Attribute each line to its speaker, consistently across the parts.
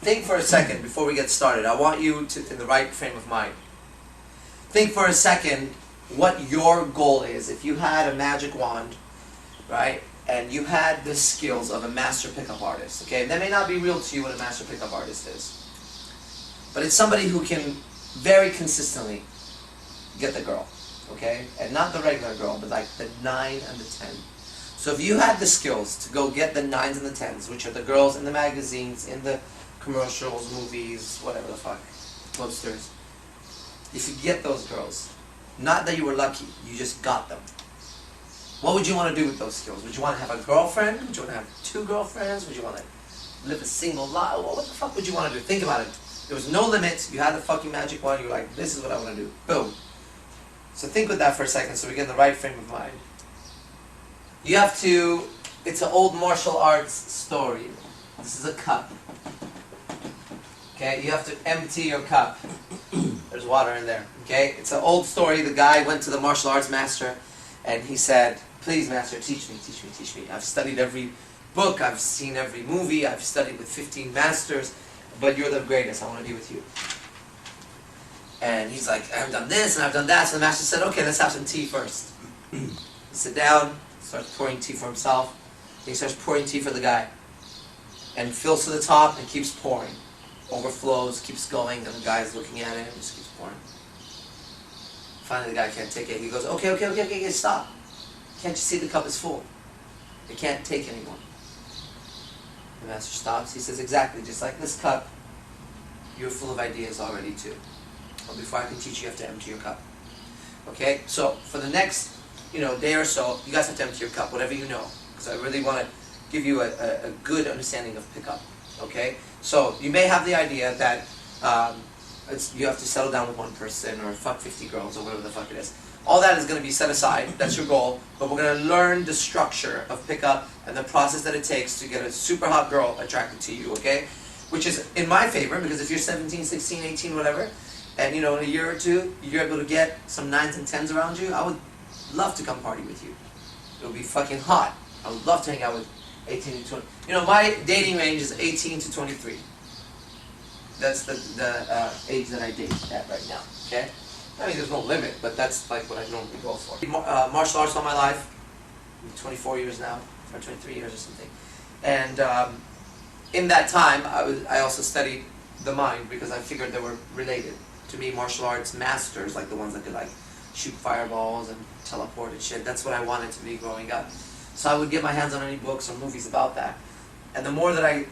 Speaker 1: think for a second before we get started. I want you to, in the right frame of mind, think for a second what your goal is. If you had a magic wand, right, and you had the skills of a master pickup artist, okay, that may not be real to you what a master pickup artist is, but it's somebody who can very consistently get the girl, okay, and not the regular girl, but like the 9 and the 10. So if you had the skills to go get the 9s and the 10s, which are the girls in the magazines, in the commercials, movies, whatever the fuck, posters, if you get those girls, not that you were lucky, you just got them, what would you want to do with those skills? Would you want to have a girlfriend? Would you want to have 2 girlfriends? Would you want to live a single life? What the fuck would you want to do? Think about it. There was no limits. You had the fucking magic wand. You were like, this is what I want to do. Boom. So think with that for a second so we get in the right frame of mind. You have to, it's an old martial arts story. This is a cup. Okay, you have to empty your cup. There's water in there. Okay, it's an old story. The guy went to the martial arts master and he said, please master, teach me, teach me, teach me. I've studied every book, I've seen every movie, I've studied with 15 masters, but you're the greatest, I want to be with you. And he's like, I've done this and I've done that. So the master said, okay, let's have some tea first. He sit down, starts pouring tea for himself. He starts pouring tea for the guy. And fills to the top and keeps pouring. Overflows, keeps going, and the guy's looking at it and just keeps pouring. Finally the guy can't take it. He goes, okay, stop. Can't you see the cup is full? It can't take anymore. The master stops. He says, exactly, just like this cup, you're full of ideas already too. But before I can teach you, you have to empty your cup. Okay? So, for the next, day or so, you guys have to empty your cup, whatever you know. Because I really want to give you a good understanding of pickup. Okay? So, you may have the idea that you have to settle down with one person, or fuck 50 girls, or whatever the fuck it is. All that is going to be set aside. That's your goal. But we're going to learn the structure of pickup and the process that it takes to get a super hot girl attracted to you, okay? Which is in my favor, because if you're 17, 16, 18, whatever, and in a year or two, you're able to get some 9s and 10s around you, I would love to come party with you. It would be fucking hot. I would love to hang out with 18 to 20. My dating range is 18 to 23. That's the age that I date at right now, okay? I mean, there's no limit, but that's like what I normally go for. Martial arts all my life, 24 years now, or 23 years or something. And in that time, I also studied the mind, because I figured they were related. To me, martial arts masters, like the ones that could like shoot fireballs and teleport and shit, that's what I wanted to be growing up. So I would get my hands on any books or movies about that. And the more that I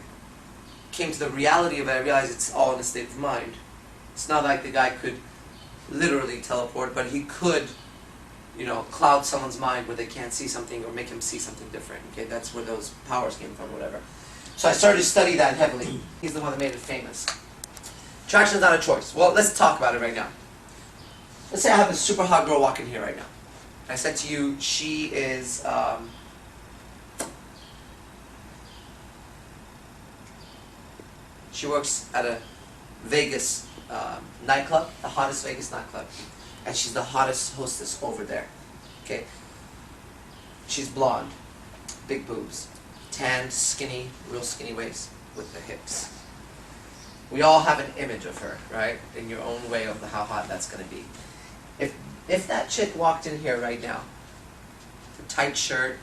Speaker 1: came to the reality of it, I realized it's all in a state of mind. It's not like the guy could literally teleport, but he could, cloud someone's mind where they can't see something or make him see something different. Okay, that's where those powers came from, or whatever. So I started to study that heavily. He's the one that made it famous. Attraction is not a choice. Well, let's talk about it right now. Let's say I have a super hot girl walking here right now. I said to you, she is, she works at a Vegas nightclub, the hottest Vegas nightclub. And she's the hottest hostess over there. Okay? She's blonde, big boobs, tanned, skinny, real skinny waist with the hips. We all have an image of her, right? In your own way of how hot that's going to be. If that chick walked in here right now, a tight shirt,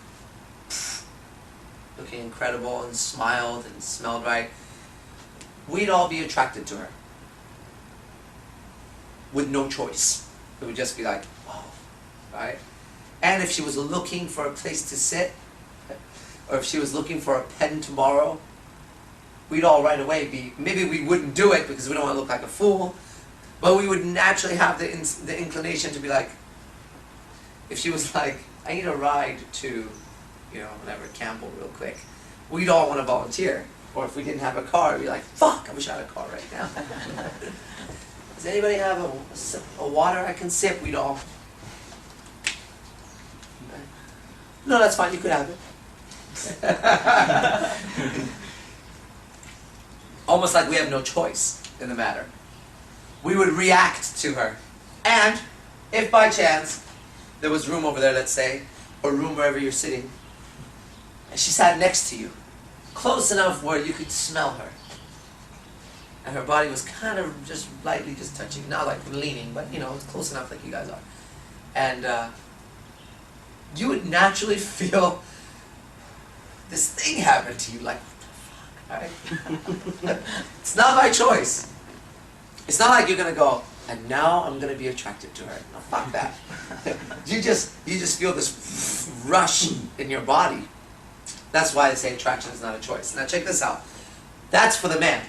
Speaker 1: looking incredible, and smiled and smelled right, we'd all be attracted to her. With no choice. It would just be like, oh, right? And if she was looking for a place to sit, or if she was looking for a pen to borrow, we'd all right away be, maybe we wouldn't do it because we don't want to look like a fool, but we would naturally have the inclination to be like, if she was like, I need a ride to, whatever, Campbell real quick, we'd all want to volunteer. Or if we didn't have a car, we'd be like, fuck, I wish I had a car right now. Does anybody have a water I can sip? We'd all... No, that's fine, you could have it. Almost like we have no choice in the matter. We would react to her. And if by chance there was room over there, let's say, or room wherever you're sitting, and she sat next to you, close enough where you could smell her, and her body was kind of just lightly just touching, not like leaning, but you know, it's close enough like you guys are. And you would naturally feel this thing happen to you, like, what the fuck, right? It's not by choice. It's not like you're gonna go, and now I'm gonna be attracted to her. No, fuck that. you just feel this rush in your body. That's why they say attraction is not a choice. Now check this out. That's for the man.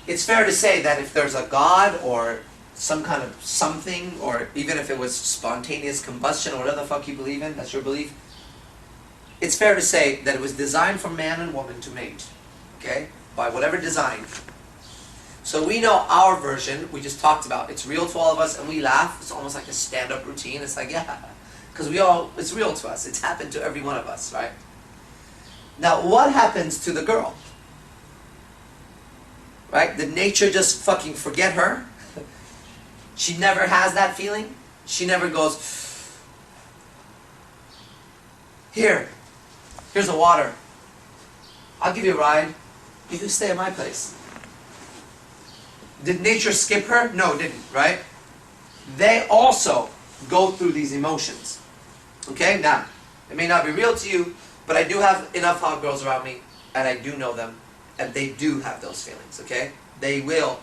Speaker 1: It's fair to say that if there's a God or some kind of something, or even if it was spontaneous combustion or whatever the fuck you believe in, that's your belief, it's fair to say that it was designed for man and woman to mate. Okay? By whatever design. So we know our version, we just talked about, it's real to all of us and we laugh. It's almost like a stand-up routine. It's like, yeah, because it's real to us. It's happened to every one of us, right? Now, what happens to the girl? Right? Did nature just fucking forget her? She never has that feeling? She never goes, here's the water. I'll give you a ride. You can stay at my place. Did nature skip her? No, it didn't, right? They also go through these emotions. Okay? Now, it may not be real to you, but I do have enough hot girls around me, and I do know them, and they do have those feelings, okay? They will.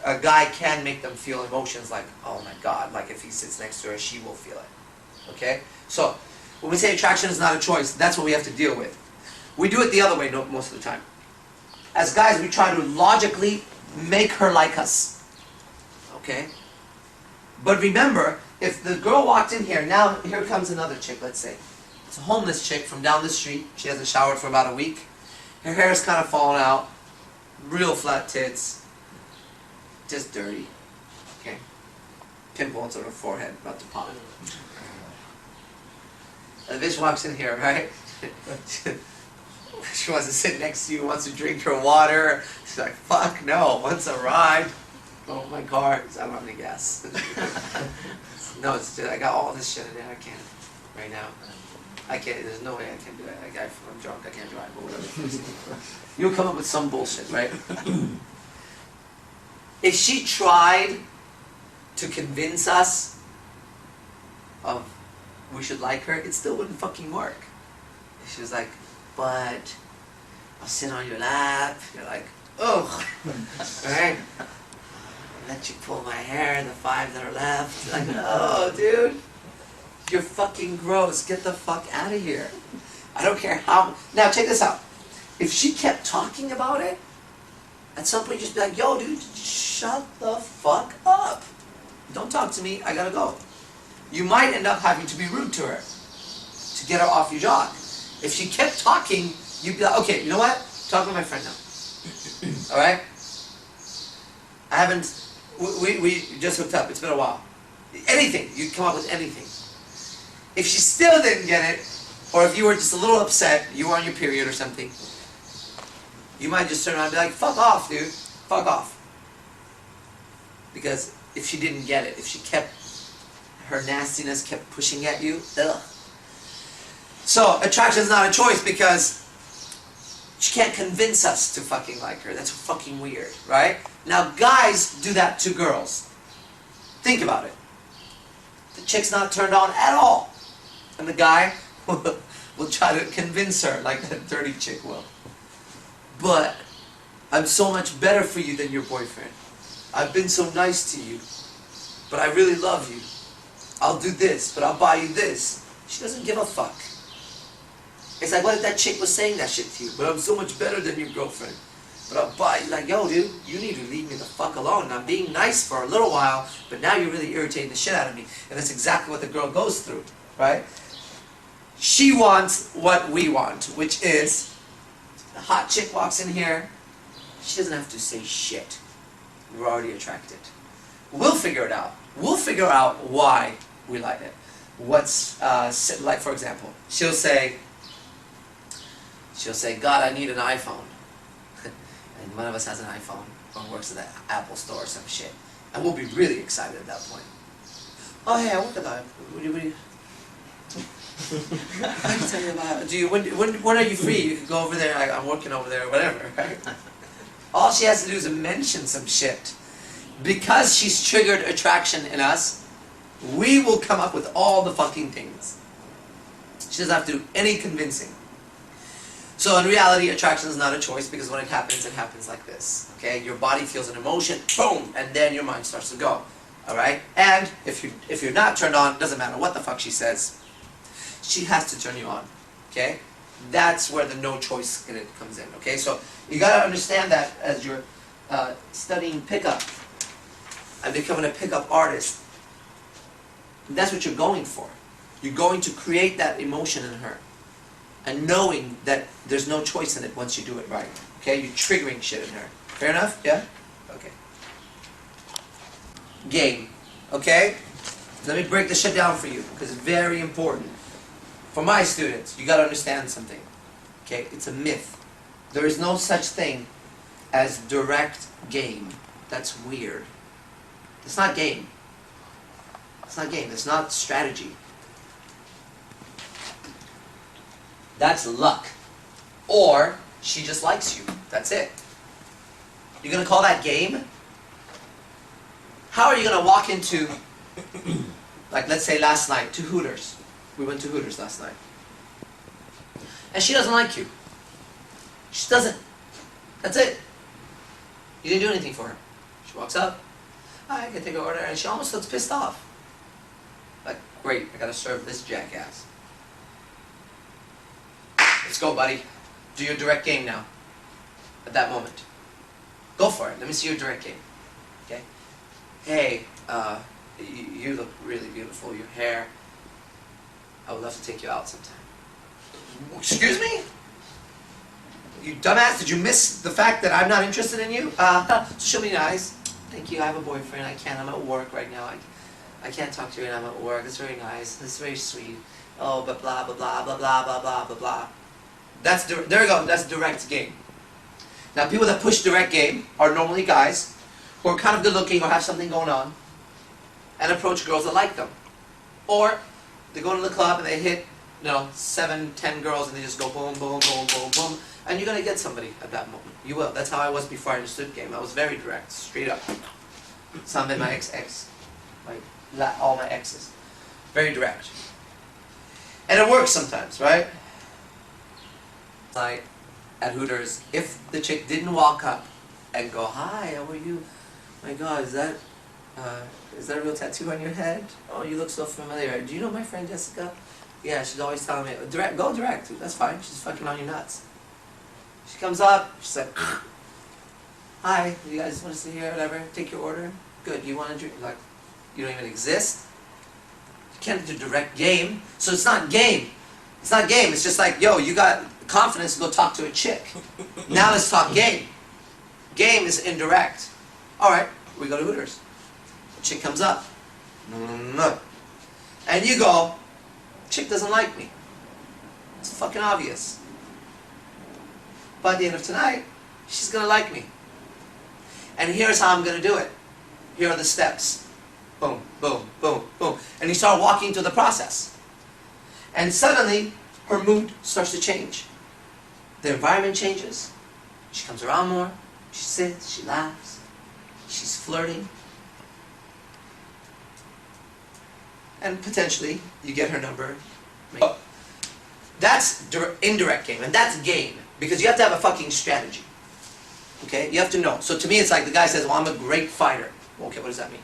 Speaker 1: A guy can make them feel emotions like, oh my God, like if he sits next to her, she will feel it. Okay? So, when we say attraction is not a choice, that's what we have to deal with. We do it the other way most of the time. As guys, we try to logically make her like us. Okay? But remember, if the girl walked in here, now here comes another chick, let's say. It's a homeless chick from down the street. She hasn't showered for about a week. Her hair is kind of falling out. Real flat tits. Just dirty. Okay? Pimples on her forehead, about to pop. And the bitch walks in here, right? She wants to sit next to you, wants to drink her water. She's like, fuck no, wants a ride. Oh, my car, I don't have any gas. No, it's just, I got all this shit in there, I can't, right now. I can't, there's no way I can do it. I'm drunk, I can't drive, or whatever. You'll come up with some bullshit, right? If she tried to convince us of we should like her, it still wouldn't fucking work. If she was like, but I'll sit on your lap. You're like, ugh. Right? Let you pull my hair, the 5 that are left. Like, oh, dude. You're fucking gross. Get the fuck out of here. I don't care how. Now, check this out. If she kept talking about it, at some point just be like, yo, dude, shut the fuck up. Don't talk to me. I gotta go. You might end up having to be rude to her to get her off your jock. If she kept talking, you'd be like, okay, you know what? Talk with my friend now. Alright? I haven't, we just hooked up. It's been a while. Anything. You come up with anything. If she still didn't get it, or if you were just a little upset, you were on your period or something, you might just turn around and be like, fuck off, dude. Fuck off. Because if she didn't get it, if she kept, her nastiness kept pushing at you, ugh. So, attraction is not a choice because she can't convince us to fucking like her. That's fucking weird, right? Now, guys do that to girls. Think about it. The chick's not turned on at all. And the guy will try to convince her like that dirty chick will. But I'm so much better for you than your boyfriend. I've been so nice to you. But I really love you. I'll do this, but I'll buy you this. She doesn't give a fuck. It's like, what if that chick was saying that shit to you? But I'm so much better than your girlfriend. But I'll buy you. Like, yo, dude, you need to leave me the fuck alone. I'm being nice for a little while, but now you're really irritating the shit out of me. And that's exactly what the girl goes through, right? She wants what we want, which is, the hot chick walks in here, she doesn't have to say shit. We're already attracted. We'll figure it out. We'll figure out why we like it. What's, like for example, she'll say, God, I need an iPhone. And one of us has an iPhone, or works at the Apple store or some shit. And we'll be really excited at that point. Oh, hey, I work at that. I can tell you about. Do you? When are you free? You can go over there. I'm working over there, or whatever. Right? All she has to do is mention some shit. Because she's triggered attraction in us, we will come up with all the fucking things. She doesn't have to do any convincing. So in reality, attraction is not a choice, because when it happens like this. Okay, your body feels an emotion, boom, and then your mind starts to go. All right, and if you're not turned on, it doesn't matter what the fuck she says. She has to turn you on. Okay, that's where the no choice in it comes in. Okay, so you gotta understand that as you're studying pickup and becoming a pickup artist. That's what you're going for. You're going to create that emotion in her. And knowing that there's no choice in it once you do it right. Okay? You're triggering shit in her. Fair enough? Yeah? Okay. Game. Okay? Let me break this shit down for you, because it's very important. For my students, you gotta understand something. Okay? It's a myth. There is no such thing as direct game. That's weird. It's not game. It's not game. It's not strategy. That's luck. Or she just likes you. That's it. You're going to call that game? How are you going to walk into, like let's say last night, to Hooters. We went to Hooters last night. And she doesn't like you. She doesn't. That's it. You didn't do anything for her. She walks up. I can take her order. And she almost looks pissed off. Like, great, I got to serve this jackass. Let's go, buddy. Do your direct game now. At that moment. Go for it. Let me see your direct game. Okay? Hey, you look really beautiful. Your hair. I would love to take you out sometime. Excuse me? You dumbass, did you miss the fact that I'm not interested in you? So she'll be nice. Thank you, I have a boyfriend. I can't. I'm at work right now. I can't talk to you and I'm at work. It's very nice. It's very sweet. Oh, but blah, blah, blah, blah, blah, blah, blah, blah, blah. There we go. That's direct game. Now, people that push direct game are normally guys who are kind of good looking or have something going on and approach girls that like them. Or they go to the club and they hit, 7, 10 girls and they just go boom, boom, boom, boom, boom. And you're going to get somebody at that moment. You will. That's how I was before I understood game. I was very direct, straight up. Some in my ex. All my exes. Very direct. And it works sometimes, right? Like at Hooters, if the chick didn't walk up and go, "Hi, how are you? My God, is that a real tattoo on your head? Oh, you look so familiar. Do you know my friend Jessica? Yeah, she's always telling me, go direct. That's fine. She's fucking on your nuts." She comes up, she's like, "Hi, you guys want to sit here, whatever? Take your order? Good, you want to drink?" Like, you don't even exist. You can't do direct game. So it's not game. It's not game. It's just like, yo, you got confidence to go talk to a chick. Now let's talk game. Game is indirect. Alright, we go to Hooters. Chick comes up. And you go, chick doesn't like me. It's fucking obvious. By the end of tonight, she's going to like me. And here's how I'm going to do it. Here are the steps. Boom, boom, boom, boom. And you start walking through the process. And suddenly, her mood starts to change. The environment changes. She comes around more. She sits, she laughs. She's flirting. And potentially, you get her number. That's indirect game. And that's game. Because you have to have a fucking strategy. Okay? You have to know. So to me, it's like the guy says, well, I'm a great fighter. Okay, what does that mean?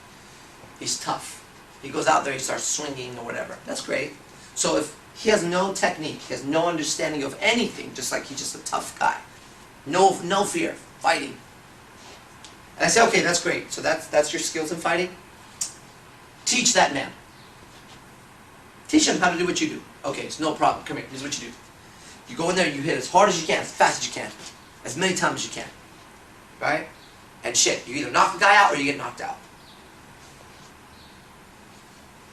Speaker 1: He's tough. He goes out there, he starts swinging or whatever. That's great. So if he has no technique, he has no understanding of anything, just like he's just a tough guy. No fear, fighting. And I say, okay, that's great. So that's your skills in fighting? Teach that man. Teach him how to do what you do. Okay, it's no problem. Come here, here's what you do. You go in there, you hit as hard as you can, as fast as you can. As many times as you can. Right? And shit, you either knock the guy out or you get knocked out.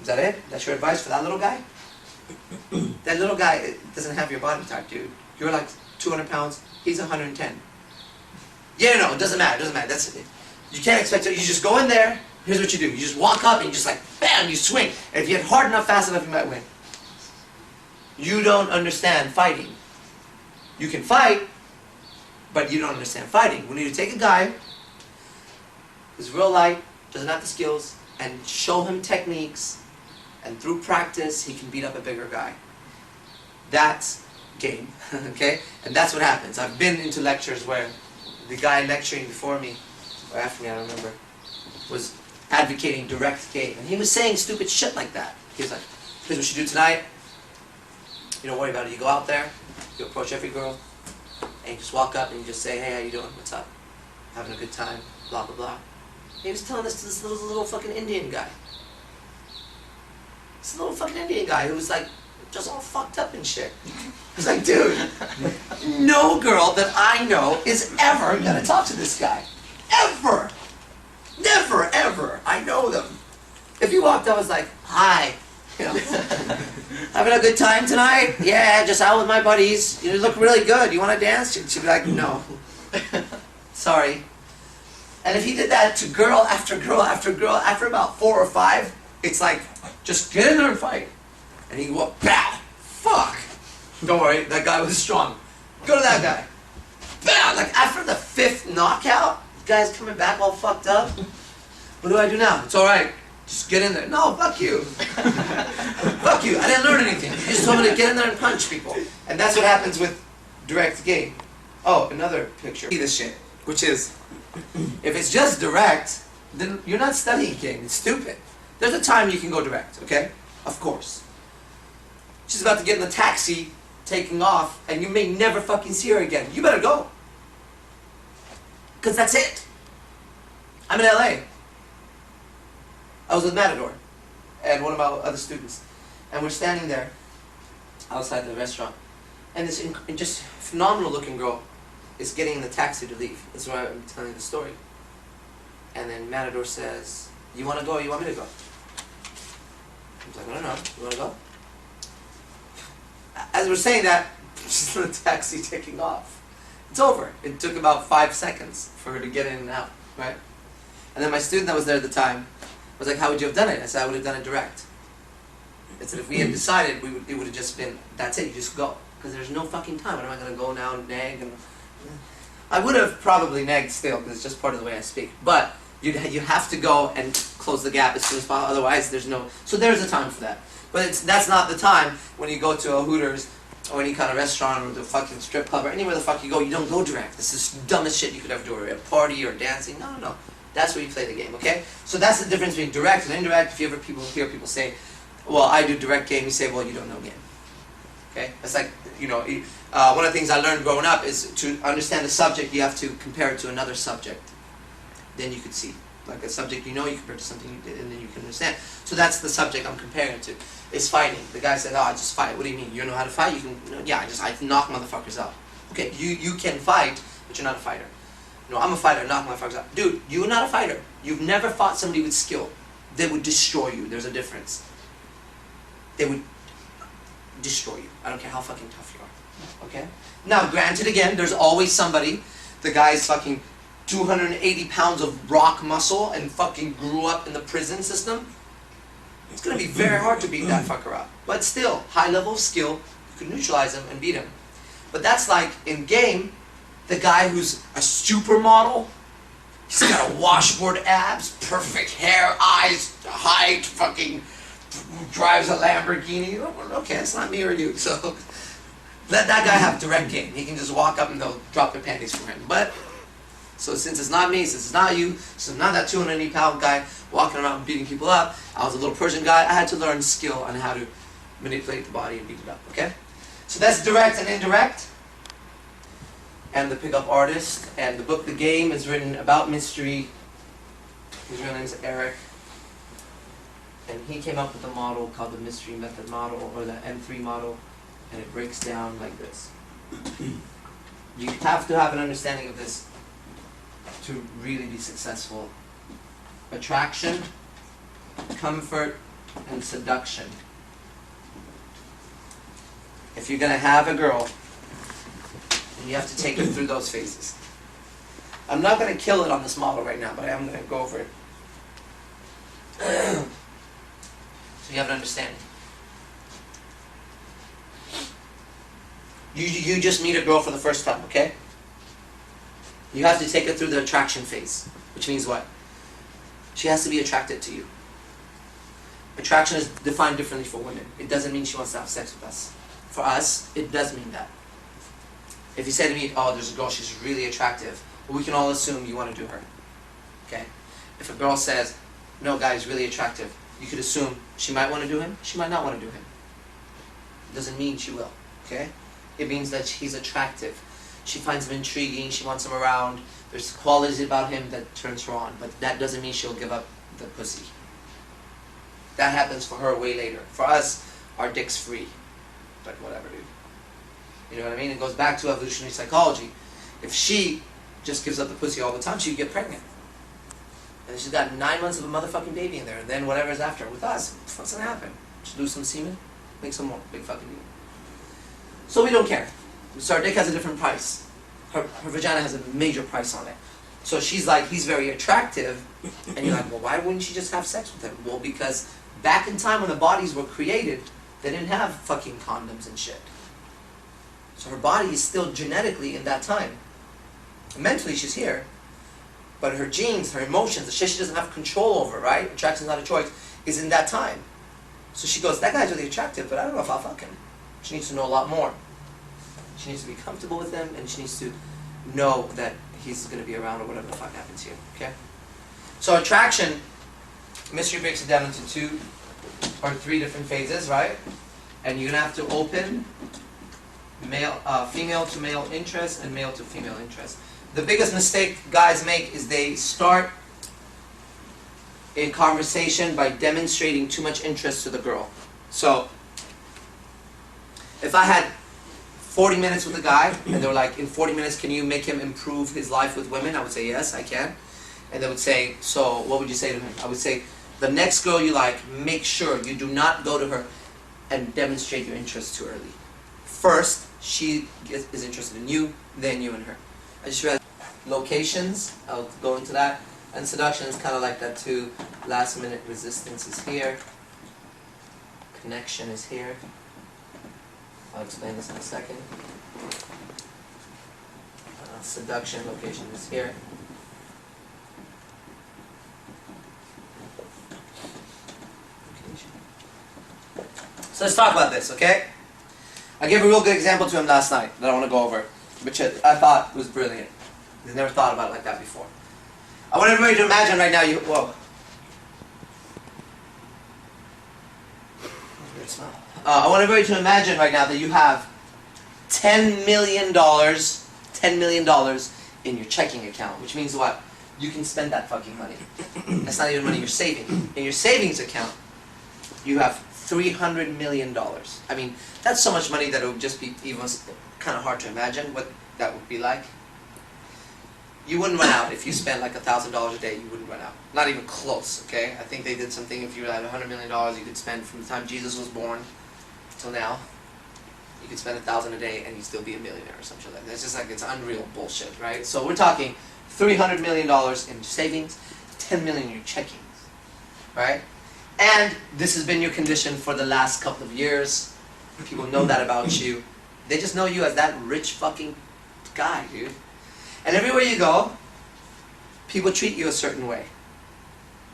Speaker 1: Is that it? That's your advice for that little guy? That little guy doesn't have your body type, dude. You're like 200 pounds, he's 110. Yeah, no, it doesn't matter, it doesn't matter. That's it. You can't expect it. You just go in there, here's what you do. You just walk up and you just like, bam, you swing. And if you hit hard enough, fast enough, you might win. You don't understand fighting. You can fight, but you don't understand fighting. We need to take a guy who's real light, doesn't have the skills, and show him techniques, and through practice, he can beat up a bigger guy. That's game, okay? And that's what happens. I've been into lectures where the guy lecturing before me, or after me, I don't remember, was advocating direct game. And he was saying stupid shit like that. He was like, here's what you do tonight. You don't worry about it. You go out there, you approach every girl, and you just walk up and you just say, hey, how you doing? What's up? Having a good time? Blah, blah, blah. And he was telling this to this little fucking Indian guy. This little fucking Indian guy who was like, just all fucked up and shit. I was like, dude, no girl that I know is ever gonna talk to this guy. Ever. Never, ever. I know them. If he walked up, I was like, hi. You know, having a good time tonight? Yeah, just out with my buddies. You look really good. You want to dance? She'd be like, no. Sorry. And if he did that to girl after girl after girl, after about 4 or 5, it's like, just get in there and fight. And he walked, pow, fuck. Don't worry, that guy was strong. Go to that guy. Pow, like after the 5th knockout, the guy's coming back all fucked up. What do I do now? It's alright. Just get in there. No, fuck you. Fuck you. I didn't learn anything. You just told me to get in there and punch people. And that's what happens with direct game. Oh, another picture. See this shit. Which is, if it's just direct, then you're not studying game. It's stupid. There's a time you can go direct, okay? Of course. She's about to get in the taxi, taking off, and you may never fucking see her again. You better go. Because that's it. I'm in LA. I was with Matador and one of my other students, and we're standing there outside the restaurant, and this just phenomenal looking girl is getting in the taxi to leave. That's why I'm telling you the story. And then Matador says, you want to go or you want me to go? I was like, I don't know. You want to go? As we're saying that, she's in the taxi taking off. It's over. It took about 5 seconds for her to get in and out, right? And then my student that was there at the time was like, how would you have done it? I said, I would have done it direct. I said, if we had decided, it would have just been, that's it, you just go. Because there's no fucking time. What am I going to go now and nag? And I would have probably nagged still, because it's just part of the way I speak. But you have to go and close the gap as soon as possible, otherwise there's no... So there's a time for that. But that's not the time when you go to a Hooters or any kind of restaurant or the fucking strip club or anywhere the fuck you go, you don't go direct. This is the dumbest shit you could ever do, or a party or dancing. No, no, no. That's where you play the game, okay? So that's the difference between direct and indirect. If you ever hear people say, well, I do direct game, you say, well, you don't know game. Okay? It's like, you know, one of the things I learned growing up is to understand a subject, you have to compare it to another subject. Then you could see. Like a subject you know, you compare it to something you did, and then you can understand. So that's the subject I'm comparing it to. Is fighting. The guy said, oh, I just fight. What do you mean? You know how to fight? You can, yeah, I knock motherfuckers out. Okay, you can fight, but you're not a fighter. No, I'm a fighter, knock motherfuckers out. Dude, you're not a fighter. You've never fought somebody with skill. They would destroy you. There's a difference. They would destroy you. I don't care how fucking tough you are. Okay? Now, granted again, there's always somebody, the guy's fucking 280 pounds of rock muscle and fucking grew up in the prison system. It's going to be very hard to beat that fucker up. But still, high level of skill, you can neutralize him and beat him. But that's like, in game, the guy who's a supermodel, he's got a washboard abs, perfect hair, eyes, height, fucking drives a Lamborghini. Okay, it's not me or you. So let that guy have direct game. He can just walk up and they'll drop their panties for him. But, so since it's not me, since it's not you, since I'm not that 280-pound guy walking around beating people up, I was a little Persian guy, I had to learn skill on how to manipulate the body and beat it up, okay? So that's direct and indirect. And the pickup artist, and the book The Game is written about mystery. His real name is Eric, and he came up with a model called the mystery method model, or the M3 model, and it breaks down like this. You have to have an understanding of this to really be successful. Attraction, comfort, and seduction. If you're going to have a girl, you have to take her through those phases. I'm not going to kill it on this model right now, but I am going to go over it. So you have an understanding. You just meet a girl for the first time, okay? You have to take her through the attraction phase, which means what? She has to be attracted to you. Attraction is defined differently for women. It doesn't mean she wants to have sex with us. For us, it does mean that. If you say to me, oh, there's a girl, she's really attractive, well, we can all assume you want to do her. Okay? If a girl says, no, guy is really attractive, you could assume she might want to do him, she might not want to do him. It doesn't mean she will. Okay? It means that he's attractive. She finds him intriguing, she wants him around, there's qualities about him that turns her on, but that doesn't mean she'll give up the pussy. That happens for her way later. For us, our dick's free. Like, whatever, dude. You know what I mean? It goes back to evolutionary psychology. If she just gives up the pussy all the time, she'd get pregnant. And she's got 9 months of a motherfucking baby in there, and then whatever's after. With us, what's gonna happen? Just lose some semen, make some more. Big fucking deal. So we don't care. So our dick has a different price. Her vagina has a major price on it. So she's like, he's very attractive, and you're like, well, why wouldn't she just have sex with him? Well, because back in time when the bodies were created, they didn't have fucking condoms and shit. So her body is still genetically in that time. Mentally, she's here. But her genes, her emotions, the shit she doesn't have control over, right? Attraction's not a choice, is in that time. So she goes, that guy's really attractive, but I don't know if I'll fuck him. She needs to know a lot more. She needs to be comfortable with him, and she needs to know that he's going to be around or whatever the fuck happens here, okay? So attraction, mystery breaks it down into 2 or 3 different phases, right? And you're going to have to open female to male interest and male to female interest. The biggest mistake guys make is they start a conversation by demonstrating too much interest to the girl. So, if I had 40 minutes with a guy, and they were like, in 40 minutes, can you make him improve his life with women? I would say, yes, I can. And they would say, so what would you say to him? I would say, the next girl you like, make sure you do not go to her and demonstrate your interest too early. First, she is interested in you, then you and her. I just read locations, I'll go into that. And seduction is kind of like that too. Last minute resistance is here. Connection is here. I'll explain this in a second. Seduction location is here. So let's talk about this, okay? I gave a real good example to him last night that I want to go over, which I thought was brilliant. I've never thought about it like that before. I want everybody to imagine right now you... Whoa. Weird smell. I want everybody to imagine right now that you have $10 million in your checking account, which means what? You can spend that fucking money. That's not even money you're saving. In your savings account, you have $300 million. I mean, that's so much money that it would just be even kind of hard to imagine what that would be like. You wouldn't run out if you spent like $1,000 a day. You wouldn't run out. Not even close, okay? I think they did something if you had $100 million you could spend from the time Jesus was born till now. You could spend $1,000 a day and you'd still be a millionaire or some shit like that. It's just like, it's unreal bullshit, right? So we're talking $300 million in savings, $10 million in your checkings, right? And this has been your condition for the last couple of years. People know that about you. They just know you as that rich fucking guy, dude. And everywhere you go, people treat you a certain way,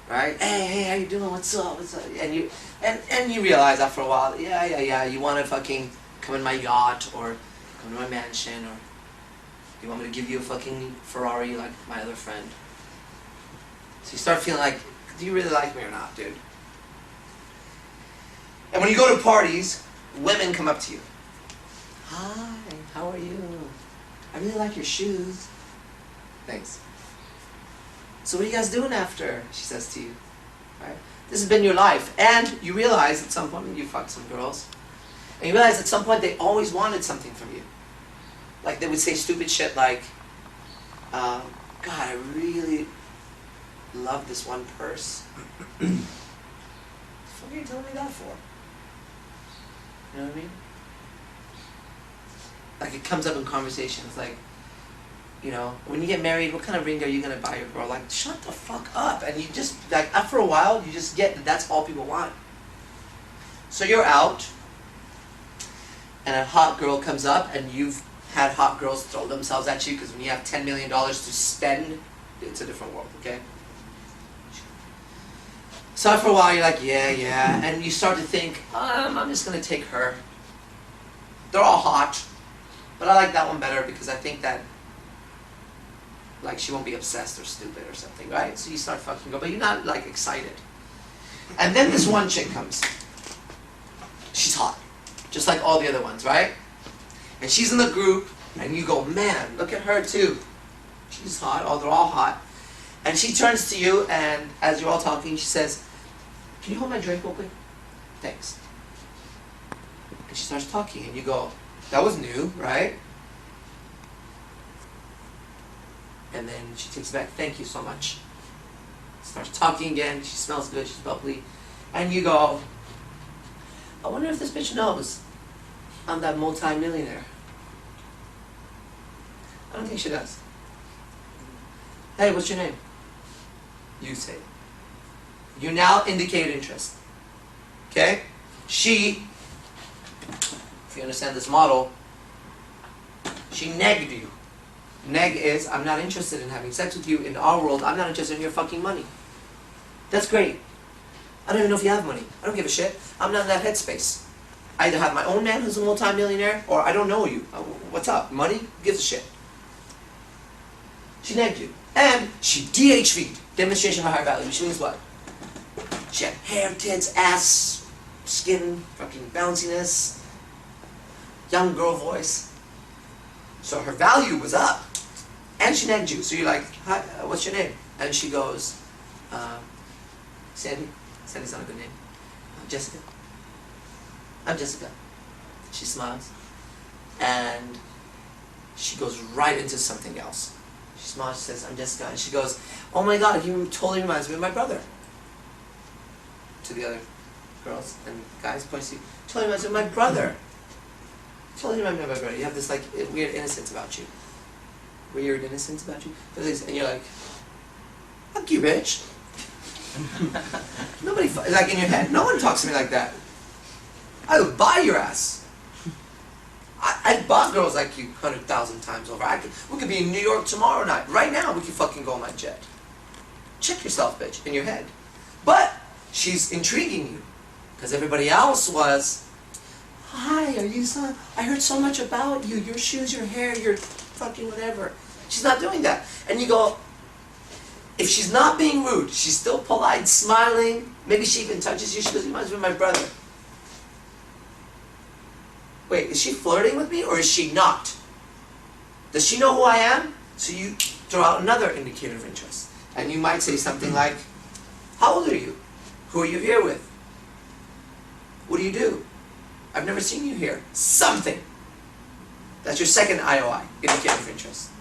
Speaker 1: right? Hey, how you doing? What's up? What's up? And you realize after a while, yeah, you want to fucking come in my yacht or come to my mansion, or you want me to give you a fucking Ferrari like my other friend. So you start feeling like, do you really like me or not, dude? And when you go to parties, women come up to you. Hi, how are you? I really like your shoes. Thanks. So what are you guys doing after? She says to you. Right? This has been your life. And you realize at some point, you fucked some girls, and you realize at some point they always wanted something from you. Like they would say stupid shit like, God, I really love this one purse. What the fuck are you telling me that for? You know what I mean? Like it comes up in conversations like, you know, when you get married, what kind of ring are you going to buy your girl? Like, shut the fuck up. And you just, like, after a while, you just get that that's all people want. So you're out, and a hot girl comes up, and you've had hot girls throw themselves at you, because when you have $10 million to spend, it's a different world, okay? So after a while, you're like, yeah, and you start to think, I'm just going to take her. They're all hot, but I like that one better because I think that, like, she won't be obsessed or stupid or something, right? So you start fucking go, but you're not, like, excited. And then this one chick comes. She's hot, just like all the other ones, right? And she's in the group, and you go, man, look at her too. She's hot, they're all hot. And she turns to you, and as you're all talking, she says, can you hold my drink real quick? Thanks. And she starts talking, and you go, that was new, right? And then she takes it back, thank you so much. Starts talking again, she smells good, she's bubbly. And you go, I wonder if this bitch knows I'm that multi-millionaire. I don't think she does. Hey, what's your name? You say it. You now indicate interest. Okay? She, if you understand this model, she negged you. Neg is, I'm not interested in having sex with you. In our world, I'm not interested in your fucking money. That's great. I don't even know if you have money. I don't give a shit. I'm not in that headspace. I either have my own man who's a multi-millionaire, or I don't know you. What's up? Money? Who gives a shit? She negged you. And she DHV'd, demonstration of higher value, which means what? She had hair, tits, ass, skin, fucking bounciness, young girl voice. So her value was up. And she negged you. So you're like, hi, what's your name? And she goes, Sandy. Sandy's not a good name. Jessica. I'm Jessica. She smiles. And she goes right into something else. She smiles, she says, I'm Jessica. And she goes, oh my God, he totally reminds me of my brother. To the other girls and guys, points to you. Totally reminds me of my brother. Totally reminds me of my brother. You have this like weird innocence about you. Weird innocence about you. And you're like, fuck you, bitch. Nobody, like in your head, no one talks to me like that. I would buy your ass. I've bought girls like you 100,000 times over. We could be in New York tomorrow night. Right now, we could fucking go on my jet. Check yourself, bitch, in your head. But she's intriguing you. Because everybody else was, hi, are you son? I heard so much about you. Your shoes, your hair, your fucking whatever. She's not doing that. And you go, if she's not being rude, she's still polite, smiling. Maybe she even touches you. She goes, reminds me of my brother. Wait, is she flirting with me or is she not? Does she know who I am? So you throw out another indicator of interest. And you might say something like, how old are you? Who are you here with? What do you do? I've never seen you here. Something. That's your second IOI, indicator of interest.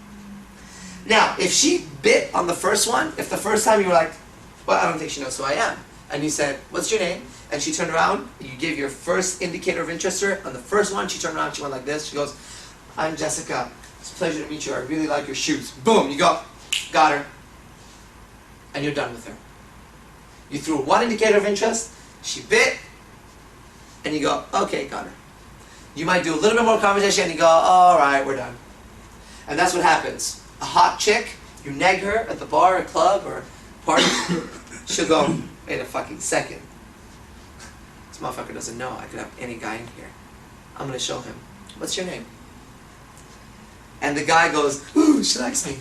Speaker 1: Now, if she bit on the first one, if the first time you were like, well, I don't think she knows who I am, and you said, what's your name? And she turned around, you gave your first indicator of interest to her. On the first one, she turned around, she went like this. She goes, I'm Jessica. It's a pleasure to meet you. I really like your shoes. Boom, you go, got her. And you're done with her. You threw one indicator of interest, she bit, and you go, okay, got her. You might do a little bit more conversation, and you go, all right, we're done. And that's what happens. A hot chick, you neg her at the bar, or club, or party, she'll go, wait a fucking second. This motherfucker doesn't know I could have any guy in here. I'm going to show him. What's your name? And the guy goes, ooh, she likes me.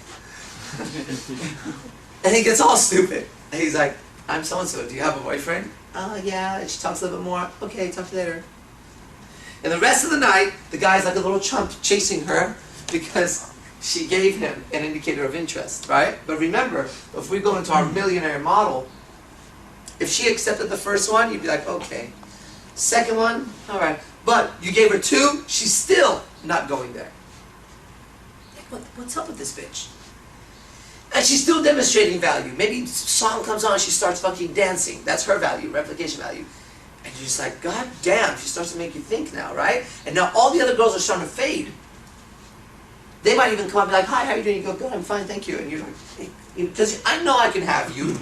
Speaker 1: And he gets all stupid. And he's like, I'm so-and-so. Do you have a boyfriend? Oh, yeah. And she talks a little bit more. Okay, talk to you later. And the rest of the night, the guy's like a little chump chasing her because she gave him an indicator of interest, right? But remember, if we go into our millionaire model, if she accepted the first one, you'd be like, okay. Second one, all right. But you gave her two, she's still not going there. What's up with this bitch? And she's still demonstrating value. Maybe song comes on, she starts fucking dancing. That's her value, replication value. And you're just like, God damn, she starts to make you think now, right? And now all the other girls are starting to fade. They might even come up and be like, hi, how are you doing? You go, good, I'm fine, thank you. And you're like, hey, because I know I can have you.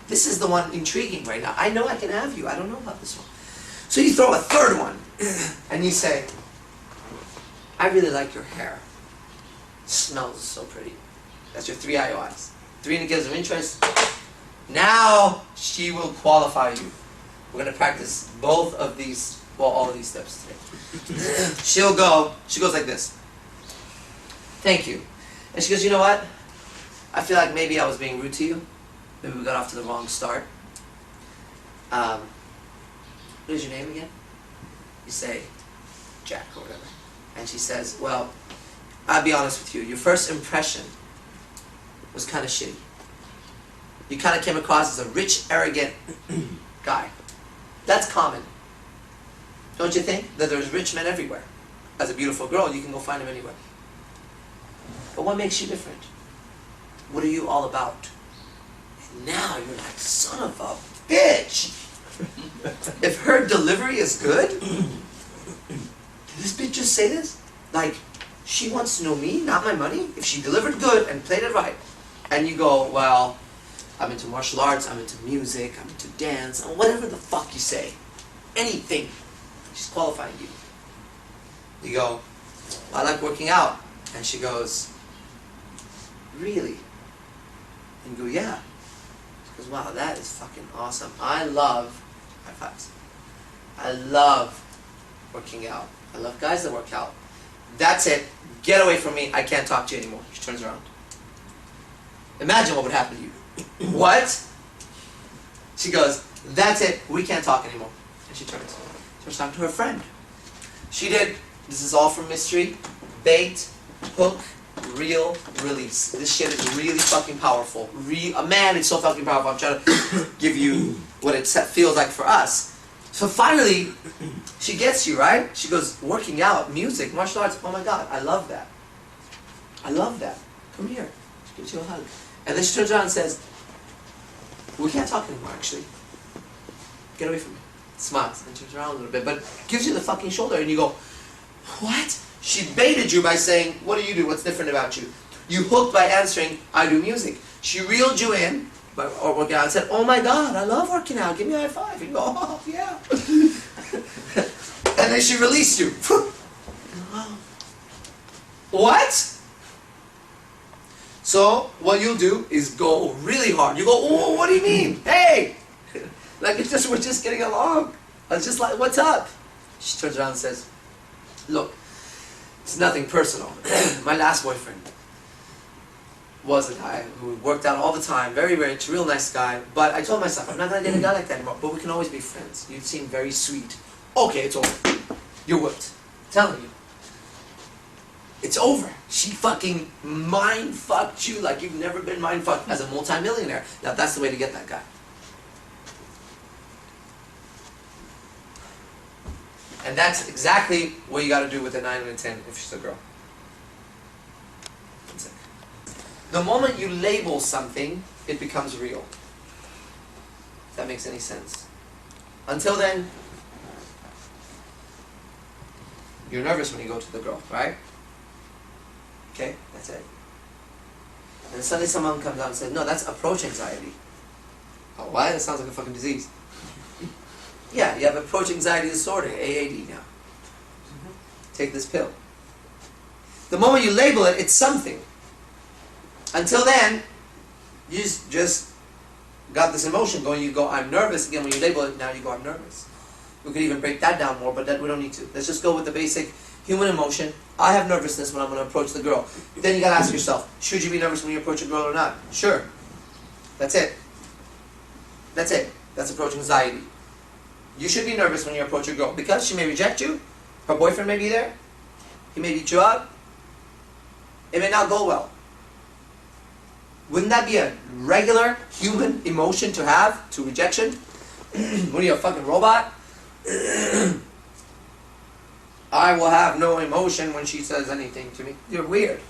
Speaker 1: This is the one intriguing right now. I know I can have you. I don't know about this one. So you throw a third one, and you say, I really like your hair. Smells so pretty. That's your 3 IOIs. 3 indicators of interest. Now she will qualify you. We're going to practice both of these, well, all of these steps today. She goes like this. Thank you. And she goes, you know what? I feel like maybe I was being rude to you. Maybe we got off to the wrong start. What is your name again? You say, Jack or whatever. And she says, well, I'll be honest with you. Your first impression was kind of shitty. You kind of came across as a rich, arrogant guy. That's common. Don't you think? That there's rich men everywhere. As a beautiful girl, you can go find them anywhere. But what makes you different? What are you all about? And now you're like, son of a bitch! If her delivery is good, did this bitch just say this? Like, she wants to know me, not my money? If she delivered good and played it right, and you go, well, I'm into martial arts, I'm into music, I'm into dance, and whatever the fuck you say. Anything. She's qualifying you. You go, I like working out. And she goes, really? And you go, yeah. She goes, wow, that is fucking awesome. I love, high fives. I love working out. I love guys that work out. That's it. Get away from me. I can't talk to you anymore. She turns around. Imagine what would happen to you. What? She goes, that's it. We can't talk anymore. And she turns. Starts talking to her friend. She did, this is all from mystery, bait, hook, reel, release. This shit is really fucking powerful. Man, it's so fucking powerful. I'm trying to give you what it feels like for us. So finally, she gets you, right? She goes, working out, music, martial arts. Oh my God, I love that. I love that. Come here. She gives you a hug. And then she turns around and says, we can't talk anymore, actually. Get away from me. Smiles and turns around a little bit, but gives you the fucking shoulder, and you go, what? She baited you by saying, what do you do? What's different about you? You hooked by answering, I do music. She reeled you in, or working out, and said, oh my God, I love working out. Give me a high five. And you go, oh, yeah. And then she released you. What? So, what you'll do is go really hard. You go, oh, what do you mean? Hey! Like, we're just getting along. I was just like, what's up? She turns around and says, look, it's nothing personal. My last boyfriend was a guy who worked out all the time, very rich, real nice guy, but I told myself, I'm not going to date a guy like that anymore, but we can always be friends. You seem very sweet. Okay, it's over. You're whipped. I'm telling you. It's over. She fucking mind-fucked you like you've never been mind-fucked as a multi-millionaire. Now that's the way to get that guy. And that's exactly what you got to do with a 9 and a 10 if she's a girl. That's it. The moment you label something, it becomes real. If that makes any sense. Until then, you're nervous when you go to the girl, right? Okay, that's it. And suddenly someone comes out and says, no, that's approach anxiety. Oh, why? That sounds like a fucking disease. Yeah, you have approach anxiety disorder, AAD now. Take this pill. The moment you label it, it's something. Until then, you just got this emotion going. You go, I'm nervous. Again, when you label it, now you go, I'm nervous. We could even break that down more, but that we don't need to. Let's just go with the basic human emotion. I have nervousness when I'm going to approach the girl. Then you got to ask yourself, should you be nervous when you approach a girl or not? Sure. That's it. That's it. That's approach anxiety. You should be nervous when you approach a girl because she may reject you. Her boyfriend may be there. He may beat you up. It may not go well. Wouldn't that be a regular human emotion to have to rejection? What are you, a fucking robot? I will have no emotion when she says anything to me. You're weird.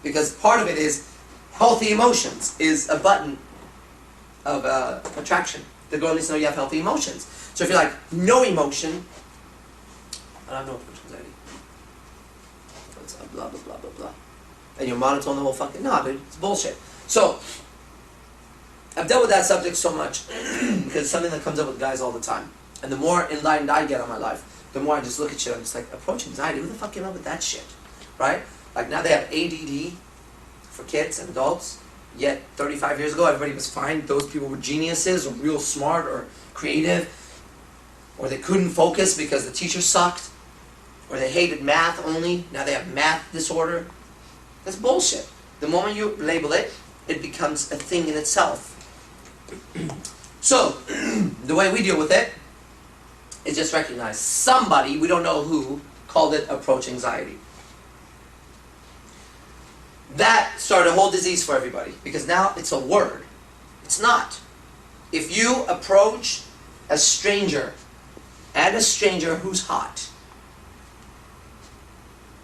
Speaker 1: Because part of it is healthy emotions is a button of attraction. The girl needs to know you have healthy emotions. So if you're like, no emotion, I have no approach anxiety. It's blah, blah, blah, blah, blah. And you're monotone the whole fucking, no, dude, it's bullshit. So, I've dealt with that subject so much because it's something that comes up with guys all the time. And the more enlightened I get on my life, the more I just look at shit, I'm just like, approach anxiety, who the fuck came up with that shit? Right? Like now they have ADD for kids and adults, yet 35 years ago everybody was fine. Those people were geniuses or real smart or creative, or they couldn't focus because the teacher sucked, or they hated math only. Now they have math disorder. That's bullshit. The moment you label it, it becomes a thing in itself. So, the way we deal with it is just recognize somebody, we don't know who, called it approach anxiety. That started a whole disease for everybody, because now it's a word. It's not. If you approach a stranger, and a stranger who's hot,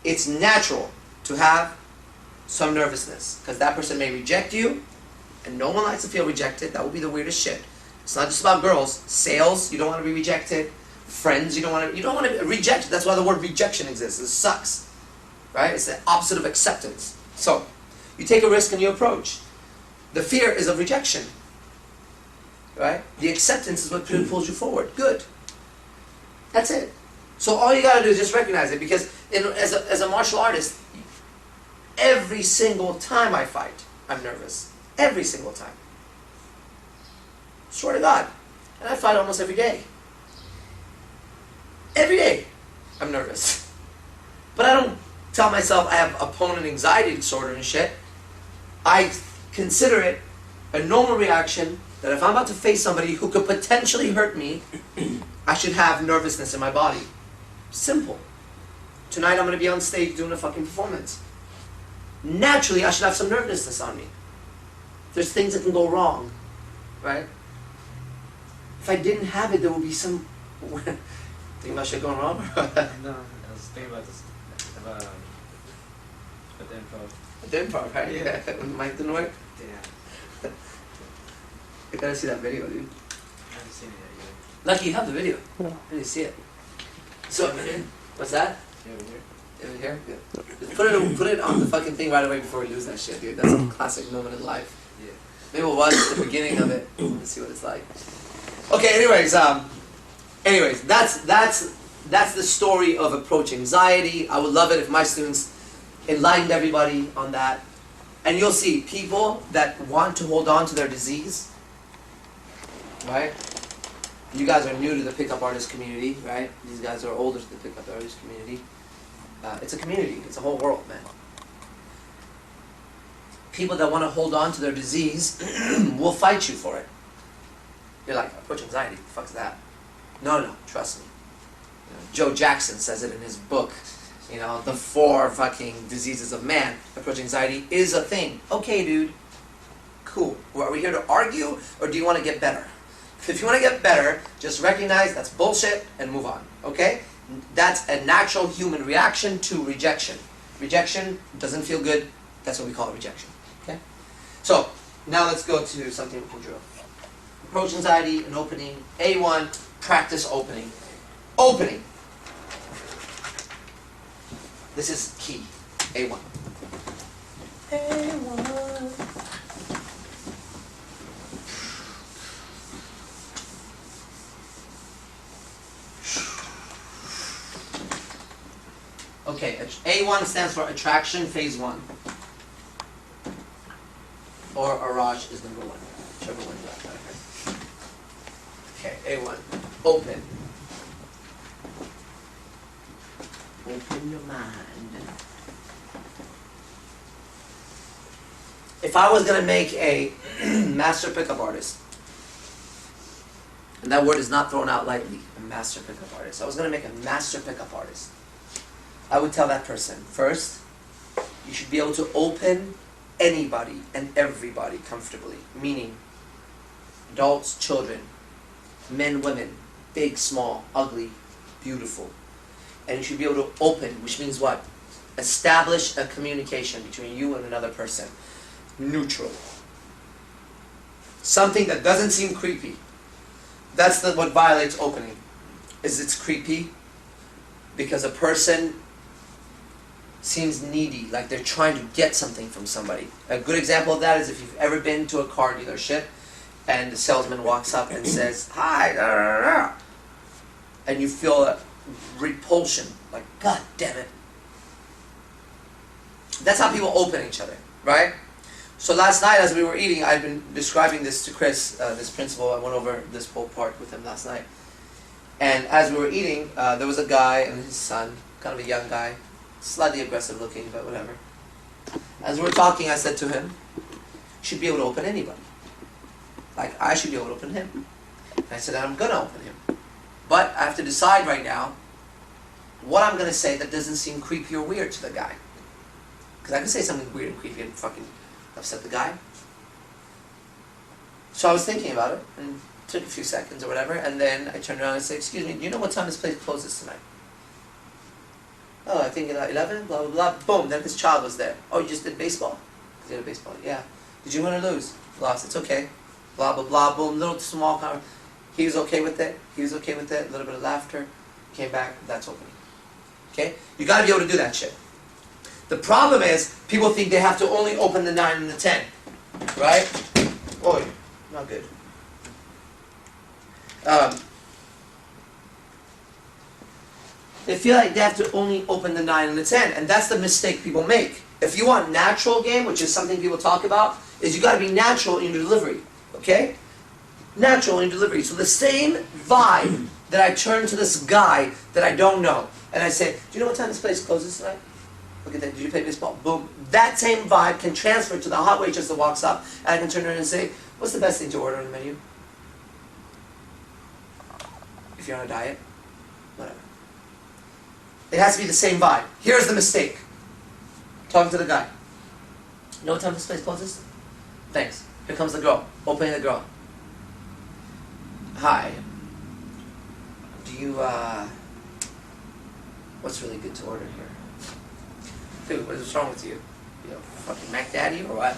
Speaker 1: it's natural to have some nervousness, because that person may reject you, and no one likes to feel rejected. That would be the weirdest shit. It's not just about girls. Sales, you don't want to be rejected. Friends, you don't want to be rejected. That's why the word rejection exists. It sucks, right? It's the opposite of acceptance. So, you take a risk and you approach. The fear is of rejection, right? The acceptance is what pulls you forward. Good. That's it. So all you got to do is just recognize it, because as a martial artist, every single time I fight, I'm nervous. Every single time. Swear to God. And I fight almost every day. Every day, I'm nervous. But I don't tell myself I have opponent anxiety disorder and shit. I consider it a normal reaction that if I'm about to face somebody who could potentially hurt me, I should have nervousness in my body. Simple. Tonight I'm going to be on stage doing a fucking performance. Naturally, I should have some nervousness on me. There's things that can go wrong, right? If I didn't have it, there would be some... Think about shit going wrong?
Speaker 2: No, I was thinking about this, about the improv.
Speaker 1: The improv, right? Yeah. When the mic didn't work?
Speaker 2: Yeah.
Speaker 1: I gotta see that video, dude.
Speaker 2: I haven't seen it yet either.
Speaker 1: Lucky, you have the video.
Speaker 3: Yeah.
Speaker 1: I didn't see it. So, what's that?
Speaker 2: Yeah, over here.
Speaker 1: Over here? Yeah. Just put it on the fucking thing right away before we lose that shit, dude. That's a classic moment in life.
Speaker 2: Yeah.
Speaker 1: Maybe we'll watch the beginning of it and see what it's like. Okay, anyways, that's the story of approach anxiety. I would love it if my students enlightened everybody on that. And you'll see people that want to hold on to their disease, right? You guys are new to the pickup artist community, right? These guys are older to the pickup artist community. It's a community. It's a whole world, man. People that want to hold on to their disease will fight you for it. You're like, approach anxiety, what the fuck's that? No, trust me. You know, Joe Jackson says it in his book, you know, the 4 fucking diseases of man. Approach anxiety is a thing. Okay, dude. Cool. Well, are we here to argue, or do you want to get better? If you want to get better, just recognize that's bullshit and move on, okay? That's a natural human reaction to rejection. Rejection doesn't feel good. That's what we call it, rejection, okay? So, now let's go to something we can drill. Approach anxiety and opening. A1, practice opening. Opening. This is key. A1. A1. Okay, A1 stands for attraction phase 1. Or Arash is number 1. Whichever one you like. Okay, A1. Open. Open your mind. If I was going to make a master pickup artist, and that word is not thrown out lightly, a master pickup artist. I was going to make a master pickup artist. I would tell that person, first, you should be able to open anybody and everybody comfortably, meaning adults, children, men, women, big, small, ugly, beautiful. And you should be able to open, which means what? Establish a communication between you and another person. Neutral. Something that doesn't seem creepy. That's what violates opening. Is it's creepy because a person seems needy, like they're trying to get something from somebody. A good example of that is if you've ever been to a car dealership and the salesman walks up and says, "Hi," and you feel repulsion. Like, God damn it. That's how people open each other, right? So last night as we were eating, I've been describing this to Chris, this principle. I went over this whole part with him last night. And as we were eating, there was a guy and his son, kind of a young guy, slightly aggressive looking, but whatever. As we were talking, I said to him, you should be able to open anybody. Like, I should be able to open him. And I said, I'm going to open him. But I have to decide right now what I'm going to say that doesn't seem creepy or weird to the guy. Because I can say something weird and creepy and fucking upset the guy. So I was thinking about it, and it took a few seconds or whatever, and then I turned around and said, excuse me, do you know what time this place closes tonight? Oh, I think at 11, blah, blah, blah. Boom, then his child was there. Oh, you just did baseball? Because he did baseball, yeah. Did you win or lose? Lost, it's okay. Blah, blah, blah, boom, little small conversation. He was okay with it, he was okay with it, a little bit of laughter, came back, that's opening. Okay? You gotta be able to do that shit. The problem is, people think they have to only open the 9 and the 10. Right? Oh, not good. They feel like they have to only open the 9 and the 10, and that's the mistake people make. If you want natural game, which is something people talk about, is you gotta be natural in your delivery. Okay? Natural in delivery. So the same vibe that I turn to this guy that I don't know, and I say, do you know what time this place closes tonight? Look at that, did you play baseball? Boom. That same vibe can transfer to the hot waitress that walks up, and I can turn around and say, what's the best thing to order on the menu? If you're on a diet, whatever. It has to be the same vibe. Here's the mistake. Talking to the guy. You know what time this place closes? Thanks. Here comes the girl. Opening the girl. Hi. Do you, what's really good to order here? Dude, what is wrong with you? You know, fucking Mac Daddy or what?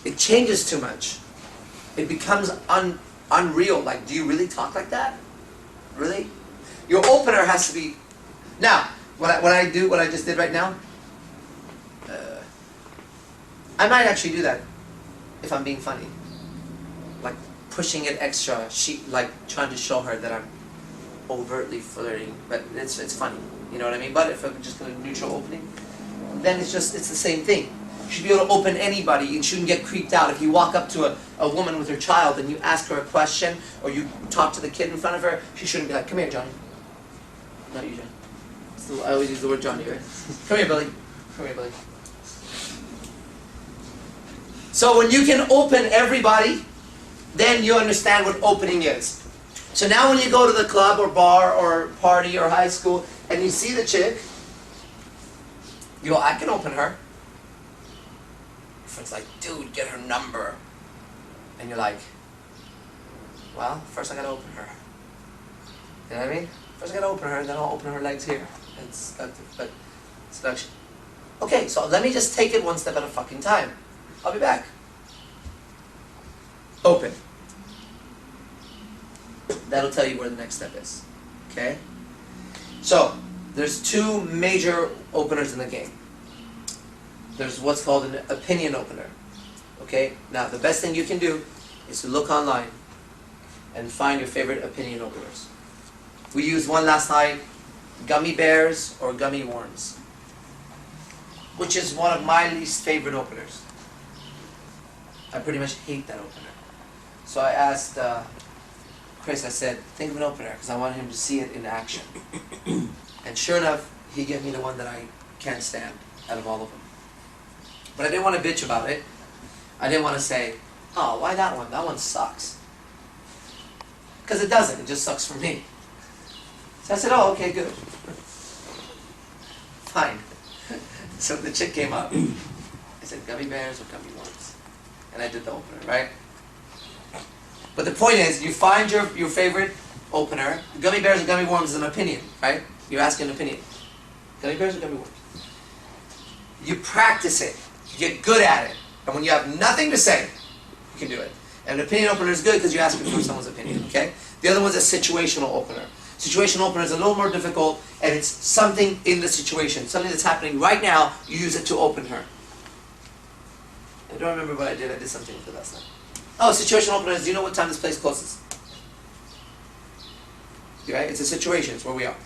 Speaker 1: It changes too much. It becomes unreal. Like, do you really talk like that? Really? Your opener has to be... Now, what I just did right now, I might actually do that if I'm being funny. Like, pushing it extra, like, trying to show her that I'm overtly flirting, but it's funny. You know what I mean? But if I'm just going to neutral opening, then it's the same thing. You should be able to open anybody. You shouldn't get creeped out. If you walk up to a woman with her child and you ask her a question, or you talk to the kid in front of her, she shouldn't be like, come here, Johnny. Not you, Johnny. I always use the word Johnny, right? Come here, Billy. Come here, Billy. So when you can open everybody, then you understand what opening is. So now when you go to the club or bar or party or high school and you see the chick, you go, I can open her. Your friend's like, dude, get her number. And you're like, well, first I gotta open her. You know what I mean? First I gotta open her, then I'll open her legs here. It's seduction. Okay, so let me just take it one step at a fucking time. I'll be back. Open. That'll tell you where the next step is. Okay? So, there's two major openers in the game. There's what's called an opinion opener. Okay? Now, the best thing you can do is to look online and find your favorite opinion openers. We used one last night, gummy bears or gummy worms, which is one of my least favorite openers. I pretty much hate that opener. So I asked Chris, I said, think of an opener, because I want him to see it in action. And sure enough, he gave me the one that I can't stand out of all of them. But I didn't want to bitch about it. I didn't want to say, oh, why that one? That one sucks. Because it doesn't. It just sucks for me. So I said, oh, okay, good. Fine. So the chick came up. I said, gummy bears or gummy worms? And I did the opener, right? But the point is, you find your favorite opener. Gummy bears or gummy worms is an opinion, right? You're asking an opinion. Gummy bears or gummy worms? You practice it. You get good at it. And when you have nothing to say, you can do it. And an opinion opener is good because you're asking for someone's opinion, okay? The other one's a situational opener. Situational opener is a little more difficult, and it's something in the situation. Something that's happening right now, you use it to open her. I don't remember what I did. I did something with it last night. Oh, situational opener is, do you know what time this place closes? Right? It's a situation. It's where we are.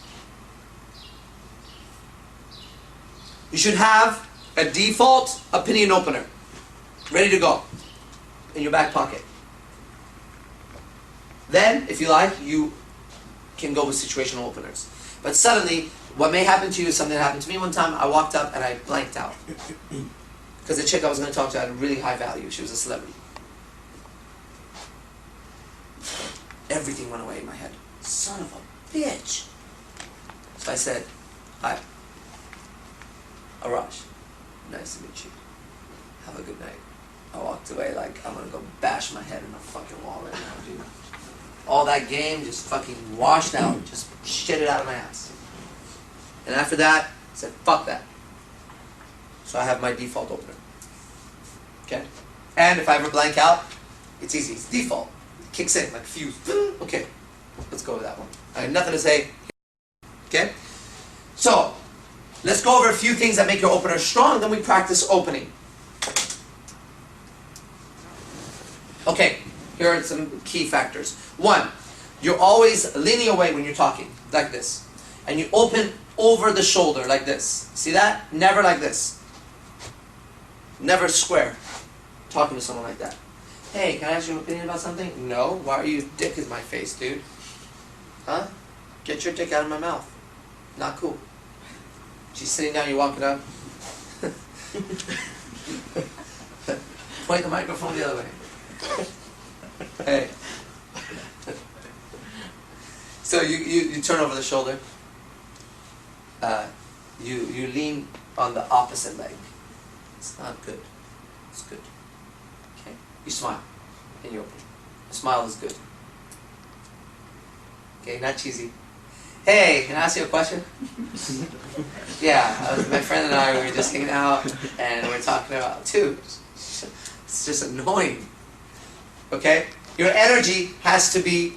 Speaker 1: You should have a default opinion opener ready to go in your back pocket. Then, if you like, you can go with situational openers. But suddenly, what may happen to you is something that happened to me one time. I walked up and I blanked out. Because the chick I was going to talk to had a really high value. She was a celebrity. Everything went away in my head. Son of a bitch. So I said, hi. Arash, nice to meet you. Have a good night. I walked away like I'm going to go bash my head in the fucking wall right now, dude. All that game just fucking washed out. Just shit it out of my ass. And after that, I said, fuck that. So I have my default opener. Okay? And if I ever blank out, it's easy. It's default. It kicks in like fuse. Okay, let's go with that one. I have nothing to say. Okay? So, let's go over a few things that make your opener strong, then we practice opening. Okay, here are some key factors. One, you're always leaning away when you're talking, like this. And you open over the shoulder, like this. See that? Never like this. Never square. Talking to someone like that. Hey, can I ask you an opinion about something? No. Why are you dick in my face, dude? Huh? Get your dick out of my mouth. Not cool. She's sitting down, you walk it up. Point the microphone the other way. Hey. So you turn over the shoulder. You lean on the opposite leg. It's not good. It's good. Okay? You smile. And you open. A smile is good. Okay, not cheesy. Hey, can I ask you a question? Yeah, my friend and I, we were just hanging out, and we were talking about, dude, it's just annoying. Okay? Your energy has to be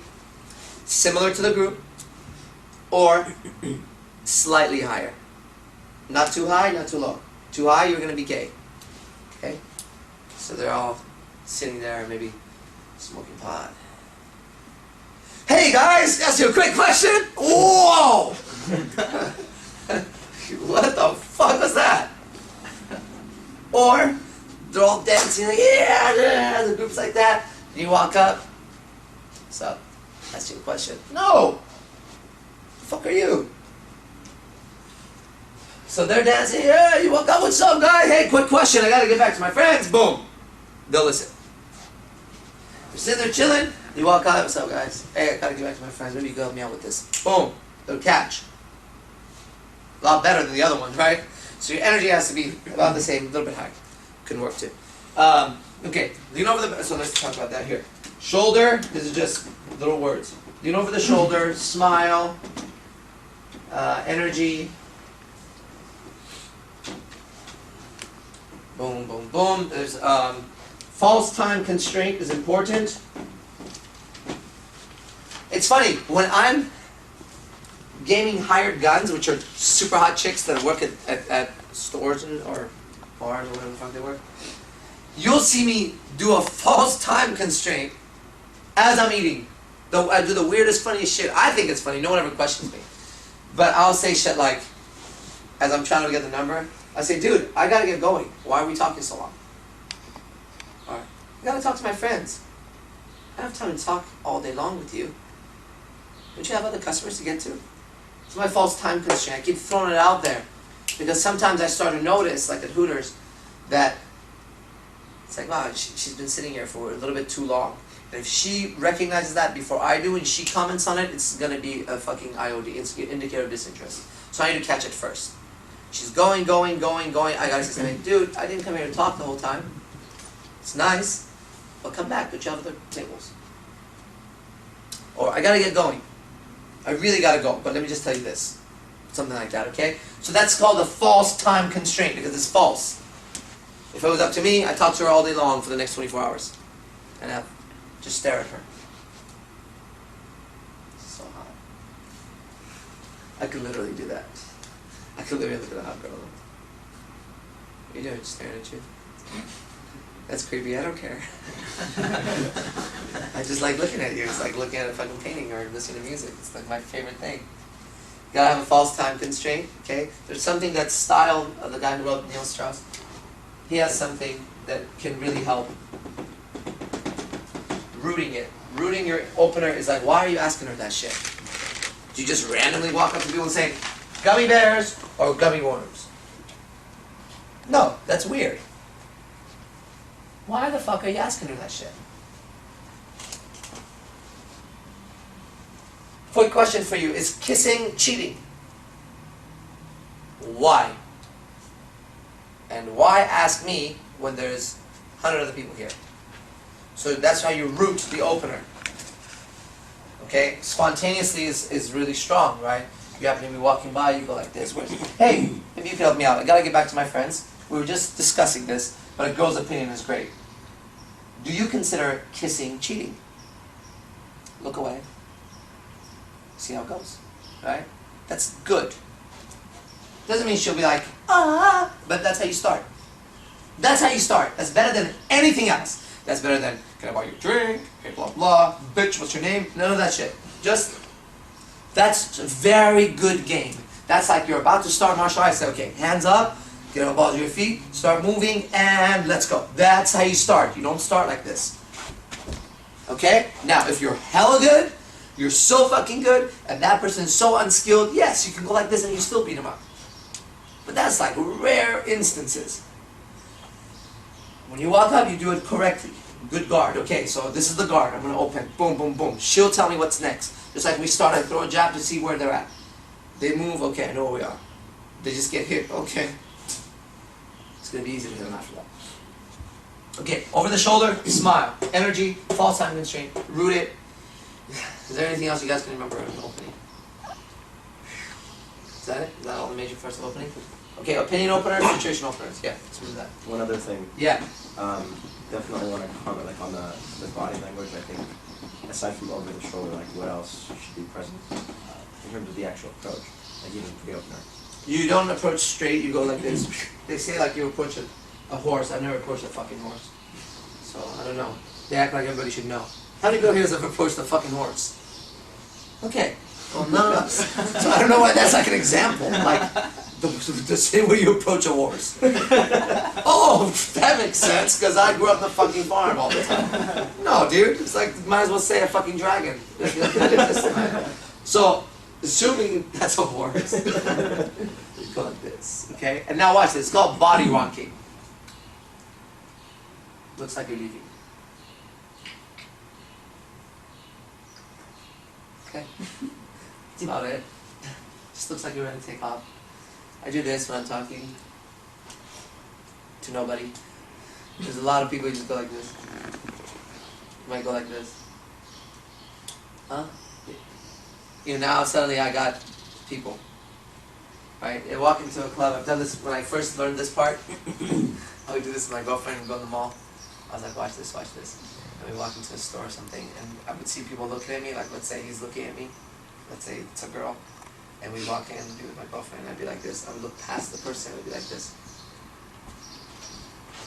Speaker 1: similar to the group, or slightly higher. Not too high, not too low. Too high, you're going to be gay. Okay? So they're all sitting there, maybe smoking pot. Hey guys, ask you a quick question. Whoa! What the fuck was that? Or they're all dancing like, yeah, the group's like that. And you walk up. What's up? Ask you a question. No! The fuck are you? So they're dancing, yeah, you walk up, what's up guy? Hey, quick question, I gotta get back to my friends. Boom. They'll listen. You're sitting there chilling. You walk out, what's up guys? Hey, I gotta get back to my friends. Maybe you can help me out with this. Boom. They'll catch. A lot better than the other ones, right? So your energy has to be about the same, a little bit higher. Can work too. Okay, lean over the, so let's talk about that here. Shoulder, this is just little words. Lean over the shoulder, smile, energy. Boom, boom, boom. There's false time constraint is important. It's funny, when I'm gaming hired guns, which are super hot chicks that work at stores or bars or whatever the fuck they work, you'll see me do a false time constraint as I'm eating. I do the weirdest, funniest shit. I think it's funny, no one ever questions me. But I'll say shit like, as I'm trying to get the number, I say, dude, I gotta get going. Why are we talking so long? Alright, I gotta talk to my friends. I don't have time to talk all day long with you. Don't you have other customers to get to? It's my false time constraint. I keep throwing it out there. Because sometimes I start to notice, like at Hooters, that it's like, wow, she's been sitting here for a little bit too long. And if she recognizes that before I do and she comments on it, it's going to be a fucking IOD, it's an indicator of disinterest. So I need to catch it first. She's going. I got to say something, dude, I didn't come here to talk the whole time. It's nice, but come back, but you have other tables. Or I got to get going. I really got to go, but let me just tell you this. Something like that, okay? So that's called a false time constraint because it's false. If it was up to me, I'd talk to her all day long for the next 24 hours. And I'd just stare at her. So hot. I could literally do that. I could literally look at a hot girl. What are you doing? Just staring at you? That's creepy, I don't care. I just like looking at you. It's like looking at a fucking painting or listening to music. It's like my favorite thing. You gotta have a false time constraint, okay? There's something that's style of the guy who wrote Neil Strauss. He has something that can really help. Rooting it. Rooting your opener is like, why are you asking her that shit? Do you just randomly walk up to people and say, gummy bears or gummy worms? No, that's weird. Why the fuck are you asking her that shit? Quick question for you, is kissing cheating? Why? And why ask me when there's 100 other people here? So that's how you root the opener. Okay? Spontaneously is really strong, right? You happen to be walking by, you go like this. Hey, maybe you can help me out. I gotta get back to my friends. We were just discussing this, but a girl's opinion is great. Do you consider kissing cheating? Look away. See how it goes, right? That's good. Doesn't mean she'll be like, ah, but that's how you start. That's how you start. That's better than anything else. That's better than, can I buy you a drink? Hey, blah, blah. Bitch, what's your name? None of that shit. Just, that's a very good game. That's like you're about to start martial arts. Say, okay, hands up, get on the balls of your feet, start moving, and let's go. That's how you start. You don't start like this. Okay? Now, if you're hella good, you're so fucking good, and that person is so unskilled, yes, you can go like this and you still beat him up. But that's like rare instances. When you walk up, you do it correctly. Good guard. Okay, so this is the guard. I'm going to open. Boom, boom, boom. She'll tell me what's next. Just like we start, I throw a jab to see where they're at. They move. Okay, I know where we are. They just get hit. Okay. It's going to be easy to hit them after that. Okay, over the shoulder, smile. Energy, false time constraint. Root it. Is there anything else you guys can remember in the opening? Is that it? Is that all the major parts of opening? Okay, opinion openers, situation openers. Yeah, let's move that.
Speaker 3: One other thing.
Speaker 1: Yeah.
Speaker 3: Definitely want to comment like on the body language. I think aside from over the shoulder, like what else should be present in terms of the actual approach, like even for the opener.
Speaker 1: You don't approach straight. You go like this. They say like you approach a horse. I've never approached a fucking horse, so I don't know. They act like everybody should know. How many girls here have approached a fucking horse? Okay. Well, no. So I don't know why that's like an example. Like the same way you approach a horse. Oh, that makes sense because I grew up in the fucking farm all the time. No, dude. It's like might as well say a fucking dragon. So assuming that's a horse, you go like this. Okay. And now watch this. It's called body rocking. Looks like you're leaving. Okay. That's about it. Just looks like you're ready to take off. I do this when I'm talking to nobody. There's a lot of people who just go like this. You might go like this. Huh? You know, now suddenly I got people. Right? I walk into a club. I've done this when I first learned this part. I would do this with my girlfriend and go to the mall. I was like, watch this, watch this. And we walk into a store or something, and I would see people looking at me, like let's say he's looking at me, let's say it's a girl, and we walk in and be with my girlfriend, and I'd be like this, I would look past the person, and I'd be like this.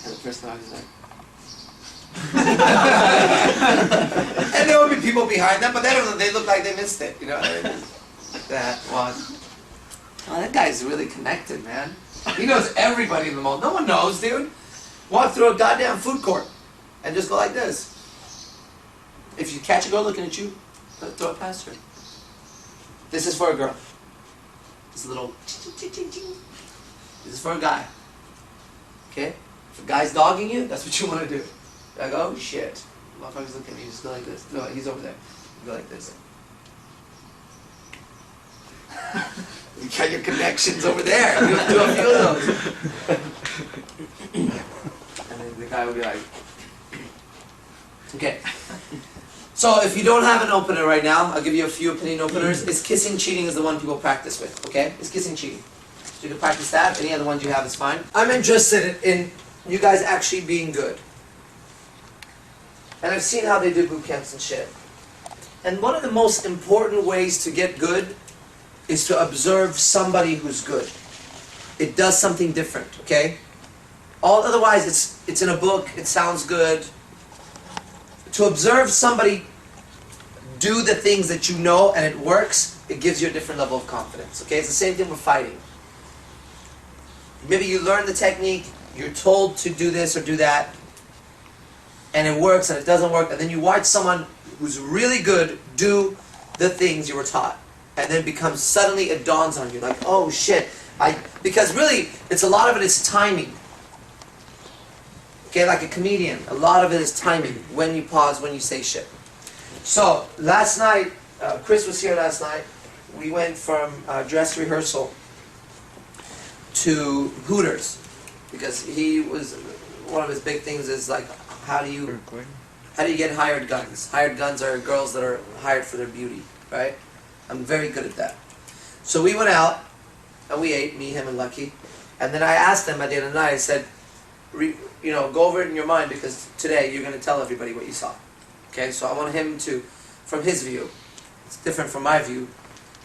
Speaker 1: And the person I was like, and there would be people behind them, but they look like they missed it, you know? Like that, one. Oh, that guy's really connected, man. He knows everybody in the mall. No one knows, dude. Walk through a goddamn food court and just go like this. If you catch a girl looking at you, throw it past her. This is for a girl. This little ching-ching-ching-ching. This is for a guy. Okay? If a guy's dogging you, that's what you want to do. You're like, oh shit. Motherfucker's looking at me, just go like this. No, he's over there. You go like this. You got your connections over there. You do a few of those. And then the guy will be like, okay. So if you don't have an opener right now, I'll give you a few opinion openers. Is kissing cheating is the one people practice with, okay? Is kissing cheating. So you can practice that. Any other ones you have is fine. I'm interested in you guys actually being good. And I've seen how they do boot camps and shit. And one of the most important ways to get good is to observe somebody who's good. It does something different, okay? All otherwise, it's in a book. It sounds good. To observe somebody do the things that you know and it works, it gives you a different level of confidence. Okay, it's the same thing with fighting. Maybe you learn the technique. You're told to do this or do that, and it works and it doesn't work, and then you watch someone who's really good do the things you were taught, and then becomes suddenly it dawns on you like, oh shit, because really it's a lot of it is timing. Okay, like a comedian, a lot of it is timing, when you pause, when you say shit. So last night, Chris was here last night. We went from dress rehearsal to Hooters, because he was, one of his big things is like, how do you get hired guns? Hired guns are girls that are hired for their beauty, right? I'm very good at that. So we went out, and we ate, me, him, and Lucky. And then I asked him at the end of the night, I said, go over it in your mind, because today you're going to tell everybody what you saw. Okay, so I want him to, from his view, it's different from my view,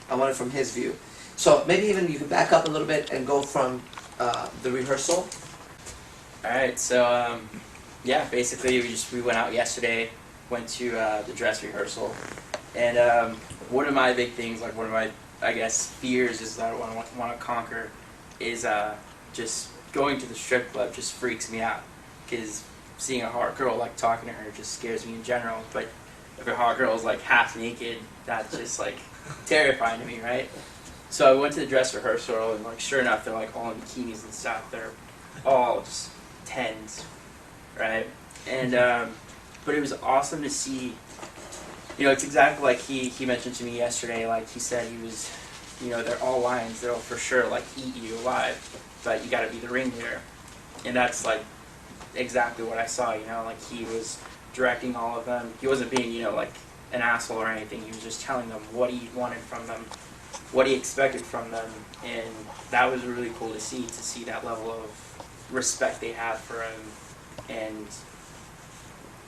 Speaker 1: I want it from his view. So maybe even you could back up a little bit and go from the rehearsal.
Speaker 4: Alright, so yeah, basically we went out yesterday, went to the dress rehearsal, and one of my big things, like one of my, I guess, fears is that I want to conquer is just going to the strip club just freaks me out, because seeing a hot girl, like talking to her, just scares me in general. But if a hot girl is like half naked, that's just like terrifying to me, right? So I went to the dress rehearsal, and like sure enough, they're like all in bikinis and stuff. They're all just tens, right? And but it was awesome to see. It's exactly like he mentioned to me yesterday. Like he said, he was, they're all lions. They'll for sure like eat you alive, but you got to be the ringleader, and that's like exactly what I saw. Like he was directing all of them. He wasn't being, like an asshole or anything. He was just telling them what he wanted from them, what he expected from them, and that was really cool to see that level of respect they had for him, and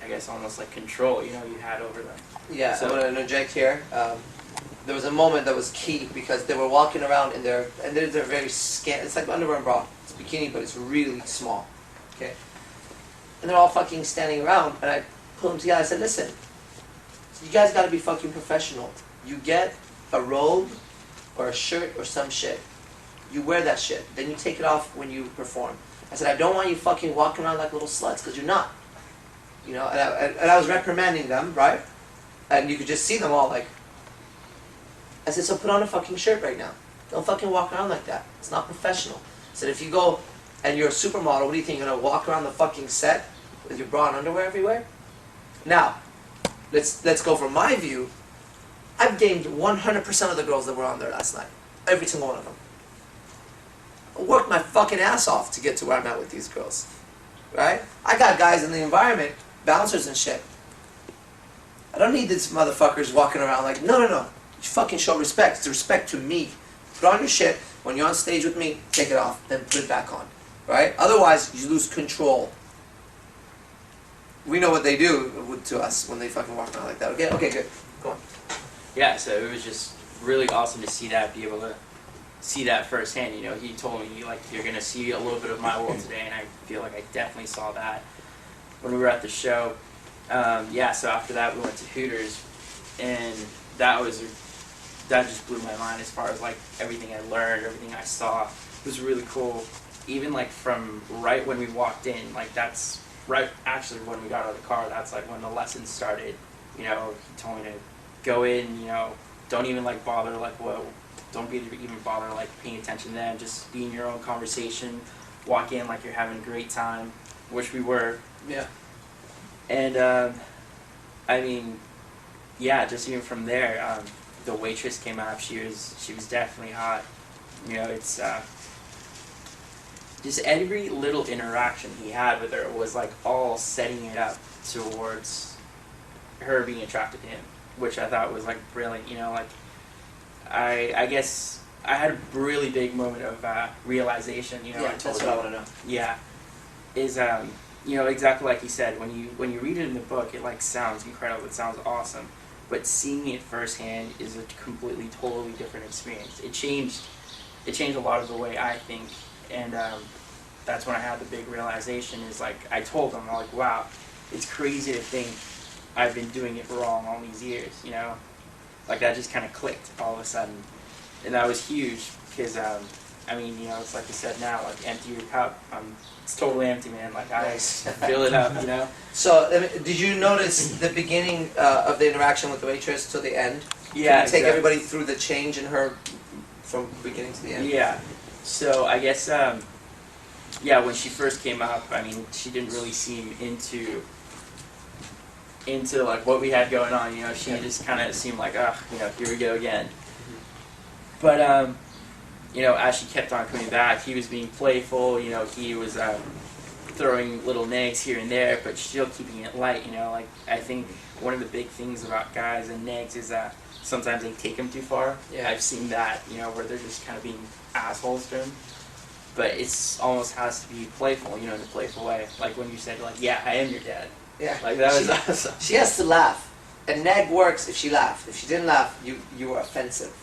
Speaker 4: I guess almost like control, you had over them.
Speaker 1: Yeah,
Speaker 4: So,
Speaker 1: I'm going to interject here. There was a moment that was key, because they were walking around in their, and they're very scant, it's like underwear and bra. It's a bikini, but it's really small. Okay? And they're all fucking standing around, and I pulled them together. I said, listen, you guys got to be fucking professional. You get a robe or a shirt or some shit. You wear that shit. Then you take it off when you perform. I said, I don't want you fucking walking around like little sluts, because you're not. And I was reprimanding them, right? And you could just see them all like, I said, so put on a fucking shirt right now. Don't fucking walk around like that. It's not professional. I said, if you go and you're a supermodel, what do you think? You're going to walk around the fucking set with your bra and underwear everywhere? Now, let's go from my view. I've gamed 100% of the girls that were on there last night. Every single one of them. I worked my fucking ass off to get to where I'm at with these girls. Right? I got guys in the environment, bouncers and shit. I don't need these motherfuckers walking around like, no. You fucking show respect. It's respect to me. Put on your shit. When you're on stage with me, take it off. Then put it back on. Right? Otherwise, you lose control. We know what they do to us when they fucking walk around like that. Okay, good. Go on.
Speaker 4: Yeah, so it was just really awesome to see that, be able to see that firsthand. He told me, like, you're going to see a little bit of my world today, and I feel like I definitely saw that when we were at the show. So after that, we went to Hooters, and that just blew my mind as far as, like, everything I learned, everything I saw. It was really cool. Even, like, from right when we walked in, like, that's right, actually, when we got out of the car, that's, like, when the lesson started. He told me to go in, don't even, like, bother, like, don't even bother, like, paying attention to them. Just be in your own conversation. Walk in like you're having a great time, which we were.
Speaker 1: Yeah.
Speaker 4: And, just even from there, the waitress came out. She was definitely hot. It's just every little interaction he had with her was, like, all setting it up towards her being attracted to him, which I thought was, like, brilliant. I guess I had a really big moment of realization.
Speaker 1: Yeah, that's what I want to know.
Speaker 4: Yeah, is exactly like you said. When you read it in the book, it, like, sounds incredible. It sounds awesome, but seeing it firsthand is a completely, totally different experience. It changed a lot of the way I think, and that's when I had the big realization. Is like I told them, I'm like, wow, it's crazy to think I've been doing it wrong all these years. You know, like that just kind of clicked all of a sudden, and that was huge because I mean, you know, it's like you said now, like empty your cup. It's totally empty, man. Like I fill it up, you know.
Speaker 1: So, did you notice the beginning of the interaction with the waitress to the end?
Speaker 4: Yeah.
Speaker 1: Can you take everybody through the change in her from beginning to the end?
Speaker 4: Yeah. So I guess, yeah, when she first came up, I mean, she didn't really seem into like what we had going on. You know, she just kind of seemed like, you know, here we go again. But you know, as she kept on coming back, he was being playful. You know, he was throwing little nags here and there, but still keeping it light. You know, like I think one of the big things about guys and nags is that sometimes they take them too far.
Speaker 1: Yeah.
Speaker 4: I've seen that, you know, where they're just kind of being assholes to him. But it's almost has to be playful, you know, in a playful way. Like when you said, like, yeah, I am your dad.
Speaker 1: Yeah.
Speaker 4: Like that was awesome.
Speaker 1: She has to laugh. And nag works if she laughed. If she didn't laugh, you were offensive.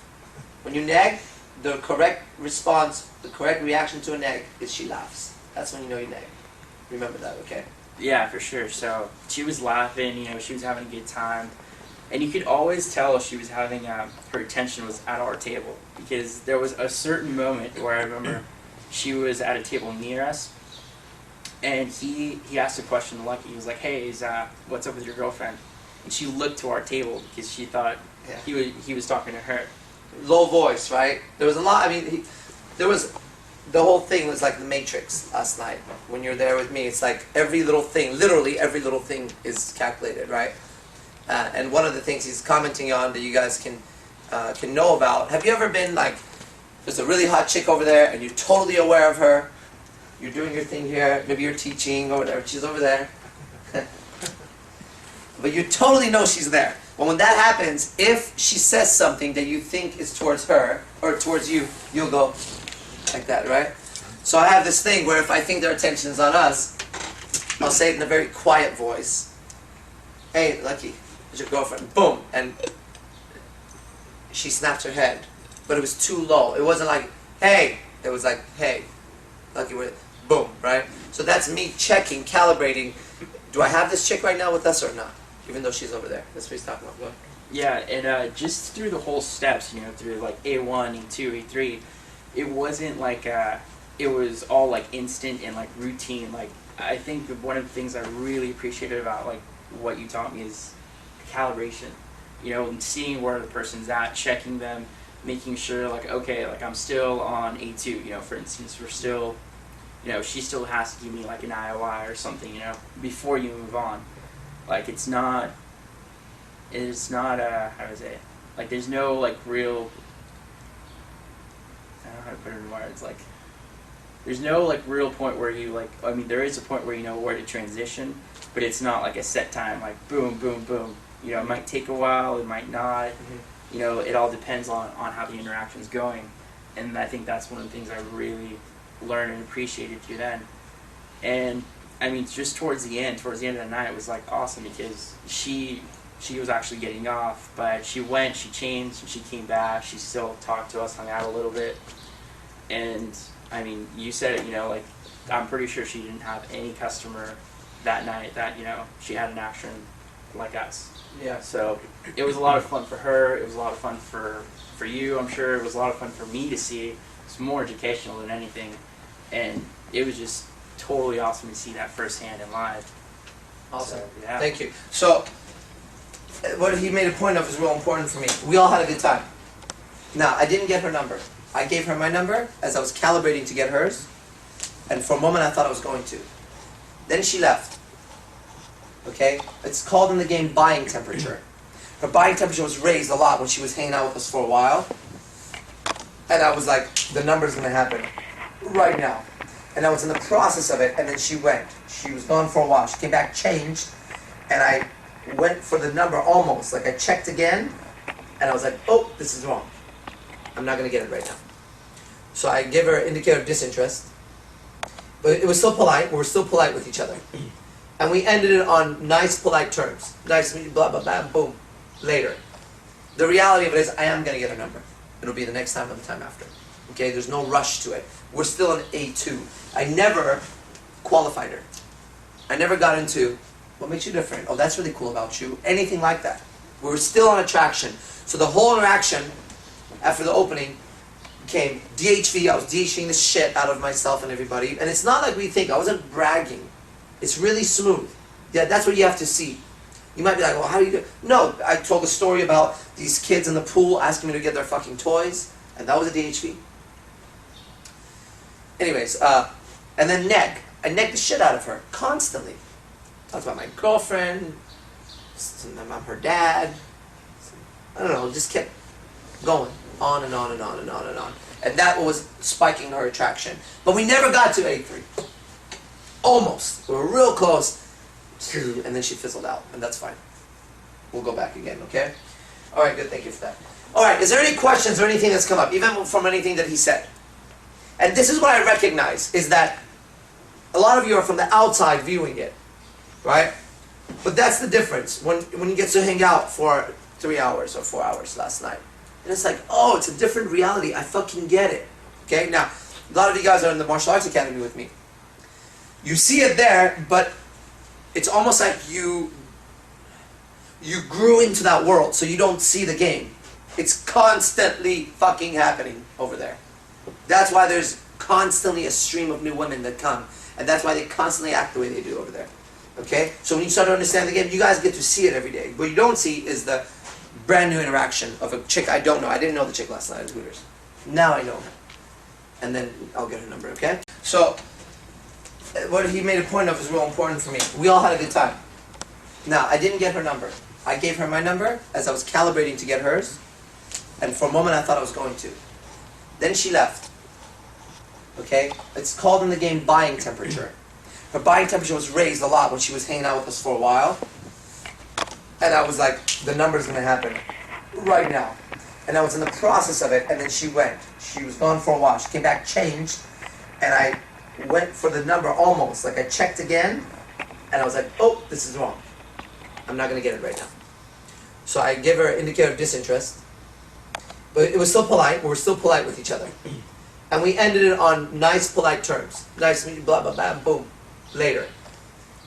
Speaker 1: When you nag, the correct response, the correct reaction to a nag is she laughs. That's when you know you nag. Remember that, okay?
Speaker 4: Yeah, for sure. So she was laughing, you know, she was having a good time. And you could always tell she was having, her attention was at our table. Because there was a certain moment where I remember she was at a table near us. And he asked a question to Lucky. He was like, hey, what's up with your girlfriend? And she looked to our table because she thought he was talking to her.
Speaker 1: Low voice, right? There was a lot, I mean, the whole thing was like the Matrix last night. When you're there with me, it's like every little thing, literally every little thing is calculated, right? And one of the things he's commenting on that you guys can know about, have you ever been like, there's a really hot chick over there and you're totally aware of her, you're doing your thing here, maybe you're teaching or whatever, she's over there. But you totally know she's there. But when that happens, if she says something that you think is towards her or towards you, you'll go like that, right? So I have this thing where if I think their attention is on us, I'll say it in a very quiet voice. Hey, Lucky, it's your girlfriend. Boom. And she snapped her head. But it was too low. It wasn't like, hey. It was like, hey, Lucky, boom, right? So that's me checking, calibrating. Do I have this chick right now with us or not? Even though she's over there. That's what he's talking about. Go.
Speaker 4: Yeah, and just through the whole steps, you know, through like A1, A2, A3, it wasn't like, it was all like instant and like routine. Like, I think one of the things I really appreciated about like what you taught me is calibration. You know, and seeing where the person's at, checking them, making sure like, okay, like I'm still on A2, you know, for instance, we're still, you know, she still has to give me like an IOI or something, you know, before you move on. Like it's not how to say it? Like there's no like real, I don't know how to put it in words, like there's no like real point where you like, I mean there is a point where you know where to transition, but it's not like a set time, like boom, boom, boom. You know, it might take a while, it might not. Mm-hmm. You know, it all depends on how the interaction's going. And I think that's one of the things I really learned and appreciated through then. And I mean, just towards the end of the night, it was like awesome because she was actually getting off, but she went, she changed, and she came back. She still talked to us, hung out a little bit. And I mean, you said it, you know, like I'm pretty sure she didn't have any customer that night that, you know, she had an action like us.
Speaker 1: Yeah.
Speaker 4: So it was a lot of fun for her. It was a lot of fun for you. I'm sure it was a lot of fun for me to see. It's more educational than anything, and it was just totally awesome to see that firsthand and live.
Speaker 1: Awesome.
Speaker 4: So, yeah.
Speaker 1: Thank you. So what he made a point of is real important for me. We all had a good time. Now, I didn't get her number. I gave her my number as I was calibrating to get hers, and for a moment I thought I was going to. Then she left. Okay? It's called in the game buying temperature. Her buying temperature was raised a lot when she was hanging out with us for a while. And I was like, the number's going to happen right now. And I was in the process of it, and then she went. She was gone for a while. She came back, changed, and I went for the number almost. Like I checked again, and I was like, oh, this is wrong. I'm not going to get it right now. So I gave her an indicator of disinterest. But it was still polite. We were still polite with each other. And we ended it on nice, polite terms. Nice, blah, blah, blah, boom. Later. The reality of it is I am going to get her number. It'll be the next time or the time after. Okay, there's no rush to it. We're still in A2. I never qualified her. I never got into, what makes you different? Oh, that's really cool about you. Anything like that. We were still on attraction. So the whole interaction after the opening became DHV. I was DHing the shit out of myself and everybody. And it's not like we think. I wasn't bragging. It's really smooth. Yeah, that's what you have to see. You might be like, well, how do you do it? No, I told a story about these kids in the pool asking me to get their fucking toys. And that was a DHV. Anyways, and then neg. I negged the shit out of her constantly. Talked about my girlfriend, I'm her dad. I don't know, just kept going on and on and on and on and on. And that was spiking her attraction. But we never got to A3. Almost. We were real close. And then she fizzled out. And that's fine. We'll go back again, okay? Alright, good, thank you for that. Alright, is there any questions or anything that's come up, even from anything that he said? And this is what I recognize, is that a lot of you are from the outside viewing it, right? But that's the difference when you get to hang out for 3 hours or 4 hours last night. And it's like, oh, it's a different reality. I fucking get it. Okay, now, a lot of you guys are in the martial arts academy with me. You see it there, but it's almost like you grew into that world, so you don't see the game. It's constantly fucking happening over there. That's why there's constantly a stream of new women that come. And that's why they constantly act the way they do over there. Okay? So when you start to understand the game, you guys get to see it every day. What you don't see is the brand new interaction of a chick I don't know. I didn't know the chick last night at Hooters. Now I know her. And then I'll get her number, okay? So, what he made a point of is real important for me. We all had a good time. Now, I didn't get her number. I gave her my number as I was calibrating to get hers. And for a moment I thought I was going to. Then she left. Okay? It's called in the game buying temperature. Her buying temperature was raised a lot when she was hanging out with us for a while. And I was like, the number's going to happen right now. And I was in the process of it, and then she went. She was gone for a while. She came back changed, and I went for the number almost. Like I checked again, and I was like, oh, this is wrong. I'm not going to get it right now. So I gave her an indicator of disinterest. But it was still polite. We were still polite with each other. And we ended it on nice, polite terms. Nice to meet you, blah, blah, blah, boom. Later.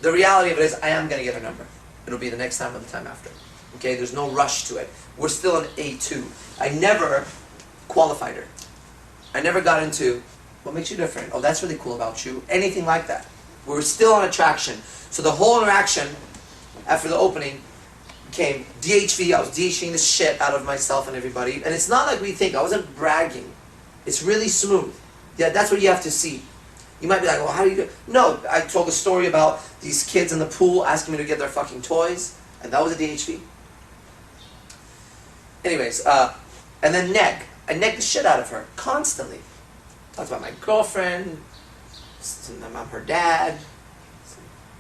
Speaker 1: The reality of it is I am going to get her number. It'll be the next time or the time after. Okay, there's no rush to it. We're still in A2. I never qualified her. I never got into, what makes you different? Oh, that's really cool about you. Anything like that. We were still on attraction. So the whole interaction after the opening became DHV. I was DHing the shit out of myself and everybody. And it's not like we think. I wasn't bragging. It's really smooth. Yeah, that's what you have to see. You might be like, well, how do you do it? No, I told a story about these kids in the pool asking me to get their fucking toys. And that was a DHV. Anyways, and then neg. I negged the shit out of her constantly. Talked about my girlfriend, I'm her dad.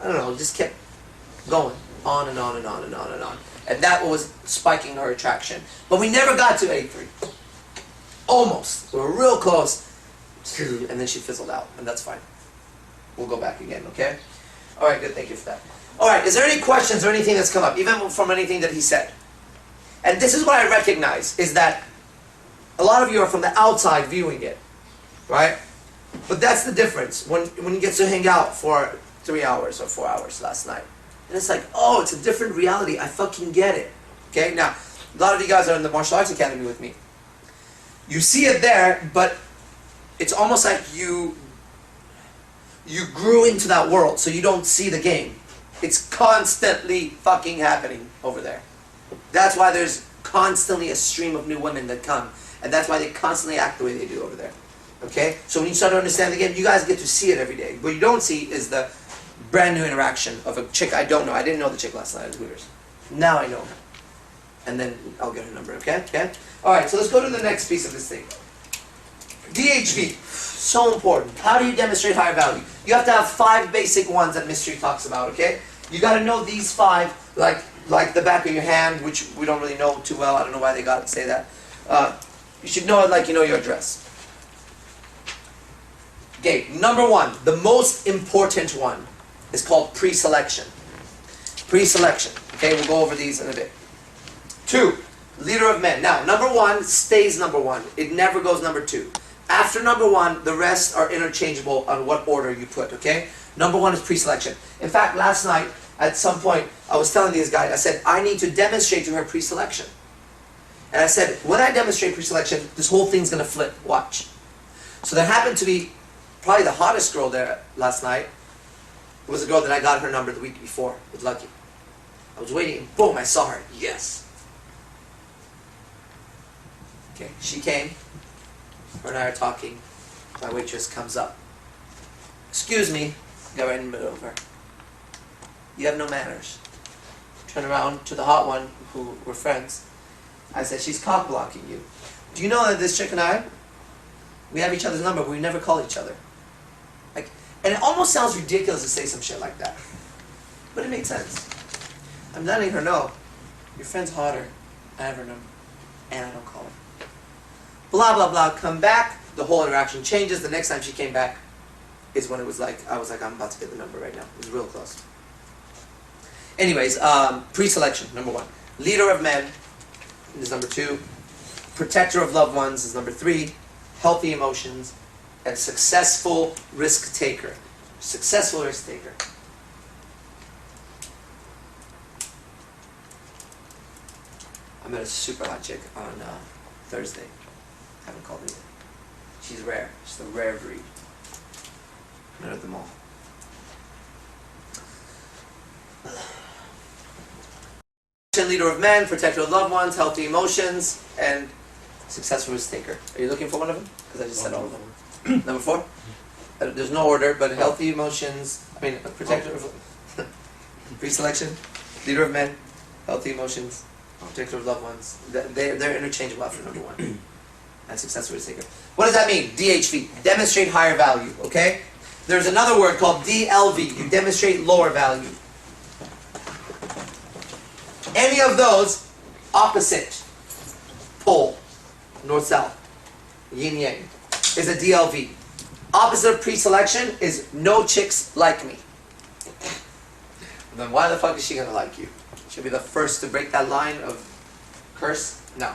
Speaker 1: I don't know, just kept going on and on and on and on and on. And that was spiking her attraction. But we never got to A3. Almost. We were real close. And then she fizzled out. And that's fine. We'll go back again, okay? Alright, good. Thank you for that. Alright, is there any questions or anything that's come up, even from anything that he said? And this is what I recognize, is that a lot of you are from the outside viewing it. Right? But that's the difference when you get to hang out for 3 hours or 4 hours last night. And it's like, oh, it's a different reality. I fucking get it. Okay? Now, a lot of you guys are in the martial arts academy with me. You see it there, but it's almost like you grew into that world, so you don't see the game. It's constantly fucking happening over there. That's why there's constantly a stream of new women that come. And that's why they constantly act the way they do over there. Okay? So when you start to understand the game, you guys get to see it every day. What you don't see is the brand new interaction of a chick I don't know. I didn't know the chick last night at Hooters. Now I know her. And then I'll get her number, okay? Okay? Alright, so let's go to the next piece of this thing. DHV. So important. How do you demonstrate higher value? You have to have 5 basic ones that Mystery talks about, okay? You got to know these 5, like the back of your hand, which we don't really know too well. I don't know why they got to say that. You should know it like you know your address. Okay, number 1, the most important one is called pre-selection. Pre-selection. Okay, we'll go over these in a bit. 2, leader of men. Now, number 1 stays number 1. It never goes number 2. After number 1, the rest are interchangeable on what order you put, okay? Number 1 is pre-selection. In fact, last night, at some point, I was telling these guys, I said, I need to demonstrate to her pre-selection. And I said, when I demonstrate pre-selection, this whole thing's going to flip. Watch. So there happened to be probably the hottest girl there last night. It was a girl that I got her number the week before with Lucky. I was waiting, and boom, I saw her. Yes. Okay, she came. Her and I are talking. My waitress comes up. Excuse me. Got right in the middle of her. You have no manners. Turn around to the hot one, who were friends. I said, she's cock blocking you. Do you know that this chick and I, we have each other's number, but we never call each other. Like, and it almost sounds ridiculous to say some shit like that. But it made sense. I'm letting her know, your friend's hotter. I have her number. And I don't call her. Blah, blah, blah. Come back. The whole interaction changes. The next time she came back is when it was like, I was like, I'm about to get the number right now. It was real close. Anyways, pre-selection, number 1. Leader of men is number 2. Protector of loved ones is number 3. Healthy emotions. And successful risk taker. Successful risk taker. I met a super hot chick on Thursday. Haven't called her yet. She's rare. She's a rare breed. Met her at the mall. Leader of men, protector of loved ones, healthy emotions, and successful risk taker. Are you looking for one of them? Because I just said all of them. Number 4? There's no order, but healthy emotions, protector of pre-selection, leader of men, healthy emotions, protector of loved ones. They're interchangeable after number 1. And successful risk taker. What does that mean? DHV, demonstrate higher value, okay? There's another word called DLV, you demonstrate lower value. Any of those, opposite pole, north-south, yin-yang, is a DLV. Opposite of pre-selection is no chicks like me. Then why the fuck is she gonna like you? She'll be the first to break that line of curse? No.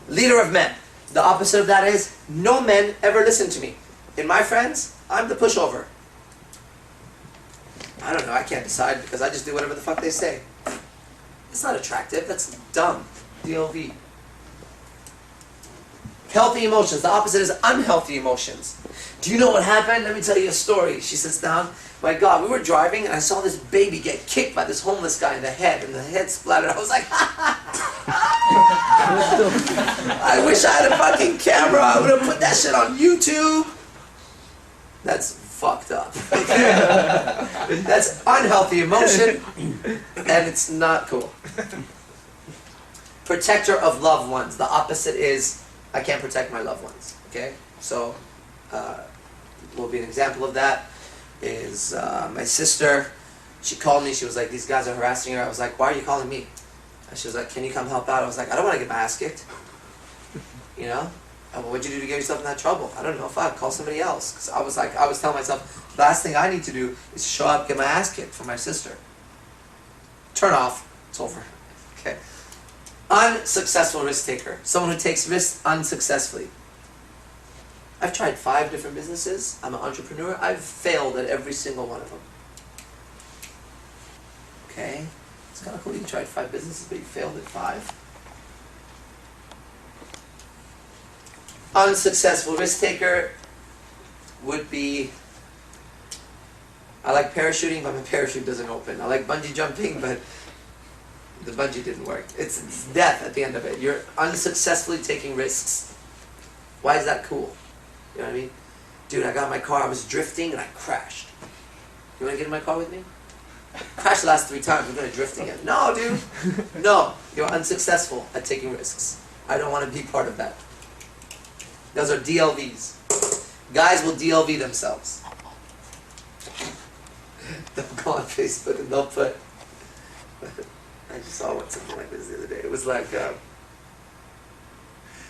Speaker 1: Leader of men. The opposite of that is no men ever listen to me. In my friends, I'm the pushover. I don't know, I can't decide because I just do whatever the fuck they say. It's not attractive, that's dumb. DLV. Healthy emotions. The opposite is unhealthy emotions. Do you know what happened? Let me tell you a story. She sits down. My God, we were driving and I saw this baby get kicked by this homeless guy in the head and the head splattered. I was like, I wish I had a fucking camera. I would have put that shit on YouTube. That's fucked up. That's unhealthy emotion and it's not cool. Protector of loved ones. The opposite is I can't protect my loved ones. Okay? So, will be an example of that is my sister. She called me. She was like, these guys are harassing her. I was like, why are you calling me? And she was like, can you come help out? I was like, I don't want to get my ass kicked. You know? What'd you do to get yourself in that trouble? I don't know. Fuck, call somebody else. Because I was telling myself, the last thing I need to do is show up, get my ass kicked for my sister. Turn off. It's over. Okay. Unsuccessful risk taker. Someone who takes risks unsuccessfully. I've tried 5 different businesses. I'm an entrepreneur. I've failed at every single one of them. Okay? It's kind of cool. You tried 5 businesses, but you failed at 5. Unsuccessful risk taker would be, I like parachuting, but my parachute doesn't open. I like bungee jumping, but the bungee didn't work. It's death at the end of it. You're unsuccessfully taking risks. Why is that cool? You know what I mean? Dude, I got in my car, I was drifting, and I crashed. You want to get in my car with me? Crashed the last 3 times, we're going to drift again. No, dude. No, you're unsuccessful at taking risks. I don't want to be part of that. Those are DLVs. Guys will DLV themselves. They'll go on Facebook and they'll put... I just saw something like this the other day. It was like...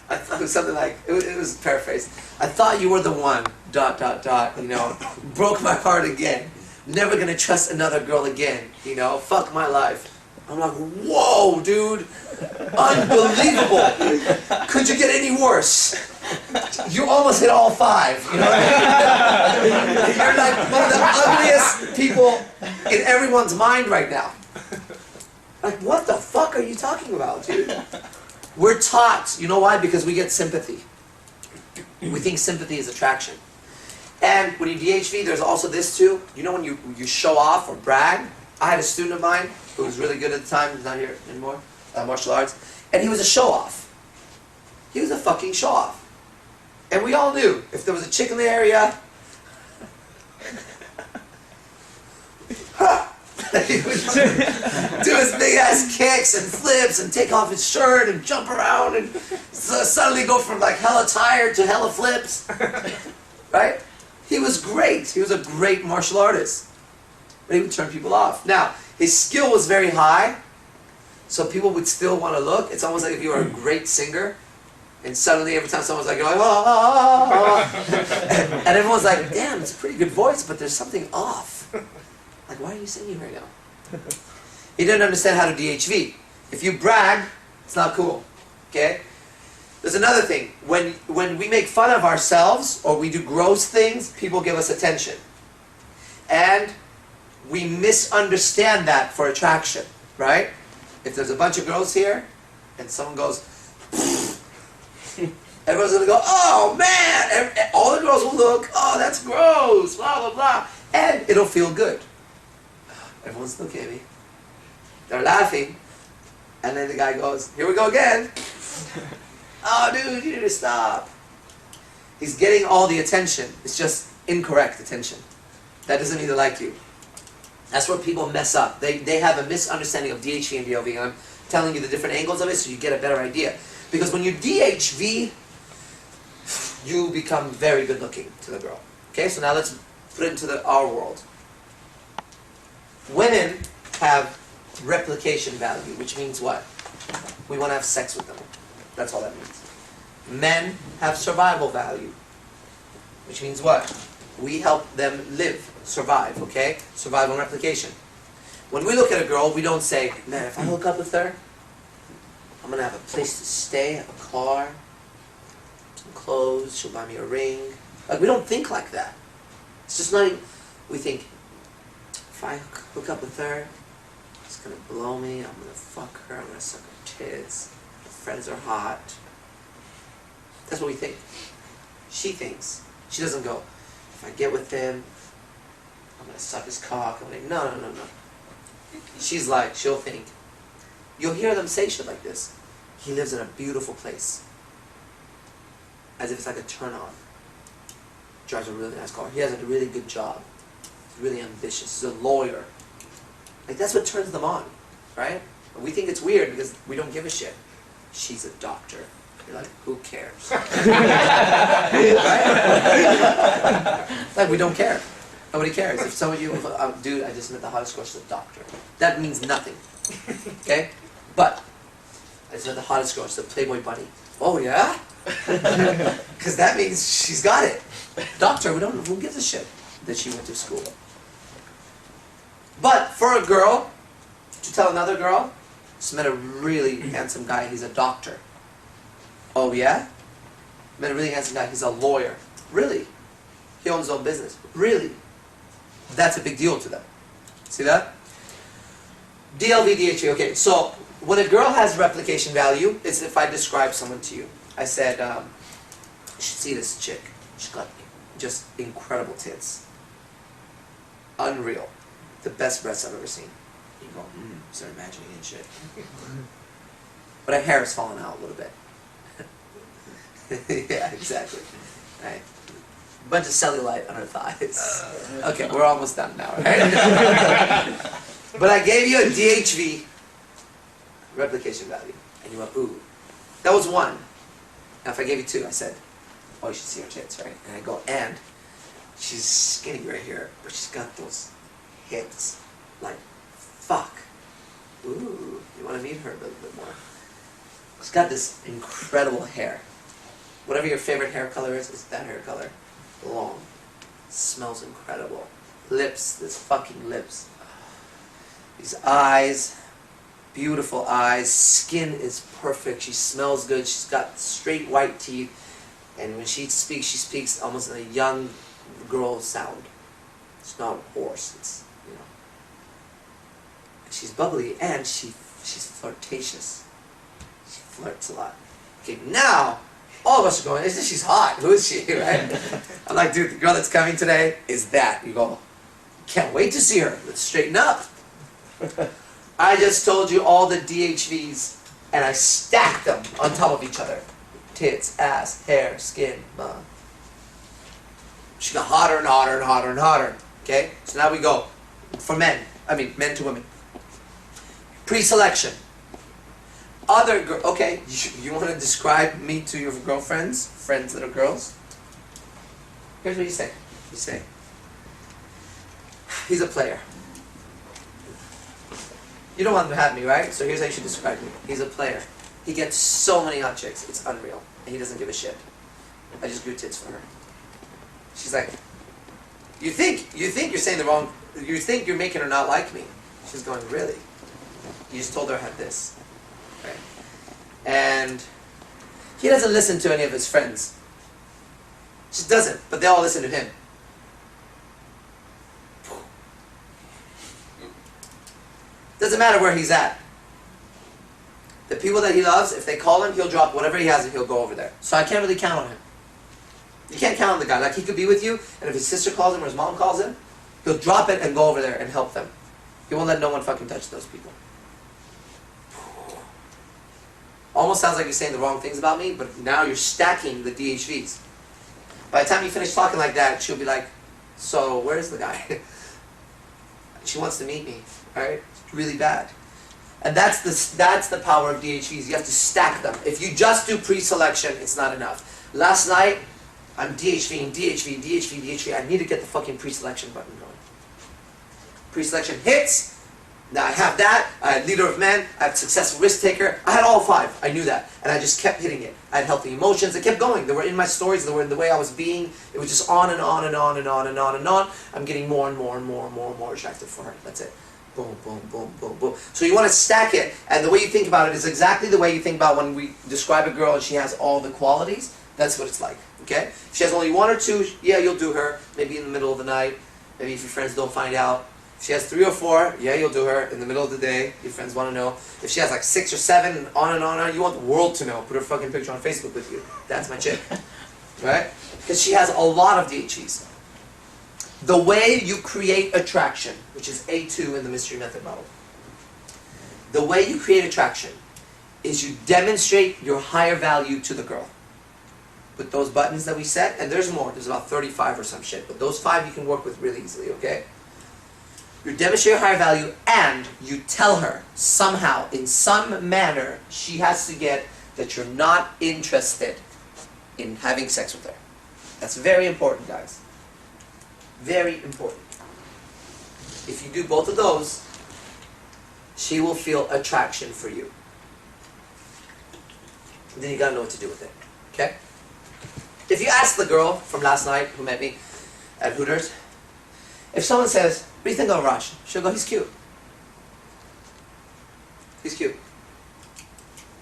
Speaker 1: I thought it was something like... It was paraphrased. I thought you were the one... ... You know... Broke my heart again. Never gonna trust another girl again. You know... Fuck my life. I'm like, whoa, dude! Unbelievable. Could you get any worse? You almost hit all 5. You know what I mean? You're like one of the ugliest people in everyone's mind right now. Like, what the fuck are you talking about, dude? We're taught. You know why? Because we get sympathy. We think sympathy is attraction. And when you DHV, there's also this too. You know when you show off or brag? I had a student of mine who was really good at the time, he's not here anymore, martial arts, and he was a show-off. He was a fucking show-off. And we all knew, if there was a chick in the area, he would do his big-ass kicks and flips and take off his shirt and jump around and suddenly go from like hella tired to hella flips. Right? He was great. He was a great martial artist. But he would turn people off. Now, his skill was very high, so people would still want to look. It's almost like if you were a great singer, and suddenly every time someone's like going, and everyone's like, damn, it's a pretty good voice, but there's something off. Like, why are you singing right now? He didn't understand how to DHV. If you brag, it's not cool. Okay? There's another thing. When we make fun of ourselves or we do gross things, people give us attention. And we misunderstand that for attraction, right? If there's a bunch of girls here and someone goes, everyone's going to go, oh man! All the girls will look, oh that's gross, blah, blah, blah. And it'll feel good. Everyone's looking at me. They're laughing. And then the guy goes, here we go again. Oh dude, you need to stop. He's getting all the attention. It's just incorrect attention. That doesn't mean they like you. That's where people mess up. They have a misunderstanding of DHV and DLV. And I'm telling you the different angles of it so you get a better idea. Because when you DHV, you become very good looking to the girl. Okay, so now let's put it into our world. Women have replication value, which means what? We want to have sex with them. That's all that means. Men have survival value, which means what? We help them live, survive, okay? Survival and replication. When we look at a girl, we don't say, man, if I hook up with her, I'm going to have a place to stay, have a car, some clothes, she'll buy me a ring. Like, we don't think like that. It's just not even, we think, if I hook up with her, she's going to blow me, I'm going to fuck her, I'm going to suck her tits, her friends are hot. That's what we think. She thinks. She doesn't go, if I get with him, I'm going to suck his cock. I'm going to, no. She's like, she'll think. You'll hear them say shit like this. He lives in a beautiful place. As if it's like a turn on. Drives a really nice car. He has a really good job. He's really ambitious. He's a lawyer. Like, that's what turns them on, right? We think it's weird because we don't give a shit. She's a doctor. You're like, who cares? Right? Like, we don't care. Nobody cares. If some of you, dude, I just met the hottest girl, she's a doctor. That means nothing. Okay? But, I just met the hottest girl, she's a Playboy bunny. Oh, yeah? Because that means she's got it. Doctor, who gives a shit that she went to school? But, for a girl, to tell another girl, just met a really handsome guy, he's a doctor. Oh, yeah? Met a really handsome guy, he's a lawyer. Really? He owns his own business. Really? That's a big deal to them. See that? DLV, DHV. Okay, so when a girl has replication value, it's if I describe someone to you. I said, you should see this chick. She's got just incredible tits. Unreal. The best breasts I've ever seen. You go, start imagining and shit. But her hair is falling out a little bit. Yeah, exactly. Right. Bunch of cellulite on her thighs. Okay, we're almost done now, right? But I gave you a DHV replication value, and you went, ooh. That was one. Now if I gave you two, I said, oh, you should see her tits, right? And I go, and she's skinny right here, but she's got those hips. Like, fuck. Ooh, you want to meet her a little bit more. She's got this incredible hair. Whatever your favorite hair color is, it's that hair color. Long. Smells incredible. Lips, this fucking lips. These eyes. beautiful eyes, skin is perfect, she smells good, she's got straight white teeth, and when she speaks almost in a young girl sound. It's not hoarse, it's, you know. She's bubbly and she's flirtatious. She flirts a lot. Okay, now, all of us are going, she's hot, who is she, right? I'm like, dude, the girl that's coming today is that. You go, can't wait to see her, let's straighten up. I just told you all the DHVs, and I stacked them on top of each other. Tits, ass, hair, skin, She got hotter and hotter and hotter and hotter. Okay? So now we go for men. I mean, men to women. Pre-selection. Okay, you want to describe me to your girlfriends? Friends that are girls? Here's what you say. You say, he's a player. You don't want to have me, right? So here's how you should describe me. He's a player. He gets so many hot chicks. It's unreal. And he doesn't give a shit. I just grew tits for her. She's like, you think you're saying the wrong, you think you're making her not like me. She's going, really? You just told her I had this. Right? And he doesn't listen to any of his friends. Just doesn't, but they all listen to him. Doesn't matter where he's at. The people that he loves, if they call him, he'll drop whatever he has and he'll go over there. So I can't really count on him. You can't count on the guy. Like, he could be with you, and if his sister calls him or his mom calls him, he'll drop it and go over there and help them. He won't let no one fucking touch those people. Almost sounds like you're saying the wrong things about me, but now you're stacking the DHVs. By the time you finish talking like that, she'll be like, so where's the guy? She wants to meet me, right? It's really bad. And that's the power of DHVs. You have to stack them. If you just do pre-selection, it's not enough. Last night, I'm DHVing, DHV. I need to get the fucking pre-selection button going. Pre-selection hits. Now I have that. I had leader of men. I had successful risk taker. I had all 5. I knew that. And I just kept hitting it. I had healthy emotions. It kept going. They were in my stories. They were in the way I was being. It was just on and on and on and on and on and on. I'm getting more and more and more and more and more attractive for her. That's it. Boom, boom, boom, boom, boom. So you want to stack it. And the way you think about it is exactly the way you think about when we describe a girl and she has all the qualities. That's what it's like. Okay? If she has only 1 or 2, yeah, you'll do her. Maybe in the middle of the night. Maybe if your friends don't find out. If she has 3 or 4, yeah, you'll do her in the middle of the day. Your friends want to know. If she has like 6 or 7, and on and on, you want the world to know. Put her fucking picture on Facebook with you. That's my chick. Right? Because she has a lot of DHEs. The way you create attraction, which is A2 in the mystery method model. The way you create attraction is you demonstrate your higher value to the girl. With those buttons that we set, and there's more. There's about 35 or some shit. But those 5 you can work with really easily, okay? You demonstrate your higher value, and you tell her somehow, in some manner, she has to get that you're not interested in having sex with her. That's very important, guys. Very important. If you do both of those, she will feel attraction for you. Then you gotta know what to do with it. Okay? If you ask the girl from last night who met me at Hooters, if someone says, what do you think of Arash? She'll go, he's cute. He's cute.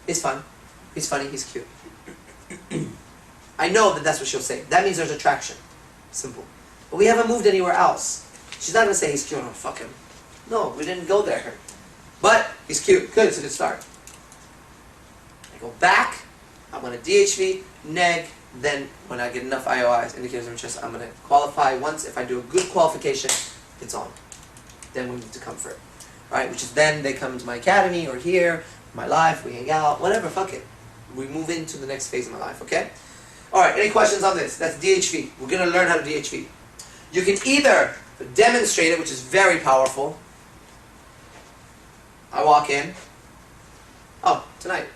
Speaker 1: He's fun. He's funny, he's cute. I know that that's what she'll say. That means there's attraction. Simple. But we haven't moved anywhere else. She's not going to say he's cute. Oh, fuck him. No, we didn't go there. But he's cute. Good, it's a good start. I go back. I'm going to DHV, neg. Then when I get enough IOIs, indicators of interest, I'm going to qualify. Once, if I do a good qualification, it's on. Then we move to comfort. Right? Which is then they come to my academy or here, my life, we hang out, whatever, fuck it. We move into the next phase of my life, okay? Alright, any questions on this? That's DHV. We're going to learn how to DHV. You can either demonstrate it, which is very powerful. I walk in. Oh, tonight.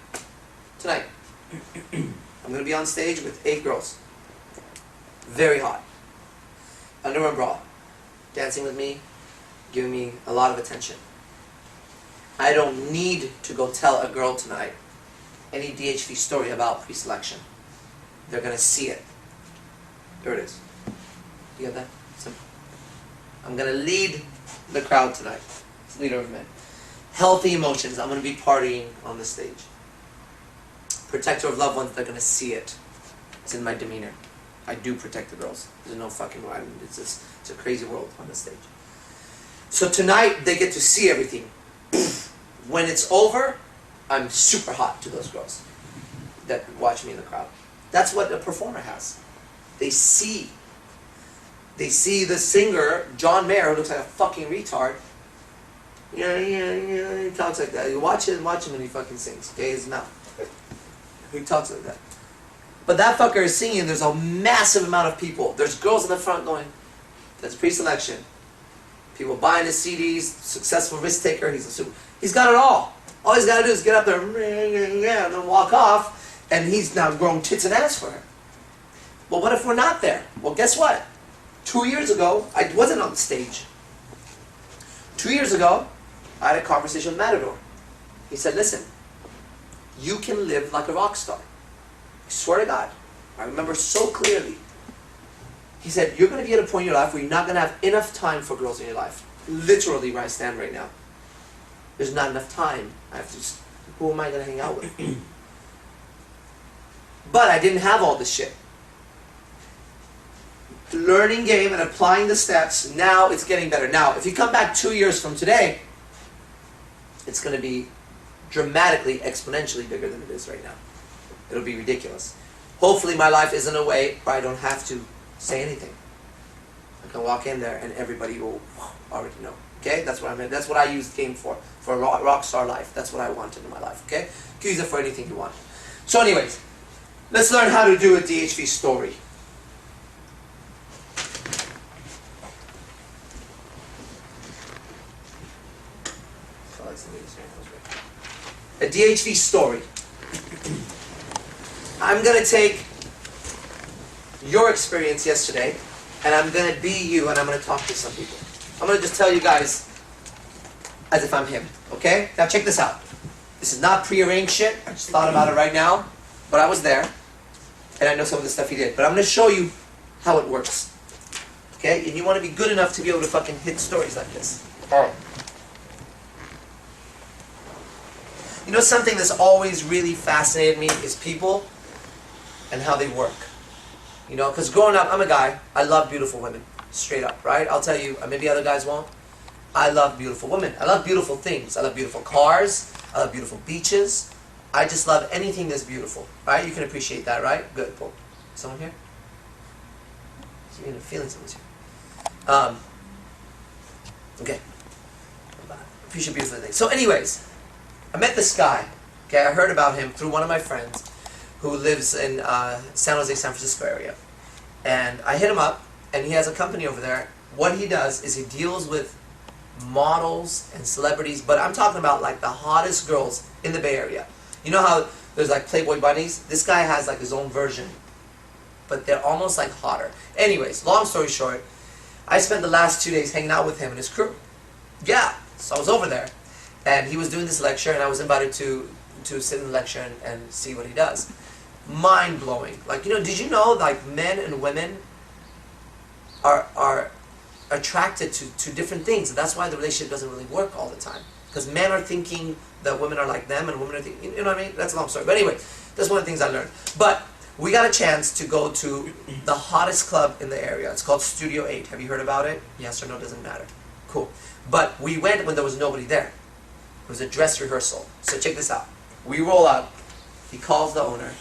Speaker 1: I'm going to be on stage with 8 girls. Very hot. Underwear and bra. Dancing with me. Giving me a lot of attention. I don't need to go tell a girl tonight any DHV story about pre-selection. They're going to see it. There it is. You get that? Simple. I'm going to lead the crowd tonight. Leader of men. Healthy emotions. I'm going to be partying on the stage. Protector of loved ones. They're going to see it. It's in my demeanor. I do protect the girls. There's no fucking way. I mean, it's a crazy world on the stage. So tonight they get to see everything. When it's over, I'm super hot to those girls that watch me in the crowd. That's what a performer has. They see the singer, John Mayer, who looks like a fucking retard. Yeah, he talks like that. You watch him when he fucking sings. Okay, his mouth. He talks like that. But that fucker is singing, there's a massive amount of people. There's girls in the front going, that's pre-selection. People buying his CDs, successful risk taker, he's got it all. All he's got to do is get up there and then walk off, and he's now grown tits and ass for her. Well, what if we're not there? Well, guess what? 2 years ago, I wasn't on the stage. 2 years ago, I had a conversation with Matador. He said, listen, you can live like a rock star. I swear to God. I remember so clearly. He said, you're going to be at a point in your life where you're not going to have enough time for girls in your life. Literally where I stand right now. There's not enough time. Who am I going to hang out with? But I didn't have all this shit. Learning game and applying the steps, now it's getting better. Now, if you come back 2 years from today, it's going to be dramatically, exponentially bigger than it is right now. It'll be ridiculous. Hopefully my life isn't a way where I don't have to say anything. I can walk in there and everybody will already know. Okay? That's what I meant. That's what I use the game for a rock star life. That's what I wanted in my life. Okay? You can use it for anything you want. So anyways, let's learn how to do a DHV story. A DHV story. I'm going to take your experience yesterday, and I'm going to be you, and I'm going to talk to some people. I'm going to just tell you guys as if I'm him, okay? Now check this out. This is not prearranged shit. I just thought about it right now, but I was there, and I know some of the stuff he did. But I'm going to show you how it works, okay? And you want to be good enough to be able to fucking hit stories like this. All right. You know something that's always really fascinated me is people and how they work. You know, because growing up, I'm a guy, I love beautiful women. Straight up, right? I'll tell you, maybe other guys won't. I love beautiful women. I love beautiful things. I love beautiful cars. I love beautiful beaches. I just love anything that's beautiful. Right? You can appreciate that, right? Good. Cool. Someone here? You're feeling someone's here. Okay. Appreciate beautiful things. So anyways, I met this guy. Okay, I heard about him through one of my friends who lives in San Jose, San Francisco area. And I hit him up, and he has a company over there. What he does is he deals with models and celebrities, but I'm talking about like the hottest girls in the Bay Area. You know how there's like Playboy bunnies? This guy has like his own version, but they're almost like hotter. Anyways, long story short, I spent the last 2 days hanging out with him and his crew. Yeah, so I was over there, and he was doing this lecture, and I was invited to sit in the lecture and see what he does. Mind-blowing. Like, you know, did you know like men and women are attracted to different things, and that's why the relationship doesn't really work all the time. Because men are thinking that women are like them, and women are thinking, you know what I mean? That's a long story. But anyway, that's one of the things I learned. But we got a chance to go to the hottest club in the area. It's called Studio 8. Have you heard about it? Yes or no, doesn't matter. Cool. But we went when there was nobody there. It was a dress rehearsal. So check this out. We roll out. He calls the owner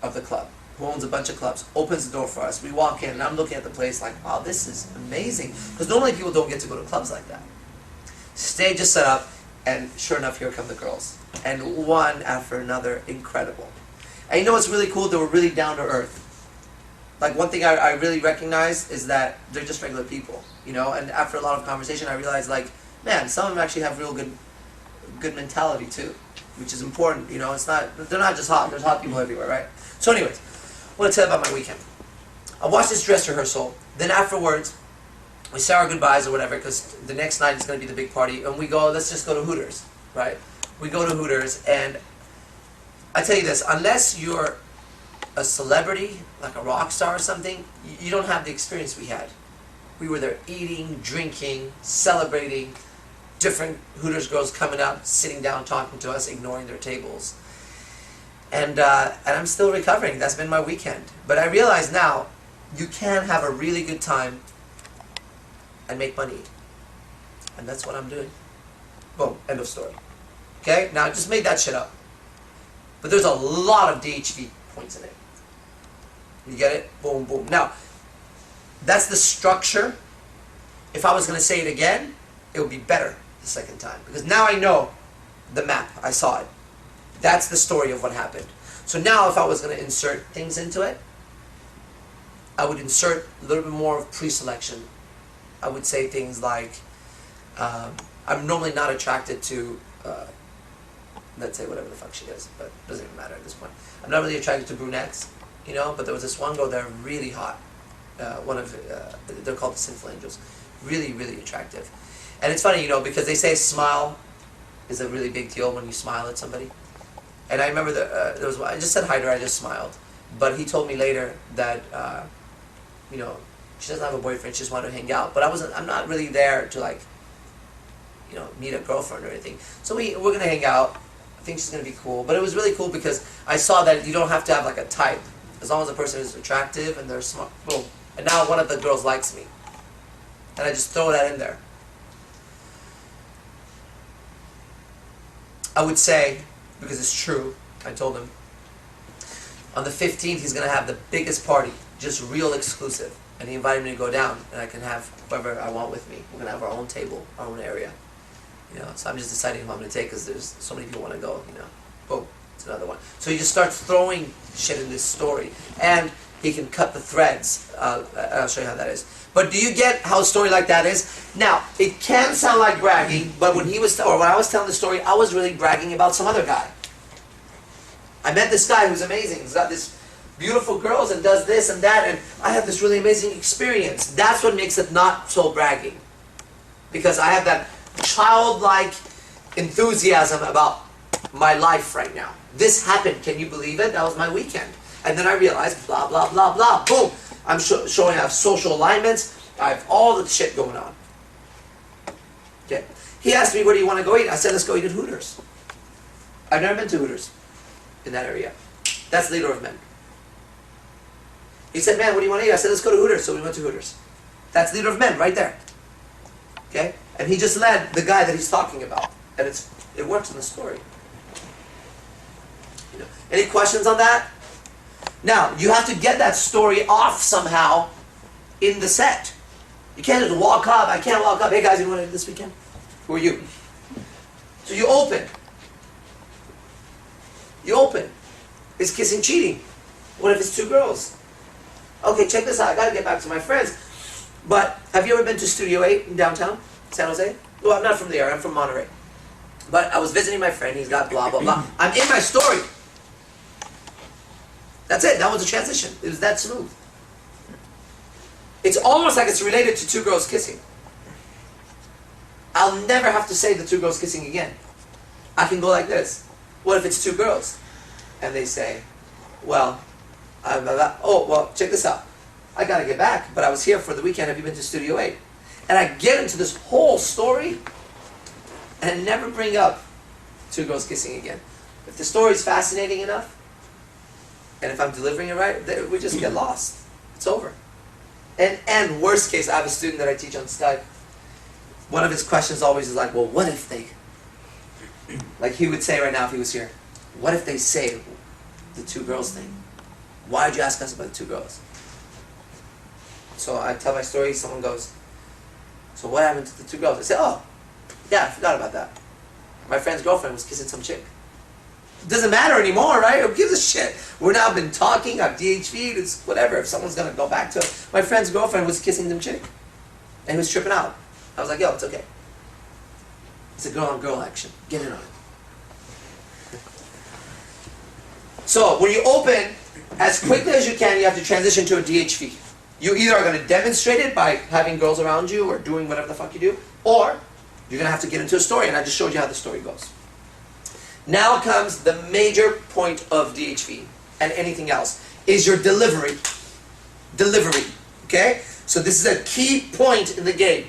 Speaker 1: of the club, who owns a bunch of clubs, opens the door for us. We walk in, and I'm looking at the place like, wow, this is amazing. Because normally people don't get to go to clubs like that. Stage is set up, and sure enough, here come the girls. And one after another, incredible. And you know what's really cool? They were really down to earth. Like, one thing I really recognized is that they're just regular people, you know? And after a lot of conversation, I realized, like, man, some of them actually have real good mentality, too. Which is important, you know, they're not just hot, there's hot people everywhere, right? So anyways, I want to tell you about my weekend. I watched this dress rehearsal, then afterwards, we say our goodbyes or whatever, because the next night is going to be the big party, and we go, let's just go to Hooters, right? We go to Hooters, and I tell you this, unless you're a celebrity, like a rock star or something, you don't have the experience we had. We were there eating, drinking, celebrating, different Hooters girls coming up, sitting down, talking to us, ignoring their tables. And I'm still recovering. That's been my weekend. But I realize now, you can have a really good time and make money. And that's what I'm doing. Boom, end of story. Okay, now I just made that shit up. But there's a lot of DHV points in it. You get it? Boom, boom. Now, that's the structure. If I was going to say it again, it would be better the second time. Because now I know the map. I saw it. That's the story of what happened. So now if I was going to insert things into it, I would insert a little bit more of pre-selection. I would say things like, I'm normally not attracted to, let's say whatever the fuck she is, but it doesn't even matter at this point. I'm not really attracted to brunettes, you know, but there was this one girl there really hot. They're called the Sinful Angels. Really, really attractive. And it's funny, you know, because they say smile is a really big deal when you smile at somebody. And I remember there was I just said hi to her, I just smiled. But he told me later that, you know, she doesn't have a boyfriend, she just wanted to hang out. But I'm not really there to like, you know, meet a girlfriend or anything. So we're gonna hang out. I think she's gonna be cool. But it was really cool because I saw that you don't have to have like a type. As long as the person is attractive and they're smart, boom. And now one of the girls likes me. And I just throw that in there. I would say, because it's true, I told him, on the 15th he's going to have the biggest party, just real exclusive. And he invited me to go down, and I can have whoever I want with me. We're going to have our own table, our own area. You know, so I'm just deciding who I'm going to take because there's so many people want to go, you know. Boom, it's another one. So you just start throwing shit in this story. And he can cut the threads. I'll show you how that is. But do you get how a story like that is? Now, it can sound like bragging, but when when I was telling the story, I was really bragging about some other guy. I met this guy who's amazing. He's got this beautiful girls and does this and that, and I have this really amazing experience. That's what makes it not so bragging. Because I have that childlike enthusiasm about my life right now. This happened, can you believe it? That was my weekend. And then I realized, blah, blah, blah, blah, boom. I'm showing I have social alignments. I have all the shit going on. Okay. He asked me, where do you want to go eat? I said, let's go eat at Hooters. I've never been to Hooters in that area. That's Leader of Men. He said, man, what do you want to eat? I said, let's go to Hooters. So we went to Hooters. That's Leader of Men right there. Okay? And he just led the guy that he's talking about. And it works in the story. You know, any questions on that? Now, you have to get that story off somehow in the set. You can't just walk up. I can't walk up. Hey guys, you want to eat this weekend? Who are you? So you open. You open. Is kissing cheating? What if it's two girls? Okay, check this out. I gotta get back to my friends. But have you ever been to Studio 8 in downtown San Jose? Well, I'm not from there. I'm from Monterey. But I was visiting my friend. He's got blah, blah, blah. I'm in my story. That's it. That was the transition. It was that smooth. It's almost like it's related to two girls kissing. I'll never have to say the two girls kissing again. I can go like this. What if it's two girls? And they say, well, check this out. I gotta get back, but I was here for the weekend. Have you been to Studio 8? And I get into this whole story and never bring up two girls kissing again. If the story is fascinating enough, and if I'm delivering it right, we just get lost. It's over. And worst case, I have a student that I teach on Skype. One of his questions always is like, well, what if they, like he would say right now if he was here, what if they say the two girls thing? Why did you ask us about the two girls? So I tell my story, someone goes, so what happened to the two girls? I say, oh, yeah, I forgot about that. My friend's girlfriend was kissing some chick. It doesn't matter anymore, right? Who gives a shit? We're now been talking, I've DHV'd, it's whatever. If someone's gonna go back to it. My friend's girlfriend was kissing them chick. And he was tripping out. I was like, yo, it's okay. It's a girl-on-girl action. Get in on it. So, when you open, as quickly as you can, you have to transition to a DHV. You either are going to demonstrate it by having girls around you or doing whatever the fuck you do, or you're going to have to get into a story, and I just showed you how the story goes. Now comes the major point of DHV and anything else, is your delivery. Delivery, okay? So this is a key point in the game.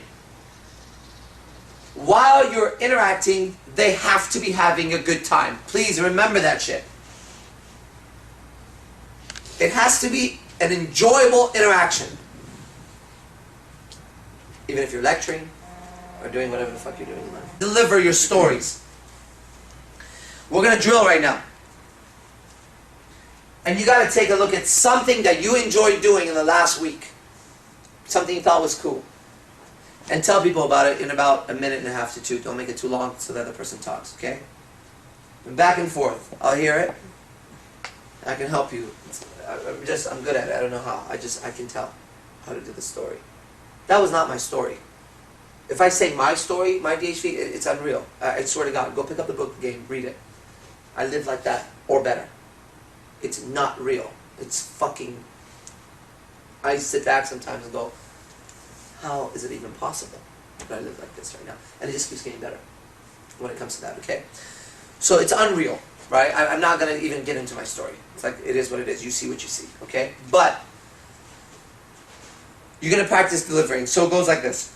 Speaker 1: while you're interacting, they have to be having a good time. Please remember that shit. It has to be an enjoyable interaction. Even if you're lecturing or doing whatever the fuck you're doing in life. Deliver your stories. We're going to drill right now. And you got to take a look at something that you enjoyed doing in the last week. Something you thought was cool. And tell people about it in about a minute and a half to 2. Don't make it too long so that the person talks, okay? And back and forth. I'll hear it. I can help you. I'm good at it. I don't know how. I can tell how to do the story. That was not my story. If I say my story, my DHV, it's unreal. I swear to God, go pick up the book again, read it. I live like that, or better. It's not real. It's fucking... I sit back sometimes and go, how is it even possible that I live like this right now? And it just keeps getting better when it comes to that, okay? So it's unreal, right? I'm not going to even get into my story. It's like, it is what it is. You see what you see, okay? But you're going to practice delivering. So it goes like this.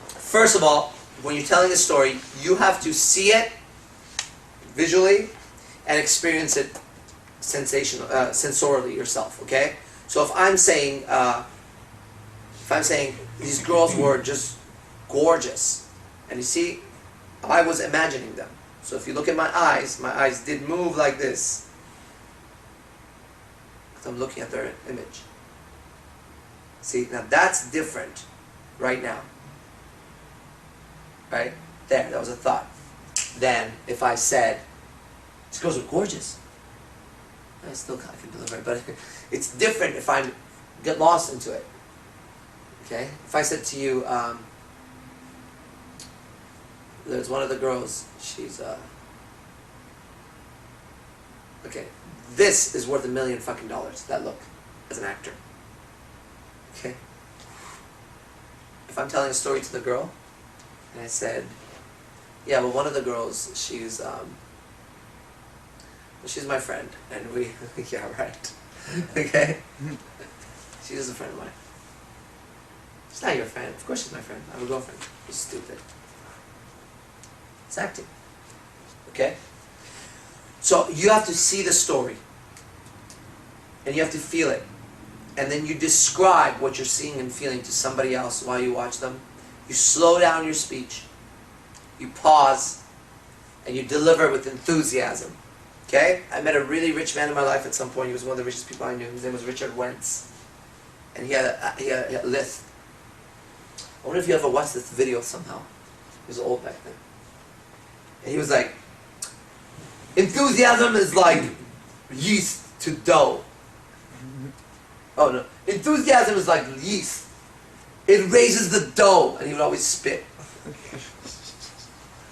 Speaker 1: First of all, when you're telling a story, you have to see it visually and experience it sensorially yourself, okay? So if I'm saying these girls were just gorgeous, and you see, I was imagining them. So if you look at my eyes did move like this. Because I'm looking at their image. See, now that's different right now. Right? There, that was a thought. Then, if I said, these girls are gorgeous. I still kind of can deliver it, but it's different if I get lost into it. Okay? If I said to you, there's one of the girls, she's, okay, this is worth $1 million fucking dollars, that look, as an actor. Okay? If I'm telling a story to the girl, and I said, yeah, well, one of the girls, she's my friend, and we, yeah, right, okay? She is a friend of mine. She's not your friend. Of course she's my friend. I'm a girlfriend. You're stupid. It's acting. Okay? So you have to see the story. And you have to feel it. And then you describe what you're seeing and feeling to somebody else while you watch them. You slow down your speech. You pause. And you deliver with enthusiasm. Okay? I met a really rich man in my life at some point. He was one of the richest people I knew. His name was Richard Wentz. And he had a list. I wonder if you ever watched this video somehow. He was old back then. And he was like, enthusiasm is like yeast to dough. Oh no. Enthusiasm is like yeast. It raises the dough. And he would always spit.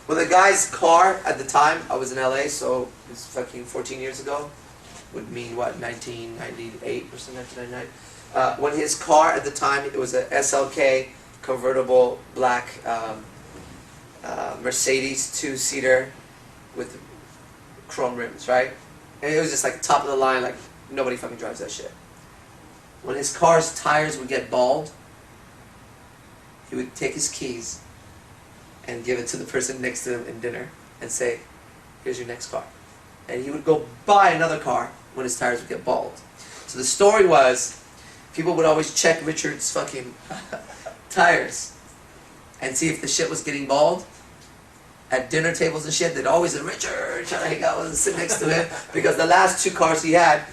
Speaker 1: Well, the guy's car at the time, I was in LA, so it was fucking 14 years ago. Would mean what, 1998 or something, 1999. When his car at the time, it was a SLK convertible black Mercedes 2-seater with chrome rims, right? And it was just like top of the line, like nobody fucking drives that shit. When his car's tires would get bald, he would take his keys and give it to the person next to him in dinner and say, here's your next car. And he would go buy another car when his tires would get bald. So the story was, people would always check Richard's fucking tires and see if the shit was getting bald. At dinner tables and shit, they'd always say, Richard, trying to hang out with and sit next to him, because the last 2 cars he had,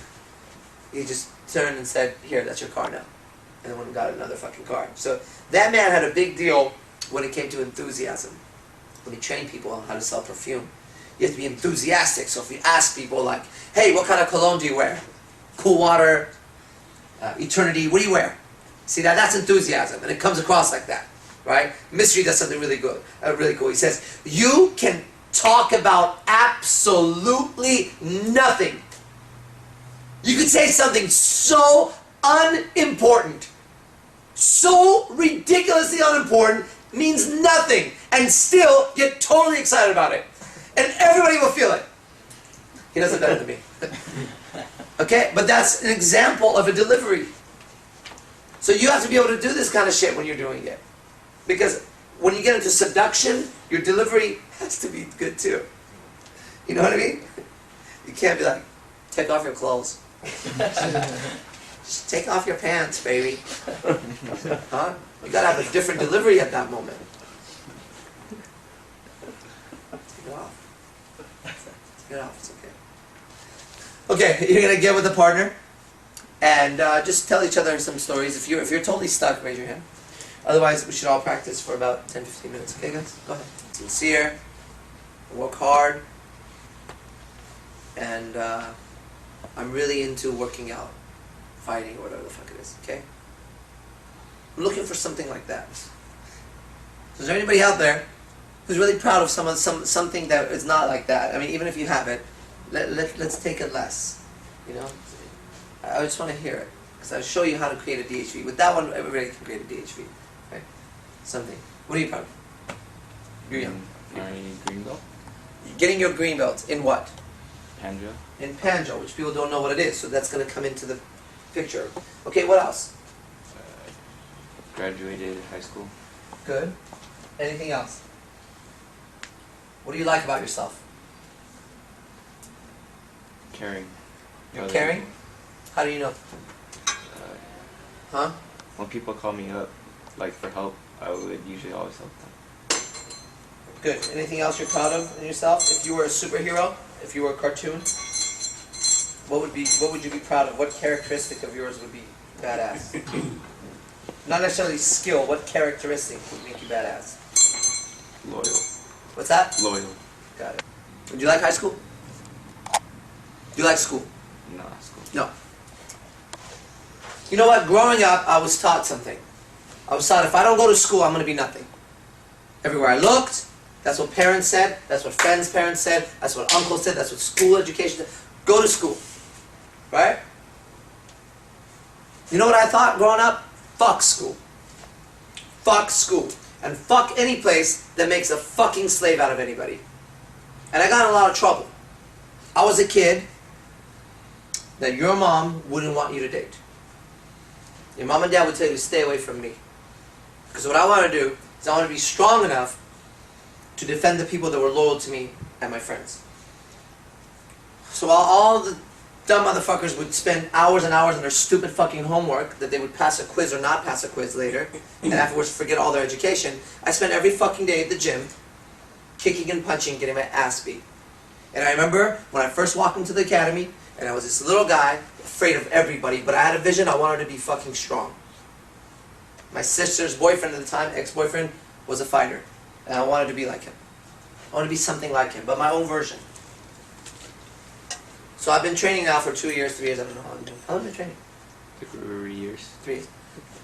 Speaker 1: he just turned and said, here, that's your car now. And then went and got another fucking car. So that man had a big deal when it came to enthusiasm. When he trained people on how to sell perfume. You have to be enthusiastic. So if you ask people like, hey, what kind of cologne do you wear? Cool Water, Eternity, what do you wear? See, that's enthusiasm, and it comes across like that, right? Mystery does something really good, really cool. He says, you can talk about absolutely nothing. You could say something so unimportant, so ridiculously unimportant, means nothing, and still get totally excited about it. And everybody will feel it. He does it better than me. Okay, but that's an example of a delivery. So you have to be able to do this kind of shit when you're doing it. Because when you get into seduction, your delivery has to be good too. You know what I mean? You can't be like, take off your clothes. Just take off your pants, baby. Huh? You gotta have a different delivery at that moment. Take it off. Take it off, it's okay. Okay, you're gonna get with a partner and just tell each other some stories. If you're totally stuck, raise your hand. Otherwise, we should all practice for about 10-15 minutes. Okay, guys? Go ahead. Sincere. Work hard. And I'm really into working out, fighting, or whatever the fuck it is. Okay? I'm looking for something like that. So is there anybody out there who's really proud of something that is not like that? I mean, even if you have it, let's take it less. You know? I just want to hear it. Because I'll show you how to create a DHV. With that one, everybody can create a DHV. Right? Something. What are you proud of? You're young.
Speaker 5: My green belt,
Speaker 1: Getting your green belt in what?
Speaker 5: Panja,
Speaker 1: In Panjo, which people don't know what it is, so that's going to come into the picture. Okay, what else?
Speaker 5: graduated high school.
Speaker 1: Good. Anything else? What do you like about yourself?
Speaker 5: Caring.
Speaker 1: You're
Speaker 5: Other
Speaker 1: caring?
Speaker 5: people.
Speaker 1: How do you know? Huh?
Speaker 5: When people call me up, like for help, I would usually always help them.
Speaker 1: Good. Anything else you're proud of in yourself? If you were a superhero, if you were a cartoon, what would you be proud of? What characteristic of yours would be badass? Not necessarily skill, what characteristic would make you badass?
Speaker 5: Loyal.
Speaker 1: What's that?
Speaker 5: Loyal.
Speaker 1: Got it. Would you like high school? Do you like school?
Speaker 5: Nah, school.
Speaker 1: No. You know what? Growing up, I was taught something. I was taught if I don't go to school, I'm going to be nothing. Everywhere I looked, that's what parents said, that's what friends' parents said, that's what uncles said, that's what school education said. Go to school. Right? You know what I thought growing up? Fuck school. Fuck school. And fuck any place that makes a fucking slave out of anybody. And I got in a lot of trouble. I was a kid that your mom wouldn't want you to date. Your mom and dad would tell you to stay away from me. Because what I want to do is I want to be strong enough to defend the people that were loyal to me and my friends. So while all the dumb motherfuckers would spend hours and hours on their stupid fucking homework that they would pass a quiz or not pass a quiz later, and afterwards forget all their education, I spent every fucking day at the gym kicking and punching, getting my ass beat. And I remember when I first walked into the academy, and I was this little guy, afraid of everybody, but I had a vision, I wanted to be fucking strong. My sister's boyfriend at the time, ex-boyfriend, was a fighter. And I wanted to be like him. I wanted to be something like him, but my own version. So I've been training now for 2 years, 3 years, I don't know how long I've been. How long have you been training?
Speaker 5: 3 years.
Speaker 1: 3 years.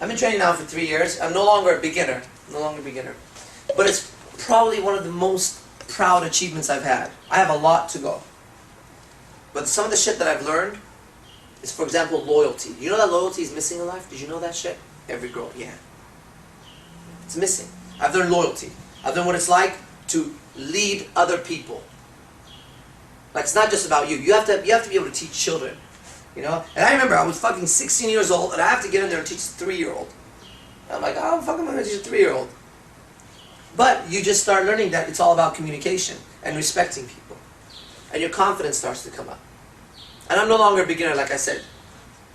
Speaker 1: I've been training now for 3 years. I'm no longer a beginner. No longer a beginner. But it's probably one of the most proud achievements I've had. I have a lot to go. But some of the shit that I've learned is, for example, loyalty. You know that loyalty is missing in life? Did you know that shit? Every girl, yeah. It's missing. I've learned loyalty. I've learned what it's like to lead other people. Like, it's not just about you. You have to be able to teach children. You know? And I remember I was fucking 16 years old and I have to get in there and teach a 3-year-old. I'm like, oh, fuck, I'm gonna teach a 3-year-old. But you just start learning that it's all about communication and respecting people. And your confidence starts to come up. And I'm no longer a beginner, like I said.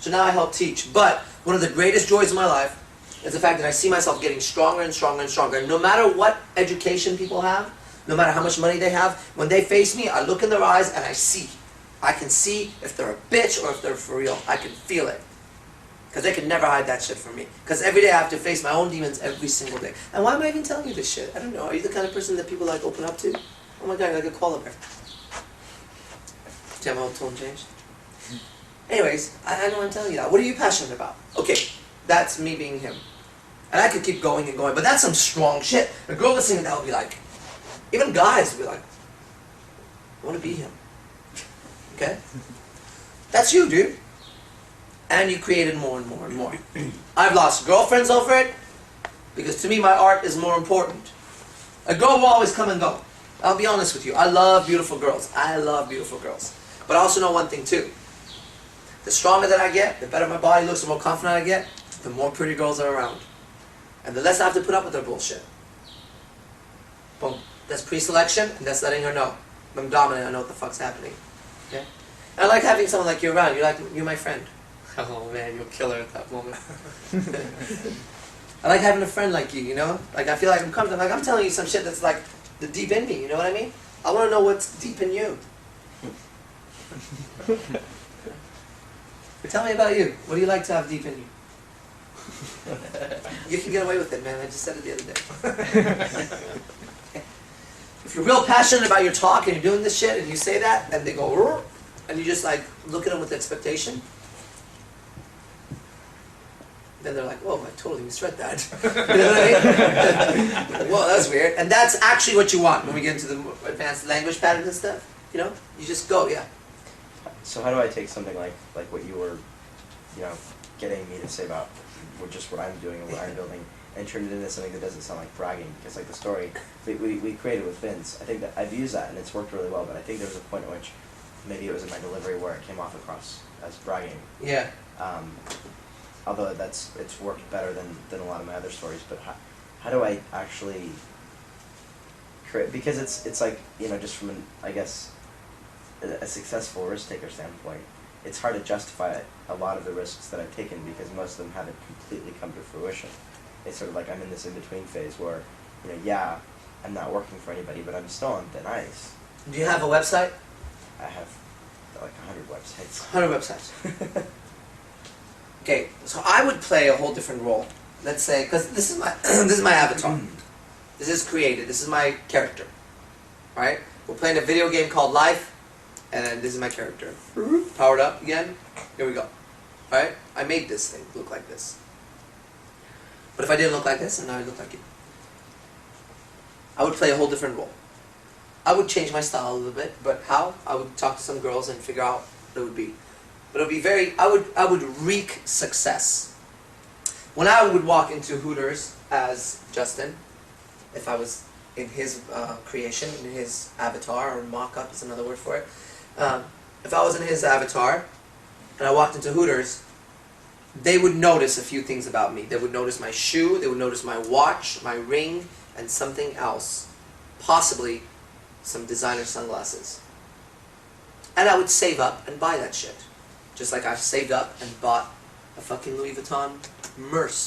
Speaker 1: So now I help teach. But one of the greatest joys of my life is the fact that I see myself getting stronger and stronger and stronger. And no matter what education people have, no matter how much money they have, when they face me, I look in their eyes and I see. I can see if they're a bitch or if they're for real. I can feel it. Because they can never hide that shit from me. Because every day I have to face my own demons every single day. And why am I even telling you this shit? I don't know. Are you the kind of person that people like open up to? Oh my god, you're like a koala bear. See how my whole tone changed? Anyways, I know I'm telling you that. What are you passionate about? Okay, that's me being him. And I could keep going and going, but that's some strong shit. A girl listening to that will be like, even guys will be like, I want to be him. Okay? That's you, dude. And you created more and more and more. I've lost girlfriends over it, because to me my art is more important. A girl will always come and go. I'll be honest with you. I love beautiful girls. I love beautiful girls. But I also know one thing too. The stronger that I get, the better my body looks, the more confident I get, the more pretty girls are around. And the less I have to put up with their bullshit. Boom. That's pre-selection, and that's letting her know. I'm dominant, I know what the fuck's happening. Okay? And I like having someone like you around. You're my friend. Oh man, you'll kill her at that moment. I like having a friend like you know? Like I feel like I'm comfortable. Like I'm telling you some shit that's like the deep in me, you know what I mean? I want to know what's deep in you. Tell me about you. What do you like to have deep in you? You can get away with it, man. I just said it the other day. Okay. If you're real passionate about your talk and you're doing this shit and you say that and they go, "Rrr," and you just like look at them with expectation, then they're like, "Whoa, I totally misread that." You know what I mean? Whoa, that's weird. And that's actually what you want when we get into the more advanced language patterns and stuff. You know, you just go, yeah.
Speaker 3: So how do I take something like what you were, getting me to say about just what I'm doing and what I'm building, and turn it into something that doesn't sound like bragging? Because like the story we created with Vince, I think that I've used that and it's worked really well. But I think there was a point at which maybe it was in my delivery where it came off across as bragging.
Speaker 1: Yeah.
Speaker 3: Although it's worked better than a lot of my other stories. But how do I actually create? Because it's like just from a successful risk taker standpoint, it's hard to justify a lot of the risks that I've taken because most of them haven't completely come to fruition. It's sort of like I'm in this in-between phase where, I'm not working for anybody, but I'm still on thin ice.
Speaker 1: Do you have a website?
Speaker 3: I have like 100 websites.
Speaker 1: 100 websites. Okay, so I would play a whole different role. Let's say, because this is my this is my avatar. This is created. This is my character. All right, we're playing a video game called Life. And then this is my character. Powered up again. Here we go. Alright? I made this thing look like this. But if I didn't look like this, and now I look like you, I would play a whole different role. I would change my style a little bit, but how? I would talk to some girls and figure out what it would be. But it would be I would wreak success. When I would walk into Hooters as Justin, if I was in his creation, in his avatar, or mock-up is another word for it. If I was in his avatar and I walked into Hooters, they would notice a few things about me. They would notice my shoe, they would notice my watch, my ring, and something else. Possibly some designer sunglasses. And I would save up and buy that shit. Just like I saved up and bought a fucking Louis Vuitton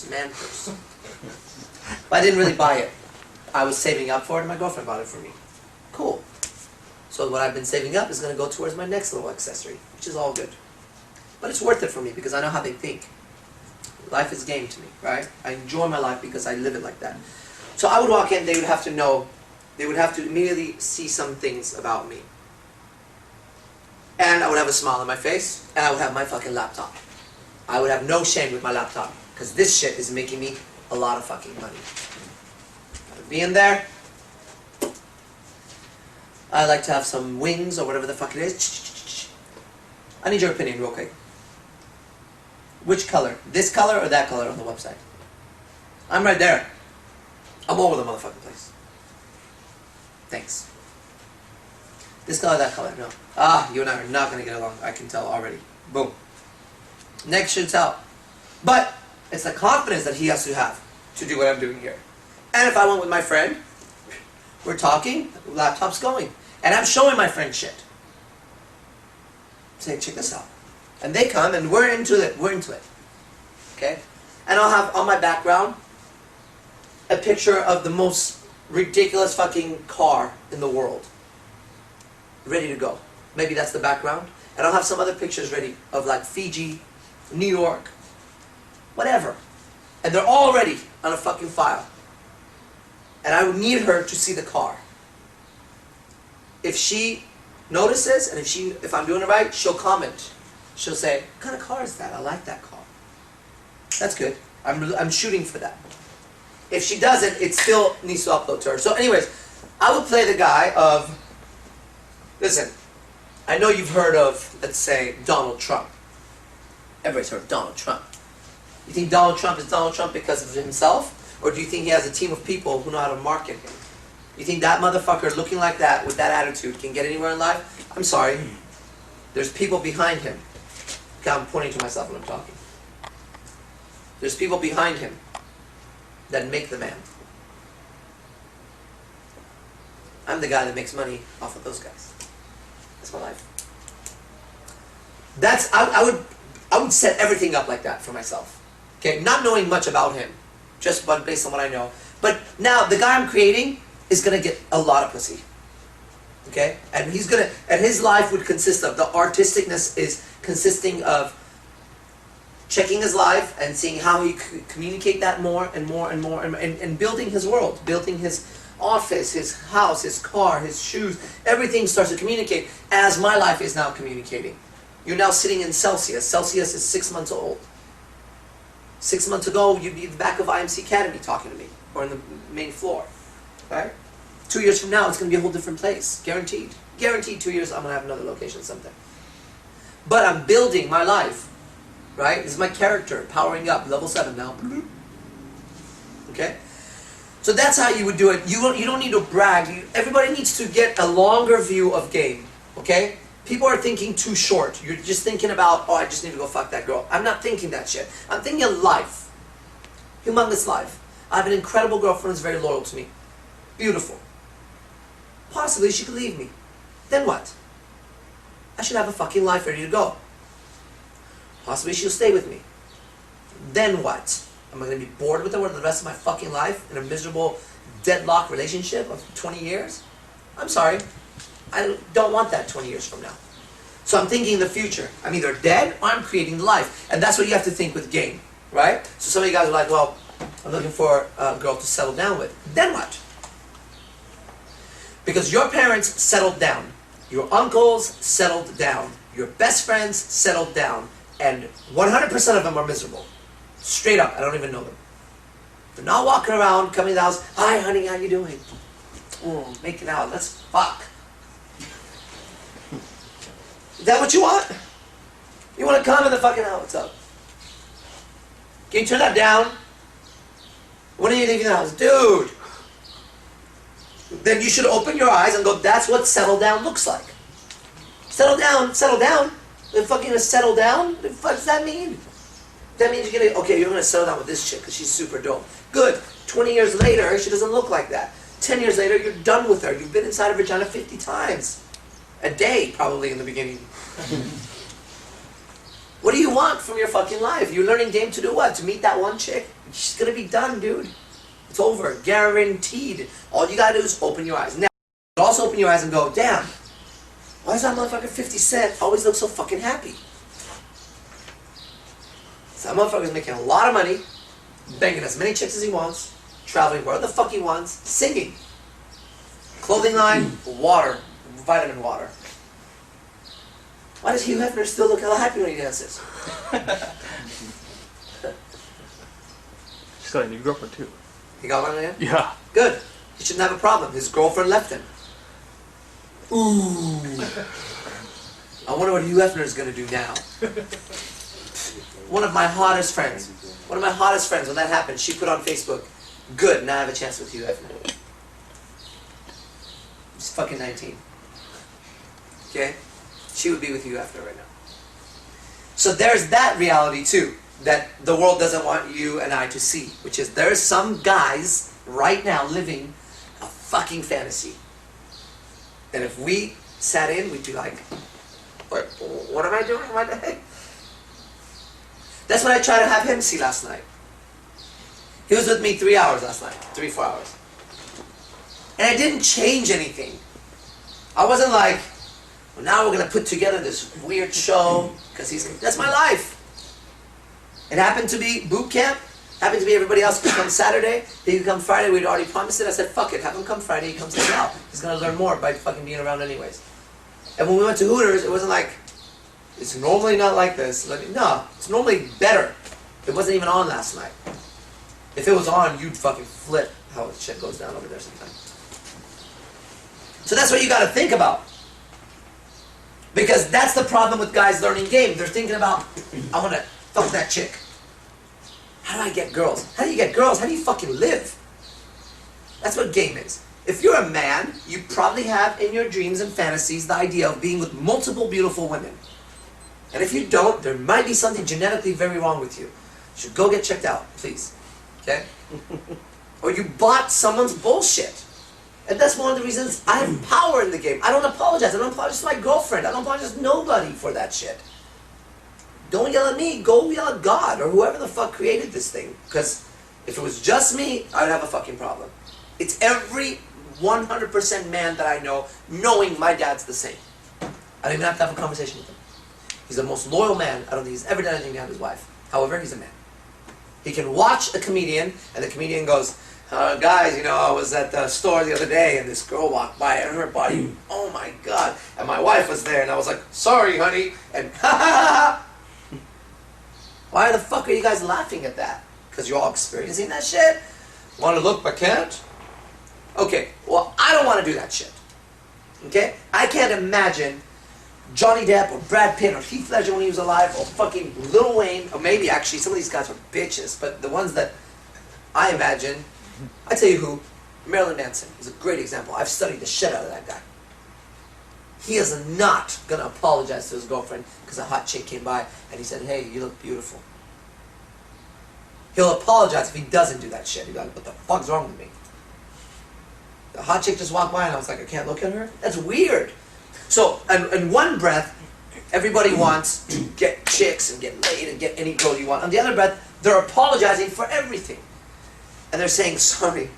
Speaker 1: man purse. But I didn't really buy it. I was saving up for it and my girlfriend bought it for me. Cool. So what I've been saving up is going to go towards my next little accessory, which is all good. But it's worth it for me because I know how they think. Life is game to me, right? I enjoy my life because I live it like that. So I would walk in, they would have to know, they would have to immediately see some things about me. And I would have a smile on my face, and I would have my fucking laptop. I would have no shame with my laptop, because this shit is making me a lot of fucking money. Gotta be in there. I like to have some wings or whatever the fuck it is. I need your opinion real quick. Which color? This color or that color on the website? I'm right there. I'm all over the motherfucking place. Thanks. This color, that color, no. You and I are not going to get along. I can tell already. Boom. Next should tell. But it's the confidence that he has to have to do what I'm doing here. And if I went with my friend, we're talking, the laptop's going. And I'm showing my friend shit. Saying, check this out. And they come and we're into it. We're into it. Okay? And I'll have on my background a picture of the most ridiculous fucking car in the world. Ready to go. Maybe that's the background. And I'll have some other pictures ready of like Fiji, New York, whatever. And they're all ready on a fucking file. And I would need her to see the car. If she notices, and if I'm doing it right, she'll comment. She'll say, what kind of car is that? I like that car. That's good. I'm shooting for that. If she doesn't, it still needs to upload to her. So anyways, I would play the guy of, listen, I know you've heard of, let's say, Donald Trump. Everybody's heard of Donald Trump. You think Donald Trump is Donald Trump because of himself? Or do you think he has a team of people who know how to market him? You think that motherfucker looking like that, with that attitude, can get anywhere in life? I'm sorry. There's people behind him. Okay, I'm pointing to myself when I'm talking. There's people behind him that make the man. I'm the guy that makes money off of those guys. That's my life. I would set everything up like that for myself. Okay, not knowing much about him, just based on what I know. But now the guy I'm creating is gonna get a lot of pussy. Okay, and his life would consist of, the artisticness is consisting of checking his life and seeing how he could communicate that more and more and more, and building his world, building his office, his house, his car, his shoes. Everything starts to communicate as my life is now communicating. You're now sitting in Celsius. Celsius is 6 months old. 6 months ago, you'd be at the back of IMC Academy talking to me, or in the main floor, right? 2 years from now, it's going to be a whole different place, guaranteed. Guaranteed 2 years, I'm going to have another location someday. But I'm building my life, right? This is my character, powering up, level 7 now. Okay? So that's how you would do it. You don't need to brag. Everybody needs to get a longer view of game, okay? People are thinking too short. You're just thinking about, oh, I just need to go fuck that girl. I'm not thinking that shit. I'm thinking of life. Humongous life. I have an incredible girlfriend who's very loyal to me. Beautiful. Possibly she could leave me. Then what? I should have a fucking life ready to go. Possibly she'll stay with me. Then what? Am I going to be bored with her for the rest of my fucking life in a miserable deadlock relationship of 20 years? I'm sorry. I don't want that 20 years from now. So I'm thinking in the future. I'm either dead or I'm creating life. And that's what you have to think with game, right? So some of you guys are like, well, I'm looking for a girl to settle down with. Then what? Because your parents settled down. Your uncles settled down. Your best friends settled down. And 100% of them are miserable. Straight up, I don't even know them. They're not walking around, coming to the house, hi honey, how you doing? Oh, making out, let's fuck. Is that what you want? You want to come in the fucking house, what's up? Can you turn that down? When are you leaving the house? Dude! Then you should open your eyes and go, that's what settle down looks like. Settle down, settle down. They're fucking gonna settle down? What the fuck does that mean? That means you're gonna, okay, you're gonna settle down with this chick because she's super dope. Good. 20 years later, she doesn't look like that. 10 years later, you're done with her. You've been inside her vagina 50 times. A day, probably, in the beginning. What do you want from your fucking life? You're learning game to do what? To meet that one chick? She's gonna be done, dude. It's over. Guaranteed. All you gotta do is open your eyes. Now, also open your eyes and go, damn, why does that motherfucker 50 Cent always look so fucking happy? So that motherfucker's making a lot of money, banging as many chicks as he wants, traveling wherever the fuck he wants, singing. Clothing line, water, vitamin water. Why does Hugh Hefner still look all happy when he dances?
Speaker 6: She's got a new girlfriend too.
Speaker 1: He got one again?
Speaker 6: Yeah.
Speaker 1: Good. He shouldn't have a problem. His girlfriend left him. Ooh. I wonder what Hugh Hefner is going to do now. One of my hottest friends, when that happened, she put on Facebook, good, now I have a chance with Hugh Hefner. He's fucking 19. Okay? She would be with Hugh Hefner right now. So there's that reality too, that the world doesn't want you and I to see, which is there's some guys right now living a fucking fantasy. And if we sat in, we'd be like, what am I doing? That's what I tried to have him see last night. He was with me 3 hours last night, 3-4 hours. And I didn't change anything. I wasn't like, well, now we're going to put together this weird show, because that's my life. It happened to be boot camp, happened to be everybody else could come Saturday, he could come Friday, we'd already promised it. I said, fuck it, have him come Friday, he comes out. He's going to learn more by fucking being around anyways. And when we went to Hooters, it wasn't like, it's normally not like this. No, it's normally better. It wasn't even on last night. If it was on, you'd fucking flip how shit goes down over there sometimes. So that's what you gotta think about. Because that's the problem with guys learning game. They're thinking about, I wanna fuck that chick. How do I get girls? How do you get girls? How do you fucking live? That's what game is. If you're a man, you probably have in your dreams and fantasies the idea of being with multiple beautiful women. And if you don't, there might be something genetically very wrong with you. You should go get checked out, please. Okay? Or you bought someone's bullshit. And that's one of the reasons I have power in the game. I don't apologize. I don't apologize to my girlfriend. I don't apologize to nobody for that shit. Don't yell at me. Go yell at God or whoever the fuck created this thing. Because if it was just me, I would have a fucking problem. It's every 100% man that I know knowing my dad's the same. I don't even have to have a conversation with him. He's the most loyal man. I don't think he's ever done anything to his wife. However, he's a man. He can watch a comedian, and the comedian goes, guys, you know, I was at the store the other day, and this girl walked by, and her body, oh my God. And my wife was there, and I was like, sorry, honey, and ha ha ha. Why the fuck are you guys laughing at that? Because you're all experiencing that shit? Want to look but can't? Okay, well, I don't want to do that shit. Okay? I can't imagine Johnny Depp or Brad Pitt or Heath Ledger when he was alive, or fucking Lil Wayne, or maybe actually some of these guys are bitches, but the ones that I imagine, I tell you who, Marilyn Manson is a great example. I've studied the shit out of that guy. He is not gonna apologize to his girlfriend because a hot chick came by and he said, hey, you look beautiful. He'll apologize if he doesn't do that shit. He'll be like, what the fuck's wrong with me? The hot chick just walked by and I was like, I can't look at her? That's weird. So, in one breath, everybody wants to get chicks and get laid and get any girl you want. On the other breath, they're apologizing for everything. And they're saying sorry.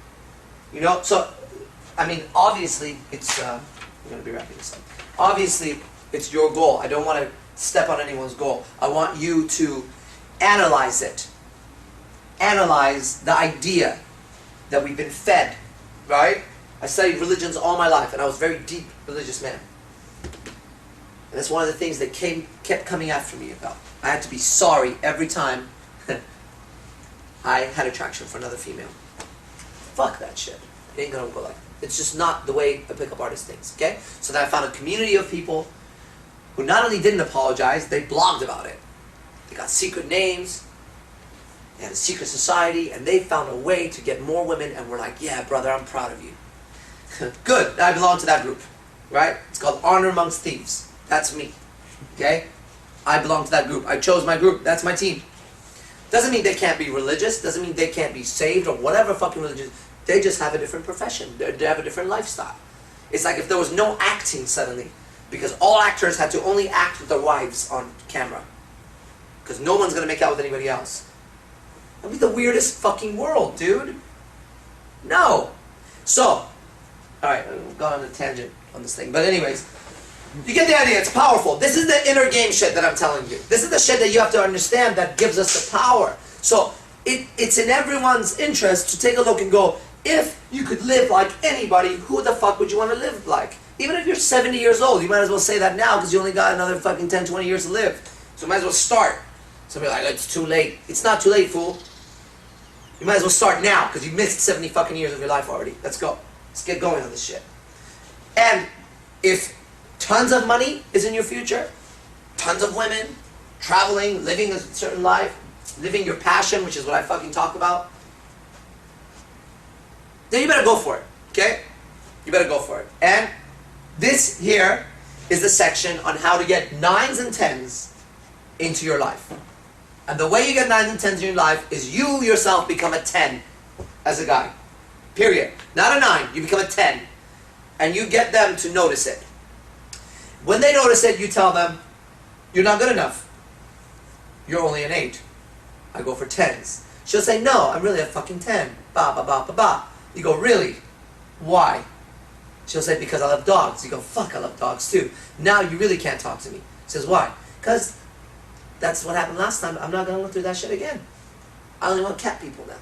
Speaker 1: You know? So, I mean, obviously, it's, I'm going to be wrapping this up. Obviously, it's your goal. I don't want to step on anyone's goal. I want you to analyze it. Analyze the idea that we've been fed, right? I studied religions all my life, and I was a very deep religious man. And that's one of the things that kept coming after me about. I had to be sorry every time I had attraction for another female. Fuck that shit. It ain't gonna go like that. It's just not the way a pickup artist thinks, okay? So then I found a community of people who not only didn't apologize, they blogged about it. They got secret names, they had a secret society, and they found a way to get more women, and we're like, yeah, brother, I'm proud of you. Good, I belong to that group, right? It's called Honor Amongst Thieves. That's me, okay? I belong to that group. I chose my group. That's my team. Doesn't mean they can't be religious. Doesn't mean they can't be saved or whatever fucking religion. They just have a different profession. They have a different lifestyle. It's like if there was no acting suddenly, because all actors had to only act with their wives on camera, because no one's gonna make out with anybody else. That'd be the weirdest fucking world, dude. No. So, all right, I've gone on a tangent on this thing, but anyways. You get the idea, it's powerful. This is the inner game shit that I'm telling you. This is the shit that you have to understand that gives us the power. So, it's in everyone's interest to take a look and go, if you could live like anybody, who the fuck would you want to live like? Even if you're 70 years old, you might as well say that now because you only got another fucking 10, 20 years to live. So you might as well start. Somebody like, it's too late. It's not too late, fool. You might as well start now because you missed 70 fucking years of your life already. Let's go. Let's get going on this shit. And if tons of money is in your future, tons of women, traveling, living a certain life, living your passion, which is what I fucking talk about, then you better go for it, okay? You better go for it. And this here is the section on how to get 9s and 10s into your life. And the way you get 9s and 10s in your life is you yourself become a 10 as a guy. Period. Not a 9, you become a 10. And you get them to notice it. When they notice it, you tell them, you're not good enough. You're only an 8. I go for 10s. She'll say, no, I'm really a fucking 10. Ba, ba, ba, ba, ba. You go, really? Why? She'll say, because I love dogs. You go, fuck, I love dogs too. Now you really can't talk to me. She says, why? Because that's what happened last time. I'm not going to look through that shit again. I only want cat people now.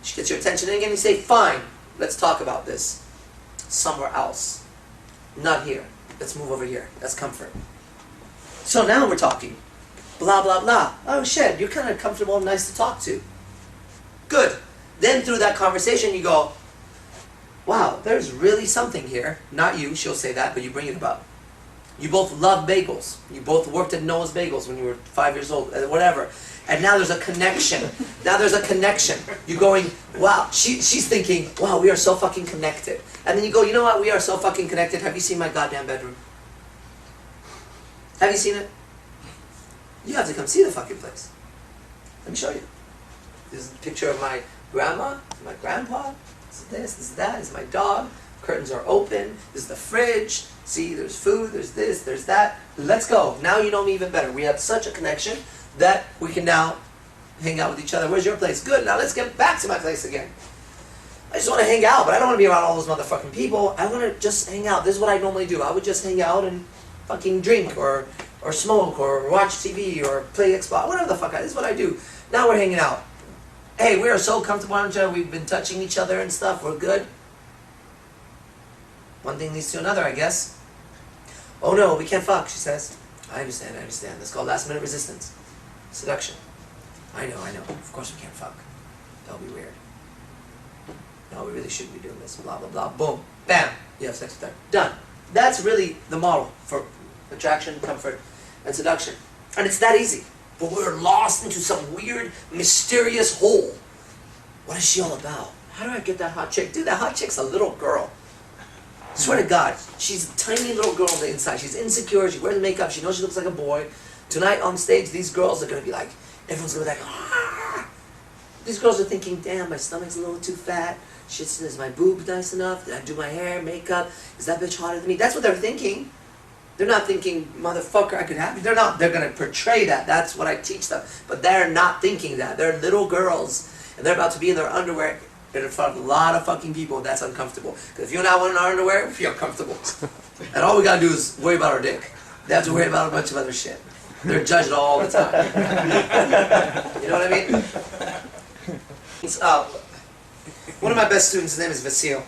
Speaker 1: She gets your attention again, you say, fine, let's talk about this. Somewhere else. Not here. Let's move over here. That's comfort. So now we're talking. Blah, blah, blah. Oh shit, you're kind of comfortable and nice to talk to. Good. Then through that conversation you go, wow, there's really something here. Not you, she'll say that, but you bring it about. You both love bagels. You both worked at Noah's Bagels when you were 5 years old, whatever. And now there's a connection. Now there's a connection. You're going, wow. She's thinking, wow, we are so fucking connected. And then you go, you know what? We are so fucking connected. Have you seen my goddamn bedroom? Have you seen it? You have to come see the fucking place. Let me show you. This is a picture of my grandma, my grandpa. this is that, this is my dog. Curtains are open. This is the fridge. See, there's food, there's this, there's that. Let's go. Now you know me even better. We have such a connection that we can now hang out with each other. Where's your place? Good. Now let's get back to my place again. I just want to hang out, but I don't want to be around all those motherfucking people. I want to just hang out. This is what I normally do. I would just hang out and fucking drink or smoke or watch TV or play Xbox, whatever the fuck. This is what I do. Now we're hanging out. Hey, we are so comfortable on each other. We've been touching each other and stuff. We're good. One thing leads to another, I guess. Oh no, we can't fuck, she says. I understand. That's called last minute resistance. Seduction. I know. Of course we can't fuck. That would be weird. No, we really shouldn't be doing this. Blah, blah, blah. Boom. Bam. You have sex with her. Done. That's really the model for attraction, comfort, and seduction. And it's that easy. But we're lost into some weird, mysterious hole. What is she all about? How do I get that hot chick? Dude, that hot chick's a little girl. Swear to God, she's a tiny little girl on the inside. She's insecure, she wears makeup, she knows she looks like a boy. Tonight on stage, these girls are going to be like, everyone's going to be like, ah! These girls are thinking, damn, my stomach's a little too fat. Shit, is my boob nice enough? Did I do my hair, makeup? Is that bitch hotter than me? That's what they're thinking. They're not thinking, motherfucker, I could have you. They're not. They're going to portray that. That's what I teach them. But they're not thinking that. They're little girls, and they're about to be in their underwear in front of a lot of fucking people. That's uncomfortable. Because if you're not wearing our underwear, we feel comfortable. And all we got to do is worry about our dick. They have to worry about a bunch of other shit. They're judged all the time. You know what I mean? One of my best students, his name is Vasil.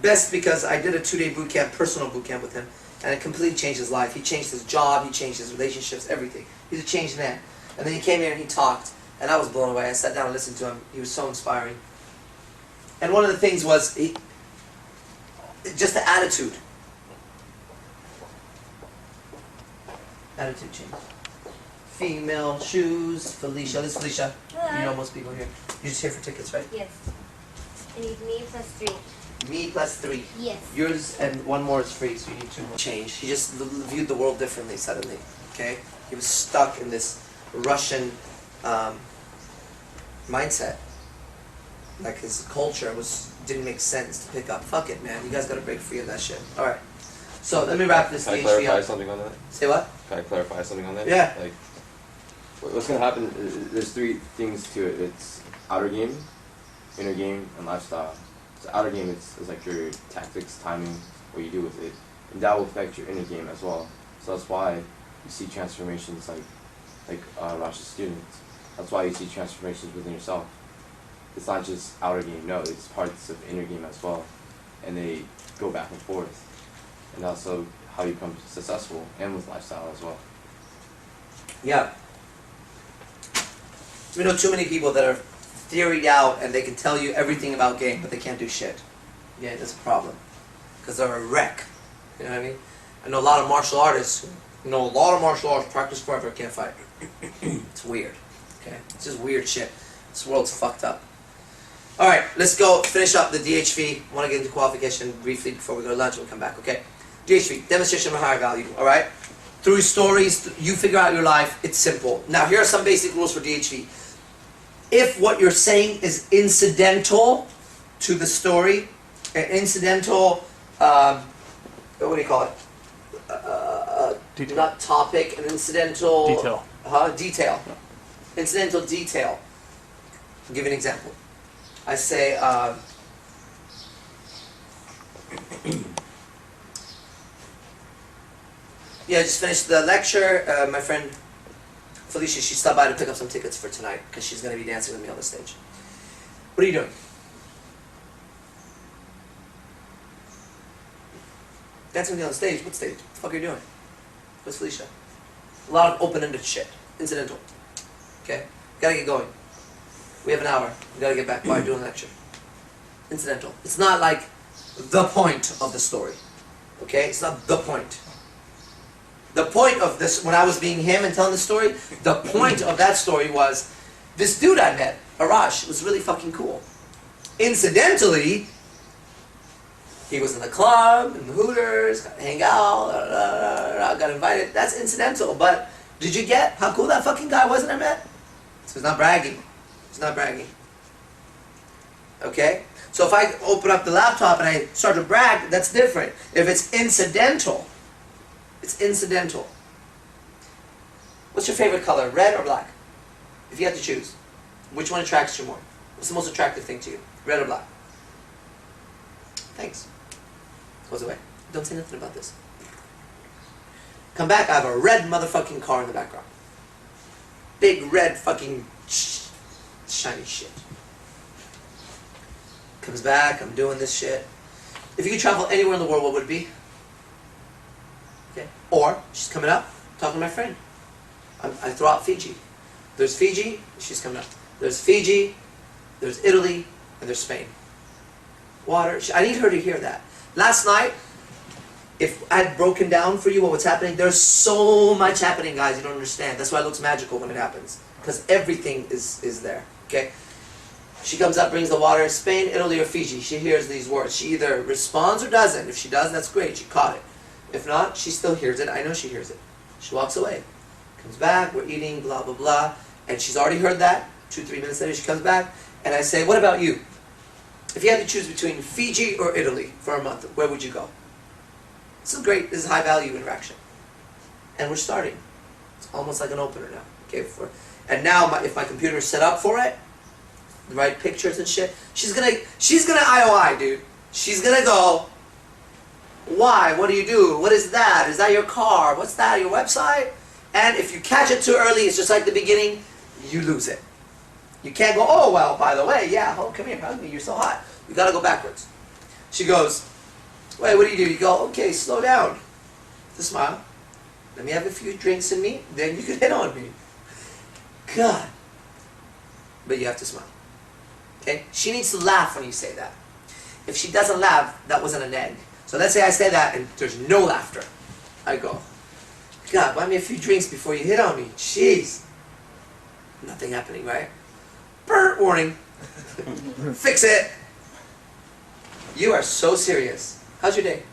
Speaker 1: Best because I did a 2-day boot camp, personal boot camp with him, and it completely changed his life. He changed his job, he changed his relationships, everything. He's a changed man. And then he came here and he talked, and I was blown away. I sat down and listened to him. He was so inspiring. And one of the things was just the attitude. Attitude change. Female shoes, Felicia. This is Felicia.
Speaker 6: Hi.
Speaker 1: You know most people here. You're just here for tickets, right?
Speaker 6: Yes. I need me plus 3.
Speaker 1: Me plus 3.
Speaker 6: Yes.
Speaker 1: Yours and one more is free, so you need 2 more. Change. He just viewed the world differently suddenly. Okay? He was stuck in this Russian mindset. Like his culture didn't make sense to pick up. Fuck it, man. You guys gotta break free of that shit. Alright. So let me wrap this
Speaker 5: Can I
Speaker 1: DHV
Speaker 5: clarify
Speaker 1: up.
Speaker 5: something on that?
Speaker 1: Say what?
Speaker 5: Can I clarify something on that?
Speaker 1: Yeah.
Speaker 5: Like, what's gonna happen? There's 3 things to it. It's outer game, inner game, and lifestyle. So outer game is like your tactics, timing, what you do with it, and that will affect your inner game as well. So that's why you see transformations like Rash's students. That's why you see transformations within yourself. It's not just outer game. No, it's parts of inner game as well, and they go back and forth. And also how you become successful, and with lifestyle as well.
Speaker 1: Yeah. We know too many people that are theoried out and they can tell you everything about game, but they can't do shit. Yeah, that's a problem. Because they're a wreck. You know what I mean? I know a lot of martial artists, practice forever, can't fight. It's weird. Okay? It's just weird shit. This world's fucked up. Alright, let's go finish up the DHV. I want to get into qualification briefly before we go to lunch and we'll come back, okay? DHV, demonstration of a higher value, alright? Through stories, you figure out your life, it's simple. Now here are some basic rules for DHV. If what you're saying is incidental to the story, incidental, what do you call it?
Speaker 7: Detail.
Speaker 1: Not topic, an incidental...
Speaker 7: Detail.
Speaker 1: Detail. Incidental detail. I'll give you an example. I say, yeah, I just finished the lecture. My friend Felicia, she stopped by to pick up some tickets for tonight because she's going to be dancing with me on the stage. What are you doing? Dancing with me on the stage? What stage? What the fuck are you doing? What's Felicia? A lot of open-ended shit. Incidental. Okay? Gotta get going. We have an hour. We gotta get back by doing a lecture. Incidental. It's not like the point of the story. Okay? It's not the point. The point of this, when I was being him and telling the story, the point of that story was, this dude I met, Arash, was really fucking cool. Incidentally, he was in the club, in the Hooters, got to hang out, got invited. That's incidental, but did you get how cool that fucking guy was that I met? So he's not bragging. He's not bragging. Okay? So if I open up the laptop and I start to brag, that's different. If it's incidental, it's incidental. What's your favorite color, red or black? If you had to choose, which one attracts you more? What's the most attractive thing to you, red or black? Thanks. Goes away. Don't say nothing about this. Come back, I have a red motherfucking car in the background. Big red fucking shiny shit. Comes back, I'm doing this shit. If you could travel anywhere in the world, what would it be? Okay. Or, she's coming up, talking to my friend. I throw out Fiji. There's Fiji, she's coming up. There's Fiji, there's Italy, and there's Spain. Water, I need her to hear that. Last night, if I had broken down for you what was happening, there's so much happening, guys, you don't understand. That's why it looks magical when it happens. Because everything is there, okay? She comes up, brings the water, Spain, Italy, or Fiji. She hears these words. She either responds or doesn't. If she does, that's great, she caught it. If not, she still hears it. I know she hears it. She walks away. Comes back, we're eating, blah, blah, blah. And she's already heard that. 2-3 minutes later, she comes back. And I say, what about you? If you had to choose between Fiji or Italy for a month, where would you go? This is great. This is high value interaction. And we're starting. It's almost like an opener now. Okay, and now if my computer is set up for it, the right pictures and shit, she's gonna IOI, dude. She's gonna go, why? What do you do? What is that? Is that your car? What's that? Your website? And if you catch it too early, it's just like the beginning, you lose it. You can't go, oh, well, by the way, yeah, oh, come here, hug me, you're so hot. You gotta go backwards. She goes, wait, what do? You go, okay, slow down. With a smile. Let me have a few drinks in me, then you can hit on me. God. But you have to smile. Okay? She needs to laugh when you say that. If she doesn't laugh, that wasn't an egg. So let's say I say that and there's no laughter. I go, God, buy me a few drinks before you hit on me. Jeez. Nothing happening, right? Burr, warning. Fix it. You are so serious. How's your day?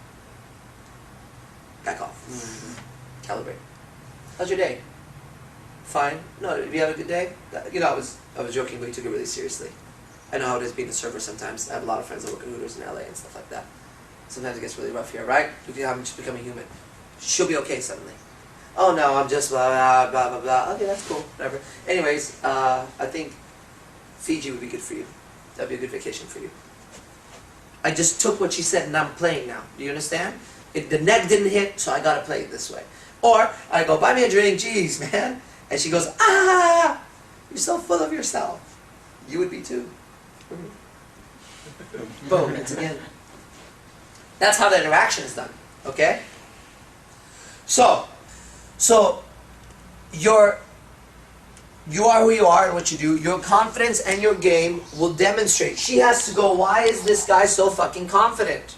Speaker 1: Back off. Calibrate. How's your day? Fine. No, did you have a good day? You know, I was joking, but you took it really seriously. I know how it is being a server sometimes. I have a lot of friends that work in Hooters in LA and stuff like that. Sometimes it gets really rough here, right? I'm just becoming human. She'll be okay suddenly. Oh no, I'm just blah, blah, blah, blah. Okay, that's cool, whatever. Anyways, I think Fiji would be good for you. That'd be a good vacation for you. I just took what she said and I'm playing now. Do you understand? The neck didn't hit, so I gotta play it this way. Or, I go, buy me a drink, jeez, man. And she goes, ah, you're so full of yourself. You would be too. Boom, it's again. That's how the interaction is done, okay? So you are who you are and what you do. Your confidence and your game will demonstrate. She has to go, why is this guy so fucking confident?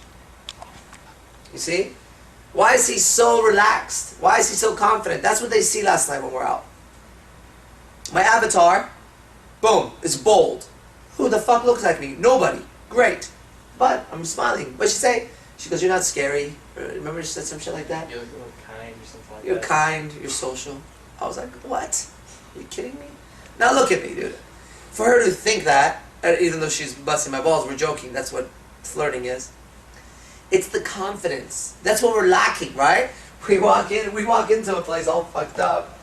Speaker 1: You see? Why is he so relaxed? Why is he so confident? That's what they see last night when we're out. My avatar, boom, is bold. Who the fuck looks like me? Nobody. Great. But I'm smiling. What'd she say? She goes, you're not scary. Remember she said some shit like that?
Speaker 2: You're a little kind or something like
Speaker 1: You're
Speaker 2: that.
Speaker 1: kind, you're social. I was like, what? Are you kidding me? Now look at me, dude. For her to think that, even though she's busting my balls, we're joking, that's what flirting is. It's the confidence. That's what we're lacking, right? We walk into a place all fucked up.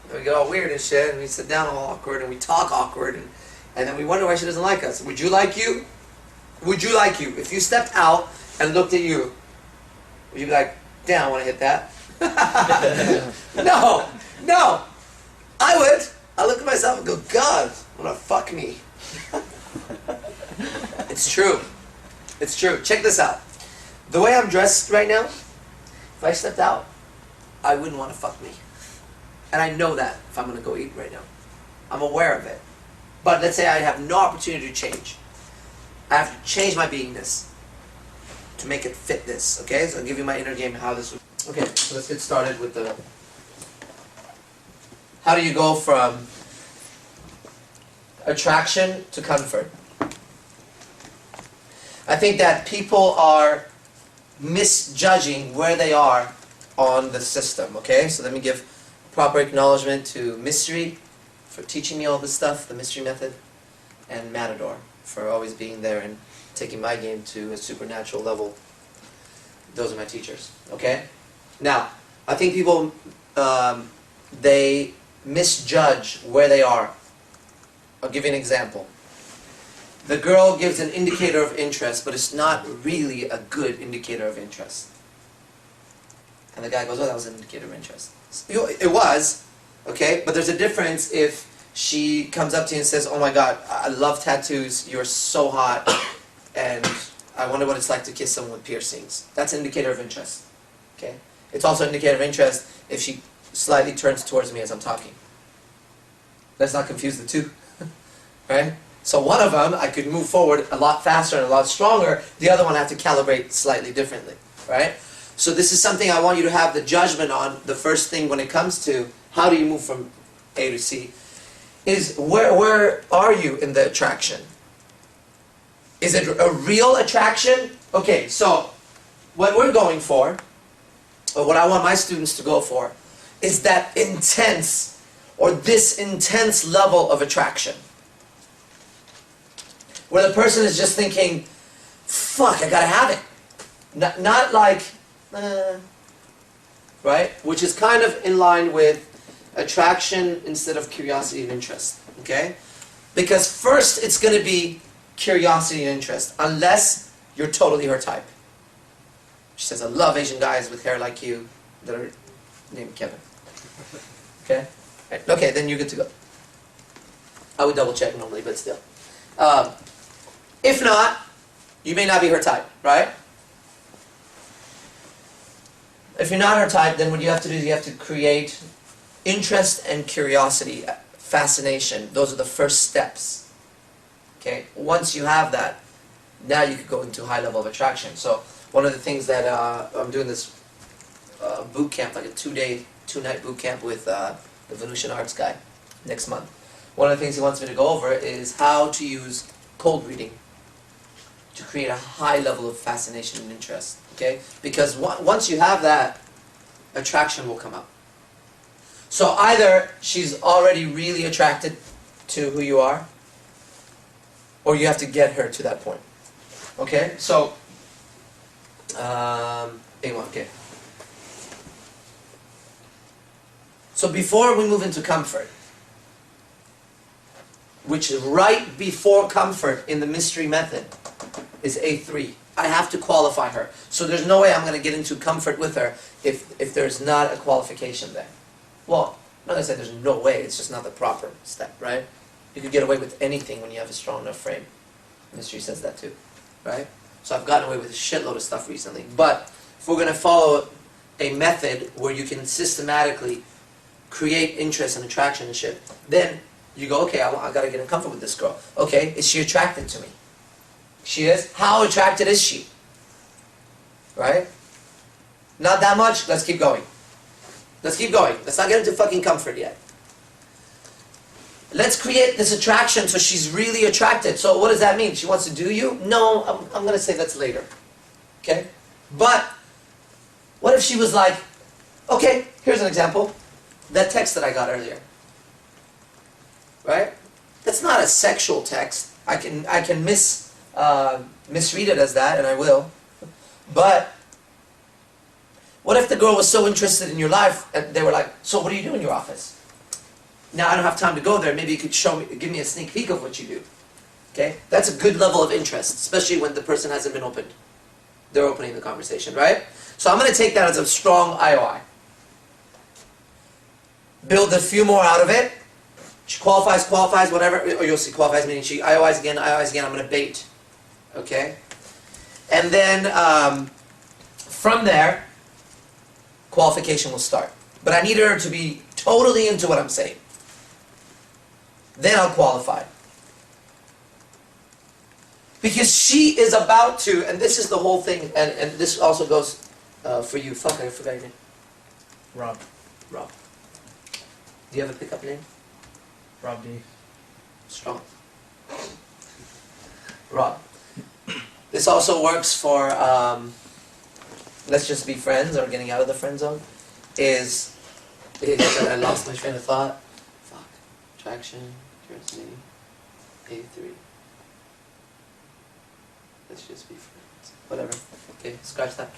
Speaker 1: And we get all weird and shit, and we sit down all awkward, and we talk awkward, and then we wonder why she doesn't like us. Would you like you? Would you like you? If you stepped out and looked at you, would you be like, damn, I want to hit that? No. I would. I look at myself and go, God, want to fuck me? It's true. It's true. Check this out. The way I'm dressed right now, if I stepped out, I wouldn't want to fuck me. And I know that if I'm going to go eat right now. I'm aware of it. But let's say I have no opportunity to change. I have to change my beingness to make it fit this, okay? So I'll give you my inner game, how this would... Okay, so let's get started with the... How do you go from attraction to comfort? I think that people are misjudging where they are on the system, okay? So let me give proper acknowledgement to Mystery for teaching me all this stuff, the Mystery method. and Matador for always being there and taking my game to a supernatural level. Those are my teachers. Okay? Now, I think people, they misjudge where they are. I'll give you an example. The girl gives an indicator of interest, but it's not really a good indicator of interest. And the guy goes, oh, that was an indicator of interest. It was, okay? But there's a difference if she comes up to you and says, oh my God, I love tattoos, you're so hot, and I wonder what it's like to kiss someone with piercings. That's an indicator of interest, okay? It's also an indicator of interest if she slightly turns towards me as I'm talking. Let's not confuse the two, right? So one of them, I could move forward a lot faster and a lot stronger. The other one, I have to calibrate slightly differently, right? So this is something I want you to have the judgment on. The first thing when it comes to how do you move from A to C is where are you in the attraction? Is it a real attraction? Okay, so what we're going for, or what I want my students to go for, is that intense, or this intense level of attraction. Where the person is just thinking, fuck, I gotta have it. Not like, right? Which is kind of in line with attraction instead of curiosity and interest, okay? Because first it's gonna be curiosity and interest, unless you're totally her type. She says, I love Asian guys with hair like you that are named Kevin. Okay? Right. Okay, then you're good to go. I would double check normally, but still. If not, you may not be her type, right? If you're not her type, then what you have to do is you have to create interest and curiosity, fascination. Those are the first steps. Okay? Once you have that, now you could go into high level of attraction. So one of the things that I'm doing this boot camp, like a two-night boot camp with the Venusian Arts guy next month. One of the things he wants me to go over is how to use cold reading to create a high level of fascination and interest. Okay? Because once you have that, attraction will come up. So either she's already really attracted to who you are, or you have to get her to that point. Okay? So, okay. So before we move into comfort, which is right before comfort in the mystery method, is A3. I have to qualify her. So there's no way I'm going to get into comfort with her if there's not a qualification there. Well, I'm not going to say there's no way, it's just not the proper step, right? You could get away with anything when you have a strong enough frame. Mystery says that too, right? So I've gotten away with a shitload of stuff recently. But if we're going to follow a method where you can systematically create interest and attraction and shit, then you go, okay, I got to get in comfort with this girl. Okay, is she attracted to me? She is. How attracted is she? Right? Not that much? Let's keep going. Let's keep going. Let's not get into fucking comfort yet. Let's create this attraction so she's really attracted. So what does that mean? She wants to do you? No, I'm going to say that's later. Okay? But what if she was like, okay, here's an example. That text that I got earlier. Right? That's not a sexual text. I can misread it as that, and I will. But what if the girl was so interested in your life, and they were like, so what do you do in your office? Now I don't have time to go there. Maybe you could give me a sneak peek of what you do. Okay? That's a good level of interest, especially when the person hasn't been opened. They're opening the conversation, right? So I'm going to take that as a strong IOI. Build a few more out of it. She qualifies, whatever. Or you'll see qualifies meaning she IOIs again, I'm going to bait. Okay? And then from there, qualification will start. But I need her to be totally into what I'm saying. Then I'll qualify. Because she is about to, and this is the whole thing, and this also goes for you. Fuck, I forgot your name.
Speaker 2: Rob.
Speaker 1: Rob. Do you have a pickup name?
Speaker 2: Rob D.
Speaker 1: Strong. Rob. This also works for, let's just be friends, or getting out of the friend zone, is I lost my train of thought. Fuck. Attraction, curiosity, A3. Let's just be friends. Whatever. Okay, scratch that.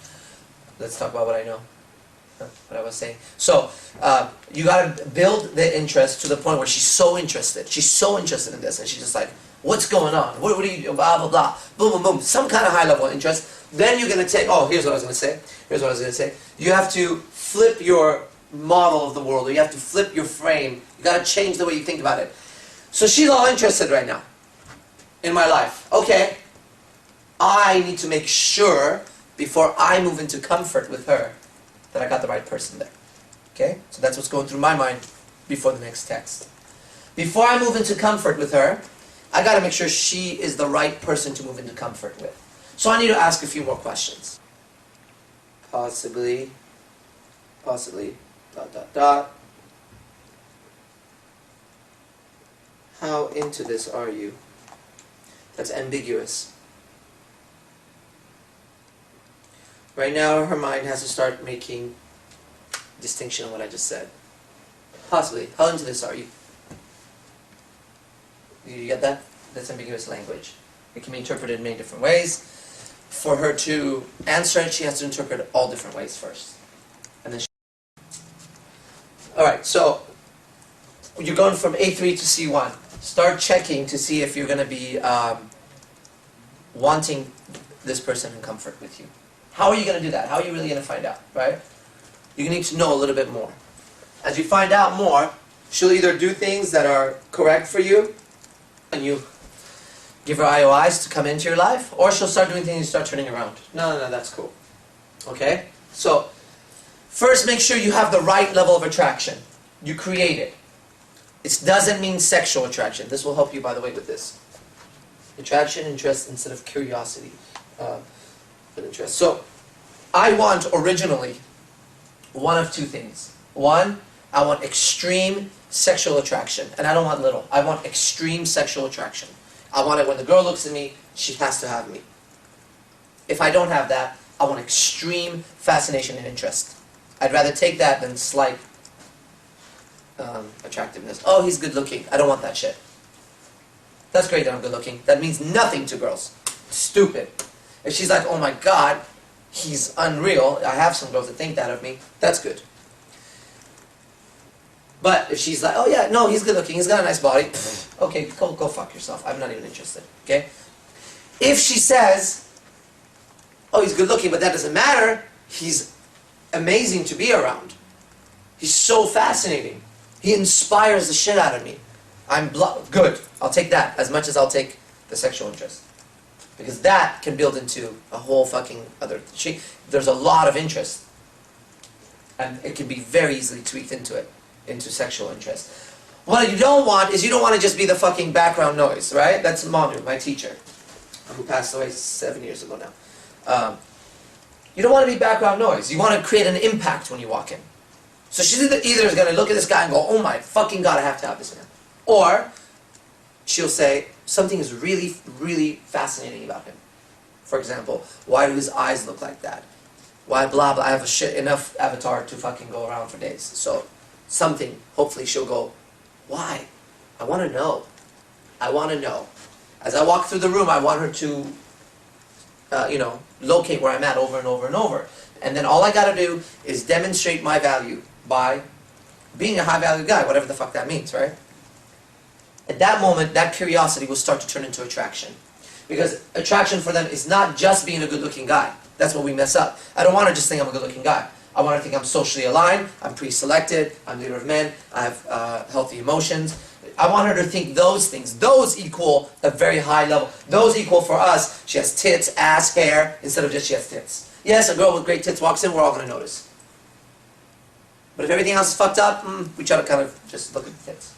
Speaker 1: Let's talk about what I know. What I was saying. So, you gotta build the interest to the point where she's so interested. She's so interested in this, and she's just like, what's going on? What are you doing? Blah, blah, blah. Boom, boom, boom. Some kind of high level interest. Then you're gonna take, here's what I was gonna say. Here's what I was gonna say. You have to flip your model of the world, or you have to flip your frame. You gotta change the way you think about it. So she's all interested right now in my life. Okay. I need to make sure, before I move into comfort with her, that I got the right person there. Okay? So that's what's going through my mind before the next text. Before I move into comfort with her, I got to make sure she is the right person to move into comfort with. So I need to ask a few more questions. Possibly, dot, dot, dot. How into this are you? That's ambiguous. Right now, her mind has to start making distinction on what I just said. Possibly. How into this are you? You get that? That's ambiguous language. It can be interpreted in many different ways. For her to answer it, she has to interpret all different ways first. And then Alright, so you're going from A3 to C1. Start checking to see if you're going to be wanting this person in comfort with you. How are you going to do that? How are you really going to find out, right? You need to know a little bit more. As you find out more, she'll either do things that are correct for you, and you give her IOIs to come into your life, or she'll start doing things and you start turning around. No, that's cool. Okay? So, first make sure you have the right level of attraction. You create it. It doesn't mean sexual attraction. This will help you, by the way, with this. Attraction, interest, instead of curiosity. But interest. So, I want originally one of two things. One, I want extreme sexual attraction. And I don't want little. I want extreme sexual attraction. I want it when the girl looks at me, she has to have me. If I don't have that, I want extreme fascination and interest. I'd rather take that than slight attractiveness. Oh, he's good looking. I don't want that shit. That's great that I'm good looking. That means nothing to girls. Stupid. If she's like, oh my god, he's unreal, I have some girls that think that of me, that's good. But if she's like, oh yeah, no, he's good looking, he's got a nice body, okay, go fuck yourself, I'm not even interested, okay? If she says, oh, he's good looking, but that doesn't matter, he's amazing to be around, he's so fascinating, he inspires the shit out of me, good, I'll take that as much as I'll take the sexual interest. Because that can build into a whole fucking other... There's a lot of interest. And it can be very easily tweaked into sexual interest. What you don't want is you don't want to just be the fucking background noise, right? That's Manu, my teacher, who passed away 7 years ago now. You don't want to be background noise. You want to create an impact when you walk in. So she's either going to look at this guy and go, oh my fucking god, I have to have this man. Or she'll say, something is really, really fascinating about him. For example, why do his eyes look like that? Why blah blah, I have enough avatar to fucking go around for days. So, something, hopefully she'll go, why? I want to know. I want to know. As I walk through the room, I want her to, locate where I'm at over and over and over. And then all I gotta do is demonstrate my value by being a high value guy, whatever the fuck that means, right? At that moment, that curiosity will start to turn into attraction. Because attraction for them is not just being a good-looking guy. That's what we mess up. I don't want to just think I'm a good-looking guy. I want to think I'm socially aligned, I'm pre-selected, I'm leader of men, I have healthy emotions. I want her to think those things. Those equal a very high level. Those equal for us, she has tits, ass, hair, instead of just she has tits. Yes, a girl with great tits walks in, we're all going to notice. But if everything else is fucked up, we try to kind of just look at the tits.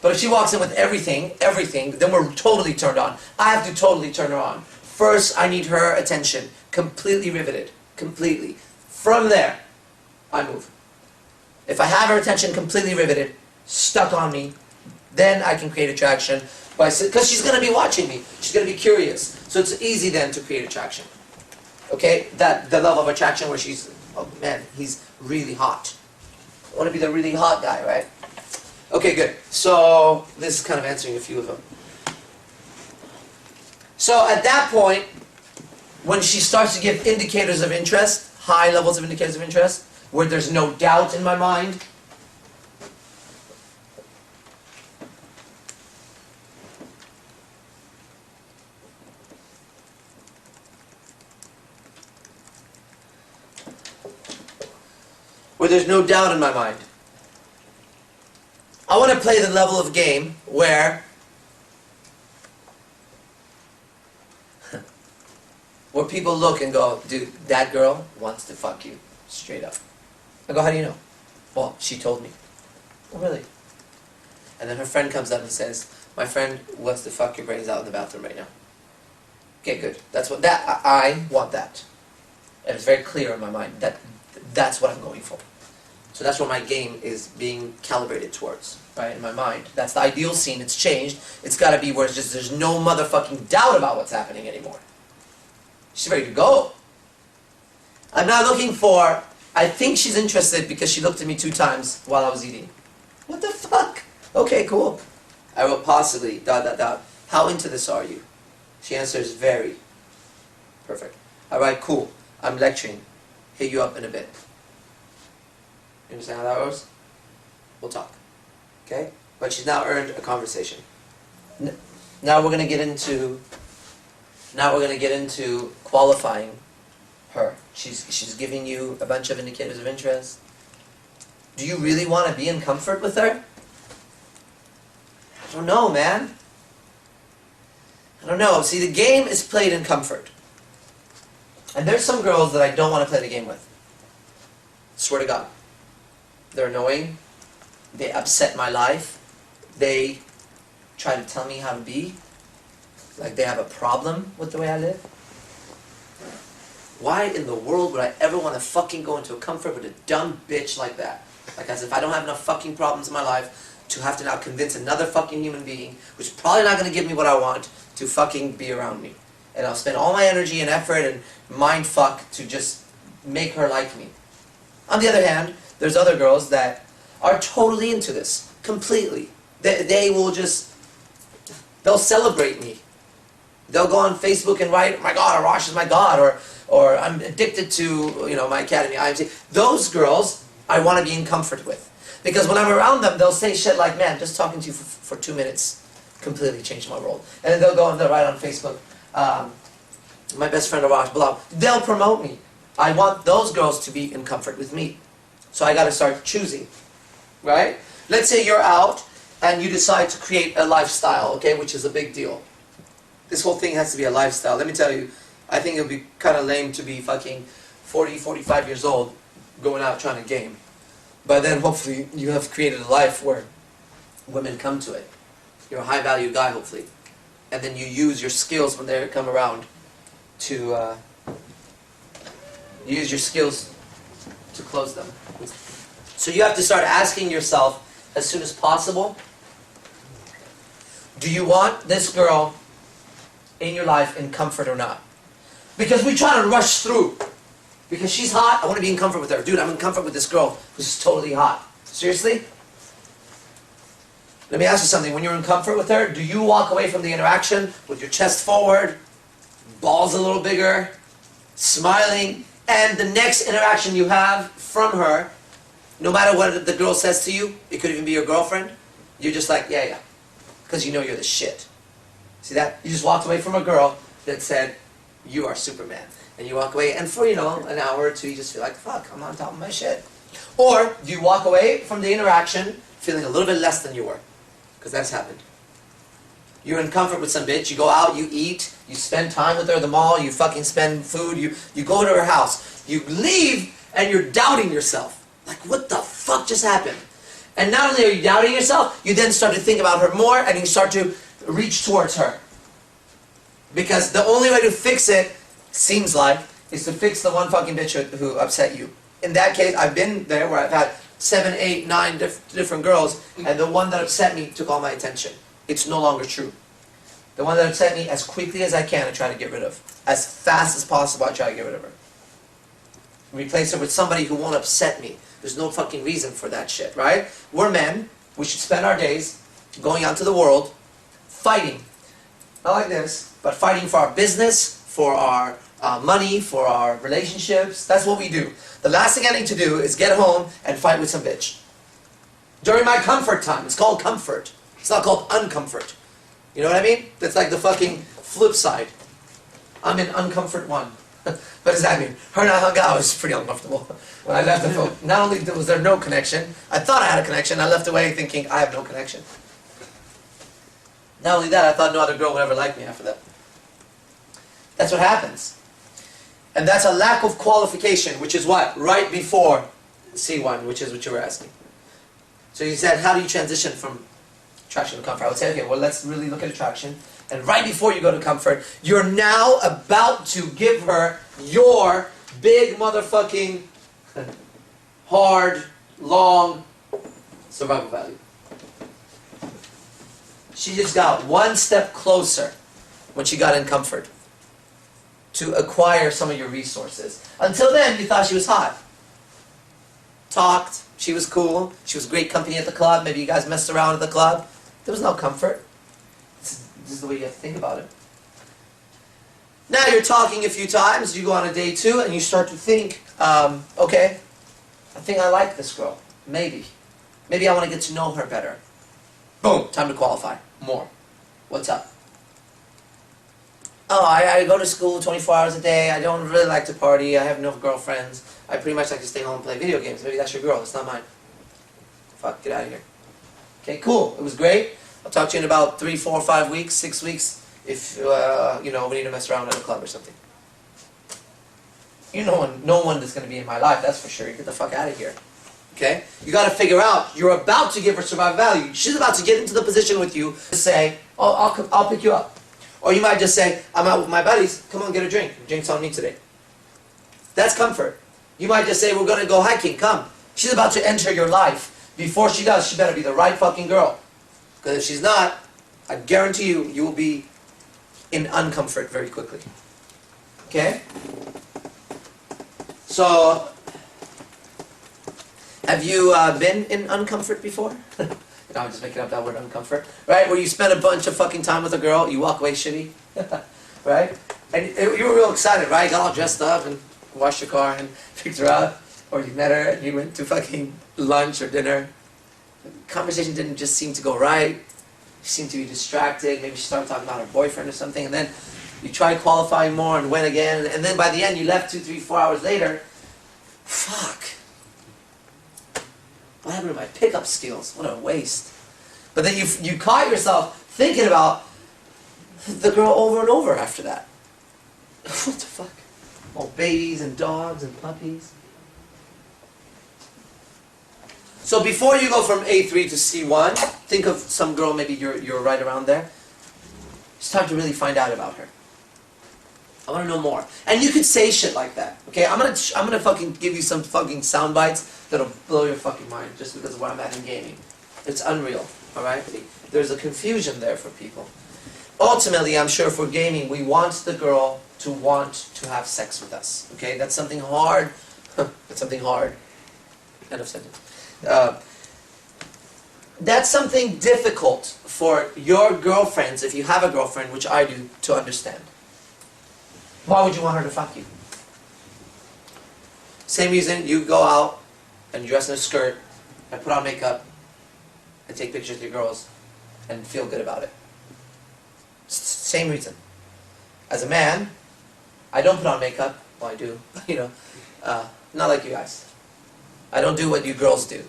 Speaker 1: But if she walks in with everything, then we're totally turned on. I have to totally turn her on. First, I need her attention, completely riveted, completely. From there, I move. If I have her attention completely riveted, stuck on me, then I can create attraction, because she's going to be watching me. She's going to be curious. So it's easy then to create attraction. Okay? The level of attraction where she's, oh man, he's really hot. I want to be the really hot guy, right? Okay, good. So, this is kind of answering a few of them. So at that point, when she starts to give indicators of interest, high levels of indicators of interest, where there's no doubt in my mind, where there's no doubt in my mind, I want to play the level of game where people look and go, dude, that girl wants to fuck you, straight up. I go, how do you know? Well, she told me. Oh, really? And then her friend comes up and says, my friend wants to fuck your brains out in the bathroom right now. Okay, good. I want that. And it's very clear in my mind that that's what I'm going for. So that's what my game is being calibrated towards, right, in my mind. That's the ideal scene. It's changed. It's got to be where it's just there's no motherfucking doubt about what's happening anymore. She's ready to go. I'm not looking for, I think she's interested because she looked at me 2 times while I was eating. What the fuck? Okay, cool. I wrote possibly, ... How into this are you? She answers, very. Perfect. I write, cool. I'm lecturing. Hit you up in a bit. You understand how that works? We'll talk. Okay? But she's now earned a conversation. Now we're going to get into qualifying her. She's giving you a bunch of indicators of interest. Do you really want to be in comfort with her? I don't know, man. I don't know. See, the game is played in comfort. And there's some girls that I don't want to play the game with. Swear to God. They're annoying. They upset my life. They try to tell me how to be. Like they have a problem with the way I live. Why in the world would I ever want to fucking go into a comfort with a dumb bitch like that? Like as if I don't have enough fucking problems in my life to have to now convince another fucking human being, which is probably not going to give me what I want, to fucking be around me. And I'll spend all my energy and effort and mind fuck to just make her like me. On the other hand, there's other girls that are totally into this. Completely. They will just, they'll celebrate me. They'll go on Facebook and write, oh my God, Arash is my God, or I'm addicted to, my academy, IMC. Those girls, I want to be in comfort with. Because when I'm around them, they'll say shit like, man, just talking to you for 2 minutes completely changed my world. And then they'll go and they'll write on Facebook, my best friend Arash, blah. They'll promote me. I want those girls to be in comfort with me. So I got to start choosing, right? Let's say you're out and you decide to create a lifestyle, okay, which is a big deal. This whole thing has to be a lifestyle. Let me tell you, I think it would be kind of lame to be fucking 40, 45 years old going out trying to game. But then hopefully you have created a life where women come to it. You're a high-value guy, hopefully. And then you use your skills when they come around to use your skills to close them. So you have to start asking yourself as soon as possible, do you want this girl in your life in comfort or not? Because we try to rush through. Because she's hot, I want to be in comfort with her. Dude, I'm in comfort with this girl who's totally hot. Seriously? Let me ask you something. When you're in comfort with her, do you walk away from the interaction with your chest forward, balls a little bigger, smiling, and the next interaction you have from her, no matter what the girl says to you, it could even be your girlfriend, you're just like, yeah. Because you know you're the shit. See that? You just walked away from a girl that said, you are Superman. And you walk away, and for, an hour or two, you just feel like, fuck, I'm on top of my shit. Or, do you walk away from the interaction feeling a little bit less than you were? Because that's happened. You're in comfort with some bitch, you go out, you eat, you spend time with her at the mall, you fucking spend food, you go to her house. You leave, and you're doubting yourself. Like, what the fuck just happened? And not only are you doubting yourself, you then start to think about her more, and you start to reach towards her. Because the only way to fix it, seems like, is to fix the one fucking bitch who upset you. In that case, I've been there where I've had 7, 8, 9 different girls, and the one that upset me took all my attention. It's no longer true. The one that upset me, as quickly as I can, I try to get rid of. As fast as possible, I try to get rid of her. Replace her with somebody who won't upset me. There's no fucking reason for that shit, right? We're men. We should spend our days going out to the world, fighting. not like this, but fighting for our business, for our money, for our relationships. That's what we do. The last thing I need to do is get home and fight with some bitch. During my comfort time. It's called comfort. It's not called uncomfort. You know what I mean? That's like the fucking flip side. I'm in uncomfort one. What does that mean? Her and I hung out. I was pretty uncomfortable. When I left the phone, not only was there no connection, I thought I had a connection. I left away thinking I have no connection. Not only that, I thought no other girl would ever like me after that. That's what happens. And that's a lack of qualification, which is what? Right before C1, which is what you were asking. So you said, how do you transition from attraction to comfort? I would say, okay, well, let's really look at attraction. And right before you go to comfort, you're now about to give her your big motherfucking hard, long survival value. She just got one step closer when she got in comfort to acquire some of your resources. Until then, you thought she was hot. Talked, she was cool, she was great company at the club, maybe you guys messed around at the club. There was no comfort. This is the way you have to think about it. Now you're talking a few times, you go on a day 2, and you start to think, okay, I think I like this girl. Maybe. Maybe I want to get to know her better. Boom, time to qualify. More. What's up? Oh, I go to school 24 hours a day. I don't really like to party. I have no girlfriends. I pretty much like to stay home and play video games. Maybe that's your girl. It's not mine. Fuck, get out of here. Okay, cool. It was great. I'll talk to you in about 3, 4, 5 weeks, 6 weeks, if, we need to mess around at a club or something. No one is going to be in my life, that's for sure. You get the fuck out of here. Okay? You got to figure out, you're about to give her survival value. She's about to get into the position with you to say, oh, I'll pick you up. Or you might just say, I'm out with my buddies, come on, get a drink. Drink's on me today. That's comfort. You might just say, we're going to go hiking, come. She's about to enter your life. Before she does, she better be the right fucking girl. Because if she's not, I guarantee you, you will be in uncomfort very quickly. Okay? So, have you been in uncomfort before? I'm just making up that word, uncomfort. Right? Where you spend a bunch of fucking time with a girl, you walk away shitty. Right? And you were real excited, right? Got all dressed up and washed your car and picked her up. Or you met her and you went to fucking lunch or dinner. The conversation didn't just seem to go right. She seemed to be distracted. Maybe she started talking about her boyfriend or something. And then you tried qualifying more and went again. And then by the end you left 2, 3, 4 hours later. Fuck. What happened to my pickup skills? What a waste. But then you caught yourself thinking about the girl over and over after that. What the fuck? All babies and dogs and puppies. So before you go from A3 to C1, think of some girl, maybe you're right around there. It's time to really find out about her. I want to know more. And you could say shit like that. Okay, I'm gonna fucking give you some fucking sound bites that'll blow your fucking mind just because of where I'm at in gaming. It's unreal. Alright? There's a confusion there for people. Ultimately, I'm sure for gaming, we want the girl to want to have sex with us. Okay? That's something hard. That's something hard. End of sentence. That's something difficult for your girlfriends, if you have a girlfriend, which I do, to understand. Why would you want her to fuck you? Same reason you go out and dress in a skirt and put on makeup and take pictures with your girls and feel good about it. Same reason. As a man, I don't put on makeup. Well, I do. Not like you guys. I don't do what you girls do.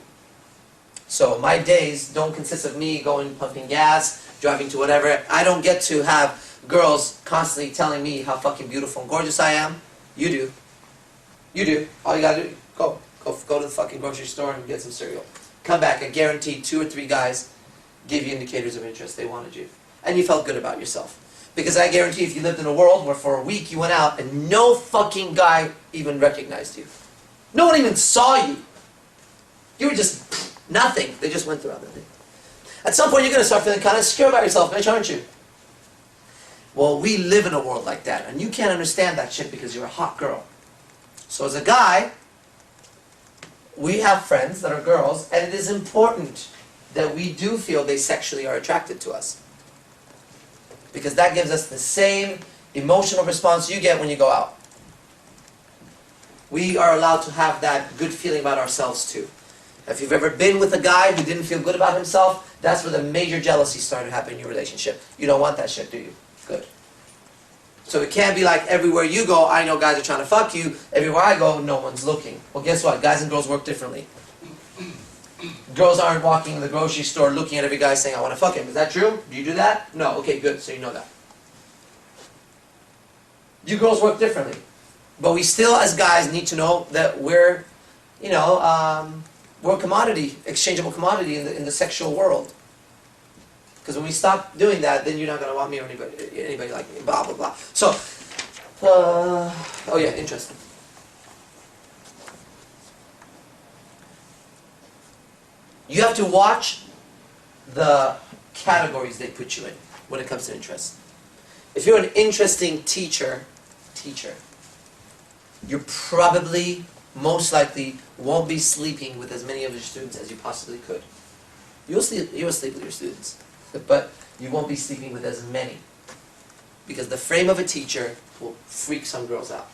Speaker 1: So my days don't consist of me going pumping gas, driving to whatever. I don't get to have girls constantly telling me how fucking beautiful and gorgeous I am. You do. You do. All you gotta do, go to the fucking grocery store and get some cereal. Come back, I guarantee 2 or 3 guys give you indicators of interest. They wanted you. And you felt good about yourself. Because I guarantee if you lived in a world where for a week you went out and no fucking guy even recognized you. No one even saw you. You were just nothing. They just went throughout the thing. At some point you're going to start feeling kind of insecure about yourself, bitch, aren't you? Well, we live in a world like that. And you can't understand that shit because you're a hot girl. So as a guy, we have friends that are girls, and it is important that we do feel they sexually are attracted to us. because that gives us the same emotional response you get when you go out. We are allowed to have that good feeling about ourselves too. If you've ever been with a guy who didn't feel good about himself, that's where the major jealousy started happening in your relationship. You don't want that shit, do you? Good. So it can't be like everywhere you go, I know guys are trying to fuck you. Everywhere I go, no one's looking. Well, guess what? Guys and girls work differently. Girls aren't walking in the grocery store looking at every guy saying, I want to fuck him. Is that true? Do you do that? No. Okay, good. So you know that. You girls work differently. But we still, as guys, need to know that we're, we're a commodity, exchangeable commodity in the sexual world. Because when we stop doing that, then you're not going to want me or anybody like me, blah, blah, blah. So, oh yeah, interesting. You have to watch the categories they put you in when it comes to interest. If you're an interesting teacher, you probably, most likely, won't be sleeping with as many of your students as you possibly could. You'll sleep with your students, but you won't be sleeping with as many. Because the frame of a teacher will freak some girls out.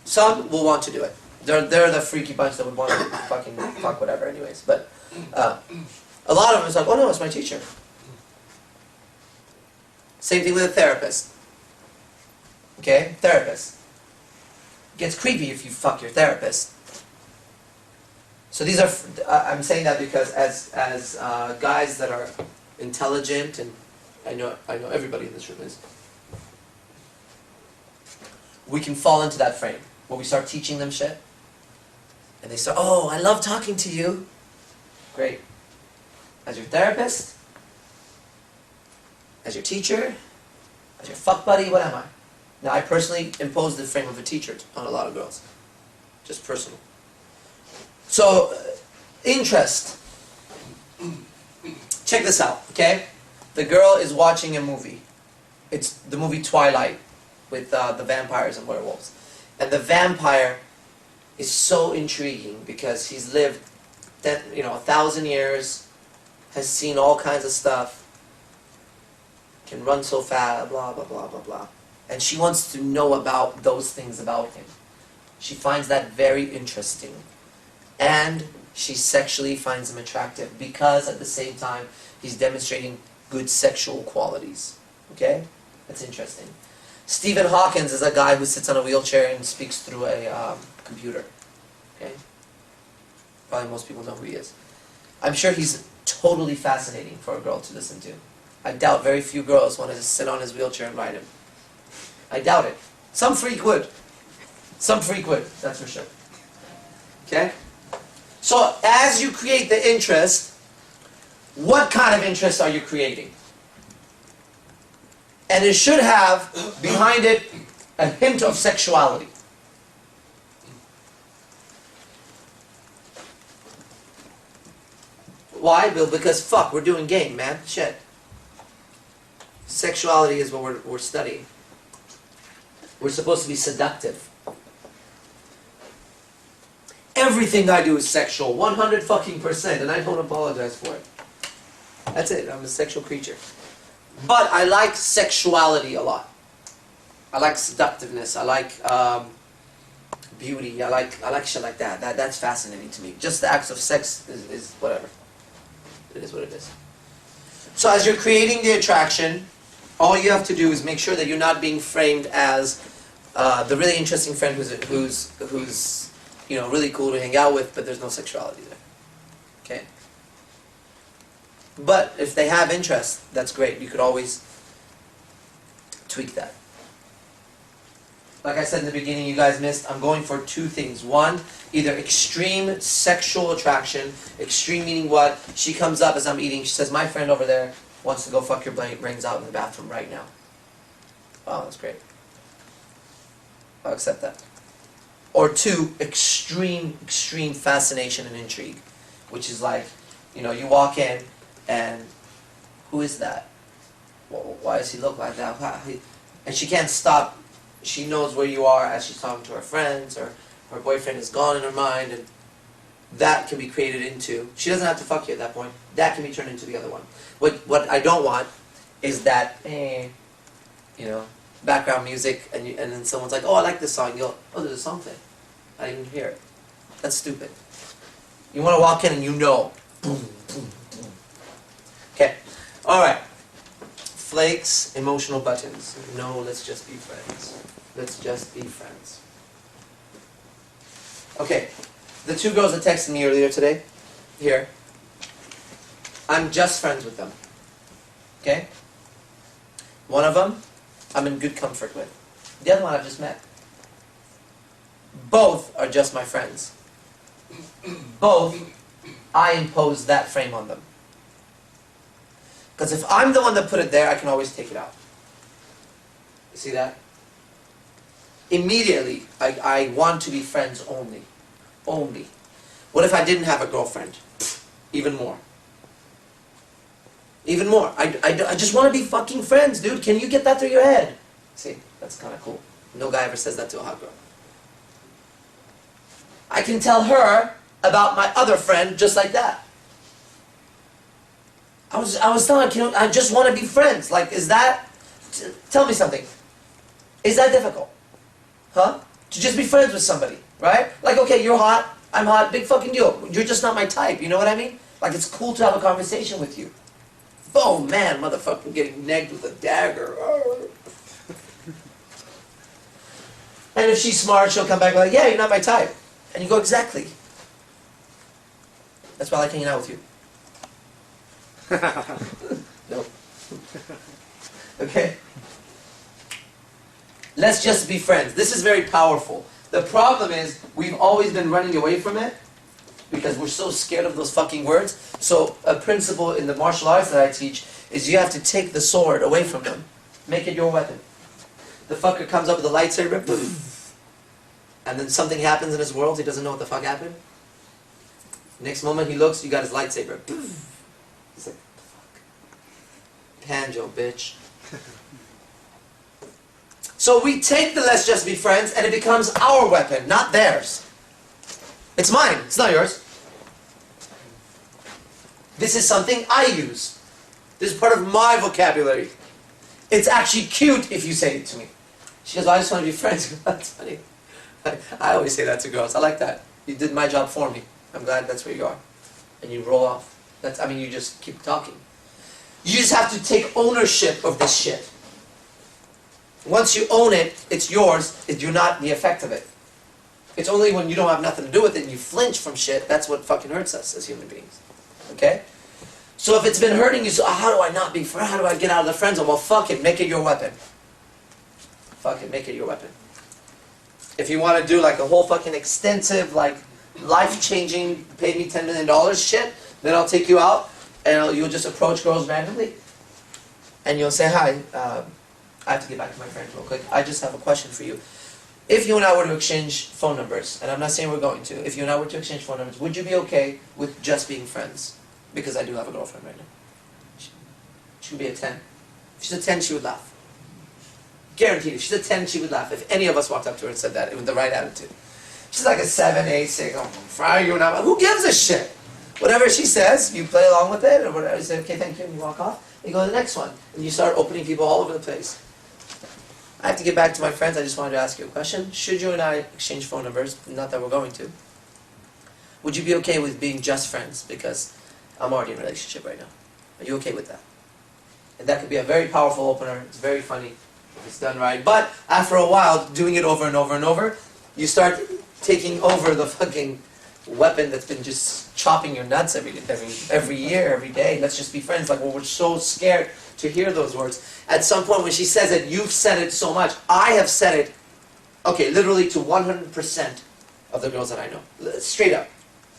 Speaker 1: Some will want to do it. They're the freaky bunch that would want to fucking fuck whatever anyways. But a lot of them is like, oh no, it's my teacher. Same thing with a therapist. Okay? Therapist. It gets creepy if you fuck your therapist. So these are, I'm saying that because as guys that are intelligent, and I know everybody in this room is, we can fall into that frame where we start teaching them shit, and they start, oh, I love talking to you. Great. As your therapist, as your teacher, as your fuck buddy, what am I? Now, I personally impose the frame of a teacher on a lot of girls. Just personal. So, interest. Check this out, okay? The girl is watching a movie. It's the movie Twilight with the vampires and werewolves. And the vampire is so intriguing because he's lived 1,000 years, has seen all kinds of stuff, can run so fast, blah, blah, blah, blah, blah. And she wants to know about those things about him. She finds that very interesting. And she sexually finds him attractive because at the same time he's demonstrating good sexual qualities. Okay? That's interesting. Stephen Hawking is a guy who sits on a wheelchair and speaks through a computer. Okay? Probably most people know who he is. I'm sure he's totally fascinating for a girl to listen to. I doubt very few girls want to just sit on his wheelchair and ride him. I doubt it. Some freak would. Some freak would, that's for sure. Okay? So, as you create the interest, what kind of interest are you creating? And it should have, behind it, a hint of sexuality. Why, Bill? Because fuck, we're doing game, man. Shit. Sexuality is what we're studying. We're supposed to be seductive. Everything I do is sexual, 100%, and I don't apologize for it. That's it. I'm a sexual creature. But I like sexuality a lot. I like seductiveness. I like beauty. I like shit like that. That's fascinating to me. Just the acts of sex is whatever. It is what it is. So as you're creating the attraction, all you have to do is make sure that you're not being framed as the really interesting friend who's really cool to hang out with, but there's no sexuality there. Okay? But if they have interest, that's great. You could always tweak that. Like I said in the beginning, you guys missed, I'm going for two things. One, either extreme sexual attraction. Extreme meaning what? She comes up as I'm eating, she says, my friend over there wants to go fuck your brains out in the bathroom right now. Wow, that's great. I'll accept that. Or two, extreme fascination and intrigue. Which is like, you walk in, and who is that? Why does he look like that? And she can't stop. She knows where you are as she's talking to her friends, or her boyfriend is gone in her mind, and that can be created into, she doesn't have to fuck you at that point, that can be turned into the other one. What I don't want is that, background music, and then someone's like, oh, I like this song. You go, oh, there's a song thing. I didn't even hear it. That's stupid. You want to walk in and you know. Boom, boom, boom. Okay. All right. Flakes, emotional buttons. No, let's just be friends. Let's just be friends. Okay. The two girls that texted me earlier today, here, I'm just friends with them. Okay? One of them, I'm in good comfort with. The other one I've just met. Both are just my friends. Both, I impose that frame on them. Because if I'm the one that put it there, I can always take it out. You see that? Immediately, I want to be friends only. Only. What if I didn't have a girlfriend? Even more. Even more. I just want to be fucking friends, dude. Can you get that through your head? See, that's kind of cool. No guy ever says that to a hot girl. I can tell her about my other friend just like that. I was telling her, I just want to be friends. Like, is that... Tell me something. Is that difficult? Huh? To just be friends with somebody, right? Like, okay, you're hot, I'm hot, big fucking deal. You're just not my type, you know what I mean? Like, it's cool to have a conversation with you. Oh man, motherfucker, getting negged with a dagger. And if she's smart, she'll come back like, yeah, you're not my type. And you go, exactly. That's why I like hanging out with you. Nope. Okay? Let's just be friends. This is very powerful. The problem is, we've always been running away from it because we're so scared of those fucking words. So a principle in the martial arts that I teach is you have to take the sword away from them. Make it your weapon. The fucker comes up with a lightsaber, and then something happens in his world, he doesn't know what the fuck happened. Next moment he looks, you got his lightsaber. He's like, fuck. Banjo, bitch. So we take the let's just be friends and it becomes our weapon, not theirs. It's mine, it's not yours. This is something I use. This is part of my vocabulary. It's actually cute if you say it to me. She goes, well, I just want to be friends. That's funny. I always say that to girls. I like that. You did my job for me. I'm glad that's where you are. And you roll off. You just keep talking. You just have to take ownership of this shit. Once you own it, it's yours. You're not the effect of it. It's only when you don't have nothing to do with it and you flinch from shit, that's what fucking hurts us as human beings. Okay? So if it's been hurting you, so how do I not be friends? How do I get out of the friend zone? Well, fuck it, make it your weapon. Fuck it, make it your weapon. If you want to do like a whole fucking extensive, like, life-changing, pay me $10 million shit, then I'll take you out and you'll just approach girls randomly and you'll say, hi, I have to get back to my friend real quick. I just have a question for you. If you and I were to exchange phone numbers, and I'm not saying we're going to, if you and I were to exchange phone numbers, would you be okay with just being friends? Because I do have a girlfriend right now. She would be a 10. If she's a 10, she would laugh. Guaranteed. If she's a 10, she would laugh. If any of us walked up to her and said that with the right attitude. She's like a 7, 8, 6, oh, fry you and I'm like, who gives a shit? Whatever she says, you play along with it, or whatever. You say, okay, thank you, and you walk off. And you go to the next one. And you start opening people all over the place. I have to get back to my friends. I just wanted to ask you a question. Should you and I exchange phone numbers, not that we're going to, would you be okay with being just friends? Because I'm already in a relationship right now. Are you okay with that? And that could be a very powerful opener. It's very funny if it's done right. But after a while, doing it over and over and over, you start taking over the fucking weapon that's been just chopping your nuts every year, every day. Let's just be friends. Like, well, we're so scared to hear those words. At some point when she says it, you've said it so much. I have said it, okay, literally to 100% of the girls that I know. Straight up.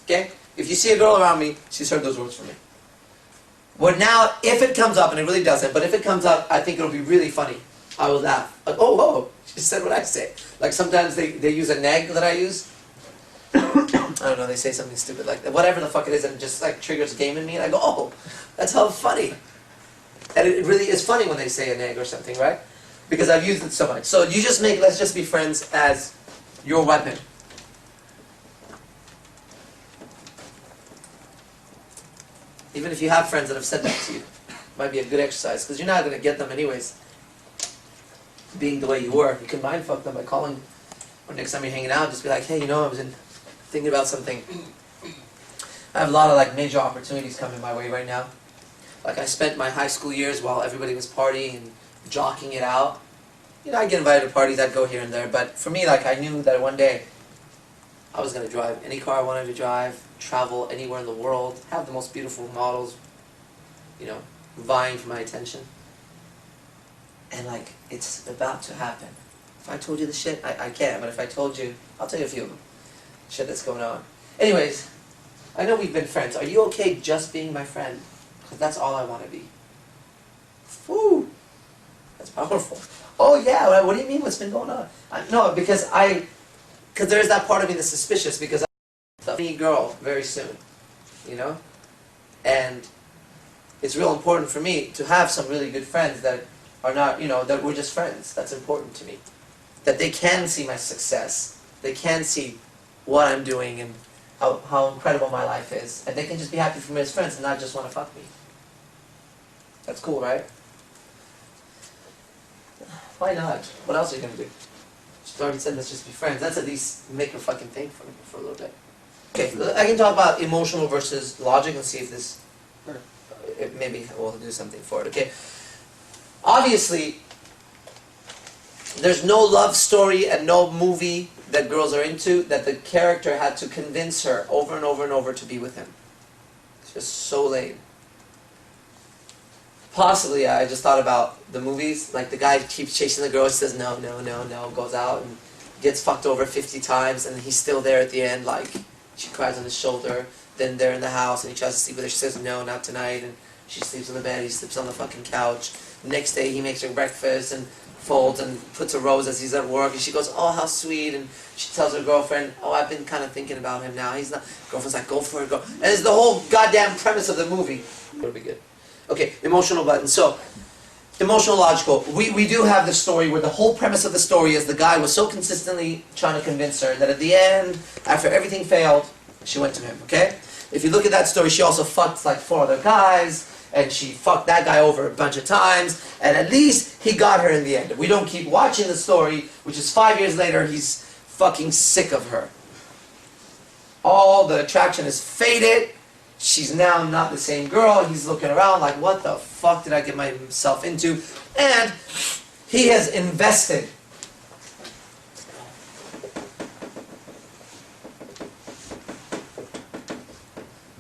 Speaker 1: Okay? If you see a girl around me, she's heard those words from me. Well, now, if it comes up, and it really doesn't, but if it comes up, I think it'll be really funny. I will laugh. Like, oh, whoa, she said what I say. Like sometimes they use a neg that I use. I don't know, they say something stupid like that. Whatever the fuck it is, and it just like triggers a game in me, and I go, oh, that's how funny. And it really is funny when they say an egg or something, right? Because I've used it so much. So you just make let's just be friends as your weapon. Even if you have friends that have said that to you, might be a good exercise because you're not going to get them anyways. Being the way you were, you can mind fuck them by calling, or next time you're hanging out, just be like, hey, I was thinking about something. I have a lot of like major opportunities coming my way right now. Like I spent my high school years while everybody was partying and jocking it out. I'd get invited to parties, I'd go here and there, but for me, like I knew that one day I was going to drive any car I wanted to drive, travel anywhere in the world, have the most beautiful models, vying for my attention. And like, it's about to happen. If I told you the shit, I can't, but if I told you, I'll tell you a few of them. Shit that's going on. Anyways, I know we've been friends. Are you okay just being my friend? Because that's all I want to be. Woo! That's powerful. Oh yeah, what do you mean? What's been going on? No, because there's that part of me that's suspicious because I'm a girl very soon, and it's real important for me to have some really good friends that are not, that we're just friends. That's important to me. That they can see my success, they can see what I'm doing and how incredible my life is, and they can just be happy for me as friends and not just want to fuck me. That's cool, right? Why not? What else are you going to do? She's already said let's just be friends. Let's at least make her fucking think for a little bit. Okay, I can talk about emotional versus logic and see if this, maybe we'll do something for it, okay? Obviously, there's no love story and no movie that girls are into that the character had to convince her over and over and over to be with him. It's just so lame. Possibly, I just thought about the movies, like the guy keeps chasing the girl, he says no, no, no, no, goes out and gets fucked over 50 times, and he's still there at the end, like, she cries on his shoulder, then they're in the house, and he tries to sleep with her, she says no, not tonight, and she sleeps on the bed, he sleeps on the fucking couch. Next day, he makes her breakfast, and folds, and puts a rose as he's at work, and she goes, oh, how sweet, and she tells her girlfriend, oh, I've been kind of thinking about him now, he's not, girlfriend's like, go for it, go, and it's the whole goddamn premise of the movie. It'll be good. Okay, emotional button. So, emotional logical. We do have the story where the whole premise of the story is the guy was so consistently trying to convince her that at the end, after everything failed, she went to him, okay? If you look at that story, she also fucked like 4 other guys, and she fucked that guy over a bunch of times, and at least he got her in the end. If we don't keep watching the story, which is 5 years later, he's fucking sick of her. All the attraction is faded. She's now not the same girl. He's looking around like, what the fuck did I get myself into? And he has invested.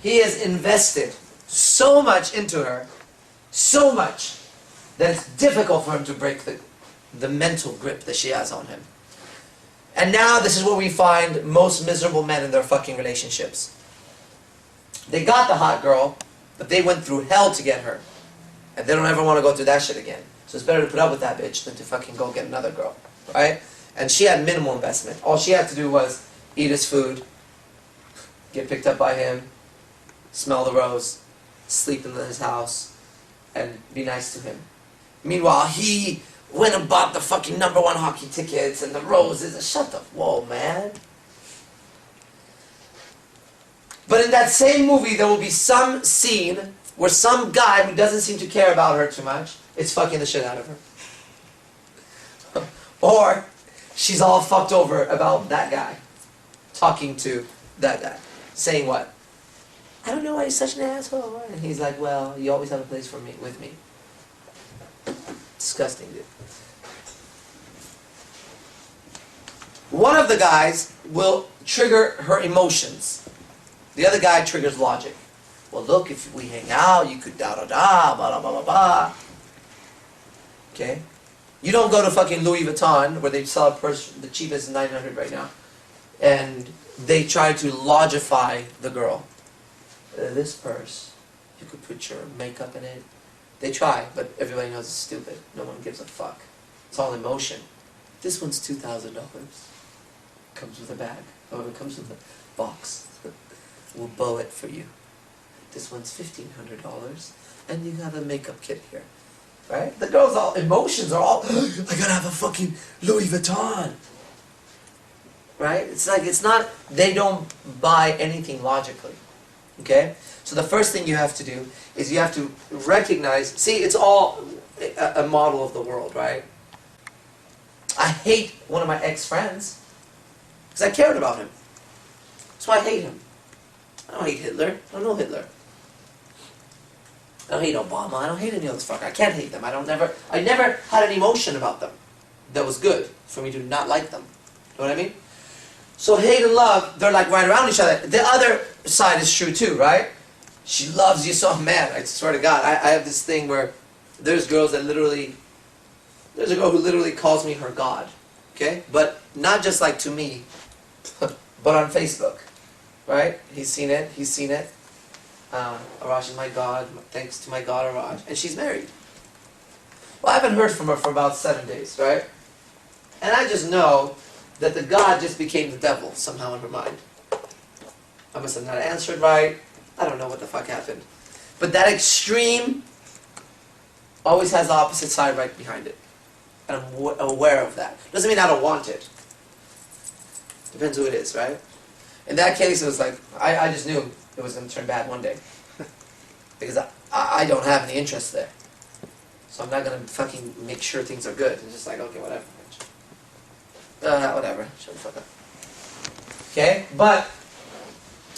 Speaker 1: He has invested so much into her, so much, that it's difficult for him to break the mental grip that she has on him. And now this is where we find most miserable men in their fucking relationships. They got the hot girl, but they went through hell to get her. And they don't ever want to go through that shit again. So it's better to put up with that bitch than to fucking go get another girl. Right? And she had minimal investment. All she had to do was eat his food, get picked up by him, smell the rose, sleep in his house, and be nice to him. Meanwhile, he went and bought the fucking #1 hockey tickets and the roses. Shut the... Whoa, man. But in that same movie, there will be some scene where some guy who doesn't seem to care about her too much is fucking the shit out of her. Or she's all fucked over about that guy, talking to that guy, saying what? I don't know why he's such an asshole. And he's like, well, you always have a place for me, with me. Disgusting, dude. One of the guys will trigger her emotions. The other guy triggers logic. Well, look, if we hang out, you could da-da-da, blah-blah-blah-blah. Okay? You don't go to fucking Louis Vuitton, where they sell a purse, the cheapest is $900 right now, and they try to logify the girl. This purse, you could put your makeup in it. They try, but everybody knows it's stupid. No one gives a fuck. It's all emotion. This one's $2,000. Comes with a bag. Oh, it comes with a box. We'll bow it for you. This one's $1,500, and you have a makeup kit here. Right? The girls' all emotions are all, I gotta have a fucking Louis Vuitton. Right? It's like, it's not, they don't buy anything logically. Okay? So the first thing you have to do is you have to recognize, see, it's all a model of the world, right? I hate one of my ex-friends because I cared about him. That's why I hate him. I don't hate Hitler. I don't know Hitler. I don't hate Obama. I don't hate any of this fucker. I can't hate them. I never had an emotion about them that was good for me to not like them. You know what I mean? So hate and love, they're like right around each other. The other side is true too, right? She loves you so, man, I swear to God. I have this thing where there's girls that literally, there's a girl who literally calls me her God. Okay? But not just like to me, but on Facebook. Right? He's seen it. Arash is my God. Thanks to my God, Arash. And she's married. Well, I haven't heard from her for about 7 days, right? And I just know that the God just became the devil somehow in her mind. I must have not answered right. I don't know what the fuck happened. But that extreme always has the opposite side right behind it. And I'm aware of that. Doesn't mean I don't want it. Depends who it is, right? In that case, it was like, I just knew it was going to turn bad one day. Because I don't have any interest there. So I'm not going to fucking make sure things are good. It's just like, okay, whatever. Whatever. Shut the fuck up. Okay? But,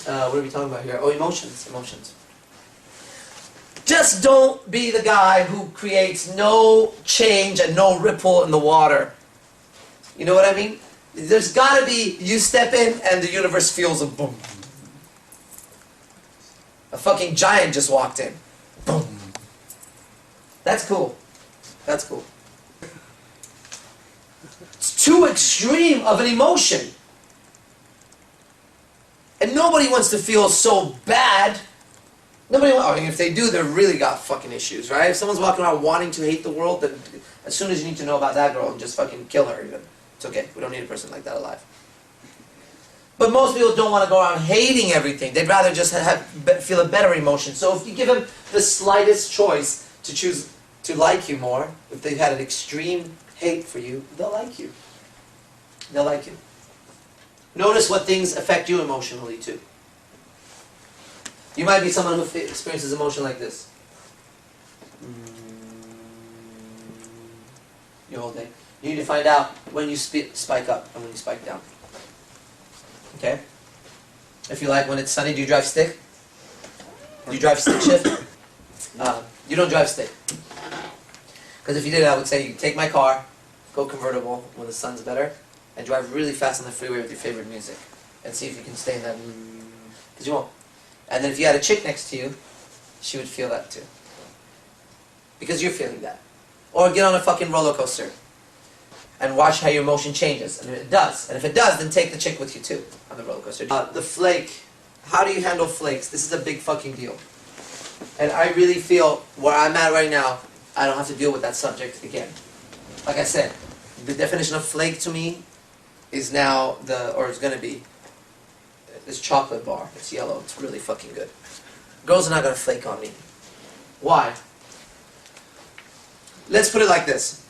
Speaker 1: what are we talking about here? Oh, emotions. Emotions. Just don't be the guy who creates no change and no ripple in the water. You know what I mean? There's gotta be, you step in and the universe feels a boom. A fucking giant just walked in. Boom. That's cool. That's cool. It's too extreme of an emotion. And nobody wants to feel so bad. I mean, if they do, they've really got fucking issues, right? If someone's walking around wanting to hate the world, then as soon as you need to know about that girl, just fucking kill her even. It's okay. We don't need a person like that alive. But most people don't want to go around hating everything. They'd rather just feel a better emotion. So if you give them the slightest choice to choose to like you more, if they've had an extreme hate for you, they'll like you. They'll like you. Notice what things affect you emotionally too. You might be someone who experiences emotion like this. Your whole day. You need to find out when you spike up and when you spike down. Okay? If you like when it's sunny, do you drive stick? Do you drive stick shift? You don't drive stick. Because if you did, I would say you take my car, go convertible when the sun's better, and drive really fast on the freeway with your favorite music. And see if you can stay in that. Because you won't. And then if you had a chick next to you, she would feel that too. Because you're feeling that. Or get on a fucking roller coaster and watch how your emotion changes. And if it does, then take the chick with you too on the roller coaster. The flake. How do you handle flakes? This is a big fucking deal. And I really feel where I'm at right now, I don't have to deal with that subject again. Like I said, the definition of flake to me is now it's going to be this chocolate bar. It's yellow. It's really fucking good. Girls are not going to flake on me. Why? Let's put it like this.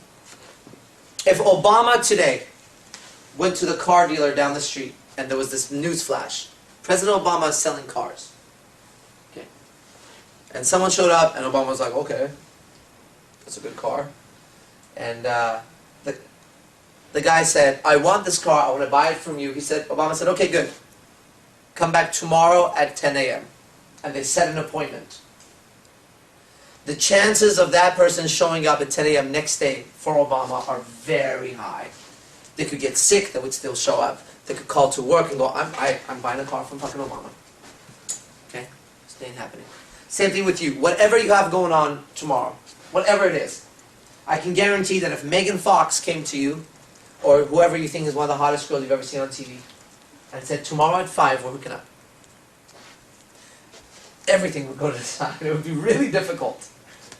Speaker 1: If Obama today went to the car dealer down the street and there was this news flash, President Obama is selling cars. Okay. And someone showed up and Obama was like, okay, that's a good car. And the guy said, I want this car, I want to buy it from you. Obama said, okay, good. Come back tomorrow at 10 a.m. And they set an appointment. The chances of that person showing up at 10 a.m. next day for Obama are very high. They could get sick, they would still show up. They could call to work and go, I'm buying a car from fucking Obama. Okay? This ain't happening. Same thing with you. Whatever you have going on tomorrow, whatever it is, I can guarantee that if Megan Fox came to you, or whoever you think is one of the hottest girls you've ever seen on TV, and said, tomorrow at 5, we're hooking up. Everything would go to the side. It would be really difficult.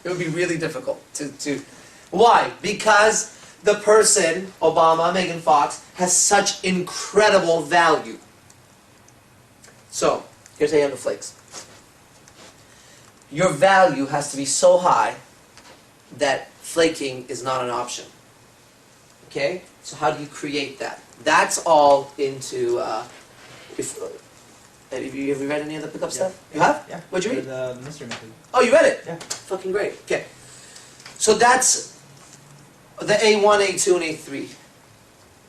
Speaker 1: It would be really difficult to... Why? Because the person, Obama, Megan Fox, has such incredible value. So, here's how you handle flakes. Your value has to be so high that flaking is not an option. Okay? So how do you create that? That's all into... Have you read any of the pickup stuff? You have?
Speaker 3: Yeah.
Speaker 1: What'd you read?
Speaker 2: The mystery method.
Speaker 1: Oh, you read it?
Speaker 3: Yeah.
Speaker 1: Fucking great. Okay. So that's the A1, A2, and A3.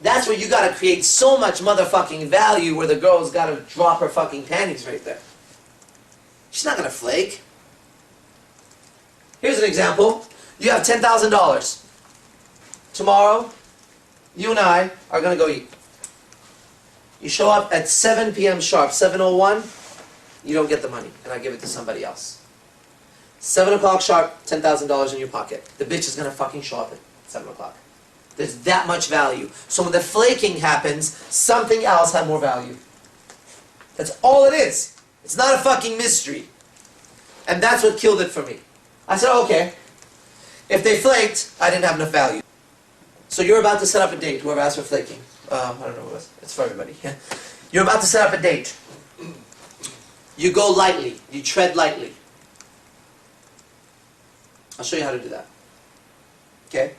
Speaker 1: That's where you gotta create so much motherfucking value where the girl's gotta drop her fucking panties right there. She's not gonna flake. Here's an example. You have $10,000. Tomorrow, you and I are gonna go eat. You show up at 7 p.m. sharp, 7:01, you don't get the money, and I give it to somebody else. 7 o'clock sharp, $10,000 in your pocket. The bitch is gonna fucking show up at 7 o'clock. There's that much value. So when the flaking happens, something else had more value. That's all it is. It's not a fucking mystery. And that's what killed it for me. I said, okay, if they flaked, I didn't have enough value. So you're about to set up a date, whoever asked for flaking. I don't know what it was. It's for everybody. Yeah. You're about to set up a date. You go lightly. You tread lightly. I'll show you how to do that. Okay?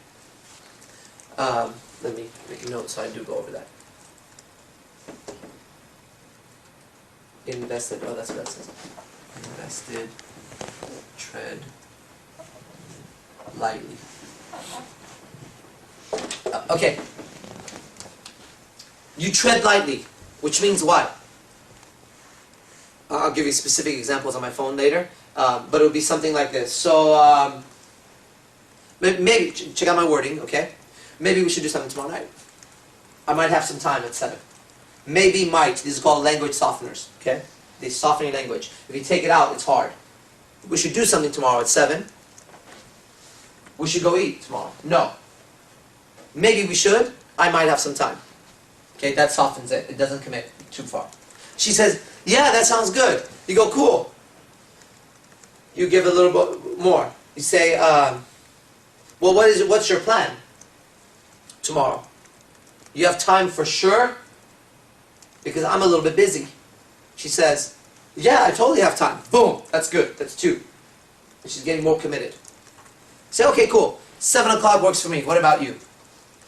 Speaker 1: Let me make a note so I do go over that. Invested. Oh, that's what that says. Invested. Tread lightly. Okay. You tread lightly, which means what? I'll give you specific examples on my phone later, but it'll be something like this. So, maybe, check out my wording, okay? Maybe we should do something tomorrow night. I might have some time at 7. Maybe, might. These are called language softeners, okay? They soften your language. If you take it out, it's hard. We should do something tomorrow at 7. We should go eat tomorrow. No. Maybe we should. I might have some time. Okay, that softens it. It doesn't commit too far. She says, yeah, that sounds good. You go, cool. You give a little bit more. You say, well, what's your plan tomorrow? You have time for sure? Because I'm a little bit busy. She says, yeah, I totally have time. Boom, that's good. That's 2. And she's getting more committed. Say, okay, cool. 7 o'clock works for me. What about you?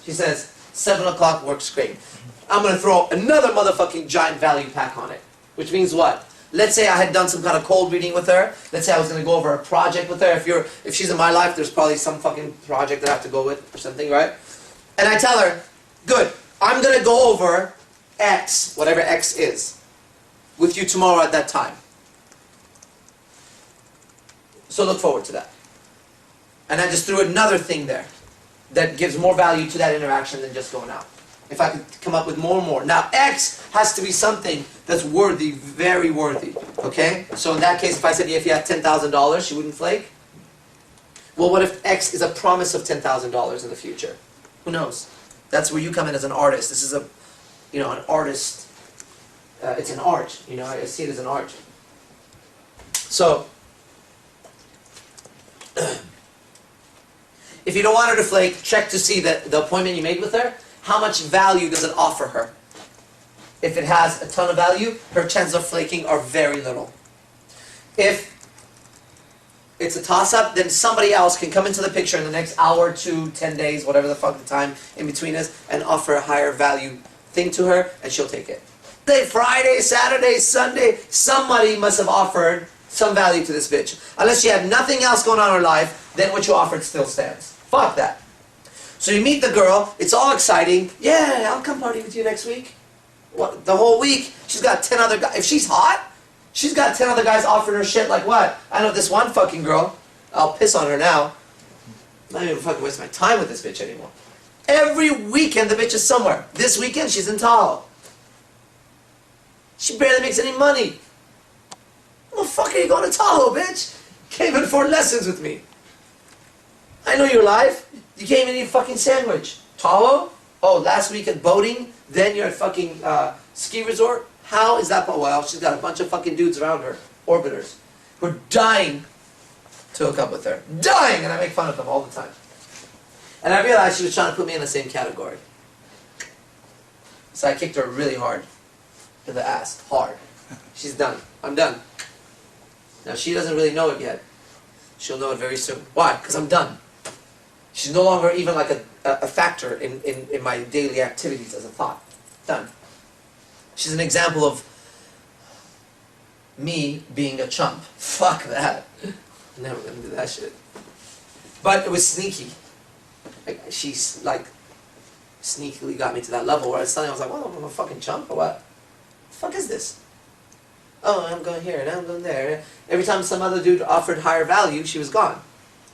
Speaker 1: She says, 7 o'clock works great. I'm going to throw another motherfucking giant value pack on it. Which means what? Let's say I had done some kind of cold reading with her. Let's say I was going to go over a project with her. If she's in my life, there's probably some fucking project that I have to go with or something, right? And I tell her, good, I'm going to go over X, whatever X is, with you tomorrow at that time. So look forward to that. And I just threw another thing there that gives more value to that interaction than just going out. If I could come up with more and more. Now, X has to be something that's worthy, very worthy. Okay? So in that case, if I said, yeah, if you had $10,000, she wouldn't flake? Well, what if X is a promise of $10,000 in the future? Who knows? That's where you come in as an artist. This is an artist. It's an art. I see it as an art. So, if you don't want her to flake, check to see that the appointment you made with her, how much value does it offer her? If it has a ton of value, her chances of flaking are very little. If it's a toss-up, then somebody else can come into the picture in the next hour, 2, 10 days, whatever the fuck the time in between is, and offer a higher value thing to her, and she'll take it. Friday, Saturday, Sunday, somebody must have offered some value to this bitch. Unless she had nothing else going on in her life, then what you offered still stands. Fuck that. So you meet the girl, it's all exciting. Yeah, I'll come party with you next week. What, the whole week, she's got 10 other guys. If she's hot, she's got 10 other guys offering her shit like what? I know this one fucking girl, I'll piss on her now. I'm not even fucking waste my time with this bitch anymore. Every weekend the bitch is somewhere. This weekend she's in Tahoe. She barely makes any money. Well, fuck are you going to Tahoe, bitch? Came in for lessons with me. I know your life. You came in and eat a fucking sandwich. Tahoe? Oh, last week at boating? Then you're at fucking ski resort? How is that? Well, she's got a bunch of fucking dudes around her, orbiters, who are dying to hook up with her. Dying! And I make fun of them all the time. And I realized she was trying to put me in the same category. So I kicked her really hard in the ass. Hard. She's done. I'm done. Now she doesn't really know it yet. She'll know it very soon. Why? Because I'm done. She's no longer even like a factor in my daily activities as a thought. Done. She's an example of me being a chump. Fuck that. Never gonna do that shit. But it was sneaky. Like, she's like sneakily got me to that level where I was like, well, I'm a fucking chump or what? The fuck is this? Oh, I'm going here and I'm going there. Every time some other dude offered higher value, she was gone.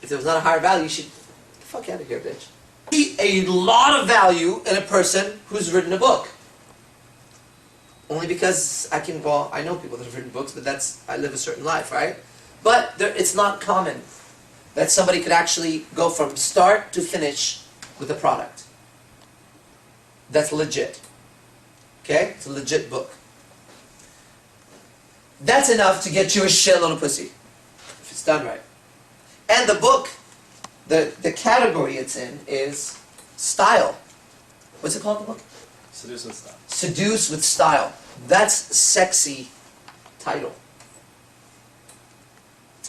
Speaker 1: If there was not a higher value, she'd get the fuck out of here, bitch. See a lot of value in a person who's written a book. Only because I know people that have written books, but I live a certain life, right? But it's not common that somebody could actually go from start to finish with a product. That's legit. Okay? It's a legit book. That's enough to get you a shitload of pussy. If it's done right. And the book, the category it's in is style. What's it called, the book?
Speaker 2: Seduce with style.
Speaker 1: Seduce with Style. That's a sexy title.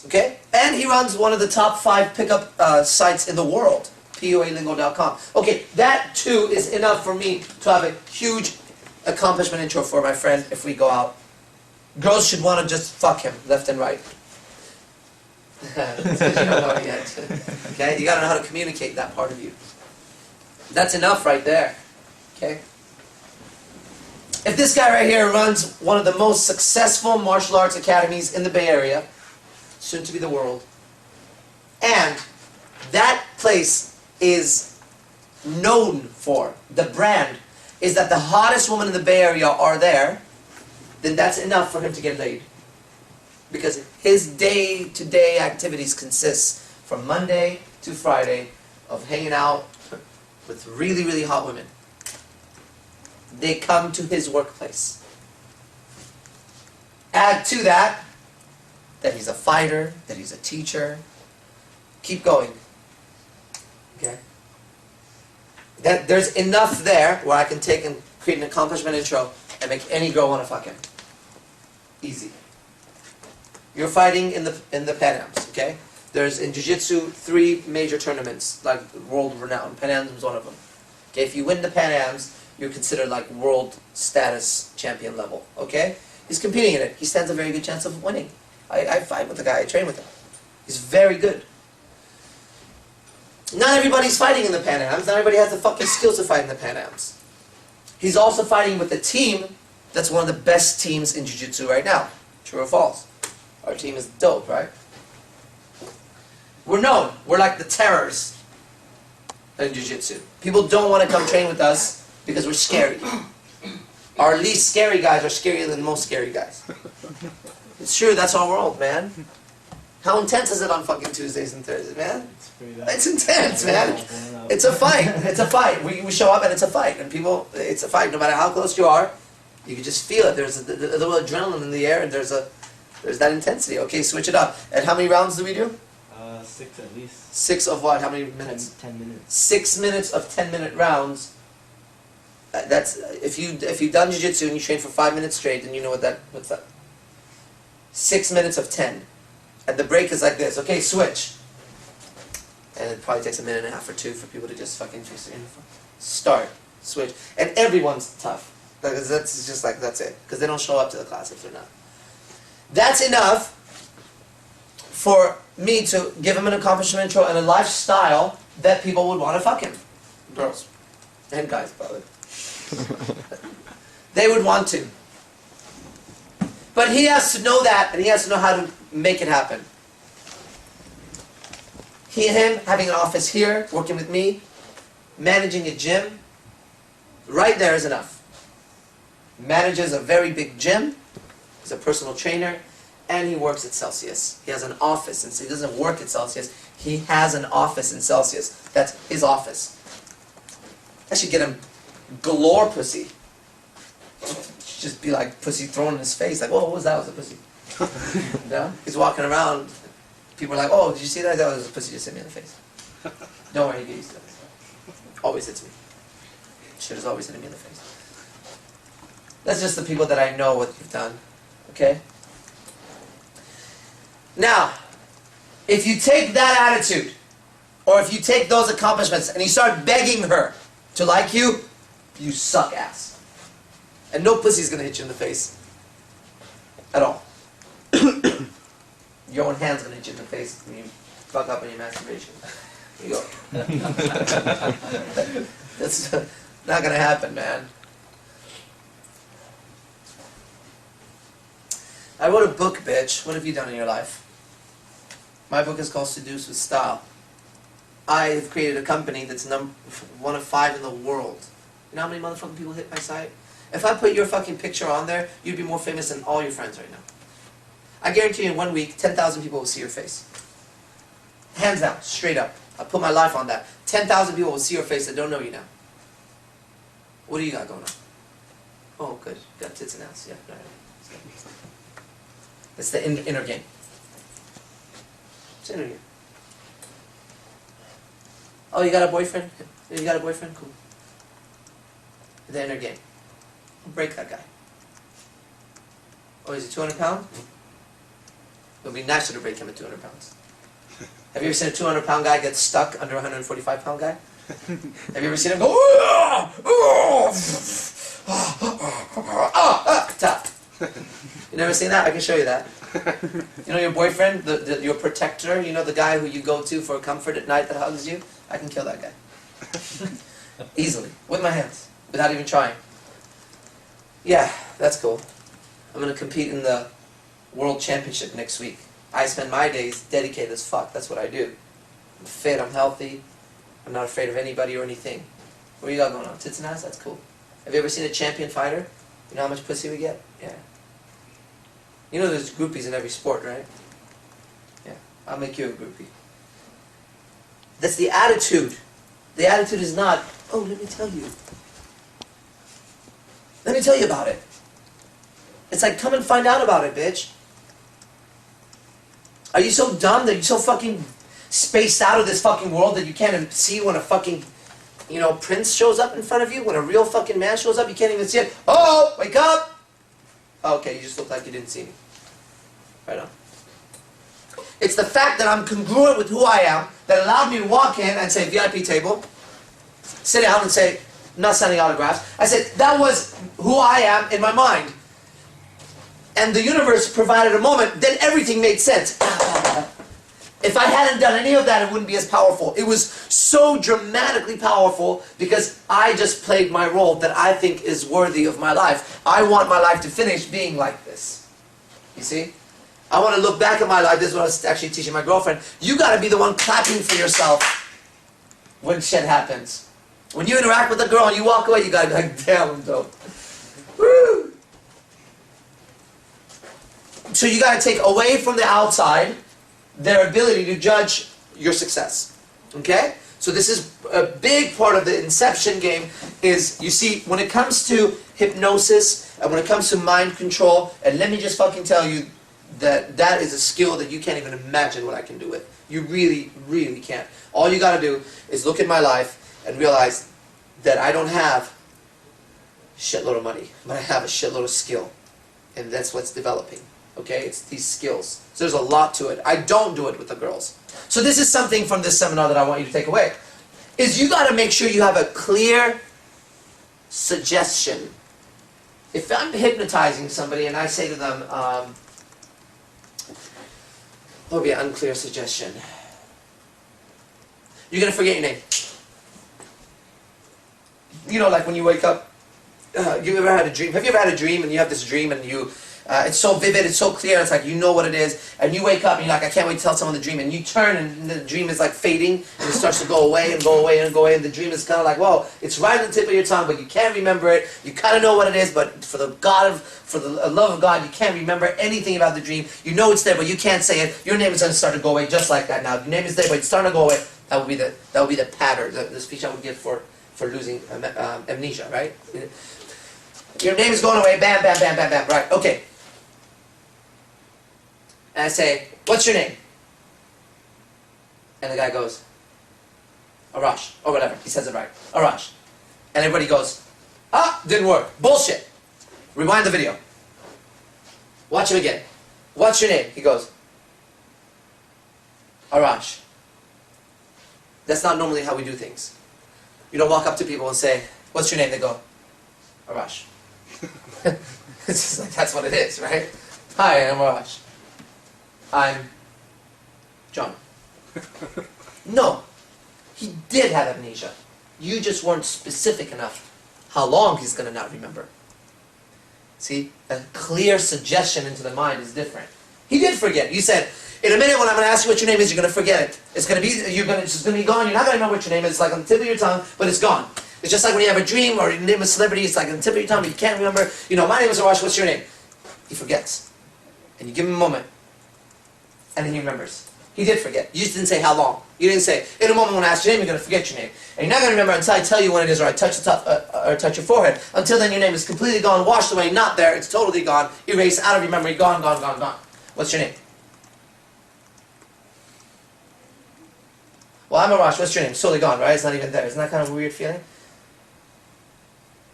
Speaker 1: Okay? And he runs one of the top 5 pickup sites in the world. PUAlingo.com. Okay, that too is enough for me to have a huge accomplishment intro for my friend if we go out. Girls should want to just fuck him left and right. Because you don't know it yet. Okay? You gotta know how to communicate that part of you. That's enough right there. Okay? If this guy right here runs one of the most successful martial arts academies in the Bay Area, soon to be the world, and that place is known for, the brand is that the hottest women in the Bay Area are there, then that's enough for him to get laid. Because his day-to-day activities consist from Monday to Friday of hanging out with really, really hot women. They come to his workplace. Add to that he's a fighter, that he's a teacher. Keep going. Okay? That there's enough there where I can take and create an accomplishment intro and make any girl want to fuck him. Easy. You're fighting in the Pan Ams, okay? There's in Jiu-Jitsu 3 major tournaments, like world renowned. Pan Ams is one of them. Okay, if you win the Pan Ams, you're considered like world status champion level, okay? He's competing in it. He stands a very good chance of winning. I fight with the guy, I train with him. He's very good. Not everybody's fighting in the Pan Ams. Not everybody has the fucking skills to fight in the Pan Ams. He's also fighting with a team that's one of the best teams in Jiu-Jitsu right now. True or false? Our team is dope, right? We're known. We're like the terrors in Jiu-Jitsu. People don't want to come train with us because we're scary. Our least scary guys are scarier than most scary guys. It's true, that's our world, man. How intense is it on fucking Tuesdays and Thursdays, man? It's intense, man. It's a fight. It's a fight. We show up and it's a fight. And people, it's a fight. No matter how close you are, you can just feel it. There's a little adrenaline in the air and there's that intensity. Okay, switch it up. And how many rounds do we do?
Speaker 2: 6 at least.
Speaker 1: 6 of what? How many minutes?
Speaker 3: 10 minutes.
Speaker 1: 6 minutes of 10-minute rounds. That's if you've done jiu-jitsu and you train for 5 minutes straight, then you know what's that. 6 minutes of 10. And the break is like this. Okay, switch. And it probably takes a minute and a half or 2 for people to just fucking chase their uniform. Start. Switch. And everyone's tough. That's just like, that's it. Because they don't show up to the class if they're not. That's enough for me to give him an accomplishment intro and a lifestyle that people would want to fuck him. Girls. And guys, probably. They would want to. But he has to know that, and he has to know how to make it happen. Him having an office here, working with me, managing a gym, right there is enough. Manages a very big gym, he's a personal trainer, and he works at Celsius. He has an office, and so he doesn't work at Celsius, he has an office in Celsius. That's his office. I should get him galore pussy. Just be like pussy thrown in his face, like, whoa, what was that? Was a pussy. Yeah? He's walking around, people are like, oh, did you see that? That was a pussy just hit me in the face. Don't worry, get used to it. Always hits me. Shit is always hitting me in the face. That's just the people that I know what you've done. Okay? Now, if you take that attitude, or if you take those accomplishments and you start begging her to like you, you suck ass. And no pussy's gonna hit you in the face. At all. Your own hand's gonna hit you in the face when you fuck up on your masturbation. You go. That's not gonna happen, man. I wrote a book, bitch. What have you done in your life? My book is called Seduce with Style. I have created a company that's one of 5 in the world. You know how many motherfucking people hit my site? If I put your fucking picture on there, you'd be more famous than all your friends right now. I guarantee you in 1 week, 10,000 people will see your face. Hands down, straight up. I put my life on that. 10,000 people will see your face that don't know you now. What do you got going on? Oh, good. You got tits and ass. Yeah, right. It's the inner game. It's inner game. Oh, you got a boyfriend? You got a boyfriend? Cool. The inner game. Break that guy. Oh, is he 200 pounds? It would be nicer to break him at 200 pounds. Have you ever seen a 200 pound guy get stuck under a 145 pound guy? Have you ever seen him go, tap? You never seen that? I can show you that. You know your boyfriend, your protector, you know the guy who you go to for comfort at night that hugs you? I can kill that guy. Easily. With my hands. Without even trying. Yeah, that's cool. I'm going to compete in the World Championship next week. I spend my days dedicated as fuck. That's what I do. I'm fit, I'm healthy. I'm not afraid of anybody or anything. What do you got going on? Tits and ass? That's cool. Have you ever seen a champion fighter? You know how much pussy we get? Yeah. You know there's groupies in every sport, right? Yeah. I'll make you a groupie. That's the attitude. The attitude is not, oh, let me tell you. Let me tell you about it. It's like, come and find out about it, bitch. Are you so dumb that you're so fucking spaced out of this fucking world that you can't even see when a fucking, you know, prince shows up in front of you? When a real fucking man shows up, you can't even see it. Oh, wake up! Oh, okay, you just look like you didn't see me. Right on. It's the fact that I'm congruent with who I am that allowed me to walk in and say, VIP table, sit down and say, I'm not signing autographs. I said, that was who I am in my mind. And the universe provided a moment, then everything made sense. If I hadn't done any of that, it wouldn't be as powerful. It was so dramatically powerful because I just played my role that I think is worthy of my life. I want my life to finish being like this. You see? I want to look back at my life. This is what I was actually teaching my girlfriend. You got to be the one clapping for yourself when shit happens. When you interact with a girl and you walk away, you got to be like, damn, I'm dope. Woo! So you got to take away from the outside their ability to judge your success. Okay? So this is a big part of the inception game is, you see, when it comes to hypnosis and when it comes to mind control, and let me just fucking tell you that that is a skill that you can't even imagine what I can do with. You really, really can't. All you got to do is look at my life and realize that I don't have a shitload of money, but I have a shitload of skill. And that's what's developing. Okay? It's these skills. So there's a lot to it. I don't do it with the girls. So this is something from this seminar that I want you to take away. Is you got to make sure you have a clear suggestion. If I'm hypnotizing somebody and I say to them, what would be an unclear suggestion? You're going to forget your name. You know, like when you wake up, you ever had a dream? Have you ever had a dream and you have this dream and you, it's so vivid, it's so clear, it's like you know what it is, and you wake up and you're like, I can't wait to tell someone the dream, and you turn and the dream is like fading, and it starts to go away and go away and go away, and the dream is kind of like, whoa, it's right on the tip of your tongue, but you can't remember it, you kind of know what it is, but for the love of God, you can't remember anything about the dream, you know it's there, but you can't say it, your name is going to start to go away just like that now, your name is there, but it's starting to go away, that would be the pattern, the speech I would give for losing amnesia, right? Your name is going away, bam, bam, bam, bam, bam, right, okay. And I say, what's your name? And the guy goes, Arash, or whatever, he says it right, Arash. And everybody goes, didn't work, bullshit. Rewind the video. Watch him again. What's your name? He goes, Arash. That's not normally how we do things. You don't walk up to people and say, what's your name? They go, Arash. It's just like, that's what it is, right? Hi, I'm Arash. I'm John. No. He did have amnesia. You just weren't specific enough how long he's going to not remember. See? A clear suggestion into the mind is different. He did forget. You said, in a minute when I'm going to ask you what your name is, you're going to forget it. It's going to be, it's just going to be gone. You're not going to know what your name is. It's like on the tip of your tongue, but it's gone. It's just like when you have a dream or you name a celebrity, it's like on the tip of your tongue, but you can't remember. You know, my name is Arash, what's your name? He forgets. And you give him a moment. And then he remembers. He did forget. You just didn't say how long. You didn't say, in a moment when I ask your name, you're going to forget your name. And you're not going to remember until I tell you when it is, or I touch the top, or touch your forehead. Until then, your name is completely gone, washed away, not there. It's totally gone, erased, out of your memory, gone, gone, gone, gone. What's your name? Well, I'm Arash. What's your name? It's totally gone, right? It's not even there. Isn't that kind of a weird feeling?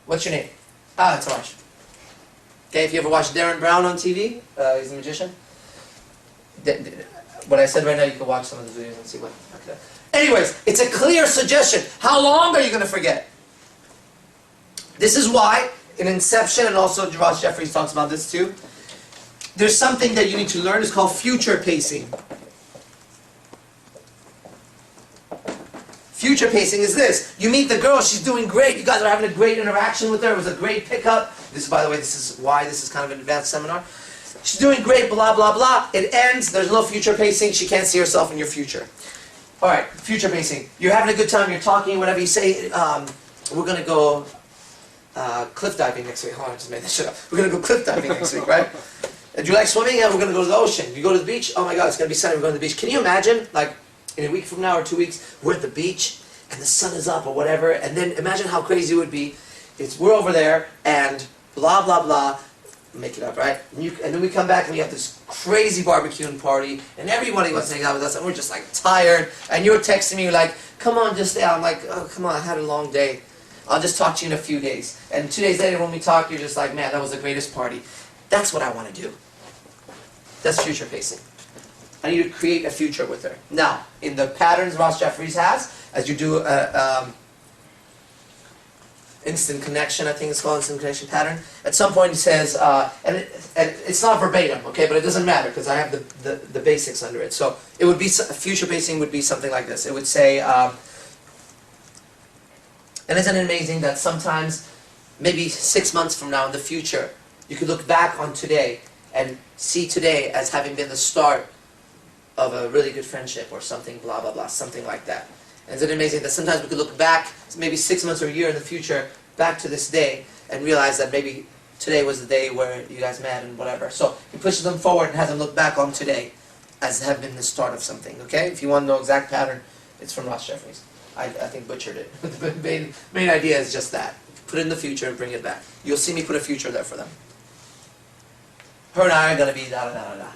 Speaker 1: What's your name? Ah, it's Arash. Okay, if you ever watched Darren Brown on TV, he's a magician. What I said right now, you can watch some of the videos and see what. Okay. Anyways, it's a clear suggestion. How long are you going to forget? This is why, in Inception, and also Ross Jeffries talks about this too, there's something that you need to learn. It's called future pacing. Future pacing is this. You meet the girl, she's doing great. You guys are having a great interaction with her. It was a great pickup. This, by the way, this is why this is kind of an advanced seminar. She's doing great, blah, blah, blah. It ends. There's no future pacing. She can't see herself in your future. All right, future pacing. You're having a good time. You're talking, whatever you say. We're going to go cliff diving next week. Hold on, I just made that shit up. We're going to go cliff diving next week, right? Do you like swimming? Yeah, we're going to go to the ocean. You go to the beach? Oh my God, it's going to be sunny. We're going to the beach. Can you imagine, like, in a week from now or 2 weeks, we're at the beach and the sun is up or whatever, and then imagine how crazy it would be. We're over there and blah, blah, blah. Make it up, right? And then we come back and we have this crazy barbecuing party, and everybody wants to hang out with us, and we're just like tired, and you're texting me, you're like, come on, just stay out. I'm like, oh, come on, I had a long day. I'll just talk to you in a few days. And 2 days later when we talk, you're just like, man, that was the greatest party. That's what I want to do. That's future pacing. I need to create a future with her. Now, in the patterns Ross Jeffries has, as you do instant connection, I think it's called instant connection pattern. At some point he says, and it's not verbatim, okay, but it doesn't matter because I have the basics under it. So it would be, future pacing would be something like this. It would say, and isn't it amazing that sometimes, maybe 6 months from now in the future, you could look back on today and see today as having been the start of a really good friendship or something, blah, blah, blah, something like that. And isn't it amazing that sometimes we could look back, maybe 6 months or a year in the future, back to this day, and realize that maybe today was the day where you guys met and whatever. So he pushes them forward and has them look back on today as have been the start of something, okay? If you want to know exact pattern, it's from Ross Jeffries. I think butchered it. The main idea is just that. Put it in the future and bring it back. You'll see me put a future there for them. Her and I are going to be da-da-da-da-da.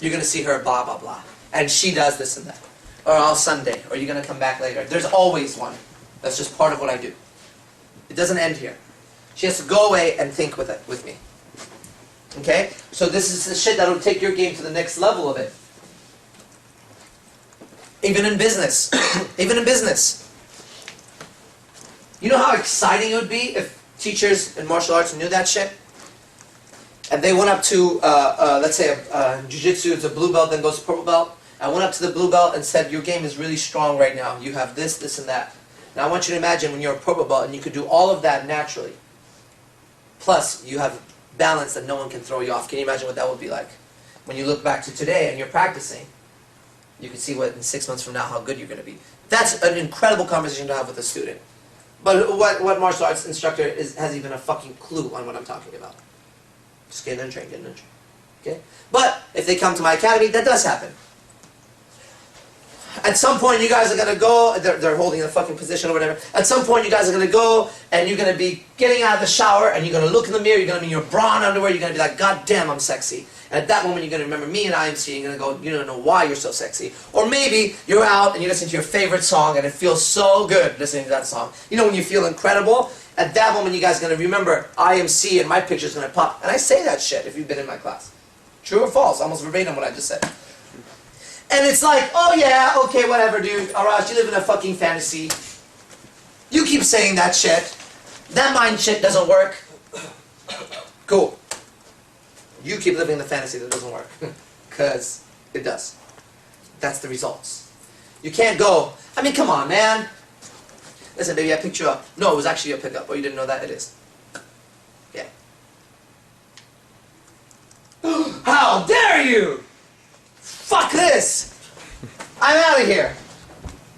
Speaker 1: You're going to see her blah, blah, blah. And she does this and that. Or I'll Sunday. Or you're going to come back later. There's always one. That's just part of what I do. It doesn't end here. She has to go away and think with it, with me. Okay? So this is the shit that'll take your game to the next level of it. Even in business. Even in business. You know how exciting it would be if teachers in martial arts knew that shit? And they went up to, let's say, jiu-jitsu, it's a blue belt, then goes to purple belt. I went up to the blue belt and said, your game is really strong right now. You have this, this, and that. Now I want you to imagine when you're a purple belt and you could do all of that naturally. Plus, you have balance that no one can throw you off. Can you imagine what that would be like? When you look back to today and you're practicing, you can see what in 6 months from now how good you're going to be. That's an incredible conversation to have with a student. But what martial arts instructor has even a fucking clue on what I'm talking about? Just get in and train, get in and train. Okay? But if they come to my academy, that does happen. At some point, you guys are going to go, they're holding a fucking position or whatever. At some point, you guys are going to go, and you're going to be getting out of the shower, and you're going to look in the mirror, you're going to be in your bra and underwear, you're going to be like, God damn, I'm sexy. And at that moment, you're going to remember me and IMC, you're going to go, you don't know why you're so sexy. Or maybe you're out, and you listen to your favorite song, and it feels so good listening to that song. You know when you feel incredible? At that moment, you guys are going to remember IMC, and my picture's going to pop. And I say that shit if you've been in my class. True or false? Almost verbatim what I just said. And it's like, oh yeah, okay, whatever, dude. Arash, you live in a fucking fantasy. You keep saying that shit. That mind shit doesn't work. Cool. You keep living the fantasy that doesn't work. Because it does. That's the results. You can't go, I mean, come on, man. Listen, baby, I picked you up. No, it was actually a pickup. Oh, you didn't know that? It is. Yeah. How dare you! Fuck this! I'm out of here.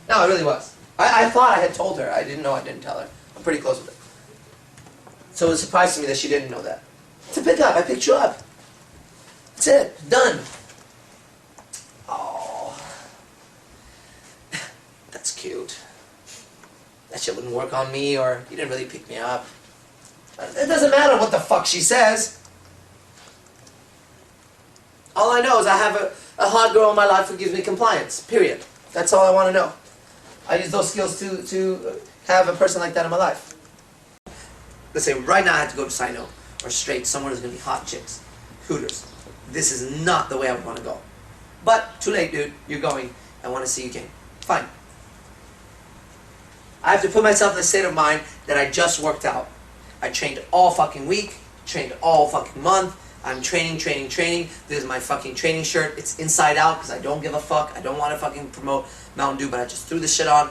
Speaker 1: No, it really was. I thought I had told her. I didn't know I didn't tell her. I'm pretty close with her. So it was surprising to me that she didn't know that. To pick up. I picked you up. That's it. Done. Oh. That's cute. That shit wouldn't work on me, or you didn't really pick me up. It doesn't matter what the fuck she says. All I know is I have a hot girl in my life who gives me compliance. Period. That's all I want to know. I use those skills to have a person like that in my life. Let's say right now I have to go to Sino or straight somewhere there's going to be hot chicks. Hooters. This is not the way I would want to go. But, too late, dude. You're going. I want to see you game. Fine. I have to put myself in a state of mind that I just worked out. I trained all fucking week. Trained all fucking month. I'm training. This is my fucking training shirt. It's inside out because I don't give a fuck. I don't want to fucking promote Mountain Dew, but I just threw this shit on.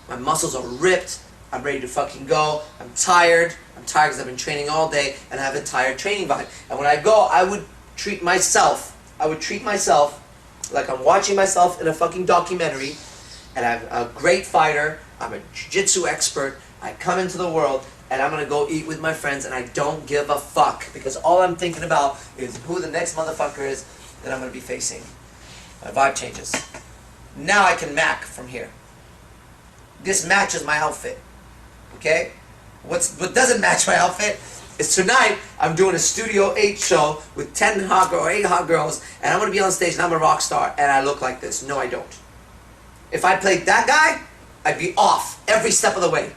Speaker 1: My muscles are ripped. I'm ready to fucking go. I'm tired. I'm tired because I've been training all day and I have a tired training vibe. And when I go, I would treat myself like I'm watching myself in a fucking documentary, and I'm a great fighter. I'm a jiu-jitsu expert. I come into the world and I'm going to go eat with my friends and I don't give a fuck because all I'm thinking about is who the next motherfucker is that I'm going to be facing. My vibe changes. Now I can mac from here. This matches my outfit. Okay? What doesn't match my outfit is tonight I'm doing a Studio 8 show with 10 hot girls or 8 hot girls, and I'm going to be on stage and I'm a rock star and I look like this. No, I don't. If I played that guy, I'd be off every step of the way.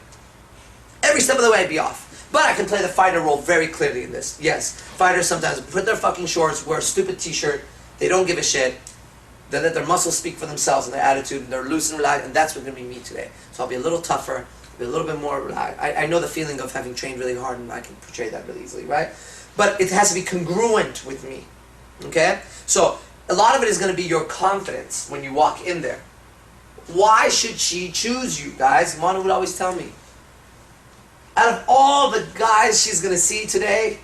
Speaker 1: Every step of the way I'd be off. But I can play the fighter role very clearly in this. Yes, fighters sometimes put their fucking shorts, wear a stupid t-shirt, they don't give a shit, they let their muscles speak for themselves and their attitude, and they're loose and relaxed, and that's what's going to be me today. So I'll be a little tougher, be a little bit more relaxed. I know the feeling of having trained really hard, and I can portray that really easily, right? But it has to be congruent with me, okay? So a lot of it is going to be your confidence when you walk in there. Why should she choose you, guys? Manu would always tell me. Out of all the guys she's going to see today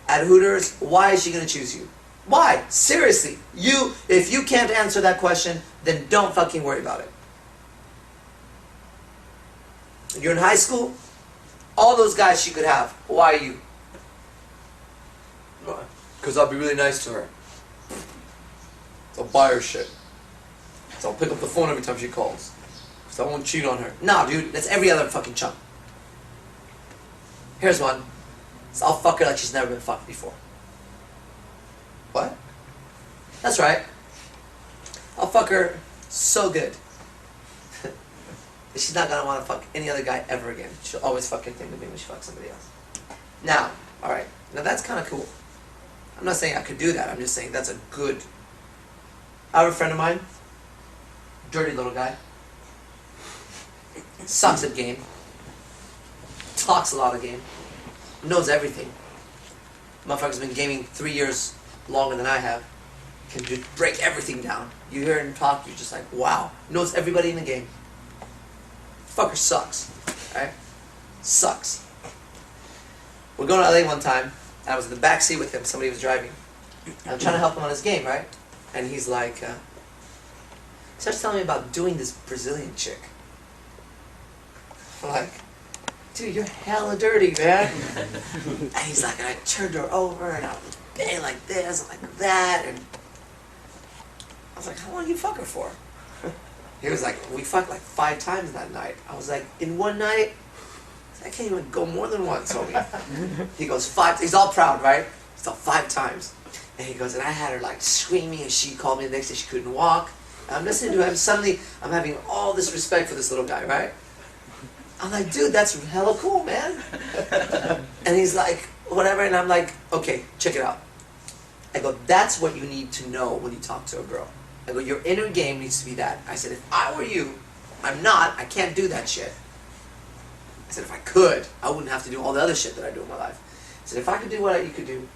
Speaker 1: at Hooters, why is she going to choose you? Why? Seriously. If you can't answer that question, then don't fucking worry about it. You're in high school, all those guys she could have. Why you? Because I'll be really nice to her. I'll buy her shit. So I'll pick up the phone every time she calls. So I won't cheat on her. Nah, dude, that's every other fucking chump. Here's one. So I'll fuck her like she's never been fucked before. What? That's right. I'll fuck her so good. She's not gonna want to fuck any other guy ever again. She'll always fucking think of me when she fucks somebody else. Now, alright. Now that's kind of cool. I'm not saying I could do that. I'm just saying that's a good... I have a friend of mine. Dirty little guy. Sucks at game. Talks a lot of game. Knows everything. Motherfucker's been gaming 3 years longer than I have. Can just break everything down. You hear him talk, you're just like, wow. Knows everybody in the game. Fucker sucks. Alright? Sucks. We're going to LA one time. I was in the back seat with him. Somebody was driving. I'm trying to help him on his game, right? And he's like, he starts telling me about doing this Brazilian chick. I'm like, dude, you're hella dirty, man. And he's like, and I turned her over, and I was bang like this, and like that, and I was like, how long did you fuck her for? He was like, we fucked like 5 times that night. I was like, in one night? I can't even go more than once, homie. He goes, 5, he's all proud, right? He's all 5 times. And he goes, and I had her like screaming, and she called me the next day she couldn't walk. And I'm listening to him, suddenly I'm having all this respect for this little guy, right? I'm like, dude, that's hella cool, man. And he's like, whatever, and I'm like, okay, check it out. I go, that's what you need to know when you talk to a girl. I go, your inner game needs to be that. I said, if I were you, I'm not, I can't do that shit. I said, if I could, I wouldn't have to do all the other shit that I do in my life. I said, if I could do what you could do,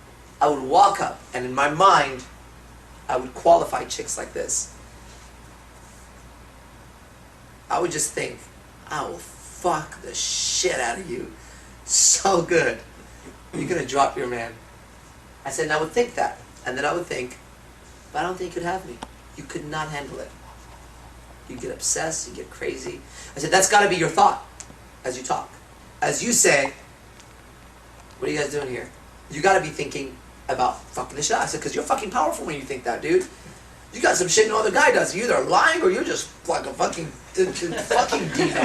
Speaker 1: I would walk up, and in my mind, I would qualify chicks like this. I would just think, I will fuck the shit out of you. So good. You're gonna drop your man. I said, and I would think that. And then I would think, but I don't think you could have me. You could not handle it. You get obsessed, you get crazy. I said, that's gotta be your thought as you talk. As you say, what are you guys doing here? You gotta be thinking about fucking the shit out. I said, because you're fucking powerful when you think that, dude. You got some shit no other guy does. You're either lying or you're just like a fucking fucking diva. You know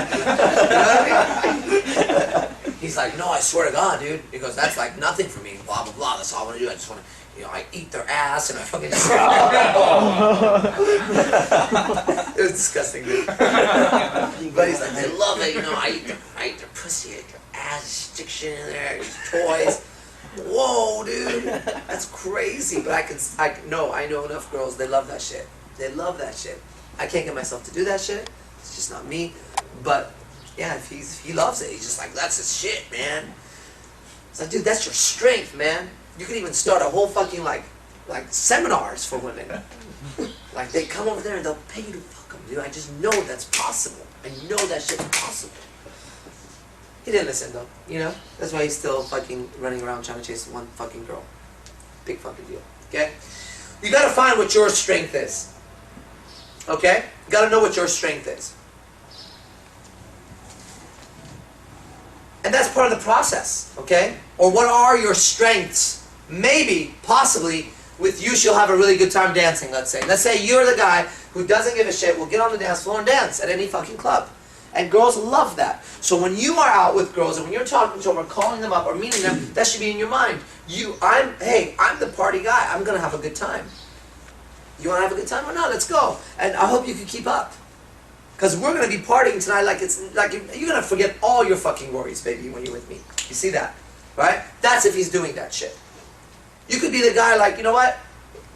Speaker 1: what I mean? He's like, no, I swear to God, dude. He goes, that's like nothing for me. Blah blah blah. That's all I want to do. I just want to, you know, I eat their ass and I fucking. It was disgusting, dude. But he's like, they love it. You know, I eat their pussy, I eat their ass, stick shit in there, toys. Whoa, dude, that's crazy. But I know enough girls. They love that shit. They love that shit. I can't get myself to do that shit. It's just not me. But yeah, if he loves it, he's just like, that's his shit, man. It's like, dude, that's your strength, man. You could even start a whole fucking like seminars for women. Like they come over there and they'll pay you to fuck them, dude. I just know that's possible. I know that shit's possible. He didn't listen though, you know? That's why he's still fucking running around trying to chase one fucking girl. Big fucking deal, okay? You gotta find what your strength is. Okay? You gotta know what your strength is. And that's part of the process, okay? Or what are your strengths? Maybe, possibly, with you she'll have a really good time dancing, let's say. Let's say you're the guy who doesn't give a shit, will get on the dance floor and dance at any fucking club. And girls love that. So when you are out with girls and when you're talking to them or calling them up or meeting them, that should be in your mind. I'm the party guy. I'm going to have a good time. You want to have a good time or not? Let's go. And I hope you can keep up. Because we're going to be partying tonight like it's like you're going to forget all your fucking worries, baby, when you're with me. You see that? Right? That's if he's doing that shit. You could be the guy like, you know what?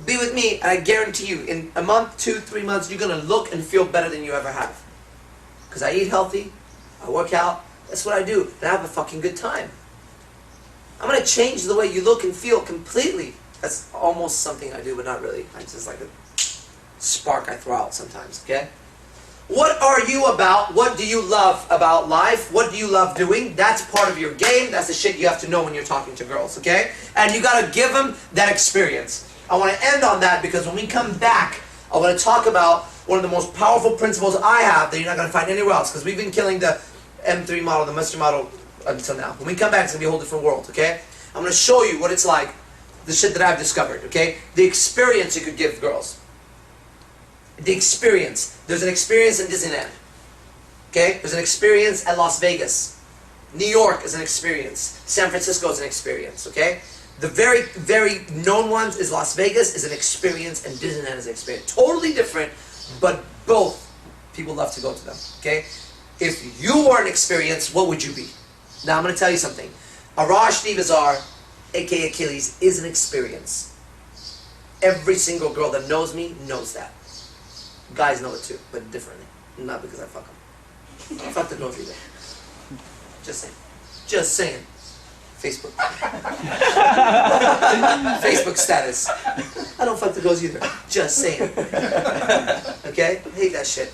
Speaker 1: Be with me and I guarantee you in a month, 2, 3 months, you're going to look and feel better than you ever have. Because I eat healthy, I work out, that's what I do, and I have a fucking good time. I'm going to change the way you look and feel completely. That's almost something I do, but not really. It's just like a spark I throw out sometimes, okay? What are you about? What do you love about life? What do you love doing? That's part of your game. That's the shit you have to know when you're talking to girls, okay? And you got to give them that experience. I want to end on that because when we come back, I want to talk about one of the most powerful principles I have that you're not going to find anywhere else, because we've been killing the M3 model, the Mustard model until now. When we come back, it's going to be a whole different world, okay? I'm going to show you what it's like, the shit that I've discovered, okay? The experience you could give girls. The experience. There's an experience in Disneyland, okay? There's an experience at Las Vegas. New York is an experience. San Francisco is an experience, okay? The very, very known ones is Las Vegas is an experience and Disneyland is an experience. Totally different, but both people love to go to them, okay? If you were an experience, what would you be? Now I'm going to tell you something. Arash Dibazar, aka Achilles, is an experience. Every single girl that knows me knows that. Guys know it too, but differently. Not because I fuck them. I fuck the girls either. Just saying. Just saying. Facebook. Facebook status. I don't fuck the girls either. Just saying. Okay? I hate that shit.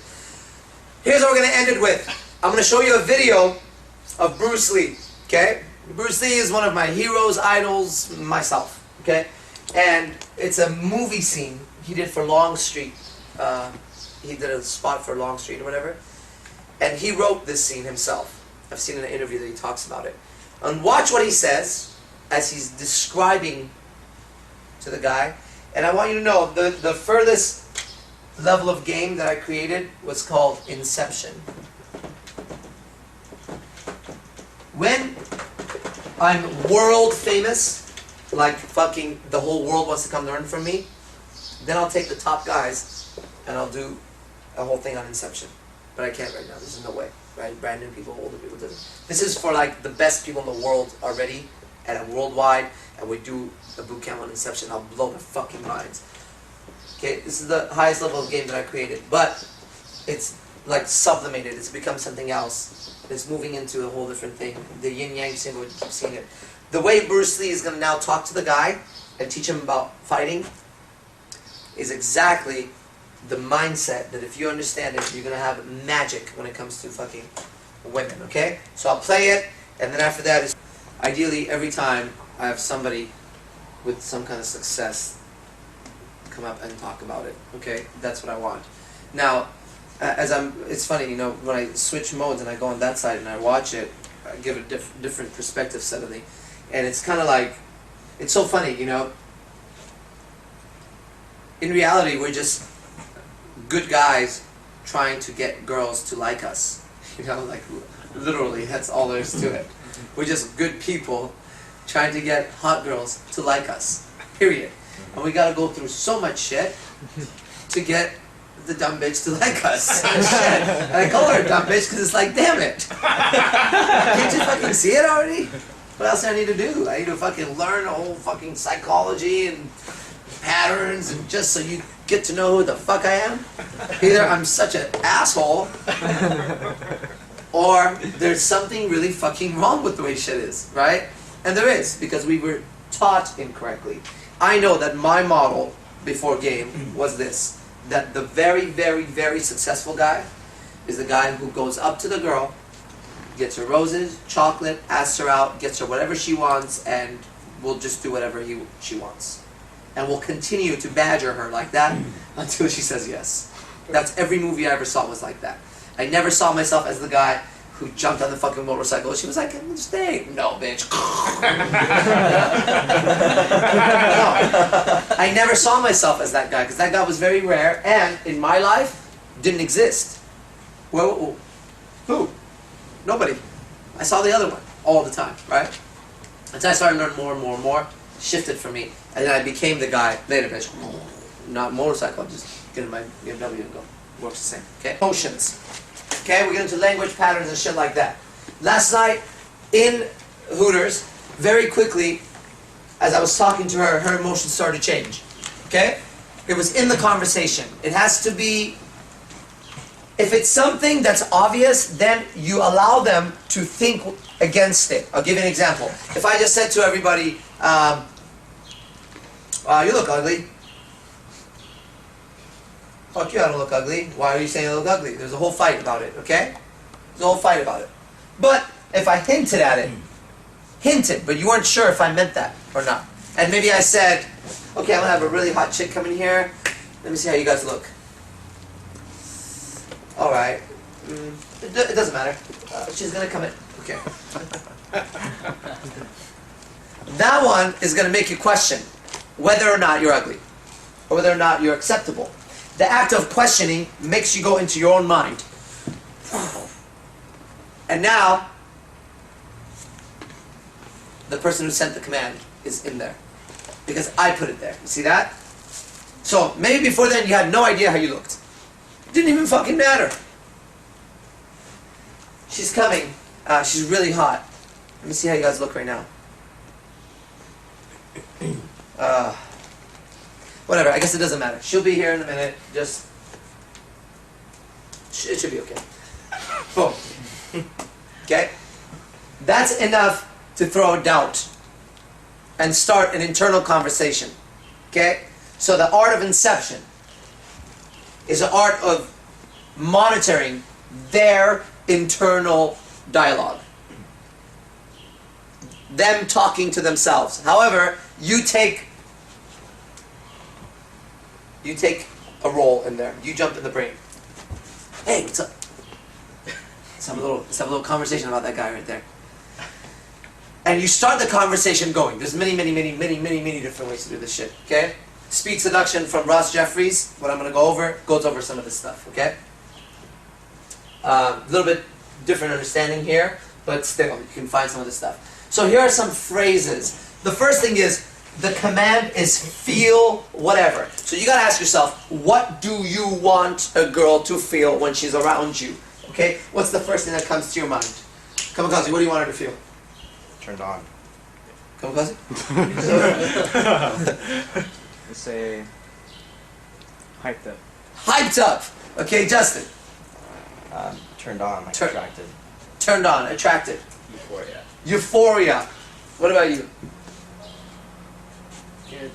Speaker 1: Here's what we're going to end it with. I'm going to show you a video of Bruce Lee. Okay? Bruce Lee is one of my heroes, idols, myself. Okay? And it's a movie scene he did for Long Street. He did a spot for Long Street or whatever. And he wrote this scene himself. I've seen in an interview that he talks about it. And watch what he says as he's describing to the guy. And I want you to know, the furthest level of game that I created was called Inception. When I'm world famous, like fucking the whole world wants to come learn from me, then I'll take the top guys and I'll do a whole thing on Inception. But I can't right now. This is no way. Right? Brand new people, older people. This is for like the best people in the world already, and I'm worldwide, and we do a boot camp on Inception. I'll blow their fucking minds. Okay, this is the highest level of game that I created, but it's like sublimated. It's become something else. It's moving into a whole different thing. The yin yang symbol, you keep seeing it. The way Bruce Lee is going to now talk to the guy and teach him about fighting is exactly the mindset that if you understand it, you're gonna have magic when it comes to fucking women, okay? So I'll play it, and then after that is ideally every time I have somebody with some kind of success come up and talk about it, okay? That's what I want. Now, it's funny, you know, when I switch modes and I go on that side and I watch it, I give a different perspective suddenly, and it's kind of like, it's so funny, you know. In reality, we're just good guys trying to get girls to like us. You know, like literally, that's all there is to it. We're just good people trying to get hot girls to like us. Period. And we gotta go through so much shit to get the dumb bitch to like us. Shit. And I call her a dumb bitch because it's like, damn it. Can't you fucking see it already? What else do I need to do? I need to fucking learn the whole fucking psychology and patterns, and just so you get to know who the fuck I am. Either I'm such an asshole, or there's something really fucking wrong with the way shit is, right? And there is, because we were taught incorrectly. I know that my model before game was this, that the very, very, very successful guy is the guy who goes up to the girl, gets her roses, chocolate, asks her out, gets her whatever she wants, and will just do whatever she wants. And will continue to badger her like that until she says yes. That's every movie I ever saw was like that. I never saw myself as the guy who jumped on the fucking motorcycle. She was like, stay. No, bitch. No. I never saw myself as that guy, because that guy was very rare, and in my life, didn't exist. Well, who? Nobody. I saw the other one all the time, right? Until I started to learn more and more and more, shifted for me. And then I became the guy, later, bitch, not motorcycle, just get in my BMW and go. Works the same, okay? Emotions. Okay, we get into language patterns and shit like that. Last night, in Hooters, very quickly, as I was talking to her, her emotions started to change. Okay? It was in the conversation. It has to be, if it's something that's obvious, then you allow them to think against it. I'll give you an example. If I just said to everybody, you look ugly. Fuck you, I don't look ugly. Why are you saying I look ugly? There's a whole fight about it, okay? There's a whole fight about it. But if I hinted at it, but you weren't sure if I meant that or not. And maybe I said, okay, I'm gonna have a really hot chick come in here. Let me see how you guys look. Alright. It doesn't matter. She's gonna come in. Okay. That one is gonna make you question whether or not you're ugly, or whether or not you're acceptable. The act of questioning makes you go into your own mind. And now, the person who sent the command is in there. Because I put it there. You see that? So, maybe before then you had no idea how you looked. It didn't even fucking matter. She's coming. She's really hot. Let me see how you guys look right now. Whatever, I guess it doesn't matter. She'll be here in a minute. Just, it should be okay. Boom. Okay? That's enough to throw a doubt and start an internal conversation. Okay? So the art of inception is the art of monitoring their internal dialogue. Them talking to themselves. However, you take a role in there. You jump in the brain. Hey, what's up? Let's have a little conversation about that guy right there. And you start the conversation going. There's many different ways to do this shit. Okay? Speed seduction from Ross Jeffries. What I'm going to go over goes over some of this stuff. Okay? A little bit different understanding here, but still you can find some of this stuff. So here are some phrases. The first thing is, the command is feel whatever. So you gotta ask yourself, what do you want a girl to feel when she's around you? Okay? What's the first thing that comes to your mind? Kamikaze, what do you want her to feel?
Speaker 3: Turned on.
Speaker 1: Kamikaze?
Speaker 2: Let's say hyped up.
Speaker 1: Hyped up. Okay, Justin.
Speaker 3: Turned on, like
Speaker 1: Tur-
Speaker 3: attracted.
Speaker 1: Turned on, attracted.
Speaker 2: Euphoria.
Speaker 1: Euphoria. What about you?
Speaker 2: Good.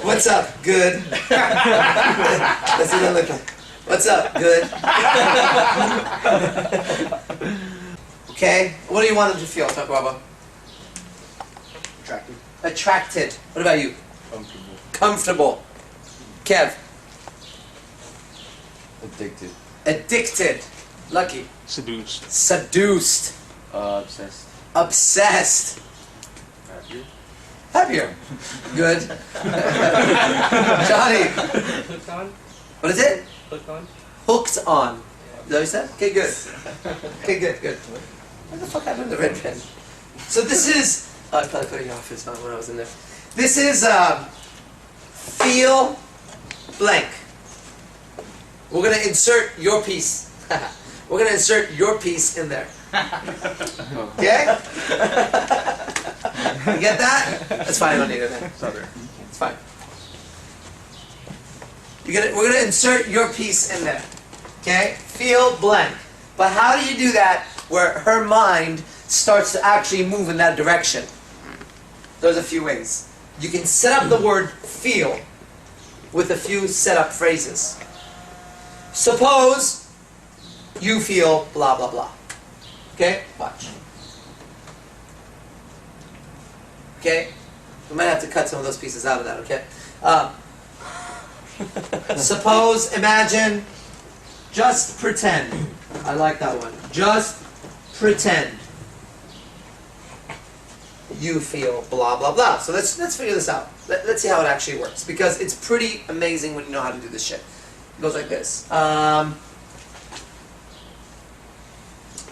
Speaker 1: What's up? Good. Let's see what look like. What's up? Good. Okay. What do you want them to feel? Talk about
Speaker 2: Attractive.
Speaker 1: attracted. What about you?
Speaker 2: Comfortable.
Speaker 1: Comfortable. Kev.
Speaker 5: Addicted.
Speaker 1: Addicted. Lucky.
Speaker 7: Seduced.
Speaker 1: Seduced.
Speaker 5: Obsessed.
Speaker 1: Obsessed.
Speaker 5: Happier.
Speaker 1: Happier. Good. Johnny.
Speaker 2: Hooked on.
Speaker 1: What is it?
Speaker 2: Hooked on.
Speaker 1: Hooked on. Is that what you said? Okay, good. Okay, good, good. Where the fuck happened to the red pen? So this is... Oh, I probably put it in your office when I was in there. This is feel blank. We're going to insert your piece. We're going to insert your piece in there. Okay? You get that? That's fine, I don't need it then. It's fine. We're going to insert your piece in there. Okay? Feel blank. But how do you do that where her mind starts to actually move in that direction? There's a few ways. You can set up the word feel with a few set-up phrases. Suppose you feel blah, blah, blah. Okay? Watch. Okay? We might have to cut some of those pieces out of that, okay? Suppose, imagine, just pretend. I like that one. Just pretend you feel blah, blah, blah. So let's figure this out. Let's see how it actually works. Because it's pretty amazing when you know how to do this shit. It goes like this.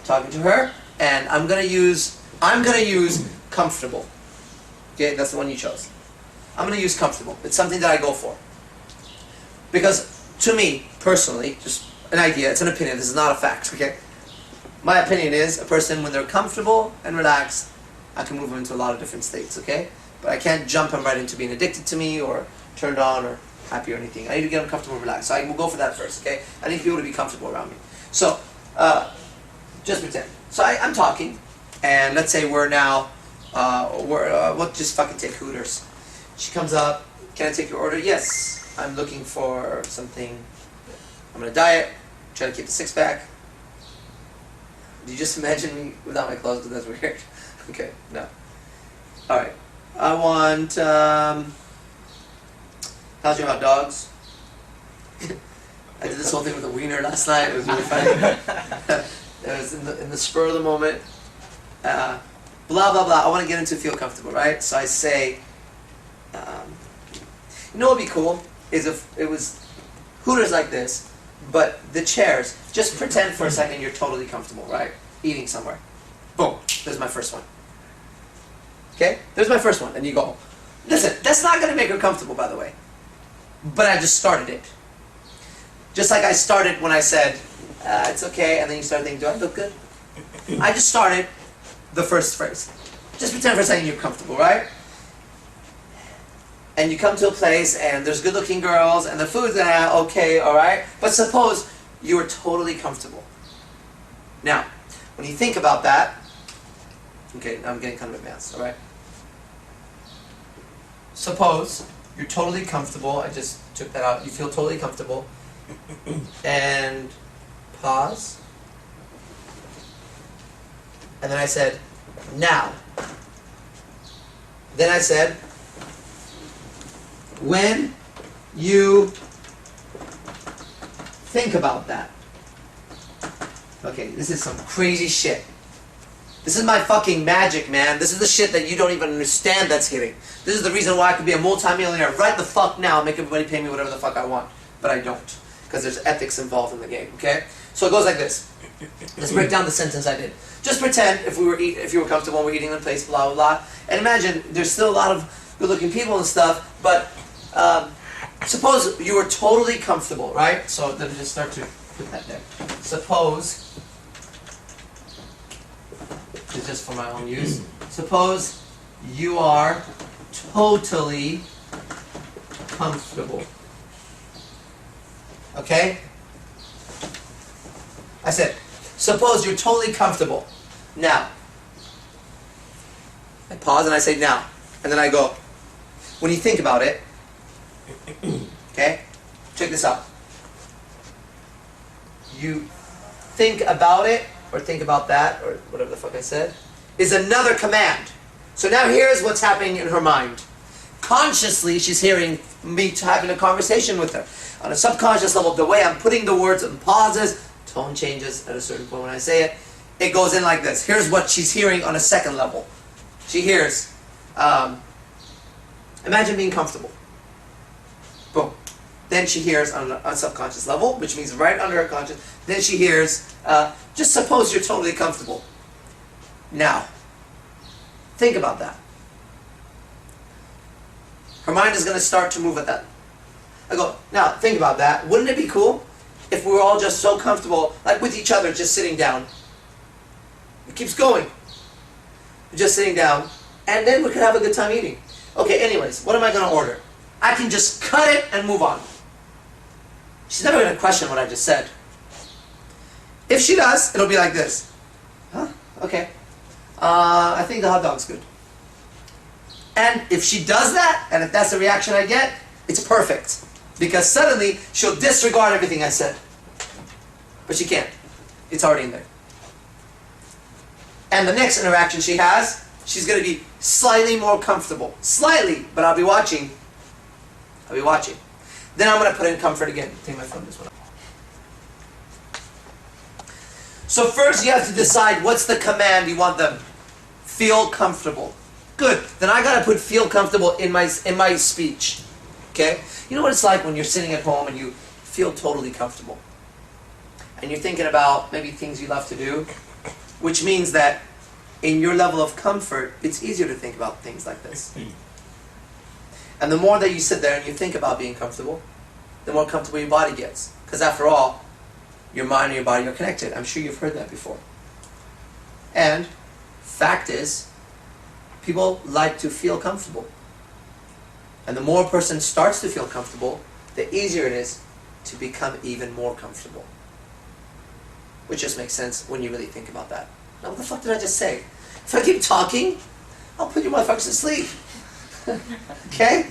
Speaker 1: Talking to her, and I'm gonna use comfortable. Okay, that's the one you chose. I'm gonna use comfortable. It's something that I go for. Because to me, personally, just an idea, it's an opinion, this is not a fact, okay? My opinion is a person, when they're comfortable and relaxed, I can move them into a lot of different states, okay? But I can't jump them right into being addicted to me or turned on or happy or anything. I need to get them comfortable and relaxed. So I will go for that first, okay? I need people to be comfortable around me. So, just pretend. So I'm talking, and let's say we're now, we'll just fucking take Hooters. She comes up, can I take your order? Yes, I'm looking for something. I'm on a diet, trying to keep the six-pack. Do you just imagine me without my clothes? Because that's weird. Okay, no. Alright, I want, how's your hot dogs? I did this whole thing with a wiener last night, it was really funny. It was in the spur of the moment. Blah, blah, blah, I want to get into feel comfortable, right? So I say, you know what would be cool? Is if it was Hooters like this, but the chairs, just pretend for a second you're totally comfortable, right? Eating somewhere. Boom, there's my first one. Okay? There's my first one, and you go, listen, that's not going to make her comfortable, by the way. But I just started it. Just like I started when I said, it's okay, and then you start thinking, do I look good? I just started the first phrase. Just pretend for a second you're comfortable, right? And you come to a place, and there's good-looking girls, and the food's okay, alright? But suppose you were totally comfortable. Now, when you think about that, okay, now I'm getting kind of advanced, alright? Suppose you're totally comfortable, I just took that out, you feel totally comfortable, and pause, and then I said, now. Then I said, when you think about that. Okay, this is some crazy shit. This is my fucking magic, man. This is the shit that you don't even understand that's hitting. This is the reason why I could be a multi-millionaire right the fuck now and make everybody pay me whatever the fuck I want. But I don't. Because there's ethics involved in the game, okay? So it goes like this. Let's break down the sentence I did. Just pretend if you were comfortable and we're eating in a place, blah, blah, blah. And imagine there's still a lot of good-looking people and stuff, but suppose you were totally comfortable, right? So then just start to put that there. Suppose, this is just for my own use, suppose you are totally comfortable. Okay? I said, suppose you're totally comfortable. Now. I pause and I say now. And then I go, when you think about it, okay, check this out. You think about it, or think about that, or whatever the fuck I said, is another command. So now here's what's happening in her mind. Consciously, she's hearing me having a conversation with her. On a subconscious level, the way I'm putting the words in pauses, tone changes at a certain point when I say it, it goes in like this. Here's what she's hearing on a second level. She hears, imagine being comfortable. Boom. Then she hears on a subconscious level, which means right under her conscious, then she hears, just suppose you're totally comfortable. Now, think about that. Her mind is going to start to move at that. I go, now, think about that. Wouldn't it be cool if we were all just so comfortable, like with each other, just sitting down? It keeps going. Just sitting down, and then we could have a good time eating. Okay, anyways, what am I going to order? I can just cut it and move on. She's never going to question what I just said. If she does, it'll be like this. Huh? Okay. I think the hot dog's good. And if she does that, and if that's the reaction I get, it's perfect. Because suddenly, she'll disregard everything I said. But she can't. It's already in there. And the next interaction she has, she's going to be slightly more comfortable. Slightly, but I'll be watching. I'll be watching. Then I'm going to put in comfort again. Take my phone this one. So first you have to decide what's the command you want them. Feel comfortable. Good. Then I got to put feel comfortable in my speech. Okay? You know what it's like when you're sitting at home and you feel totally comfortable. And you're thinking about maybe things you love to do, which means that in your level of comfort, it's easier to think about things like this. And the more that you sit there and you think about being comfortable, the more comfortable your body gets. Because after all, your mind and your body are connected. I'm sure you've heard that before. And fact is, people like to feel comfortable. And the more a person starts to feel comfortable, the easier it is to become even more comfortable. Which just makes sense when you really think about that. Now what the fuck did I just say? If I keep talking, I'll put you motherfuckers to sleep. Okay?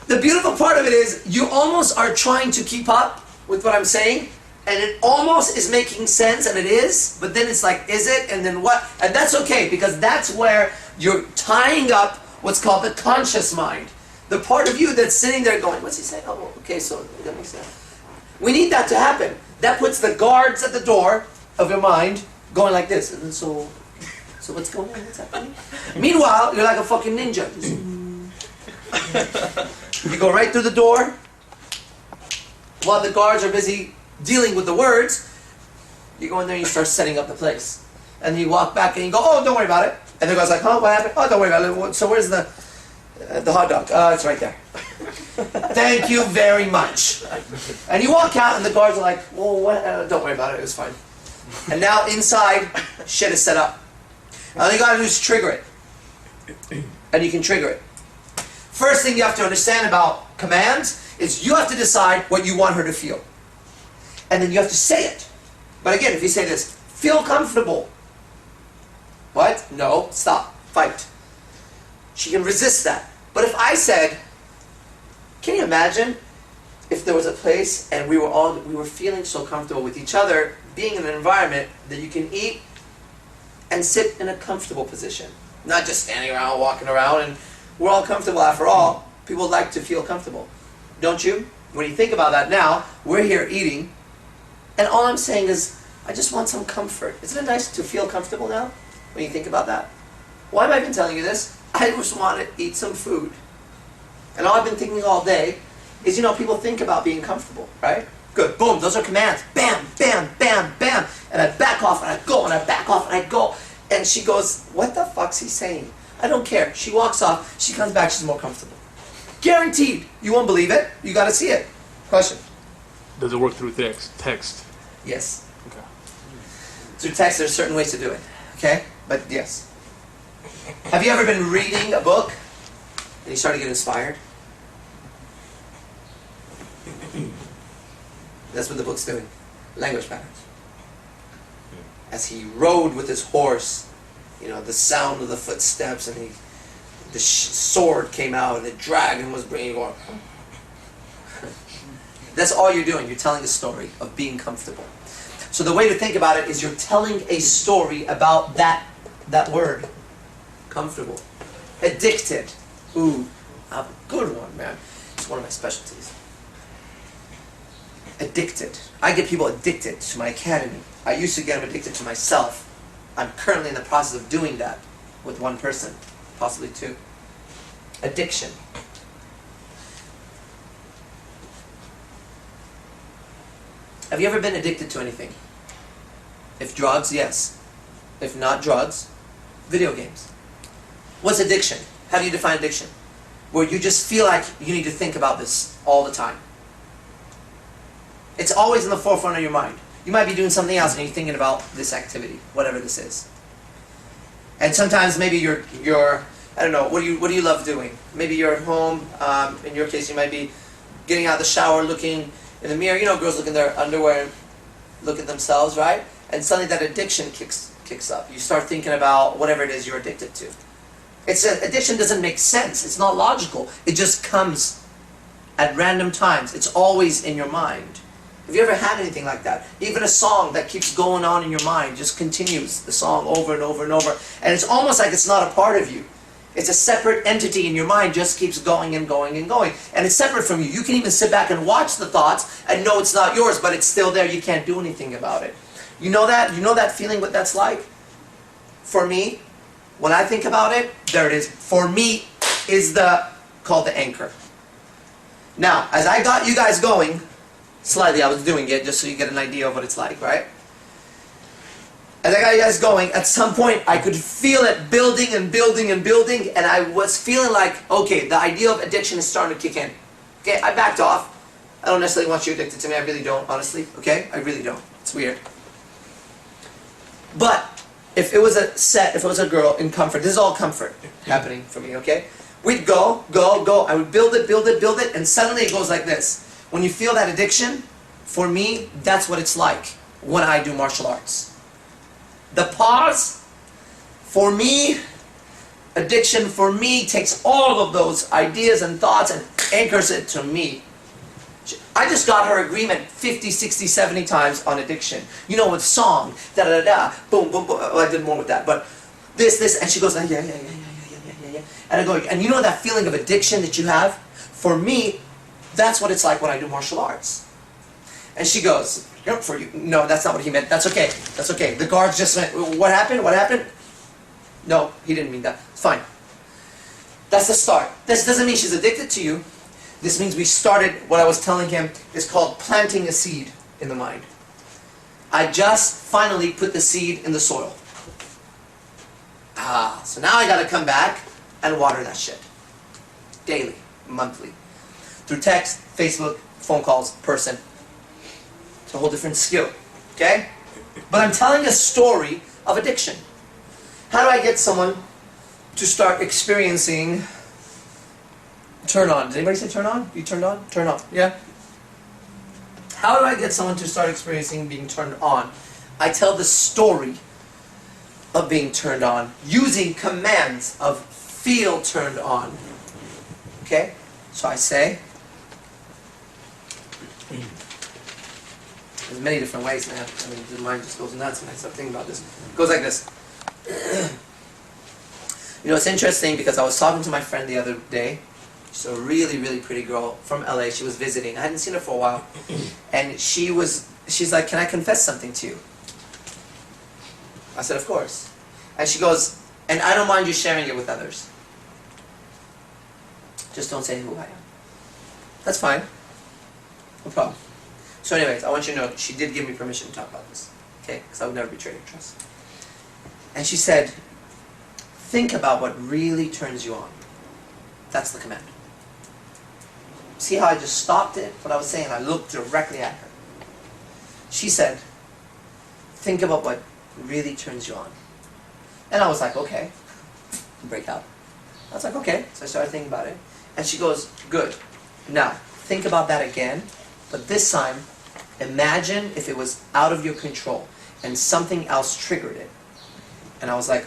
Speaker 1: The beautiful part of it is, you almost are trying to keep up with what I'm saying, and it almost is making sense, and it is, but then it's like, is it? And then what? And that's okay, because that's where you're tying up what's called the conscious mind. The part of you that's sitting there going, what's he saying? Oh, okay, so that makes sense. We need that to happen. That puts the guards at the door of your mind going like this. And so what's going on? What's happening? Meanwhile, you're like a fucking ninja. You go right through the door while the guards are busy dealing with the words. You go in there and you start setting up the place. And you walk back and you go, oh, don't worry about it. And the guy's like, huh, what happened? Oh, don't worry about it. So where's the hot dog? It's right there. Thank you very much. And you walk out and the guards are like, well, what? Don't worry about it. It was fine. And now inside, shit is set up. All you gotta do is trigger it. And you can trigger it. First thing you have to understand about commands is you have to decide what you want her to feel. And then you have to say it. But again, if you say this, feel comfortable. What? No, stop, fight. She can resist that. But if I said, can you imagine if there was a place and we were feeling so comfortable with each other, being in an environment that you can eat and sit in a comfortable position. Not just standing around, walking around, and we're all comfortable after all. People like to feel comfortable. Don't you? When you think about that now, we're here eating, and all I'm saying is, I just want some comfort. Isn't it nice to feel comfortable now, when you think about that? Why am I even telling you this? I just want to eat some food. And all I've been thinking all day is, people think about being comfortable, right? Good, boom, those are commands. Bam, bam, bam, bam. And I back off and I go and I back off and I go. And she goes, what the fuck's he saying? I don't care. She walks off, she comes back, she's more comfortable. Guaranteed. You won't believe it. You gotta see it. Question?
Speaker 8: Does it work through text?
Speaker 1: Yes.
Speaker 8: Okay.
Speaker 1: Through text, there's certain ways to do it. Okay? But yes. Have you ever been reading a book and you start to get inspired? That's what the book's doing. Language patterns. As he rode with his horse, the sound of the footsteps, and he the sword came out and the dragon was bringing you on. That's all you're doing. You're telling a story of being comfortable. So the way to think about it is you're telling a story about that word. Comfortable. Addicted. Ooh, a good one, man. It's one of my specialties. Addicted. I get people addicted to my academy. I used to get them addicted to myself. I'm currently in the process of doing that with one person, possibly two. Addiction. Have you ever been addicted to anything? If drugs, yes. If not drugs, video games. What's addiction? How do you define addiction? Where you just feel like you need to think about this all the time. It's always in the forefront of your mind. You might be doing something else and you're thinking about this activity, whatever this is. And sometimes maybe you're I don't know, what do you love doing? Maybe you're at home, in your case you might be getting out of the shower, looking in the mirror. You know, girls look in their underwear and look at themselves, right? And suddenly that addiction kicks up. You start thinking about whatever it is you're addicted to. Addiction doesn't make sense. It's not logical. It just comes at random times. It's always in your mind. Have you ever had anything like that? Even a song that keeps going on in your mind, just continues the song over and over and over. And it's almost like it's not a part of you. It's a separate entity in your mind, just keeps going and going and going. And it's separate from you. You can even sit back and watch the thoughts and know it's not yours, but it's still there. You can't do anything about it. You know that? You know that feeling, what that's like? For me, when I think about it, there it is. For me, is called the anchor. Now, as I got you guys going, slightly I was doing it just so you get an idea of what it's like, right? As I got you guys going, at some point I could feel it building and building and building, and I was feeling like, okay, the idea of addiction is starting to kick in. Okay, I backed off. I don't necessarily want you addicted to me, I really don't, honestly, okay? I really don't. It's weird. But if it was a girl in comfort, this is all comfort happening for me, okay? We'd go, I would build it, and suddenly it goes like this. When you feel that addiction, for me, that's what it's like when I do martial arts. The pause, for me, addiction for me takes all of those ideas and thoughts and anchors it to me. I just got her agreement 50, 60, 70 times on addiction. You know, with song, da-da-da-da, boom, boom, boom. Well, I did more with that, but this, and she goes, yeah. And I go, and you know that feeling of addiction that you have? For me, that's what it's like when I do martial arts. And she goes, for you. No, that's not what he meant. That's okay. That's okay. The guards just went, what happened? What happened? No, he didn't mean that. It's fine. That's the start. This doesn't mean she's addicted to you. This means we started, what I was telling him is called planting a seed in the mind. I just finally put the seed in the soil. So now I gotta come back and water that shit. Daily, monthly. Through text, Facebook, phone calls, person. It's a whole different skill, okay? But I'm telling a story of addiction. How do I get someone to start experiencing turn on? Did anybody say turn on? You turned on? Turn off, yeah? How do I get someone to start experiencing being turned on? I tell the story of being turned on using commands of feel turned on. Okay? So I say, there's many different ways, man. I mean, the mind just goes nuts when I start thinking about this. It goes like this. You know, it's interesting because I was talking to my friend the other day. She's a really, really pretty girl from LA. She was visiting. I hadn't seen her for a while. And she's like, can I confess something to you? I said, of course. And she goes, and I don't mind you sharing it with others. Just don't say who I am. That's fine. No problem. So anyways, I want you to know, she did give me permission to talk about this. Okay? Because I would never betray her trust. And she said, think about what really turns you on. That's the command. See how I just stopped it? What I was saying, I looked directly at her. She said, think about what really turns you on. And I was like, okay. Break out. I was like, okay. So I started thinking about it. And she goes, good. Now, think about that again. But this time, imagine if it was out of your control and something else triggered it. And I was like,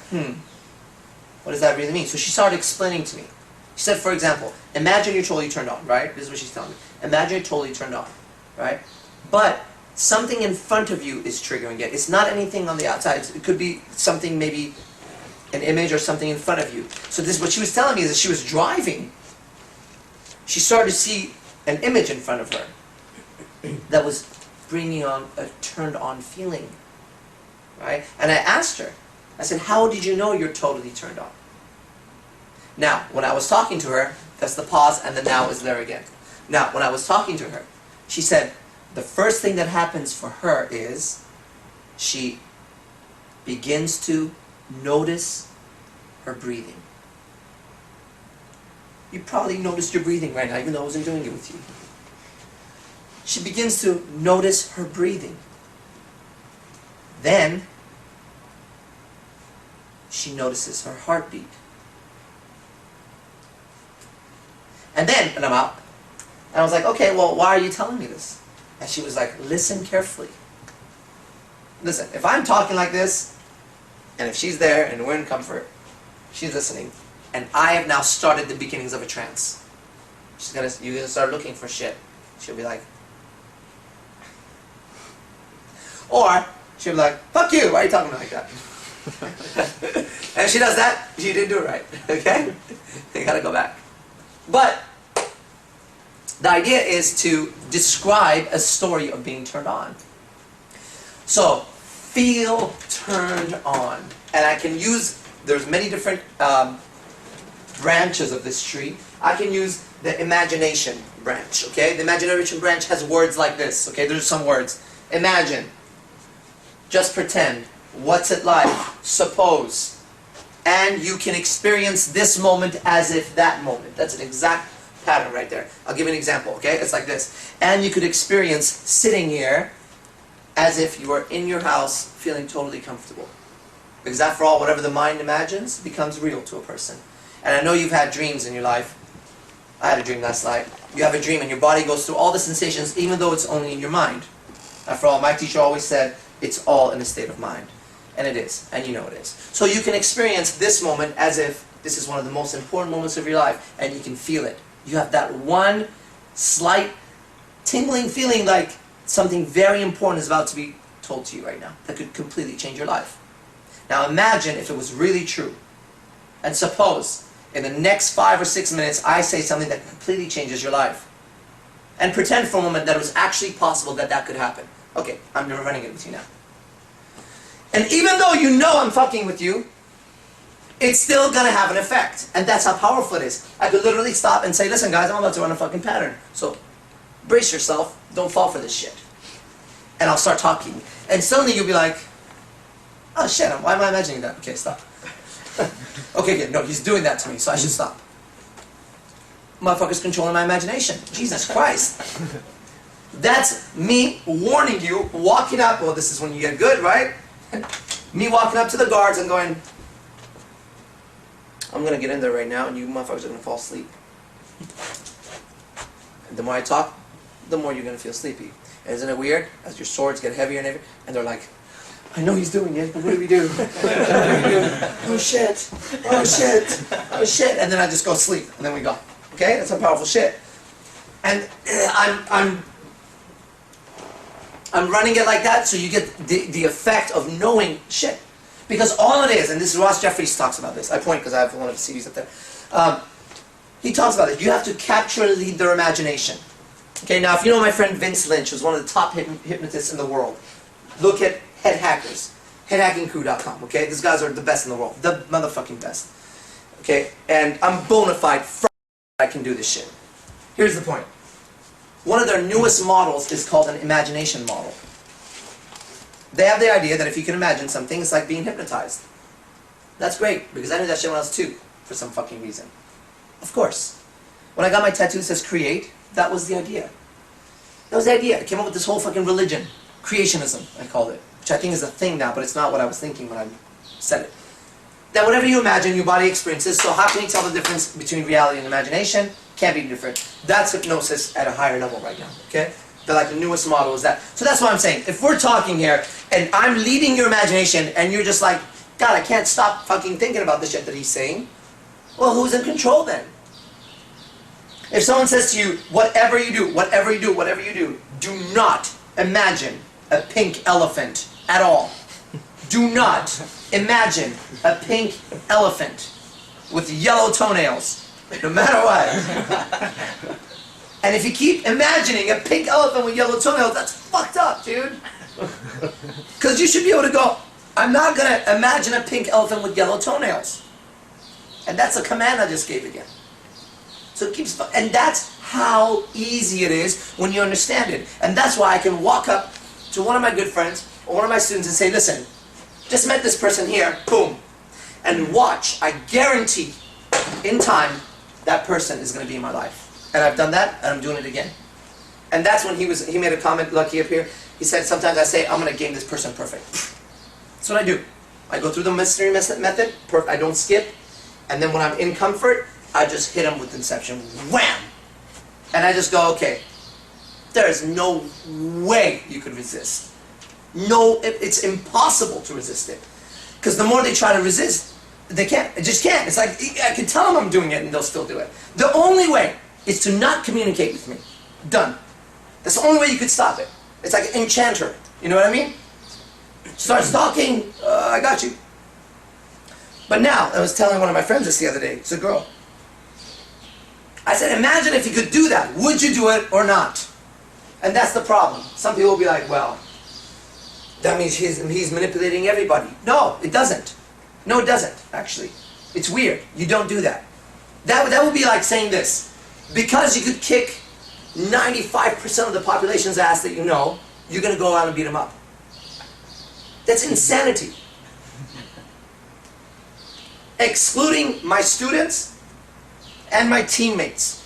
Speaker 1: what What does that really mean? So she started explaining to me. She said, for example, imagine you're totally turned on, right? This is what she's telling me. Imagine you're totally turned on, right? But something in front of you is triggering it. It's not anything on the outside. It could be something, maybe an image or something in front of you. So this, what she was telling me is that she was driving. She started to see an image in front of her that was bringing on a turned on feeling, right? And I asked her, I said, how did you know you're totally turned on? Now, when I was talking to her, that's the pause, and the now is there again. Now, when I was talking to her, she said, the first thing that happens for her is she begins to notice her breathing. You probably noticed your breathing right now, even though I wasn't doing it with you. She begins to notice her breathing. Then, she notices her heartbeat. And I'm out. And I was like, okay, well, why are you telling me this? And she was like, listen carefully. Listen, if I'm talking like this, and if she's there and we're in comfort, she's listening, and I have now started the beginnings of a trance. You're gonna start looking for shit. She'll be like, or she'll be like, fuck you, why are you talking like that? And if she does that, you didn't do it right, okay? You gotta go back. But the idea is to describe a story of being turned on. So, feel turned on. And I can use, there's many different branches of this tree. I can use the imagination branch, okay? The imagination branch has words like this, okay? There's some words. Imagine. Just pretend. What's it like? Suppose. And you can experience this moment as if that moment. That's an exact pattern right there. I'll give you an example, okay? It's like this. And you could experience sitting here as if you were in your house feeling totally comfortable. Because after all, whatever the mind imagines becomes real to a person. And I know you've had dreams in your life. I had a dream last night. You have a dream and your body goes through all the sensations even though it's only in your mind. After all, my teacher always said, it's all in a state of mind. And it is, and you know it is. So you can experience this moment as if this is one of the most important moments of your life, and you can feel it. You have that one slight tingling feeling like something very important is about to be told to you right now that could completely change your life. Now imagine if it was really true. And suppose in the next 5 or 6 minutes I say something that completely changes your life. And pretend for a moment that it was actually possible that that could happen. Okay, I'm running it with you now. And even though you know I'm fucking with you, it's still gonna have an effect. And that's how powerful it is. I could literally stop and say, listen guys, I'm about to run a fucking pattern. So brace yourself, don't fall for this shit. And I'll start talking. And suddenly you'll be like, oh shit, why am I imagining that? Okay, stop. Okay, good. No, he's doing that to me, so I should stop. Motherfucker's controlling my imagination. Jesus Christ. That's me warning you, walking up. Well, this is when you get good, right? Me walking up to the guards and going, I'm going to get in there right now and you motherfuckers are going to fall asleep. And the more I talk, the more you're going to feel sleepy. And isn't it weird? As your swords get heavier and heavier, and they're like, I know he's doing it, but what do we do? What do we do? Oh shit, oh shit, oh shit. And then I just go sleep, and then we go. Okay? That's some powerful shit. And I'm running it like that, so you get the effect of knowing shit. Because all it is, and this is Ross Jeffries talks about this. I point because I have one of the CDs up there. He talks about it. You have to capture and lead their imagination. Okay, now if you know my friend Vince Lynch, who's one of the top hypnotists in the world, look at Head Hackers, headhackingcrew.com. Okay, these guys are the best in the world, the motherfucking best. Okay, and I'm bona fide. I can do this shit. Here's the point. One of their newest models is called an imagination model. They have the idea that if you can imagine something, it's like being hypnotized. That's great, because I knew that shit when I was 2, for some fucking reason. Of course. When I got my tattoo that says create, that was the idea. That was the idea. I came up with this whole fucking religion. Creationism, I called it. Which I think is a thing now, but it's not what I was thinking when I said it. That whatever you imagine, your body experiences, so how can you tell the difference between reality and imagination? Can't be different. That's hypnosis at a higher level right now, okay? They're like the newest model is that. So that's what I'm saying. If we're talking here, and I'm leading your imagination, and you're just like God, I can't stop fucking thinking about the shit that he's saying. Well, who's in control then? If someone says to you, whatever you do, whatever you do, whatever you do, do not imagine a pink elephant at all. Do not imagine a pink elephant with yellow toenails, no matter what. And if you keep imagining a pink elephant with yellow toenails, that's fucked up, dude. Because you should be able to go, I'm not going to imagine a pink elephant with yellow toenails. And that's a command I just gave again. So it keeps, and that's how easy it is when you understand it. And that's why I can walk up to one of my good friends or one of my students and say, listen, just met this person here, boom. And watch, I guarantee, in time, that person is going to be in my life. And I've done that, and I'm doing it again. And that's when he made a comment, Lucky up here. He said, sometimes I say, I'm going to game this person perfect. That's what I do. I go through the mystery method, I don't skip. And then when I'm in comfort, I just hit him with Inception. Wham! And I just go, okay, there is no way you could resist. No, it's impossible to resist it. Because the more they try to resist, they can't. It just can't. It's like, I can tell them I'm doing it and they'll still do it. The only way is to not communicate with me. Done. That's the only way you could stop it. It's like an enchanter. You know what I mean? Start stalking, I got you. But now, I was telling one of my friends this the other day. It's a girl. I said, imagine if you could do that. Would you do it or not? And that's the problem. Some people will be like, well, that means he's manipulating everybody. No, it doesn't. No, it doesn't, actually. It's weird. You don't do that. That would be like saying this. Because you could kick 95% of the population's ass that you know, you're going to go out and beat them up. That's insanity. Excluding my students and my teammates,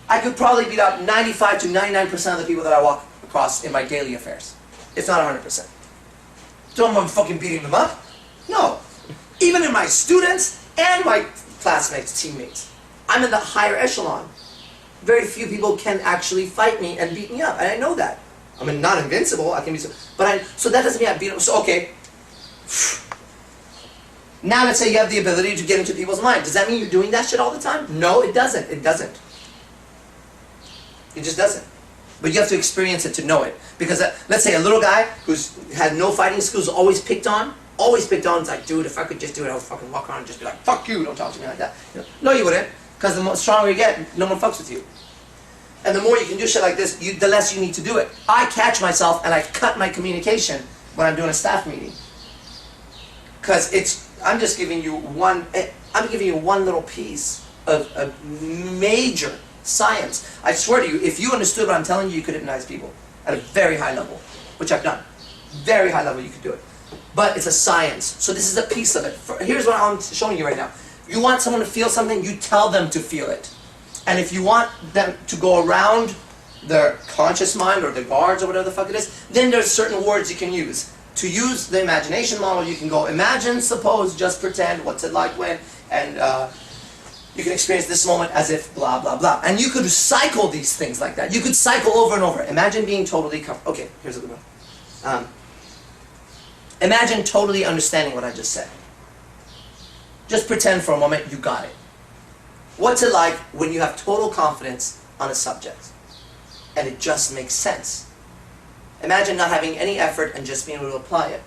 Speaker 1: I could probably beat up 95 to 99% of the people that I walk across in my daily affairs. If not 100%. Don't I'm fucking beating them up? No. Even in my students and my classmates, teammates, I'm in the higher echelon. Very few people can actually fight me and beat me up, and I know that. I mean, not invincible, I can be so that doesn't mean I beat them. So okay. Now let's say you have the ability to get into people's minds. Does that mean you're doing that shit all the time? No, it doesn't. It doesn't. It just doesn't. But you have to experience it to know it. Because let's say a little guy who's had no fighting skills, always picked on. It's like, dude, if I could just do it, I would fucking walk around and just be like, fuck you, don't talk to me like that. You know? No, you wouldn't. Because the stronger you get, no one fucks with you. And the more you can do shit like this, the less you need to do it. I catch myself and I cut my communication when I'm doing a staff meeting. Because I'm just giving you one little piece of major science. I swear to you, if you understood what I'm telling you, you could hypnotize people at a very high level, which I've done. Very high level, you could do it. But it's a science. So this is a piece of it. Here's what I'm showing you right now. You want someone to feel something, you tell them to feel it. And if you want them to go around their conscious mind or their guards or whatever the fuck it is, then there's certain words you can use. To use the imagination model, you can go, imagine, suppose, just pretend, what's it like when, and you can experience this moment as if blah, blah, blah. And you could cycle these things like that. You could cycle over and over. Imagine being totally comfortable. Okay, here's a good one. Imagine totally understanding what I just said. Just pretend for a moment you got it. What's it like when you have total confidence on a subject and it just makes sense? Imagine not having any effort and just being able to apply it.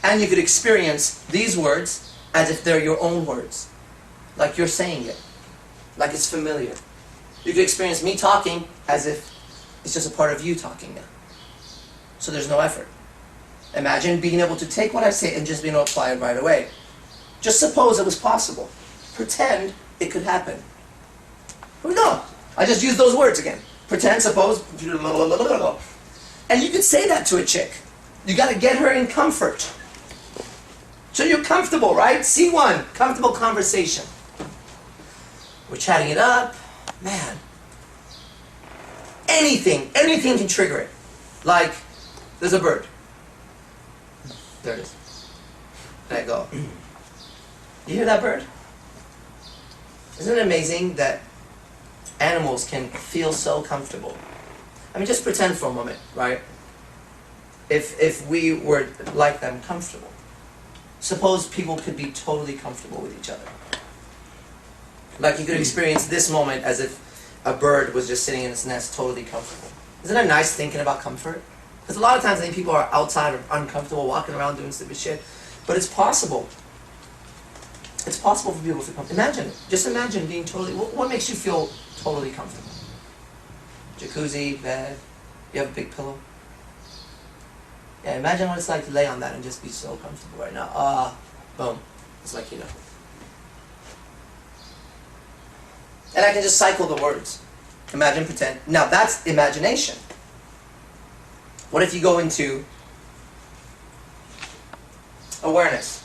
Speaker 1: And you could experience these words as if they're your own words. Like you're saying it. Like it's familiar. You could experience me talking as if it's just a part of you talking now. So there's no effort. Imagine being able to take what I say and just being able to apply it right away. Just suppose it was possible. Pretend it could happen. No, I just used those words again. Pretend, suppose, and you could say that to a chick. You got to get her in comfort. So you're comfortable, right? C1, comfortable conversation. We're chatting it up. Man. Anything can trigger it. Like, there's a bird. There it is. There I go. You hear that bird? Isn't it amazing that animals can feel so comfortable? I mean, just pretend for a moment, right? If we were like them, comfortable. suppose people could be totally comfortable with each other. Like you could experience this moment as if a bird was just sitting in its nest totally comfortable. Isn't that nice thinking about comfort? Because a lot of times I think people are outside or uncomfortable, walking around doing stupid shit. But it's possible. It's possible for people to come. Imagine it. Just imagine being totally... What makes you feel totally comfortable? Jacuzzi, bed, you have a big pillow. Yeah, imagine what it's like to lay on that and just be so comfortable right now. Boom. It's like, you know. And I can just cycle the words. Imagine, pretend. Now that's imagination. What if you go into awareness?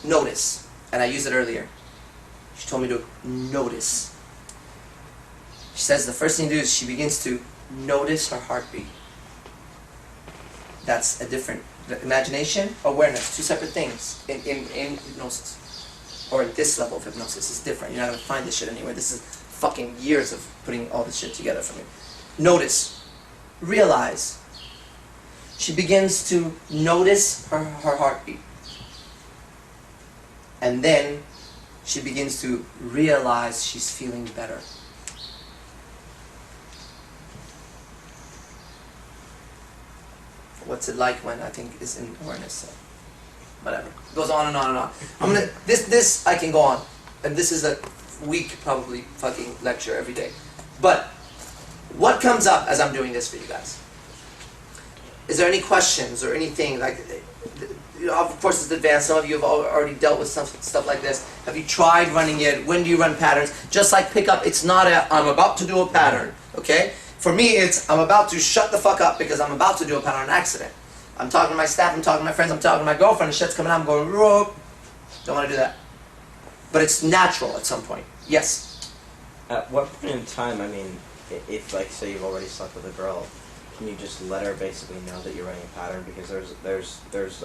Speaker 1: Notice. And I used it earlier. She told me to notice. She says the first thing to do is she begins to notice her heartbeat. That's a different... Imagination, awareness, two separate things in hypnosis. Or at this level of hypnosis. It's different. You're not going to find this shit anywhere. This is fucking years of putting all this shit together for me. Notice. Realize. She begins to notice her heartbeat. And then she begins to realize she's feeling better. What's it like when I think is in awareness? So whatever. It goes on and on and on. I'm gonna this I can go on. And this is a week probably fucking lecture every day. But what comes up as I'm doing this for you guys? Is there any questions or anything like, you know, of course it's advanced, some of you have already dealt with stuff like this. Have you tried running it? When do you run patterns? Just like pickup, it's not a, I'm about to do a pattern, okay? For me, it's, I'm about to shut the fuck up because I'm about to do a pattern on accident. I'm talking to my staff, I'm talking to my friends, I'm talking to my girlfriend, and shit's coming out, I'm going, whoa. Don't want to do that. But it's natural at some point. Yes?
Speaker 3: At what point in time, I mean, if, like, say you've already slept with a girl, can you just let her basically know that you're running a pattern? Because there's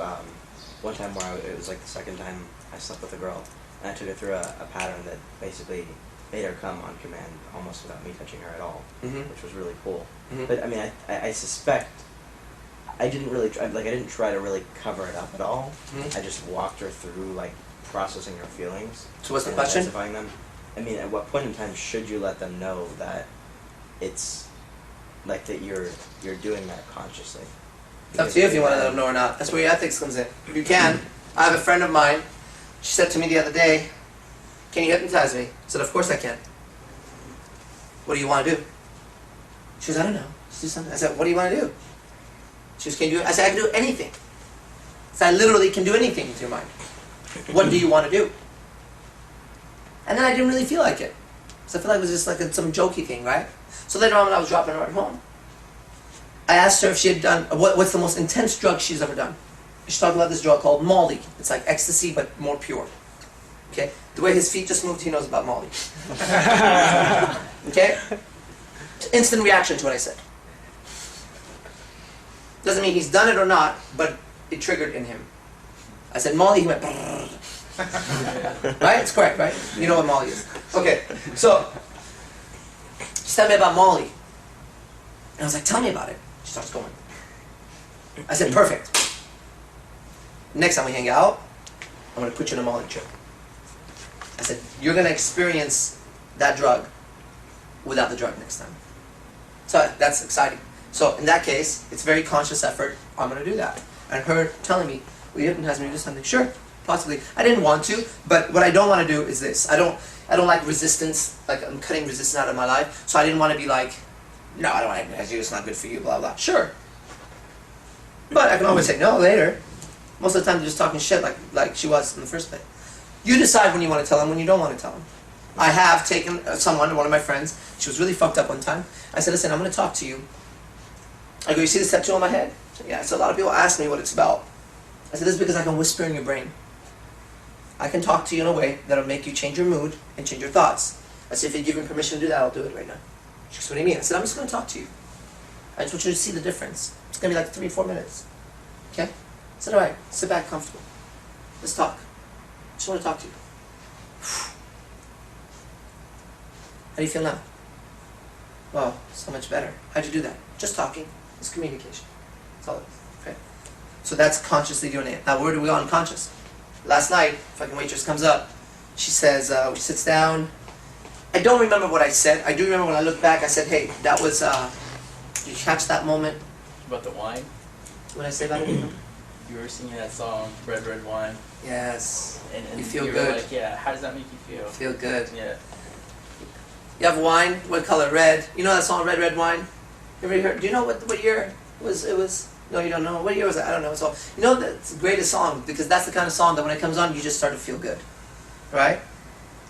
Speaker 3: one time where it was like the second time I slept with a girl, and I took her through a pattern that basically made her come on command, almost without me touching her at all, which was really cool. But I mean, I suspect I didn't really I didn't try to really cover it up at all. I just walked her through like processing her feelings.
Speaker 1: So what's the
Speaker 3: and
Speaker 1: question?
Speaker 3: Identifying them. I mean, at what point in time should you let them know that it's like that you're doing that consciously?
Speaker 1: It's up to you if you want to let them know or not. That's where your ethics comes in. You can. I have a friend of mine. She said to me the other day, "Can you hypnotize me?" I said, "Of course I can." "What do you want to do?" She goes, "I don't know. Let's do something." I said, "What do you want to do?" She goes, "Can you do it?" I said, "I can do anything." So I literally can do anything with your mind. What do you want to do? And then I didn't really feel like it. So I feel like it was just like some jokey thing, right? So later on when I was dropping her at home, I asked her if she had done, what's the most intense drug she's ever done. She's talking about this drug called Molly. It's like ecstasy, but more pure. Okay? The way his feet just moved, he knows about Molly. Okay? Instant reaction to what I said. Doesn't mean he's done it or not, but it triggered in him. I said Molly, he went brrrr. Right? It's correct, right? You know what Molly is. Okay, so she told me about Molly. And I was like, tell me about it. She starts going. I said, perfect. Next time we hang out, I'm going to put you on a Molly trip. I said, you're going to experience that drug without the drug next time. So that's exciting. So in that case, it's very conscious effort. I'm going to do that. And her telling me, will you hypnotize me to do something? Sure, possibly. I didn't want to, but what I don't want to do is this. I don't like resistance. Like I'm cutting resistance out of my life. So I didn't want to be like, no, I don't want to hypnotize you. It's not good for you. Blah blah. Sure. But I can always say no later. Most of the time, they're just talking shit like she was in the first place. You decide when you want to tell them, when you don't want to tell them. I have taken someone, one of my friends. She was really fucked up one time. I said, listen, I'm going to talk to you. I go, you see this tattoo on my head? I said, yeah. So a lot of people ask me what it's about. I said, this is because I can whisper in your brain. I can talk to you in a way that'll make you change your mood and change your thoughts. I said, if you give me permission to do that, I'll do it right now. She goes, what do you mean? I said, I'm just going to talk to you. I just want you to see the difference. It's going to be like 3-4 minutes. Okay? I said, all right, sit back comfortable. Let's talk. I just want to talk to you. How do you feel now? Well, so much better. How'd you do that? Just talking. It's communication. That's all it is. Okay? So that's consciously doing it. Now, where do we go unconscious? Last night, fucking waitress comes up. She says, she sits down. I don't remember what I said. I do remember when I look back, I said, hey, that was, did you catch that moment?
Speaker 4: About the wine,
Speaker 1: What did I say about it?
Speaker 4: you were singing that song, Red Red Wine,
Speaker 1: Yes.
Speaker 4: and
Speaker 1: You feel
Speaker 4: were
Speaker 1: good.
Speaker 4: like, yeah, how does that make you feel?
Speaker 1: Feel good.
Speaker 4: Yeah.
Speaker 1: You have wine. What color? Red. You know that song, Red Red Wine? You ever heard? Do you know what year it was? It was. No, you don't know. What year was it? I don't know. So you know that's the greatest song because that's the kind of song that when it comes on, you just start to feel good, right?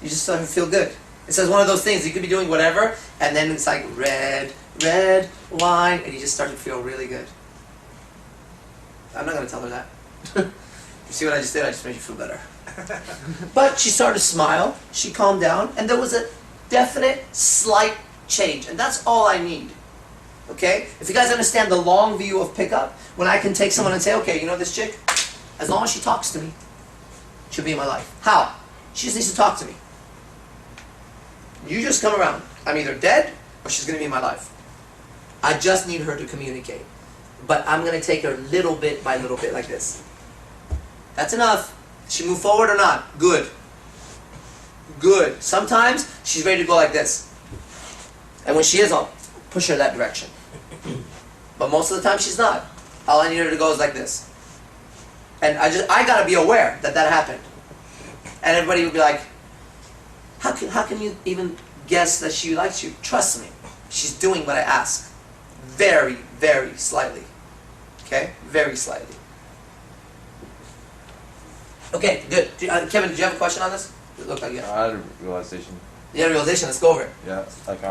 Speaker 1: You just start to feel good. It says one of those things you could be doing whatever, and then it's like red, red wine, and you just start to feel really good. I'm not gonna tell her that. You see what I just did? I just made you feel better. But she started to smile. She calmed down, and there was a definite, slight change, and that's all I need. Okay? If you guys understand the long view of pickup, when I can take someone and say, okay, you know this chick? As long as she talks to me, she'll be in my life. How? She just needs to talk to me. You just come around. I'm either dead or she's going to be in my life. I just need her to communicate. But I'm going to take her little bit by little bit like this. That's enough. She move forward or not? Good. Good. Sometimes she's ready to go like this. And when she is, I'll push her that direction. But most of the time she's not. All I need her to go is like this. And I gotta be aware that that happened. And everybody would be like, how can you even guess that she likes you? Trust me. She's doing what I ask. Very, very slightly. Okay? Very slightly. Okay, good. Kevin, did you have a question on this? It looked like you had.
Speaker 5: I had a realization.
Speaker 1: You had a realization. Let's go over it.
Speaker 5: Yeah, like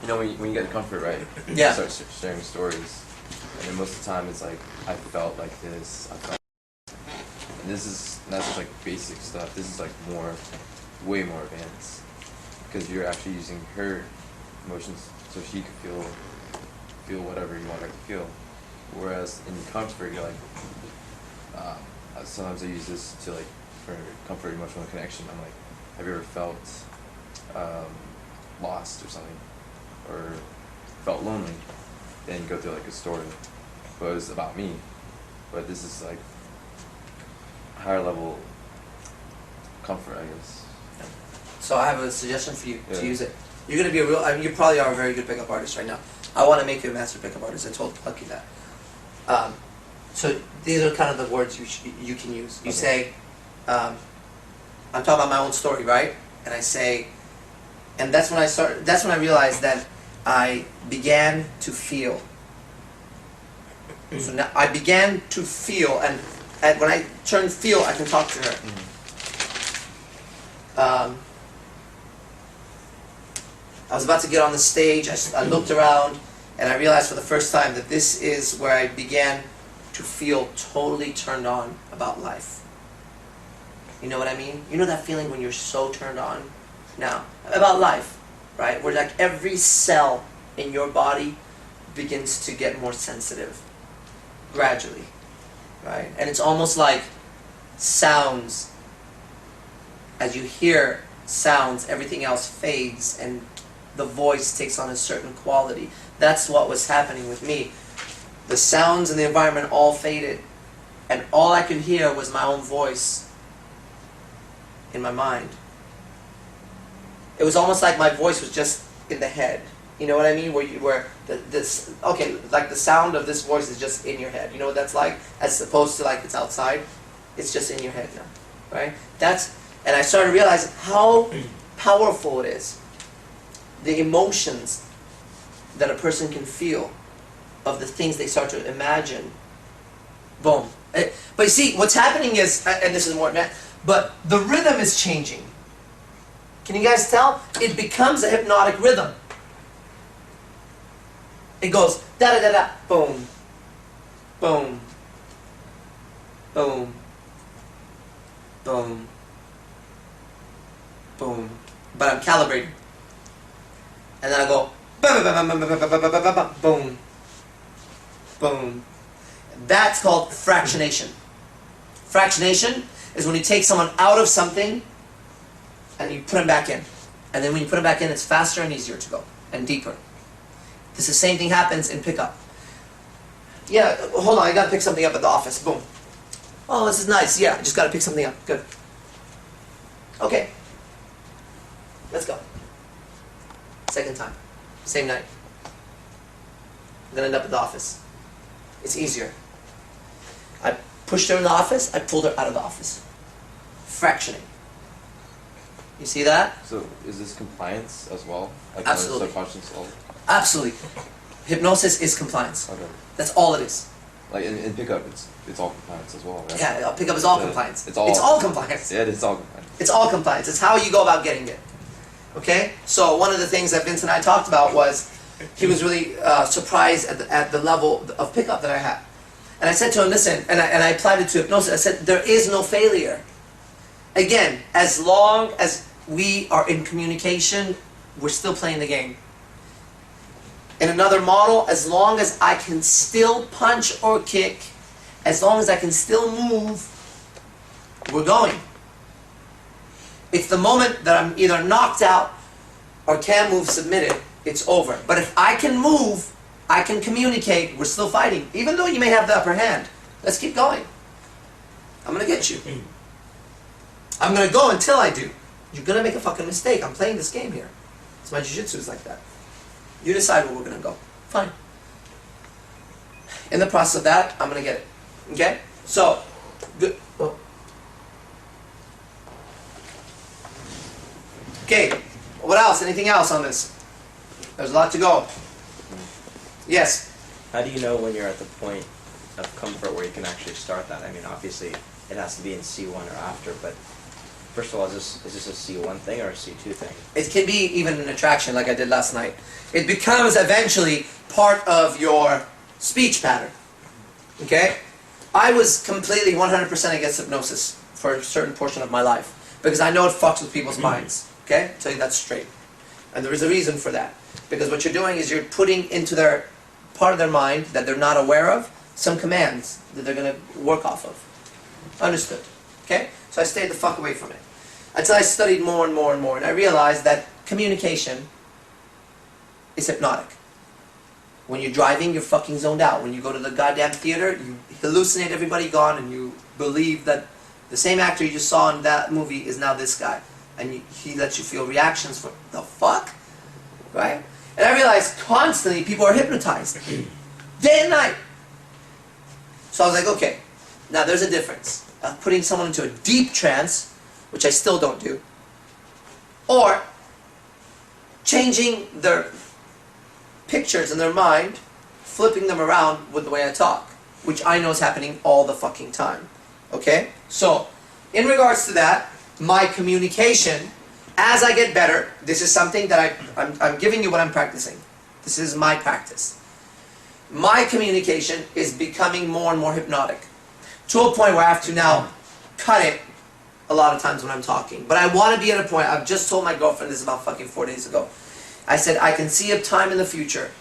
Speaker 5: you know, when you get comfort, right?
Speaker 1: Yeah.
Speaker 5: You start sharing stories, and then most of the time it's like I felt like this. I felt, and this is not just like basic stuff. This is like way more advanced, because you're actually using her emotions so she could feel whatever you want her to feel. Whereas in comfort, you're like, sometimes I use this to like for comfort, emotional connection. I'm like, have you ever felt lost or something, or felt lonely? Then you go through like a story, but it was about me. But this is like higher level comfort, I guess.
Speaker 1: So I have a suggestion for you to
Speaker 5: Yeah.
Speaker 1: use it. You're gonna be a real. I mean, you probably are a very good pickup artist right now. I want to make you a master pickup artist. I told Lucky that. So these are kind of the words you can use. You
Speaker 5: Okay.
Speaker 1: say, I'm talking about my own story, right? And I say, and that's when I started. That's when I realized that I began to feel. So now I began to feel, and when I turn feel, I can talk to her. I was about to get on the stage. I looked around, and I realized for the first time that this is where I began to feel totally turned on about life. You know what I mean? You know that feeling when you're so turned on now about life, right? Where like every cell in your body begins to get more sensitive gradually, right? And it's almost like sounds. As you hear sounds, everything else fades and the voice takes on a certain quality. That's what was happening with me. The sounds in the environment all faded, and all I could hear was my own voice in my mind. It was almost like my voice was just in the head. You know what I mean? Like the sound of this voice is just in your head. You know what that's like? As opposed to like it's outside. It's just in your head now, right? And I started to realize how powerful it is. The emotions that a person can feel of the things they start to imagine. Boom. But you see, what's happening is, and this is more, but the rhythm is changing. Can you guys tell? It becomes a hypnotic rhythm. It goes da da da da, boom, boom, boom, boom, boom. But I'm calibrating. And then I go boom, boom. That's called fractionation. Fractionation is when you take someone out of something and you put them back in. And then when you put them back in, it's faster and easier to go and deeper. The same thing happens in pickup. Yeah, hold on, I gotta pick something up at the office. Boom. Oh, this is nice. Yeah, I just gotta pick something up. Good. Okay. Let's go. Second time. Same night. I'm gonna end up at the office. It's easier. I pushed her in the office, I pulled her out of the office. Fractioning. You see that?
Speaker 5: So is this compliance as well? Like
Speaker 1: Absolutely.
Speaker 5: subconscious level?
Speaker 1: Absolutely. Hypnosis is compliance.
Speaker 5: Okay.
Speaker 1: That's all it is.
Speaker 5: Like in pickup, it's all compliance as well, right?
Speaker 1: Yeah, I'll pick up is all
Speaker 5: The-
Speaker 1: compliance.
Speaker 5: it's all-
Speaker 1: compliance.
Speaker 5: Yeah, it's all compliance.
Speaker 1: It's all compliance. It's how you go about getting it. Okay? So one of the things that Vince and I talked about was he was really surprised at the level of pickup that I had. And I said to him, listen, and I applied it to hypnosis, I said, there is no failure. Again, as long as we are in communication, we're still playing the game. In another model, as long as I can still punch or kick, as long as I can still move, we're going. It's the moment that I'm either knocked out or can't move, submitted, it's over. But if I can move, I can communicate, we're still fighting. Even though you may have the upper hand, let's keep going. I'm gonna get you. I'm gonna go until I do. You're gonna make a fucking mistake. I'm playing this game here. It's my jiu-jitsu is like that. You decide where we're gonna go. Fine. In the process of that, I'm gonna get it. Okay? So, good. Oh. Okay, what else? Anything else on this? There's a lot to go. Yes?
Speaker 3: How do you know when you're at the point of comfort where you can actually start that? I mean, obviously, it has to be in C1 or after, but first of all, is this a C1 thing or a C2 thing?
Speaker 1: It can be even an attraction like I did last night. It becomes eventually part of your speech pattern. Okay? I was completely 100% against hypnosis for a certain portion of my life because I know it fucks with people's minds. Okay? I'll tell you that straight. And there is a reason for that. Because what you're doing is you're putting into their part of their mind that they're not aware of some commands that they're going to work off of. Understood? Okay? So I stayed the fuck away from it. Until I studied more and more and more, and I realized that communication is hypnotic. When you're driving, you're fucking zoned out. When you go to the goddamn theater, you hallucinate everybody gone, and you believe that the same actor you just saw in that movie is now this guy. And he lets you feel reactions for, the fuck? Right? And I realized constantly people are hypnotized. Day and night. So I was like, okay, now there's a difference. Putting someone into a deep trance, which I still don't do, or changing their pictures in their mind, flipping them around with the way I talk, which I know is happening all the fucking time. Okay? So, in regards to that, my communication, as I get better, this is something that I'm giving you what I'm practicing. This is my practice. My communication is becoming more and more hypnotic, to a point where I have to now cut it a lot of times when I'm talking. But I want to be at a point, I've just told my girlfriend this about fucking 4 days ago. I said, I can see a time in the future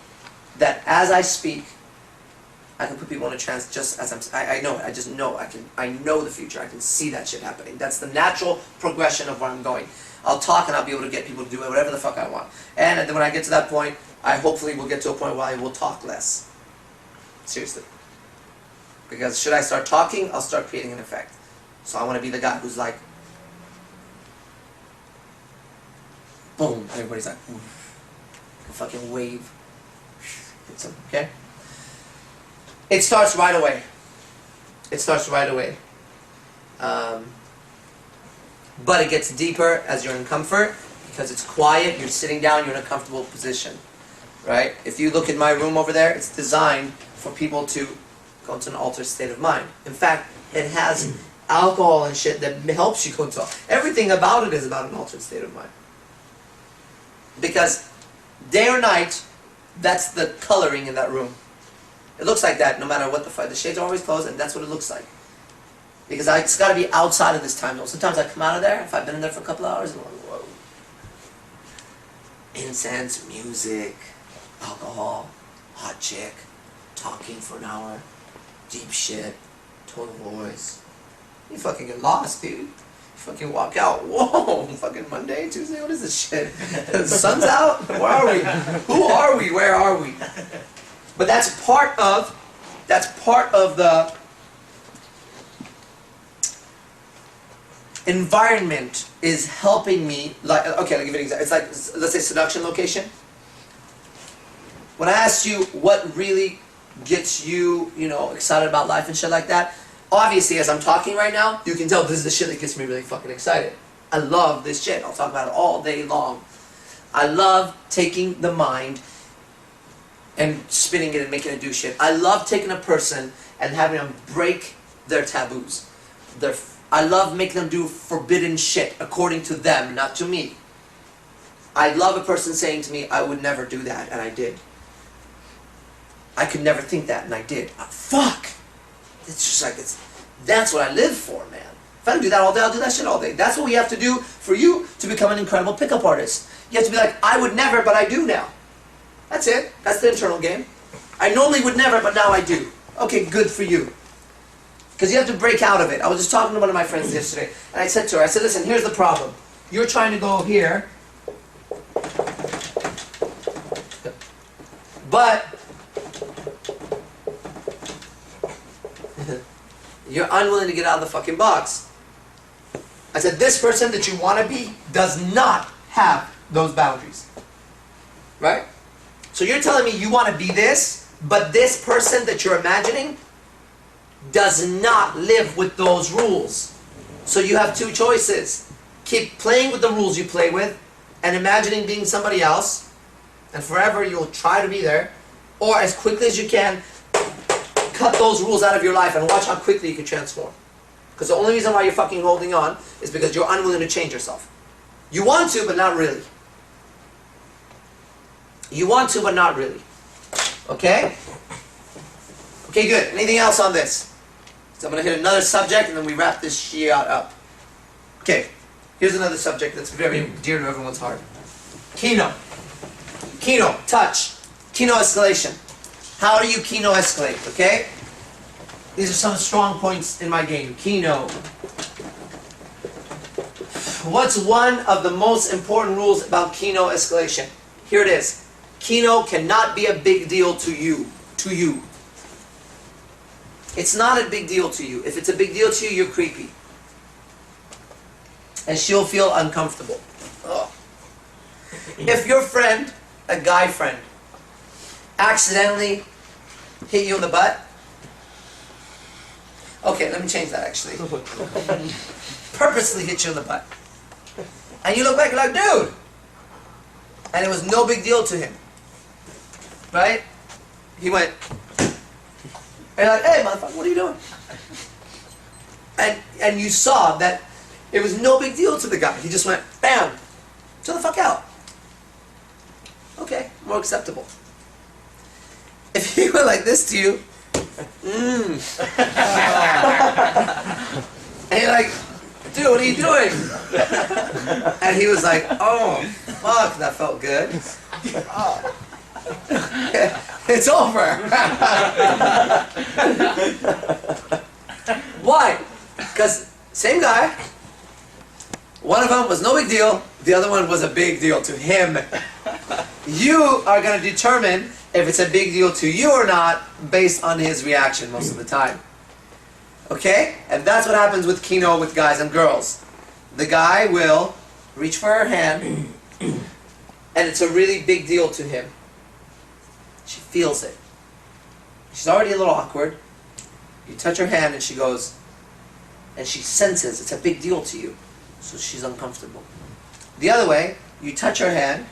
Speaker 1: that as I speak, I can put people in a trance just as I know it. I just know. I know the future. I can see that shit happening. That's the natural progression of where I'm going. I'll talk and I'll be able to get people to do whatever the fuck I want. And then when I get to that point, I hopefully will get to a point where I will talk less. Seriously. Because should I start talking, I'll start creating an effect. So I want to be the guy who's like, boom, everybody's like, oof. A fucking wave. Hits them, okay? It starts right away. It starts right away. But it gets deeper as you're in comfort, because it's quiet, you're sitting down, you're in a comfortable position. Right? If you look at my room over there, it's designed for people to go into an altered state of mind. In fact, it has alcohol and shit that helps you go into... Everything about it is about an altered state of mind. Because day or night, that's the coloring in that room. It looks like that no matter what the fuck. The shades are always closed, and that's what it looks like. Because it's got to be outside of this time zone. Sometimes I come out of there, if I've been in there for a couple of hours, and I'm like, whoa. Incense, music, alcohol, hot chick, talking for an hour, deep shit, tone of voice. You fucking get lost, dude. You fucking walk out, whoa, fucking Monday, Tuesday, what is this shit? The sun's out? Where are we? Who are we? Where are we? But that's part of That's part of the environment is helping me. Like, okay, I'll give you an example. It's like, let's say seduction location. When I asked you what really gets you, excited about life and shit like that, obviously as I'm talking right now, you can tell this is the shit that gets me really fucking excited. I love this shit. I'll talk about it all day long. I love taking the mind and spinning it and making it do shit. I love taking a person and having them break their taboos. I love making them do forbidden shit according to them, not to me. I love a person saying to me, I would never do that, and I did. I could never think that, and I did. Fuck! It's just like, that's what I live for, man. If I can do that all day, I'll do that shit all day. That's what we have to do for you to become an incredible pickup artist. You have to be like, I would never, but I do now. That's it. That's the internal game. I normally would never, but now I do. Okay, good for you. Because you have to break out of it. I was just talking to one of my friends yesterday, and I said to her, listen, here's the problem. You're trying to go here, but you're unwilling to get out of the fucking box. I said, this person that you want to be does not have those boundaries. Right? So you're telling me you want to be this, but this person that you're imagining does not live with those rules. So you have two choices. Keep playing with the rules you play with and imagining being somebody else, and forever you'll try to be there, or as quickly as you can, cut those rules out of your life and watch how quickly you can transform. Because the only reason why you're fucking holding on is because you're unwilling to change yourself. You want to, but not really. You want to, but not really. Okay? Okay, good. Anything else on this? So I'm going to hit another subject and then we wrap this shit up. Okay. Here's another subject that's very dear to everyone's heart. Kino. Kino, touch. Kino escalation. How do you Kino escalate, okay? These are some strong points in my game. Kino. What's one of the most important rules about Kino escalation? Here it is. Kino cannot be a big deal to you. It's not a big deal to you. If it's a big deal to you, you're creepy. And she'll feel uncomfortable. Ugh. If your friend, a guy friend, accidentally hit you in the butt. Okay, let me change that actually. Purposely hit you in the butt. And you look back like, dude! And it was no big deal to him. Right? He went, and you're like, hey motherfucker, what are you doing? And you saw that it was no big deal to the guy. He just went, bam! Chill the fuck out. Okay, more acceptable. If he went like this to you, and you're like, dude, what are you doing? And he was like, oh, fuck, that felt good. Oh. It's over. Why? Because same guy. One of them was no big deal. The other one was a big deal to him. You are going to determine if it's a big deal to you or not based on his reaction most of the time. Okay? And that's what happens with Kino with guys and girls. The guy will reach for her hand and it's a really big deal to him. She feels it. She's already a little awkward. You touch her hand and she goes, and she senses it's a big deal to you. So she's uncomfortable. The other way, you touch her hand,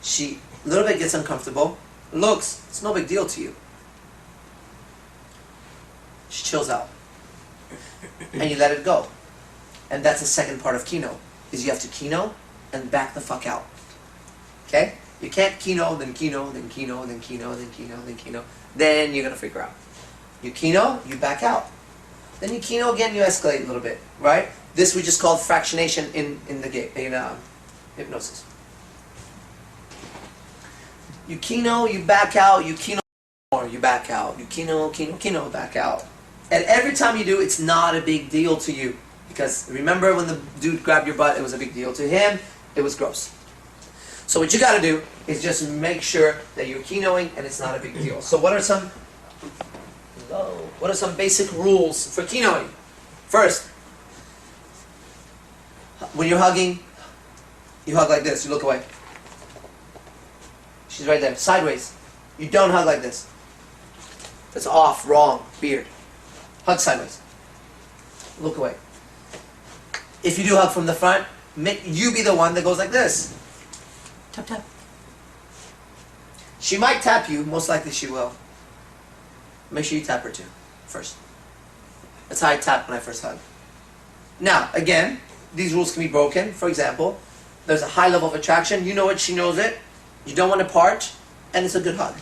Speaker 1: she a little bit gets uncomfortable, looks, it's no big deal to you. She chills out. And you let it go. And that's the second part of Kino, is you have to Kino and back the fuck out. Okay? You can't Kino, then Kino, then Kino, then Kino, then Kino, then Kino. Then you're going to freak her out. You Kino, you back out. Then you Kino again, you escalate a little bit, right? This we just called fractionation in hypnosis. You Kino, you back out, you Kino more, you back out. You Kino, Kino, Kino, back out. And every time you do, it's not a big deal to you. Because remember when the dude grabbed your butt, it was a big deal to him, it was gross. So what you got to do is just make sure that you're Kinoing and it's not a big deal. So what are some go. What are some basic rules for keynoting? First, when you're hugging, you hug like this. You look away. She's right there. Sideways. You don't hug like this. That's off. Wrong. Weird. Hug sideways. Look away. If you do hug from the front, make you be the one that goes like this. Tap, tap. She might tap you. Most likely she will. Make sure you tap her too, first. That's how I tap when I first hug. Now, again, these rules can be broken. For example, there's a high level of attraction. You know it, she knows it. You don't want to part, and it's a good hug.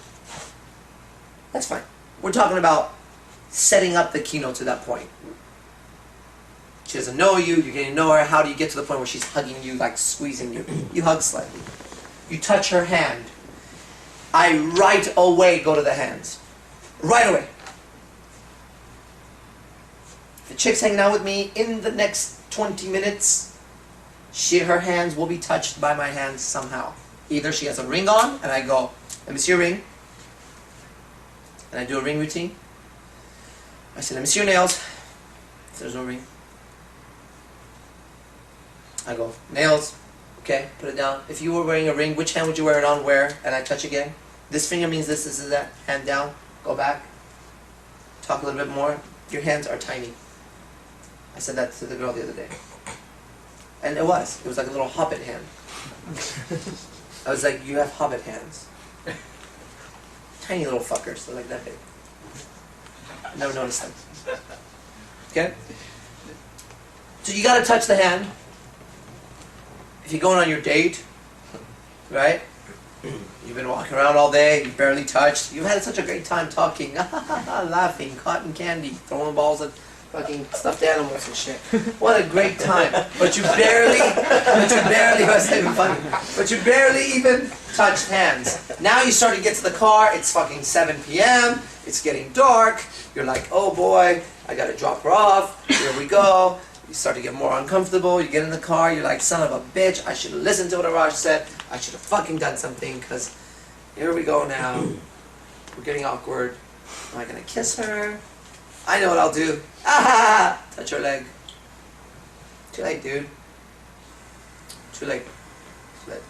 Speaker 1: That's fine. We're talking about setting up the keynote to that point. She doesn't know you, you're getting to know her. How do you get to the point where she's hugging you, like squeezing you? You hug slightly. You touch her hand. I right away go to the hands. Right away. If the chick's hanging out with me in the next 20 minutes, her hands will be touched by my hands somehow. Either she has a ring on, and I go, let me see your ring. And I do a ring routine. I say, let me see your nails. If there's no ring. I go, nails. Okay, put it down. If you were wearing a ring, which hand would you wear it on? Where? And I touch again. This finger means this is that. Hand down. Go back. Talk a little bit more. Your hands are tiny. I said that to the girl the other day. And it was. It was like a little hobbit hand. I was like, you have hobbit hands. Tiny little fuckers. They're like that big. Never noticed them. Okay? So you gotta touch the hand. If you're going on your date, right? You've been walking around all day, you barely touched. You've had such a great time talking, laughing, cotton candy, throwing balls at fucking stuffed animals and shit. What a great time. But you barely, that's not even funny. But you barely even touched hands. Now you start to get to the car, it's fucking 7 p.m., it's getting dark, you're like, oh boy, I gotta drop her off, here we go. You start to get more uncomfortable, you get in the car, you're like, son of a bitch, I should have listened to what Arash said, I should have fucking done something, because here we go now, we're getting awkward, am I gonna kiss her? I know what I'll do, ah, touch her leg. Too late, dude. Too late. Too late.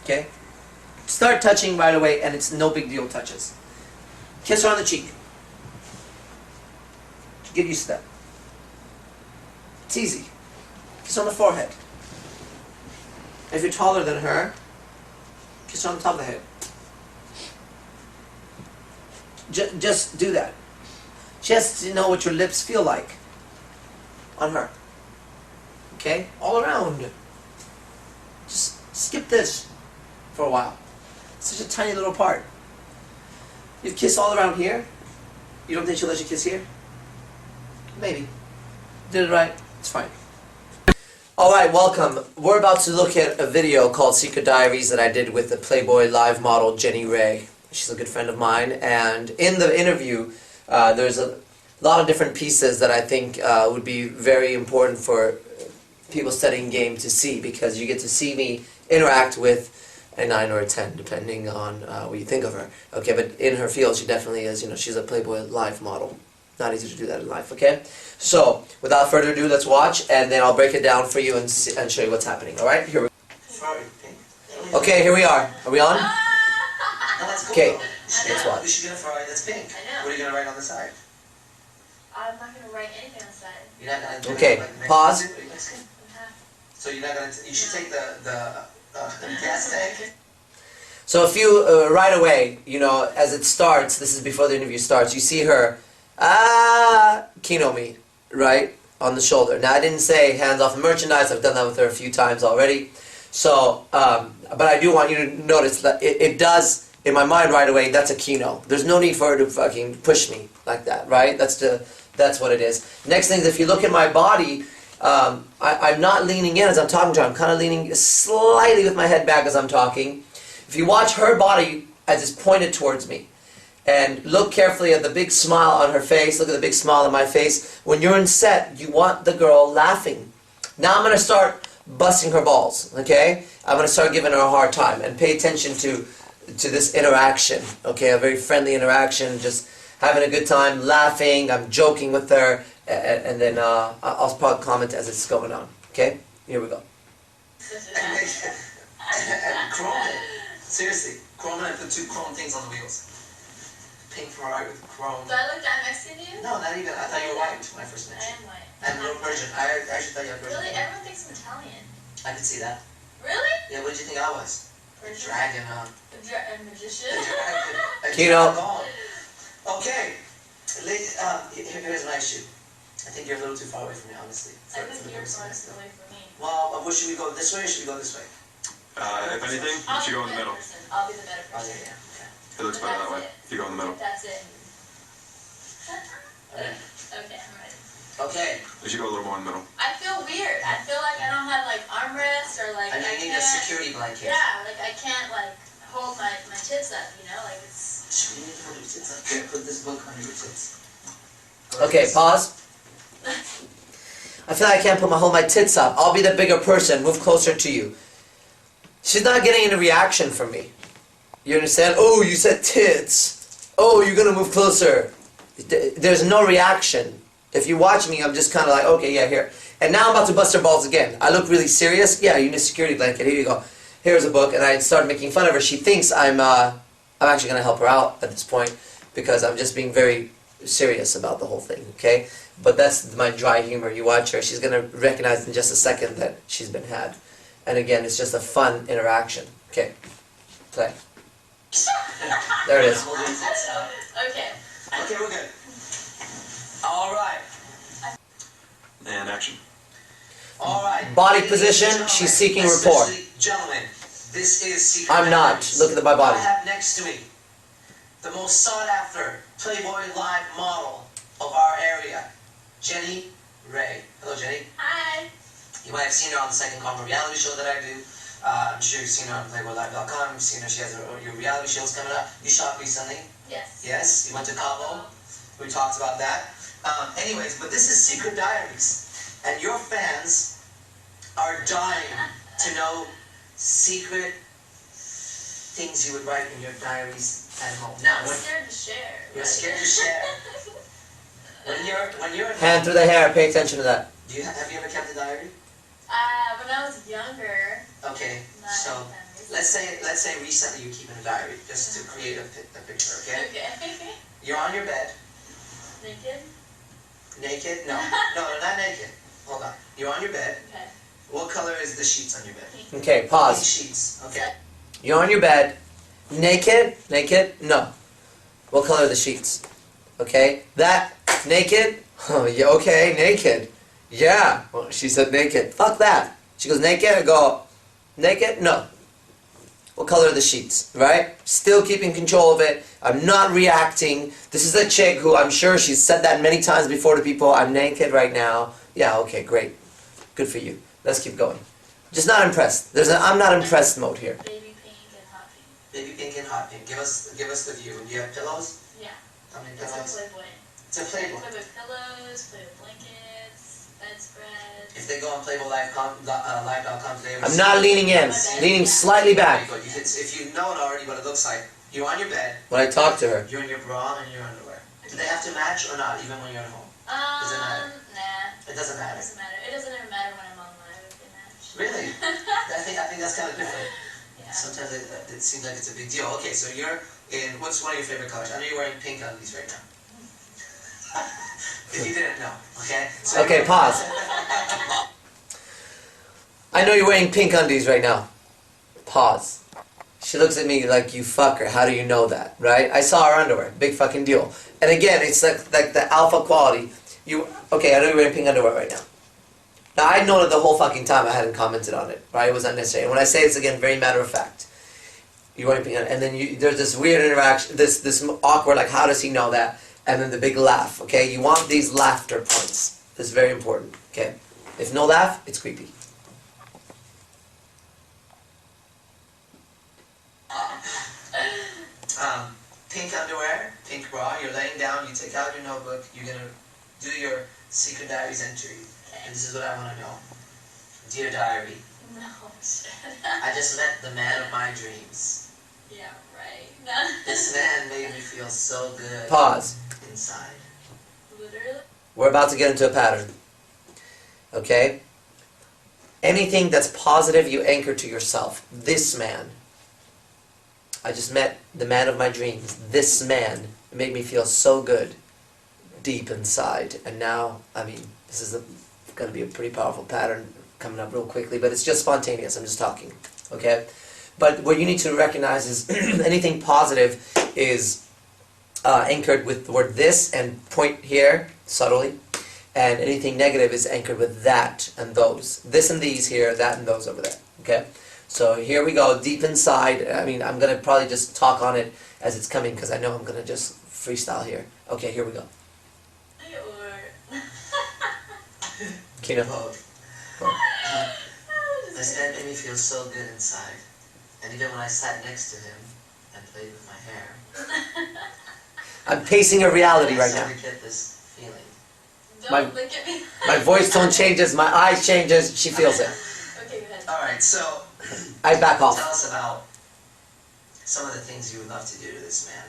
Speaker 1: Okay? Start touching right away, and it's no big deal touches. Kiss her on the cheek. Get used to that. It's easy. Kiss on the forehead. If you're taller than her, kiss her on the top of the head. Just do that. She has to know what your lips feel like on her. Okay? All around. Just skip this for a while. It's such a tiny little part. You kiss all around here. You don't think she'll let you kiss here? Maybe. Did it right. It's fine. Alright, welcome. We're about to look at a video called Secret Diaries that I did with the Playboy Live model Jenny Ray. She's a good friend of mine, and in the interview there's a lot of different pieces that I think would be very important for people studying game to see, because you get to see me interact with a 9 or a 10 depending on what you think of her. Okay, but in her field she definitely is, she's a Playboy Live model. Not easy to do that in life, okay? So, without further ado, let's watch, and then I'll break it down for you and show you what's happening, alright? Here we go. Okay, here we are. Are we on? Okay, let's watch. She's gonna write that's pink.
Speaker 6: I know.
Speaker 1: What are you gonna write on the side?
Speaker 6: I'm not going to write anything on the side.
Speaker 1: You're not gonna do okay, pause.
Speaker 6: Okay.
Speaker 1: So you're not gonna, you should take the gas tank. So if you, right away, as it starts, this is before the interview starts, you see her, keynote me, right, on the shoulder. Now I didn't say hands off the merchandise, I've done that with her a few times already. So, but I do want you to notice that it does, in my mind right away, that's a keynote. There's no need for her to fucking push me like that, right? That's what it is. Next thing is, if you look at my body, I'm not leaning in as I'm talking to her. I'm kind of leaning slightly with my head back as I'm talking. If you watch her body as it's pointed towards me, and look carefully at the big smile on her face, look at the big smile on my face. When you're in set, you want the girl laughing. Now I'm going to start busting her balls, okay? I'm going to start giving her a hard time, and pay attention to this interaction, okay? A very friendly interaction, just having a good time, laughing, I'm joking with her, and then I'll probably comment as it's going on. Okay? Here we go.
Speaker 6: And
Speaker 1: Chrome it. Seriously, chrome it and put 2 chrome things on the wheels. Pink Ferrari with chrome.
Speaker 6: Do I look that Mexican to you?
Speaker 1: No, not even. I thought you were white when I first met
Speaker 6: I
Speaker 1: you.
Speaker 6: am white.
Speaker 1: And a little Persian. I actually thought you had Persian.
Speaker 6: Really? Everyone thinks I'm Italian.
Speaker 1: I could see that.
Speaker 6: Really?
Speaker 1: Yeah, what did you think I was?
Speaker 6: Persian?
Speaker 1: Dragon,
Speaker 6: A magician?
Speaker 1: A Kino. Okay. Here's my issue. I think you're a little too far away from me, honestly.
Speaker 6: I think you're farthest away from me.
Speaker 1: Well, should we go this way or should we go this way?
Speaker 9: If anything, you should go in the middle.
Speaker 6: I'll be the better
Speaker 1: Oh,
Speaker 6: person.
Speaker 1: yeah, yeah.
Speaker 9: It looks better that way. If you go in the middle.
Speaker 6: That's it.
Speaker 1: Okay.
Speaker 6: Okay, I'm ready.
Speaker 1: Okay.
Speaker 9: You should go a little more in the middle.
Speaker 6: I feel weird. I feel like I don't have like armrests or like
Speaker 1: And
Speaker 6: I
Speaker 1: you need a
Speaker 6: can't.
Speaker 1: security blanket.
Speaker 6: Yeah, like I can't like hold my tits up, you know, like it's.
Speaker 1: You need to hold your tits up. Here, put this book under your tits.
Speaker 7: Okay, pause. I feel like I can't hold my tits up. I'll be the bigger person. Move closer to you. She's not getting any reaction from me. You understand? Oh, you said tits. Oh, you're gonna move closer. There's no reaction. If you watch me, I'm just kind of like, okay, yeah, here. And now I'm about to bust her balls again. I look really serious. Yeah, you need a security blanket. Here you go. Here's a book, and I start making fun of her. She thinks I'm actually gonna help her out at this point because I'm just being very serious about the whole thing. Okay, but that's my dry humor. You watch her; she's gonna recognize in just a second that she's been had. And again, it's just a fun interaction. Okay, play. There it is.
Speaker 6: Okay.
Speaker 1: Okay, we're good. All right.
Speaker 9: And action.
Speaker 1: All right.
Speaker 7: Body
Speaker 1: Ladies
Speaker 7: position,
Speaker 1: and gentlemen,
Speaker 7: she's seeking rapport.
Speaker 1: especially Gentlemen, this is Secret
Speaker 7: I'm not.
Speaker 1: Memories.
Speaker 7: Look at my body.
Speaker 1: I have next to me the most sought-after Playboy Live model of our area, Jenny Ray. Hello, Jenny.
Speaker 6: Hi.
Speaker 1: You might have seen her on the Second Karma reality show that I do. I'm sure you've seen her on PlayboyLive.com. You've seen her. She has your reality shows coming up. You shot recently.
Speaker 6: Yes.
Speaker 1: Yes. You went to Cabo. We talked about that. Anyways, but this is Secret Diaries. And your fans are dying to know secret things you would write in your diaries at home. Now,
Speaker 6: I'm scared to share.
Speaker 1: you're scared to share. When you're at
Speaker 7: Hand
Speaker 1: home,
Speaker 7: through the hair. Pay attention to that.
Speaker 1: have you ever kept a diary?
Speaker 6: When I was younger,
Speaker 1: Okay,
Speaker 6: not
Speaker 1: so
Speaker 6: anytime
Speaker 1: let's say recently you're keeping a diary just to create a picture. Okay,
Speaker 6: Okay.
Speaker 1: you're on your bed,
Speaker 6: Naked?
Speaker 1: naked. No, not naked. Hold on. You're on your bed.
Speaker 6: Okay.
Speaker 1: What color is the sheets on your bed?
Speaker 7: Okay,
Speaker 1: Pink
Speaker 7: pause.
Speaker 1: sheets. Okay.
Speaker 7: You're on your bed. Naked? Naked? No. What color are the sheets? Okay. That naked? Oh, yeah, okay, naked. Yeah. Well, she said naked. Fuck that. She goes naked. I go naked? No. What color are the sheets? Right? Still keeping control of it. I'm not reacting. This is a chick who I'm sure she's said that many times before to people. I'm naked right now. Yeah, okay, great. Good for you. Let's keep going. Just not impressed. I'm not impressed mode here.
Speaker 6: Baby pink and hot pink.
Speaker 1: Baby pink and hot pink. Give us the view. Do you have pillows?
Speaker 6: Yeah.
Speaker 1: How many
Speaker 6: It's a
Speaker 1: pillows?
Speaker 6: Playboy.
Speaker 1: It's a
Speaker 6: I
Speaker 1: Playboy.
Speaker 6: play with pillows, play with blankets, bedspreads.
Speaker 1: If they go on PlayboyLive.com today,
Speaker 7: I'm not leaning in. Leaning slightly back.
Speaker 1: If you know it already, what it looks like, you're on your bed.
Speaker 7: When I talk to her.
Speaker 1: You're in your bra and your underwear. Do they have to match or not, even when you're at home? Does it matter?
Speaker 6: Nah.
Speaker 1: It doesn't
Speaker 6: It
Speaker 1: matter.
Speaker 6: doesn't matter. It doesn't even matter when I'm online if they match.
Speaker 1: Really? I think that's kind of different.
Speaker 6: Yeah.
Speaker 1: Sometimes it seems like it's a big deal. Okay, so you're in, what's one of your favorite colors? I know you're wearing pink undies right now. If you didn't know, okay? So
Speaker 7: Okay, pause. I know you're wearing pink undies right now. Pause. She looks at me like, you fucker, how do you know that, right? I saw her underwear, big fucking deal. And again, it's like the alpha quality. Okay, I know you're wearing pink underwear right now. Now, I known it the whole fucking time, I hadn't commented on it, right? It was unnecessary. And when I say it's, again, very matter of fact. You're wearing pink underwear, and then there's this weird interaction, this awkward, like, how does he know that? And then the big laugh, okay? You want these laughter points. This is very important, okay? If no laugh, it's creepy.
Speaker 1: Pink underwear, pink bra, you're laying down, you take out your notebook, you're going to do your Secret Diaries entry. And this is what I want to know. Dear Diary,
Speaker 6: No shit.
Speaker 1: I just met the man of my dreams.
Speaker 6: Yeah, right.
Speaker 1: This man made me feel so good.
Speaker 7: Pause. inside.
Speaker 6: Literally.
Speaker 7: We're about to get into a pattern. Okay? Anything that's positive, you anchor to yourself. This man. I just met the man of my dreams. This man made me feel so good deep inside. And now, I mean, this is going to be a pretty powerful pattern coming up real quickly, but it's just spontaneous. I'm just talking. Okay? But what you need to recognize is anything positive is anchored with the word this and point here, subtly. And anything negative is anchored with that and those. This and these here, that and those over there. Okay? So here we go, deep inside. I mean, I'm going to probably just talk on it as it's coming because I know I'm going to just freestyle here. Okay, here we go. Kino.
Speaker 1: This man made me feel so good inside. And even when I sat next to him and played with my hair,
Speaker 7: I'm pacing a reality right
Speaker 1: I
Speaker 7: now.
Speaker 1: started to get this feeling.
Speaker 6: Don't look at me.
Speaker 7: My voice tone changes, my eye changes, she feels it.
Speaker 6: Okay, go ahead.
Speaker 1: Alright, so
Speaker 7: I back off.
Speaker 1: tell us about some of the things you would love to do to this man.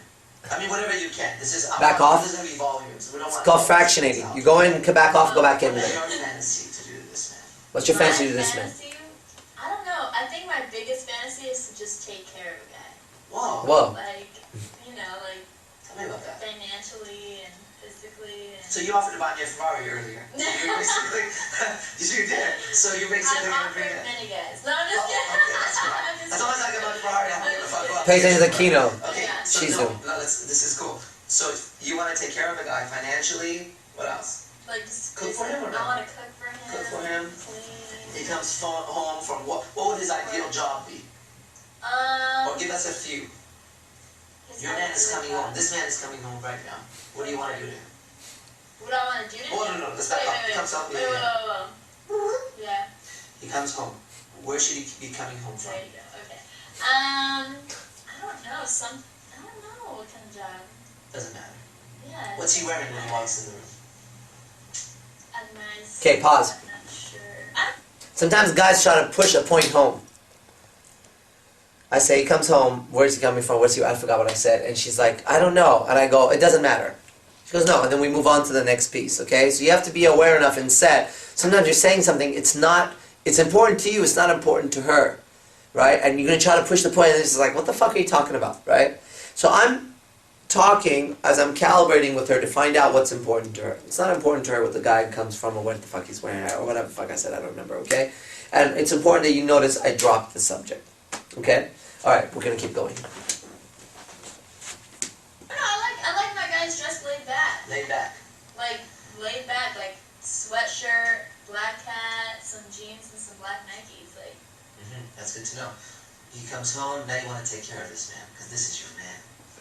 Speaker 1: I mean, whatever you can. This is
Speaker 7: Back off.
Speaker 1: This is going to be volumes. We don't
Speaker 7: It's
Speaker 1: want
Speaker 7: called fractionating. You go in, come back off, go back in.
Speaker 1: What is your fantasy to do to this man?
Speaker 7: What's your fancy to
Speaker 6: My
Speaker 7: this man?
Speaker 6: fantasy? I don't know. I think my biggest fantasy is to just take care of a guy.
Speaker 1: Whoa.
Speaker 7: Whoa.
Speaker 6: Like, you know, like
Speaker 1: Tell me about that.
Speaker 6: financially and physically. And
Speaker 1: So you offered to buy me a Ferrari earlier. So you basically, you did. So you basically
Speaker 6: I've
Speaker 1: gonna bring
Speaker 6: offered
Speaker 1: it.
Speaker 6: many guys. No, I'm just
Speaker 1: Oh,
Speaker 6: kidding.
Speaker 1: okay, that's fine.
Speaker 6: I'm just
Speaker 1: As long as I get my Ferrari, I'm gonna fuck up.
Speaker 7: Pay attention to the Kino.
Speaker 1: Okay,
Speaker 6: Yeah.
Speaker 1: so
Speaker 7: She's
Speaker 1: no,
Speaker 7: doing.
Speaker 1: no, this is cool. So you want to take care of a guy financially. What else?
Speaker 6: Like, just
Speaker 1: Cook for him or
Speaker 6: I
Speaker 1: no?
Speaker 6: want to cook for him.
Speaker 1: Cook for him. He
Speaker 6: Clean.
Speaker 1: comes home from what? What would his ideal job be? Or give us a few.
Speaker 6: his
Speaker 1: Your man is
Speaker 6: ideal
Speaker 1: coming
Speaker 6: job.
Speaker 1: home. This man is coming home right now. What do you want to do to him?
Speaker 6: What I want to do to
Speaker 1: Oh,
Speaker 6: him?
Speaker 1: no, let's back up. He comes home.
Speaker 6: Wait, yeah.
Speaker 1: He comes home. Where should he be coming home from?
Speaker 6: There you go. Okay. I don't know. I don't know what kind of job.
Speaker 1: Doesn't matter.
Speaker 6: Yeah.
Speaker 1: What's he wearing when he walks in the room?
Speaker 6: A nice.
Speaker 7: Okay, pause.
Speaker 6: I'm not sure.
Speaker 7: Sometimes guys try to push a point home. I say, he comes home, where's he coming from, I forgot what I said, and she's like, I don't know, and I go, it doesn't matter. She goes, no, and then we move on to the next piece, okay? So you have to be aware enough and set. Sometimes you're saying something, it's important to you, it's not important to her, right? And you're going to try to push the point, and she's like, what the fuck are you talking about, right? So I'm talking as I'm calibrating with her to find out what's important to her. It's not important to her what the guy comes from or what the fuck he's wearing or whatever the fuck I said, I don't remember, okay? And it's important that you notice I dropped the subject, okay? Alright, we're going to keep going.
Speaker 6: I like my guys dressed laid back.
Speaker 1: Laid back.
Speaker 6: Like sweatshirt, black hat, some jeans, and some black Nikes. Like.
Speaker 1: That's good to know. He comes home, now you want to take care of this man, because this is your man.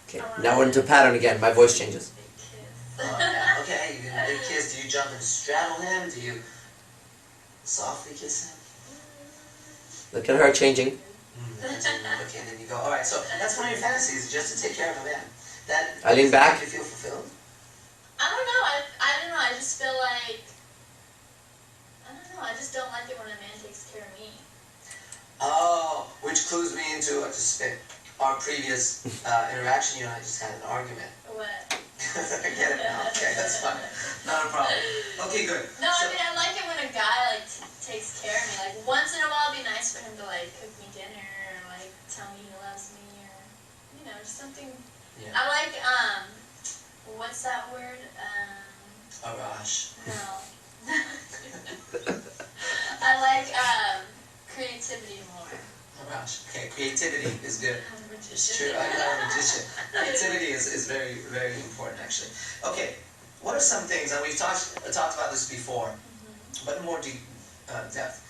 Speaker 7: Okay, now we're into a pattern again. My voice changes.
Speaker 6: Big kiss.
Speaker 1: Okay, you give him a big kiss. Do you jump and straddle him? Do you softly kiss him?
Speaker 7: Look at her changing.
Speaker 1: Okay, then you go, alright, so that's one of your fantasies, just to take care of a man. That
Speaker 7: I lean back.
Speaker 1: You feel fulfilled?
Speaker 6: I don't know. I don't know. I just feel like. I don't know. I just don't like it when a man takes care of me.
Speaker 1: Oh, which clues me into our previous interaction. You and I just had an argument.
Speaker 6: What?
Speaker 1: I get it now. Okay, that's fine. Not a problem. Okay, good.
Speaker 6: No, I mean I like it when a guy like takes care of me. Like once in a while, it'd be nice for him to like cook me dinner or like tell me he loves me or you know just something.
Speaker 1: Yeah.
Speaker 6: I like what's that word?
Speaker 1: Arash.
Speaker 6: No. I like creativity more.
Speaker 1: Arash. Okay, creativity is good.
Speaker 6: I'm a magician.
Speaker 1: It's true. I'm a magician. Creativity is very, very important, actually. Okay, what are some things, and we've talked about this before, but in more deep depth.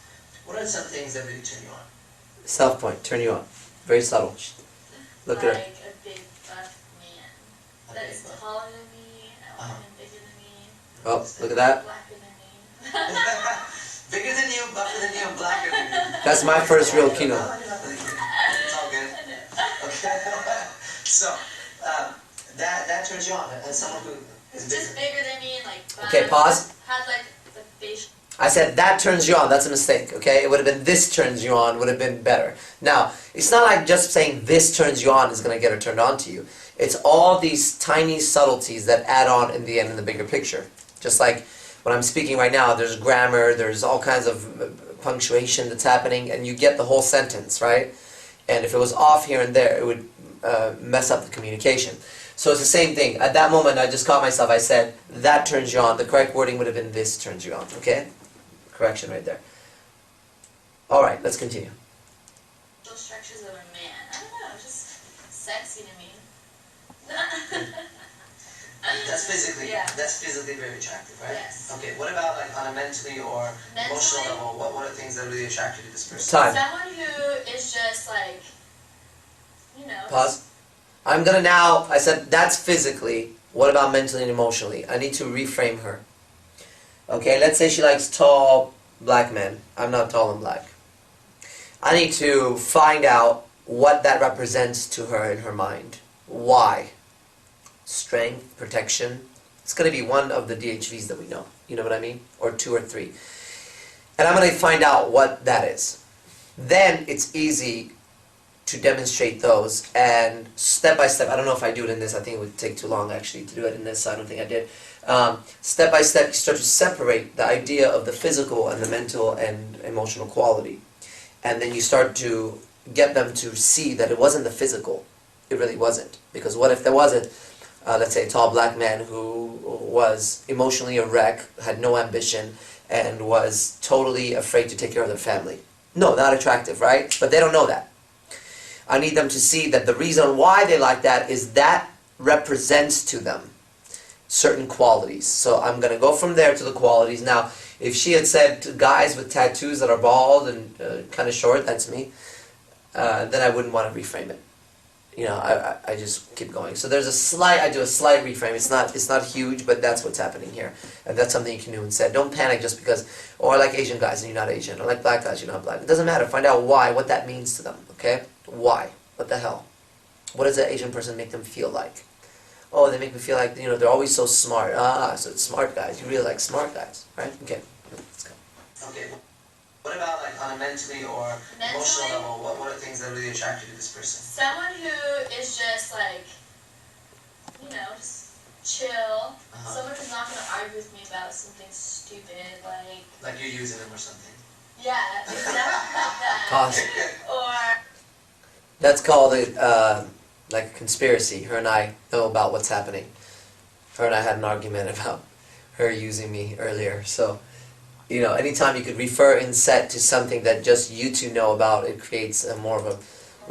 Speaker 1: What are some things that really turn you on?
Speaker 7: Self point, turn you on. Very subtle. Look at her.
Speaker 6: Like a big buff man that is taller than me. I want him bigger than me.
Speaker 7: Oh, look at that.
Speaker 6: Blacker than me.
Speaker 1: Bigger than you, buffer than you, and blacker than you.
Speaker 7: That's my first real Kino.
Speaker 1: It's all good. Okay. So, that turns you on as someone who is
Speaker 6: Just
Speaker 1: bigger.
Speaker 6: bigger than me and like.
Speaker 7: Okay, pause.
Speaker 6: Has like the facial.
Speaker 7: I said that turns you on. That's a mistake, okay? It would have been this turns you on would have been better. Now, it's not like just saying this turns you on is going to get her turned on to you. It's all these tiny subtleties that add on in the end in the bigger picture. Just like when I'm speaking right now, there's grammar, there's all kinds of punctuation that's happening, and you get the whole sentence, right? And if it was off here and there, it would mess up the communication. So it's the same thing. At that moment, I just caught myself. I said, that turns you on. The correct wording would have been this turns you on, okay? Correction right there. All right, let's continue.
Speaker 6: Those structures of a man. I don't know, just sexy to me.
Speaker 7: That's physically very attractive, right?
Speaker 6: Yes.
Speaker 7: Okay, what about like on a mentally or emotional
Speaker 6: Mentally?
Speaker 7: level? What are things that really attract you to this person?
Speaker 6: Someone who is just like, you know.
Speaker 7: Pause. I'm gonna now, I said that's physically. What about mentally and emotionally? I need to reframe her. Okay, let's say she likes tall black men. I'm not tall and black. I need to find out what that represents to her in her mind. Why? Strength, protection. It's going to be one of the DHVs that we know. You know what I mean? Or 2 or 3. And I'm going to find out what that is. Then it's easy to demonstrate those, and step by step, I don't know if I do it in this, I think it would take too long actually to do it in this, so I don't think I did. Step by step, you start to separate the idea of the physical and the mental and emotional quality. And then you start to get them to see that it wasn't the physical. It really wasn't. Because what if there wasn't, let's say, a tall black man who was emotionally a wreck, had no ambition, and was totally afraid to take care of their family? No, not attractive, right? But they don't know that. I need them to see that the reason why they like that is that represents to them certain qualities. So I'm going to go from there to the qualities. Now, if she had said to guys with tattoos that are bald and kind of short, that's me, then I wouldn't want to reframe it. You know, I just keep going. So there's I do a slight reframe. It's not huge, but that's what's happening here. And that's something you can do instead. Don't panic just because, I like Asian guys and you're not Asian. I like black guys, you're not black. It doesn't matter. Find out why, what that means to them, okay? Why? What the hell? What does an Asian person make them feel like? Oh, they make me feel like, they're always so smart. So it's smart guys. You really like smart guys, right? Okay, let's go. Okay. What about like on a mentally or emotional level? What are things that really attract you to this person?
Speaker 6: Someone who is just like, just chill. Someone who's not going to argue with me about something stupid, like...
Speaker 7: Like you're using them or something.
Speaker 6: Yeah, exactly like that.
Speaker 7: Pause.
Speaker 6: Or...
Speaker 7: That's called like a conspiracy. Her and I know about what's happening. Her and I had an argument about her using me earlier. So, anytime you could refer in set to something that just you two know about, it creates more of a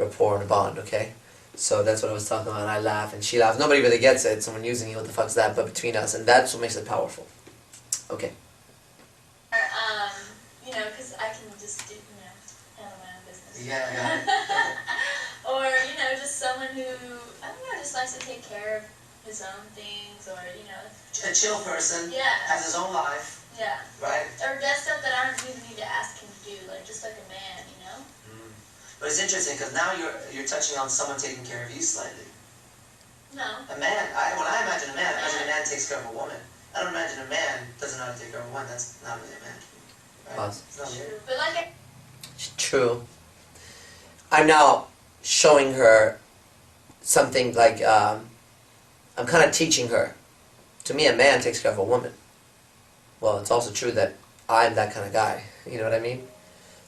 Speaker 7: rapport and a bond, okay? So that's what I was talking about, and I laugh, and she laughs. Nobody really gets it, someone using you, what the fuck's that? But between us, and that's what makes it powerful. Okay.
Speaker 6: Or, because I can just do, handle my own business.
Speaker 7: Yeah, I got it.
Speaker 6: Or, just someone who, I don't know, just likes to take care of his own things, or,
Speaker 7: A chill person.
Speaker 6: Yeah.
Speaker 7: Has his own life.
Speaker 6: Yeah.
Speaker 7: Right?
Speaker 6: Or does stuff that I don't even need to ask him to do, just like a man,
Speaker 7: But it's interesting because now you're touching on someone taking care of you slightly.
Speaker 6: No.
Speaker 7: A man, when I imagine a man, I imagine a man takes care of a woman. I don't imagine a man doesn't know how to take care of a woman. That's not really a man. Right? It's not
Speaker 6: True.
Speaker 7: weird.
Speaker 6: But
Speaker 7: True. I'm now showing her something like, I'm kind of teaching her. To me, a man takes care of a woman. Well, it's also true that I'm that kind of guy. You know what I mean?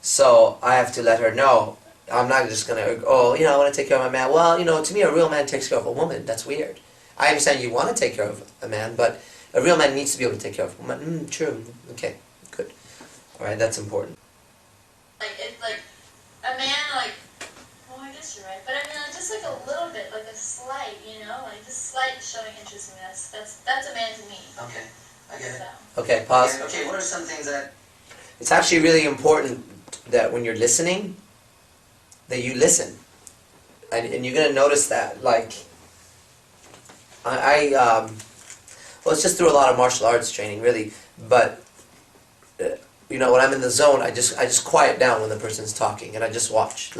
Speaker 7: So I have to let her know. I'm not just going to, I want to take care of my man. Well, to me, a real man takes care of a woman. That's weird. I understand you want to take care of a man, but a real man needs to be able to take care of a woman. True. Okay, good. All right, that's important.
Speaker 6: it's like, a man, I guess you're right. But I mean, just a little bit, a slight, just slight showing interest in me. That's a man to me.
Speaker 7: Okay, I get it.
Speaker 6: So.
Speaker 7: Okay, pause. Okay, what are some things that... It's actually really important that when you're listening, that you listen. And you're going to notice that. It's just through a lot of martial arts training, really. But, when I'm in the zone, I just quiet down when the person's talking. And I just watch,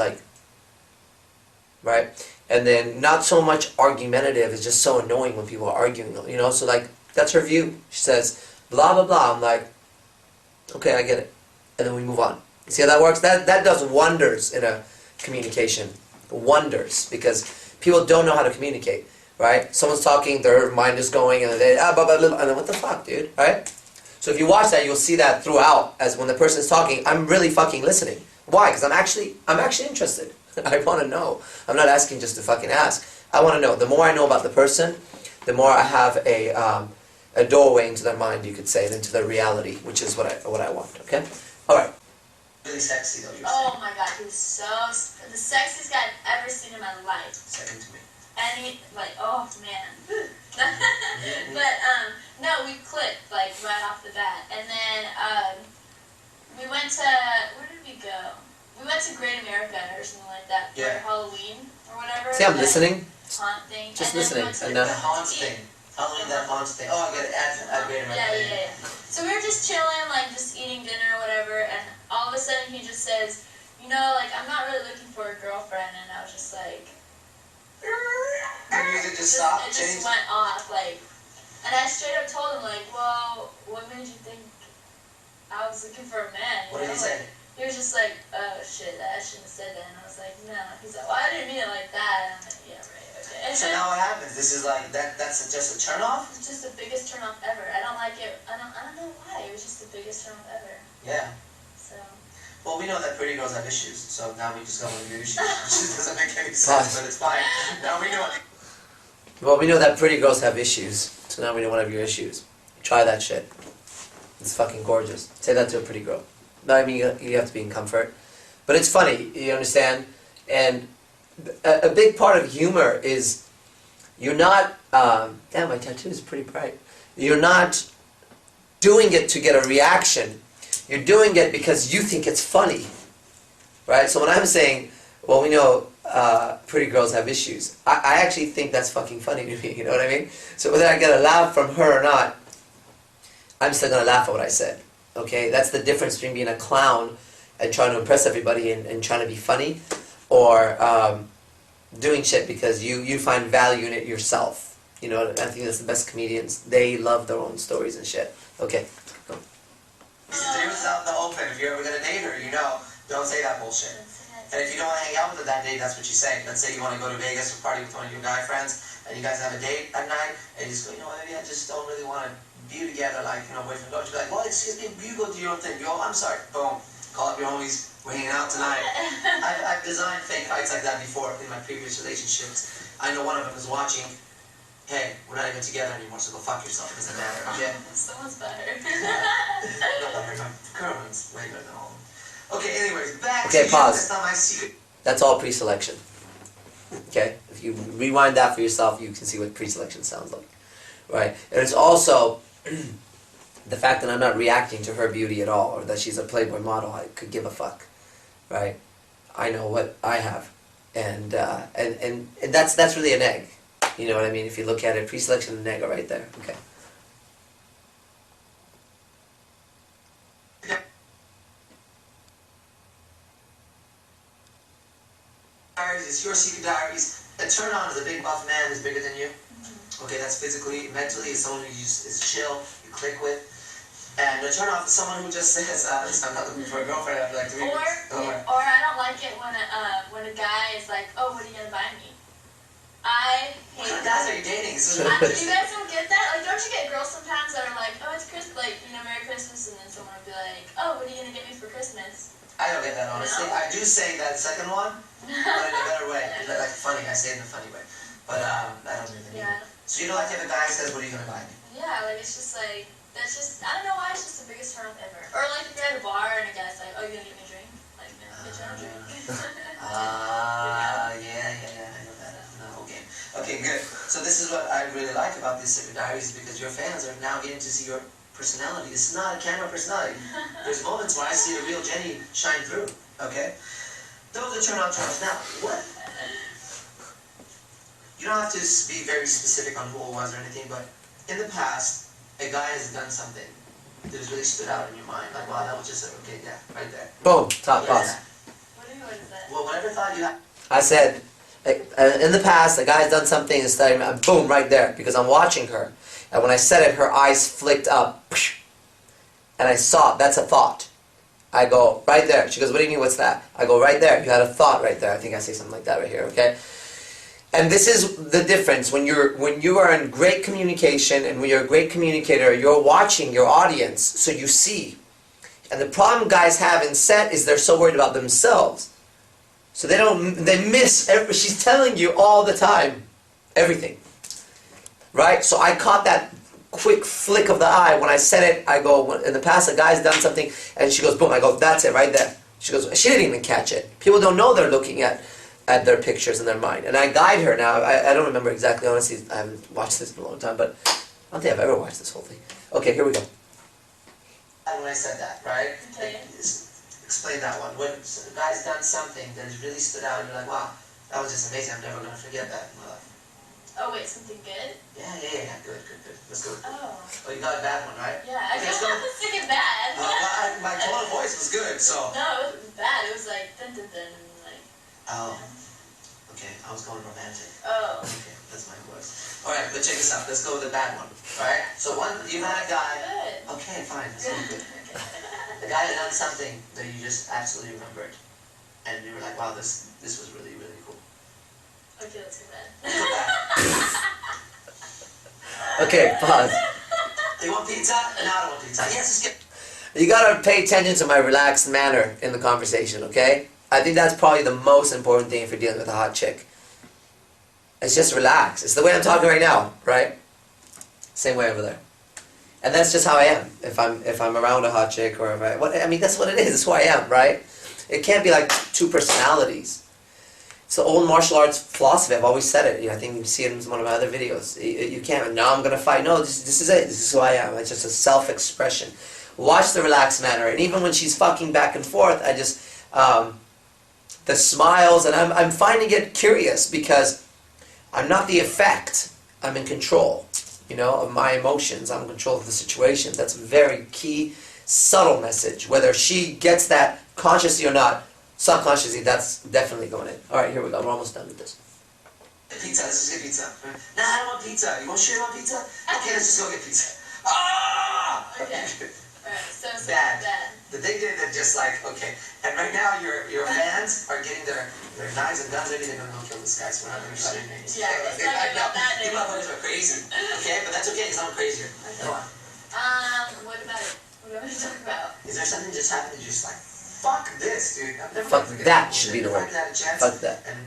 Speaker 7: right? And then not so much argumentative. It's just so annoying when people are arguing, So, that's her view. She says, blah, blah, blah. I'm like, Okay, I get it. And then we move on. You see how that works? That does wonders in a communication. Wonders. Because people don't know how to communicate, right? Someone's talking, their mind is going, and then they, blah, blah, blah, and then what the fuck, dude, right? So if you watch that, you'll see that throughout, as when the person is talking, I'm really fucking listening. Why? Because I'm actually interested. I want to know. I'm not asking just to fucking ask. I want to know. The more I know about the person, the more I have a doorway into their mind, you could say, and into their reality, which is what I want. Okay. All right.
Speaker 1: Really sexy though. You're
Speaker 6: Oh my god, he was the sexiest guy I've ever seen in my life.
Speaker 1: second to me.
Speaker 6: And he, like, oh man. But, no, we clicked, like, right off the bat. And then, we went to, where did we go? We went to Great America or something like that for
Speaker 1: Yeah.
Speaker 6: Halloween or whatever.
Speaker 7: See, I'm
Speaker 6: that
Speaker 7: listening.
Speaker 6: Haunt thing.
Speaker 7: Just
Speaker 6: And then we
Speaker 7: listening,
Speaker 6: went to
Speaker 7: and,
Speaker 6: the
Speaker 1: The haunt
Speaker 6: eat.
Speaker 1: thing. Halloween, that haunt thing. Oh, I get it. Add Great America.
Speaker 6: Yeah. So we were just chilling, like, just eating dinner or whatever, and all of a sudden he just says, you know, like, I'm not really looking for a girlfriend, and I was just like,
Speaker 1: The music just stopped,
Speaker 6: it just
Speaker 1: changed.
Speaker 6: went off, like, and I straight up told him, like, well, what made you think I was looking for a man?
Speaker 1: What did he
Speaker 6: know?
Speaker 1: say?
Speaker 6: Like, he was just like, oh shit, I shouldn't have said that, and I was like, no. He's like, well, I didn't mean it like that, and I'm like, yeah, right, okay.
Speaker 1: So now what happens? This is like that's just a turn off?
Speaker 6: It's just the biggest turn off ever. I don't like it. I don't know why. It was just the biggest turn off ever.
Speaker 1: Yeah.
Speaker 6: So.
Speaker 1: Well, we know that pretty girls have issues, so now we just got one of your issues. It just doesn't make any sense, but it's fine. Now we know it.
Speaker 7: Well, we know that pretty girls have issues, so now we know one of your issues. Try that shit. It's fucking gorgeous. Say that to a pretty girl. No, I mean, you have to be in comfort. But it's funny, you understand? And a big part of humor is you're not, damn, my tattoo is pretty bright. You're not doing it to get a reaction. You're doing it because you think it's funny. Right? So when I'm saying, well, we know pretty girls have issues, I actually think that's fucking funny to me, you know what I mean? So whether I get a laugh from her or not, I'm still going to laugh at what I said. Okay? That's the difference between being a clown and trying to impress everybody and trying to be funny, or doing shit because you find value in it yourself. You know, I think that's the best comedians. They love their own stories and shit. Okay. Go.
Speaker 1: Dudes out in the open. If you're ever gonna date her, you know, don't say that bullshit. And if you don't want to hang out with her that day, that's what you say. Let's say you want to go to Vegas or party with one of your guy friends, and you guys have a date at night, and you just go, you know, maybe I just don't really want to be together like, you know, boyfriend girl. You're like, well, excuse me, you go do your own thing. You go, I'm sorry. Boom. Call up your homies. We're hanging out tonight. I've designed fake fights like that before in my previous relationships. I know one of them is watching. Hey, we're not even together anymore, so go fuck yourself. It doesn't matter. Okay?
Speaker 6: Someone's better.
Speaker 1: Not that my current one's way better than all of them. Okay, anyways, back
Speaker 7: Okay,
Speaker 1: to
Speaker 7: pause.
Speaker 1: you. That's not my secret.
Speaker 7: That's all pre-selection. Okay? If you rewind that for yourself, you can see what pre-selection sounds like. Right? And it's also the fact that I'm not reacting to her beauty at all, or that she's a Playboy model. I could give a fuck. Right? I know what I have. And that's really an egg. You know what I mean? If you look at it, pre-selection and egg are right there. Okay.
Speaker 1: Diaries, it's your secret diaries. A turn on is a big buff man who's bigger than you. Okay, that's physically, mentally, is someone who is chill, you click with. And a turn off is someone who just says, listen, I'm not looking for a girlfriend, I'd like to meet
Speaker 6: Or I don't like it when a guy is like, oh, what are you gonna buy me? I
Speaker 1: What
Speaker 6: hate
Speaker 1: kind of guys are you dating?
Speaker 6: You guys don't get that? Like, don't you get girls sometimes that are like, oh, it's Christmas, like, you know, Merry Christmas, and then someone will be like, oh, what are you gonna get me for Christmas?
Speaker 1: I don't get that, honestly.
Speaker 6: No?
Speaker 1: I do say that second one, but in a better way. Like funny, I say it in a funny way. But I don't really mean it.
Speaker 6: Yeah.
Speaker 1: So you don't like if a guy says, what are you going to buy me?
Speaker 6: Yeah, like, it's just like, that's just, I don't know why, it's just the biggest turn off ever. Or like, if you're at a bar and a guy's like, oh, you gonna get me a drink? Like, no, get you a drink.
Speaker 1: Yeah, I know that. No, okay. Okay, good. So this is what I really like about these secret diaries, because your fans are now getting to see your personality. This is not a camera personality. There's moments where I see the real Jenny shine through, okay? Those are turn on turns. Now, what? You don't have to be very specific on who it was or anything, but in the past, a guy has done something that has really stood out in your mind. Like, wow, that was just okay, yeah, right there.
Speaker 7: Boom. Top
Speaker 1: Yeah.
Speaker 7: boss.
Speaker 6: What is that?
Speaker 1: Well, whatever thought you had.
Speaker 7: I said, like, in the past, a guy's done something and started, boom, right there, because I'm watching her. And when I said it, her eyes flicked up. and I saw it. That's a thought. I go, right there. She goes, what do you mean, what's that? I go, right there. You had a thought right there. I think I say something like that right here, okay? And this is the difference. When you are in great communication, and when you're a great communicator, you're watching your audience, so you see. And the problem guys have in set is they're so worried about themselves. So they miss, she's telling you all the time, everything. Right? So I caught that quick flick of the eye. When I said it, I go, in the past a guy's done something, and she goes, boom, I go, that's it right there. She goes, she didn't even catch it. People don't know they're looking at their pictures in their mind. And I guide her now. I don't remember exactly, honestly, I haven't watched this in a long time, but I don't think I've ever watched this whole thing. Okay, here we go. When I said that, right?
Speaker 6: Okay.
Speaker 7: Explain that one. When the guy's done something that has really stood out, and you're like, wow, that was just amazing, I'm never going to forget that in my life.
Speaker 6: Oh wait, something good?
Speaker 7: Yeah, good. Let's go.
Speaker 6: Oh.
Speaker 7: Oh, you got a bad one, right?
Speaker 6: Yeah, I
Speaker 7: Okay,
Speaker 6: guess
Speaker 7: let's go.
Speaker 6: I was thinking bad.
Speaker 7: My tone of voice was good, so.
Speaker 6: No, it wasn't bad. It was like dun dun dun, like.
Speaker 7: Oh. Okay, I was going romantic.
Speaker 6: Oh.
Speaker 7: Okay, that's my voice. Alright, but check this out. Let's go with the bad one. Alright? So you had a guy.
Speaker 6: Good.
Speaker 7: Okay, fine. That's
Speaker 6: Good.
Speaker 7: good. The guy had done something that you just absolutely remembered. And you were like, wow, this was really, really cool.
Speaker 6: Okay, let's go bad.
Speaker 7: Okay, pause. You want pizza? No, I don't want pizza. Yes, let's get. You gotta pay attention to my relaxed manner in the conversation, okay? I think that's probably the most important thing if you're dealing with a hot chick. It's just relax. It's the way I'm talking right now, right? Same way over there. And that's just how I am. If I'm around a hot chick, or I mean, that's what it is. That's who I am, right? It can't be like two personalities. It's the old martial arts philosophy. I've always said it. I think you see it in one of my other videos. You can't. Now I'm gonna fight. No, this is it. This is who I am. It's just a self-expression. Watch the relaxed manner, and even when she's fucking back and forth, I just the smiles, and I'm finding it curious because I'm not the effect. I'm in control. Of my emotions. I'm in control of the situation. That's a very key, subtle message. Whether she gets that consciously or not, subconsciously, that's definitely going in. All right, here we go. We're almost done with this. Pizza. Let's just get pizza. Nah, I don't want pizza. You want sure you want pizza? Okay, let's just go get pizza. Ah!
Speaker 6: Okay. Alright, so
Speaker 7: Bad.
Speaker 6: bad.
Speaker 7: The thing did that just like, okay. And right now your fans are getting their knives and guns ready. They're going to go kill this guy, so we're not going to shout your names.
Speaker 6: Yeah, it's not
Speaker 7: I know.
Speaker 6: about that
Speaker 7: You
Speaker 6: anymore.
Speaker 7: motherfuckers are crazy. Okay, but that's okay because I'm crazier.
Speaker 6: Okay.
Speaker 7: Go on.
Speaker 6: What about it? What do you want to talk about?
Speaker 7: Is there something just happened? You're just like, fuck this, dude. I've never
Speaker 3: Fuck
Speaker 7: forget
Speaker 3: that
Speaker 7: people.
Speaker 3: should be the
Speaker 7: If
Speaker 3: word.
Speaker 7: I had a chance
Speaker 3: Fuck that.
Speaker 7: And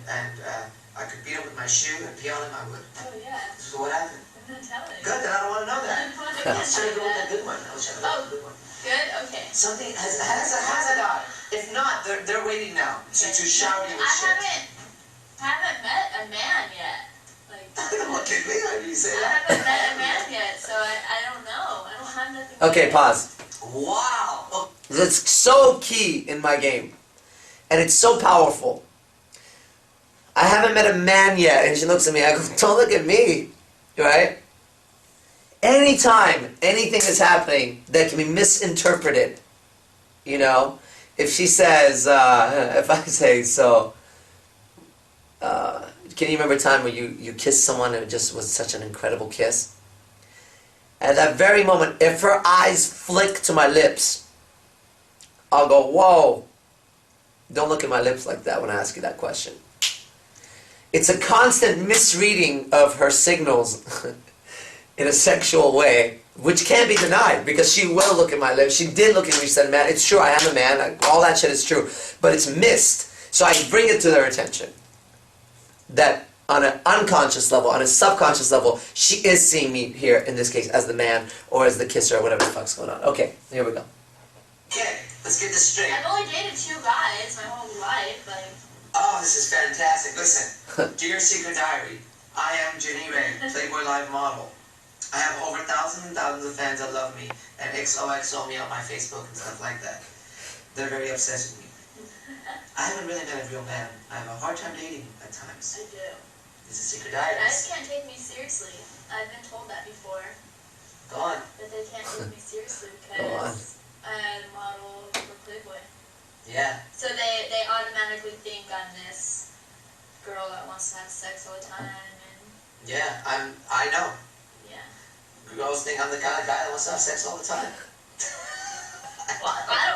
Speaker 7: I could beat him with my shoe and pee on him, I would.
Speaker 6: Oh yeah.
Speaker 7: So what happened?
Speaker 6: I'm not telling.
Speaker 7: Good, then I don't want to know that. I was trying to go with that good one. I was trying to go with the good one.
Speaker 6: Good. Okay.
Speaker 7: Something has a dot. If not, they're waiting now to shower you with shit.
Speaker 6: I haven't met a man yet. Like.
Speaker 7: Look at me. Why do you say
Speaker 6: I
Speaker 7: that?
Speaker 6: haven't met a man yet, so I don't know. I don't have nothing.
Speaker 7: Okay, pause. Wow. Oh, it's so key in my game. And it's so powerful. I haven't met a man yet. And she looks at me. I go, don't look at me. Right? Anytime anything is happening that can be misinterpreted, if she says, if I say, can you remember a time where you kissed someone and it just was such an incredible kiss? At that very moment, if her eyes flick to my lips, I'll go, whoa, don't look at my lips like that when I ask you that question. It's a constant misreading of her signals in a sexual way, which can't be denied, because she will look at my lips. She did look at me, she said, man, it's true, I am a man, all that shit is true, but it's missed. So I bring it to their attention. That on an unconscious level, on a subconscious level, she is seeing me here, in this case, as the man, or as the kisser, or whatever the fuck's going on. Okay, here we go. Okay, let's get this straight.
Speaker 6: I've only dated 2 guys my whole life, like.
Speaker 7: Oh, this is fantastic. Listen, Dear Secret Diary, I am Jenny Ray, Playboy Live model. I have over thousands and thousands of fans that love me, and XOXO me on my Facebook and stuff like that. They're very obsessed with me. I haven't really met a real man. I have a hard time dating at times.
Speaker 6: I do.
Speaker 7: It's a secret
Speaker 6: Guys
Speaker 7: diaries.
Speaker 6: can't take me seriously. I've been told that before.
Speaker 7: Go on.
Speaker 6: That they can't take me seriously
Speaker 7: Go on.
Speaker 6: because I'm a model for Playboy.
Speaker 7: Yeah.
Speaker 6: So they automatically think I'm this girl that wants to have sex all the time and
Speaker 7: Yeah, I know.
Speaker 6: yeah.
Speaker 7: Girls think I'm the kind of guy that wants to have sex all the time.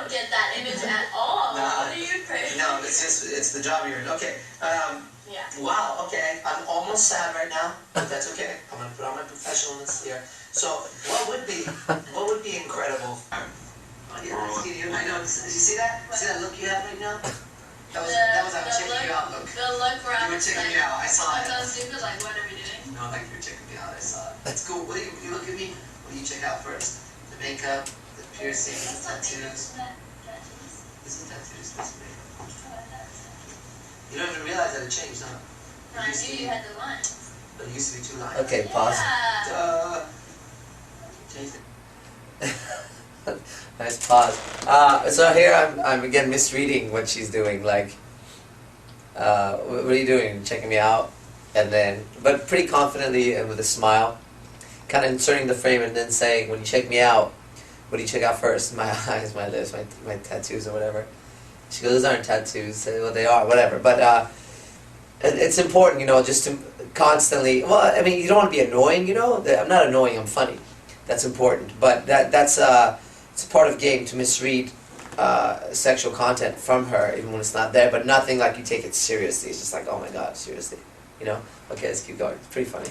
Speaker 6: don't get that image at all.
Speaker 1: Nah.
Speaker 6: What are you crazy?
Speaker 1: No, it's the job you're in. Okay.
Speaker 6: Yeah.
Speaker 1: Wow. Okay. I'm almost sad right now, but that's okay. I'm gonna put on my professionalness here. So, what would be incredible? Oh, yeah, I see you. I know. You see that? See that look you have right now? That was I'm checking you out look.
Speaker 6: The look where I
Speaker 1: You were
Speaker 6: was
Speaker 1: checking
Speaker 6: like,
Speaker 1: me out. I saw it.
Speaker 6: I was stupid, like, what are we doing?
Speaker 1: No, like you were checking me out. I saw it. That's cool. What do you look at me? What do you check out first? The makeup, the piercings, the tattoos. Isn't tattoos this big? You don't even realize that it changed, huh?
Speaker 6: No, I knew you had the lines.
Speaker 1: But it used to be 2 lines.
Speaker 7: Okay, pause.
Speaker 6: Yeah.
Speaker 1: Changed it.
Speaker 7: Nice pause. So here I'm again misreading what she's doing. Like, what are you doing? Checking me out, and then, but pretty confidently and with a smile, kind of inserting the frame, and then saying, when you check me out, what do you check out first? My eyes, my lips, my tattoos, or whatever. She goes, those aren't tattoos. Well, they are, whatever. But it's important, just to constantly. Well, I mean, you don't want to be annoying, I'm not annoying. I'm funny. That's important. But that's it's a part of game to misread sexual content from her, even when it's not there. But nothing like you take it seriously. It's just like, oh my god, seriously, Okay, let's keep going. It's pretty funny.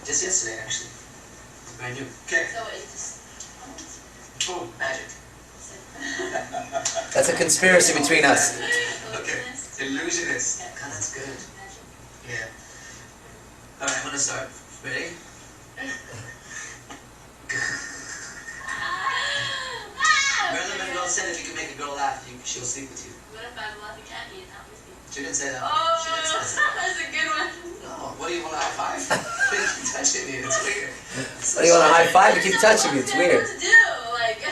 Speaker 1: Just yesterday, actually. It's brand new. Okay.
Speaker 6: So it just...
Speaker 1: Boom. Magic.
Speaker 7: That's a conspiracy between us.
Speaker 1: Okay. Illusionist. God, that's good. Yeah. Alright, I'm gonna start. Ready? Marilyn Monroe said if you can make a girl laugh, she'll sleep with you.
Speaker 6: What if I'm laughing at you and not with you?
Speaker 1: She didn't say that.
Speaker 6: Oh,
Speaker 1: She didn't say that.
Speaker 6: that's a good one.
Speaker 1: No. What do you want to high five? Why do you keep touching me? It's weird.
Speaker 7: What do you want to high five? You keep touching me. It's weird.
Speaker 6: What to do? Like...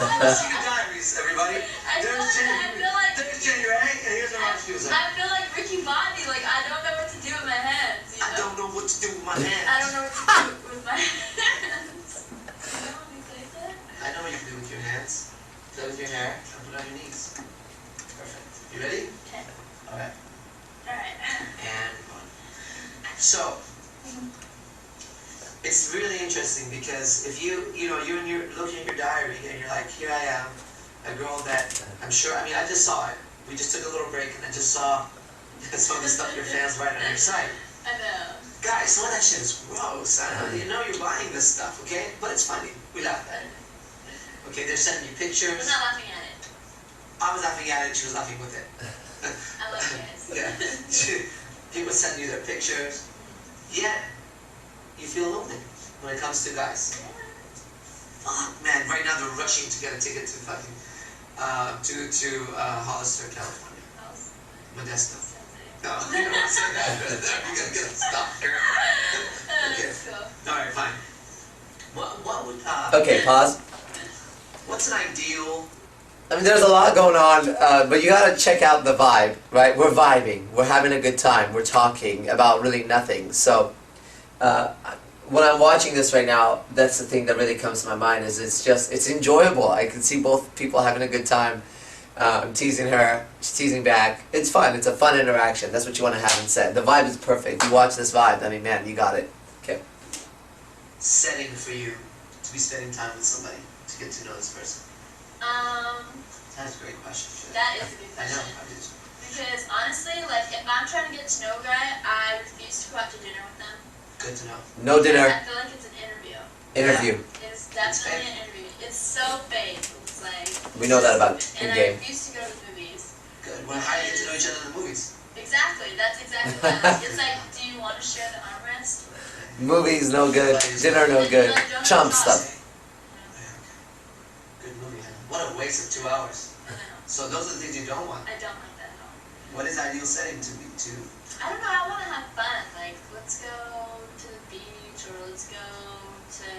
Speaker 1: See the diaries, everybody.
Speaker 6: I feel like
Speaker 1: There's January, and here's Arash Dibazar.
Speaker 6: I feel like Ricky Bobby. Like, I don't know what to do with my hands.
Speaker 1: I don't know what to do with my hands.
Speaker 6: I don't know what to do with my hands. You know what you say that?
Speaker 1: I know what you can do with your hands. Play with your hair and put it on your knees. Perfect. You ready?
Speaker 6: Okay.
Speaker 1: Alright.
Speaker 6: Alright.
Speaker 1: And one. So, it's really interesting because if you're looking at your diary and you're like, here I am, a girl that I just saw it. We just took a little break and I just saw some of the stuff your fans write on your site.
Speaker 6: I know.
Speaker 1: Guys, some of that shit is gross. You know you're buying this stuff, okay? But it's funny. We laugh at it. Okay, they're sending you pictures.
Speaker 6: I'm not laughing at it.
Speaker 1: I was laughing at it, she was laughing with it.
Speaker 6: I love you guys.
Speaker 1: Yeah. People send you their pictures. Yet, you feel lonely when it comes to guys. Fuck, man, right now they're rushing to get a ticket to fucking, to Hollister, California. Modesto. No, you don't want to say that. You gotta get stop, girl. Okay. Alright, fine. What would,
Speaker 7: Okay, pause.
Speaker 1: what's an ideal...
Speaker 7: I mean, there's a lot going on, but you gotta check out the vibe, right? We're vibing. We're having a good time. We're talking about really nothing. So, when I'm watching this right now, that's the thing that really comes to my mind is it's enjoyable. I can see both people having a good time. I'm teasing her, she's teasing back. It's fun. It's a fun interaction. That's what you want to have in set. The vibe is perfect. You watch this vibe, I mean, man, you got it. Okay.
Speaker 1: setting for you to be spending time with somebody to get to know this person? That's a great question.
Speaker 6: That is a good
Speaker 1: I know.
Speaker 6: question.
Speaker 1: I do.
Speaker 6: Because honestly, like if I'm trying to get to know a guy, I refuse to go out to dinner with them.
Speaker 1: Good to know.
Speaker 7: No dinner.
Speaker 6: I feel like it's an interview.
Speaker 7: Interview.
Speaker 6: It's definitely an interview. It's so fake. It's like.
Speaker 7: We know that about
Speaker 6: And I
Speaker 7: in-game.
Speaker 6: refuse to go to the movies.
Speaker 1: Good. Well, how do you get to know each other in the movies?
Speaker 6: Exactly. That's exactly what. It's like, do you want to share the armrest?
Speaker 7: Movies, no good. Dinner, no good. Chump stuff.
Speaker 1: Good movie. What a waste of 2 hours.
Speaker 6: I know.
Speaker 1: So those are the things you don't want.
Speaker 6: I don't like that at all.
Speaker 1: What is ideal setting to be to?
Speaker 6: I don't know. I want to have fun. Like, let's go to the beach, or let's go to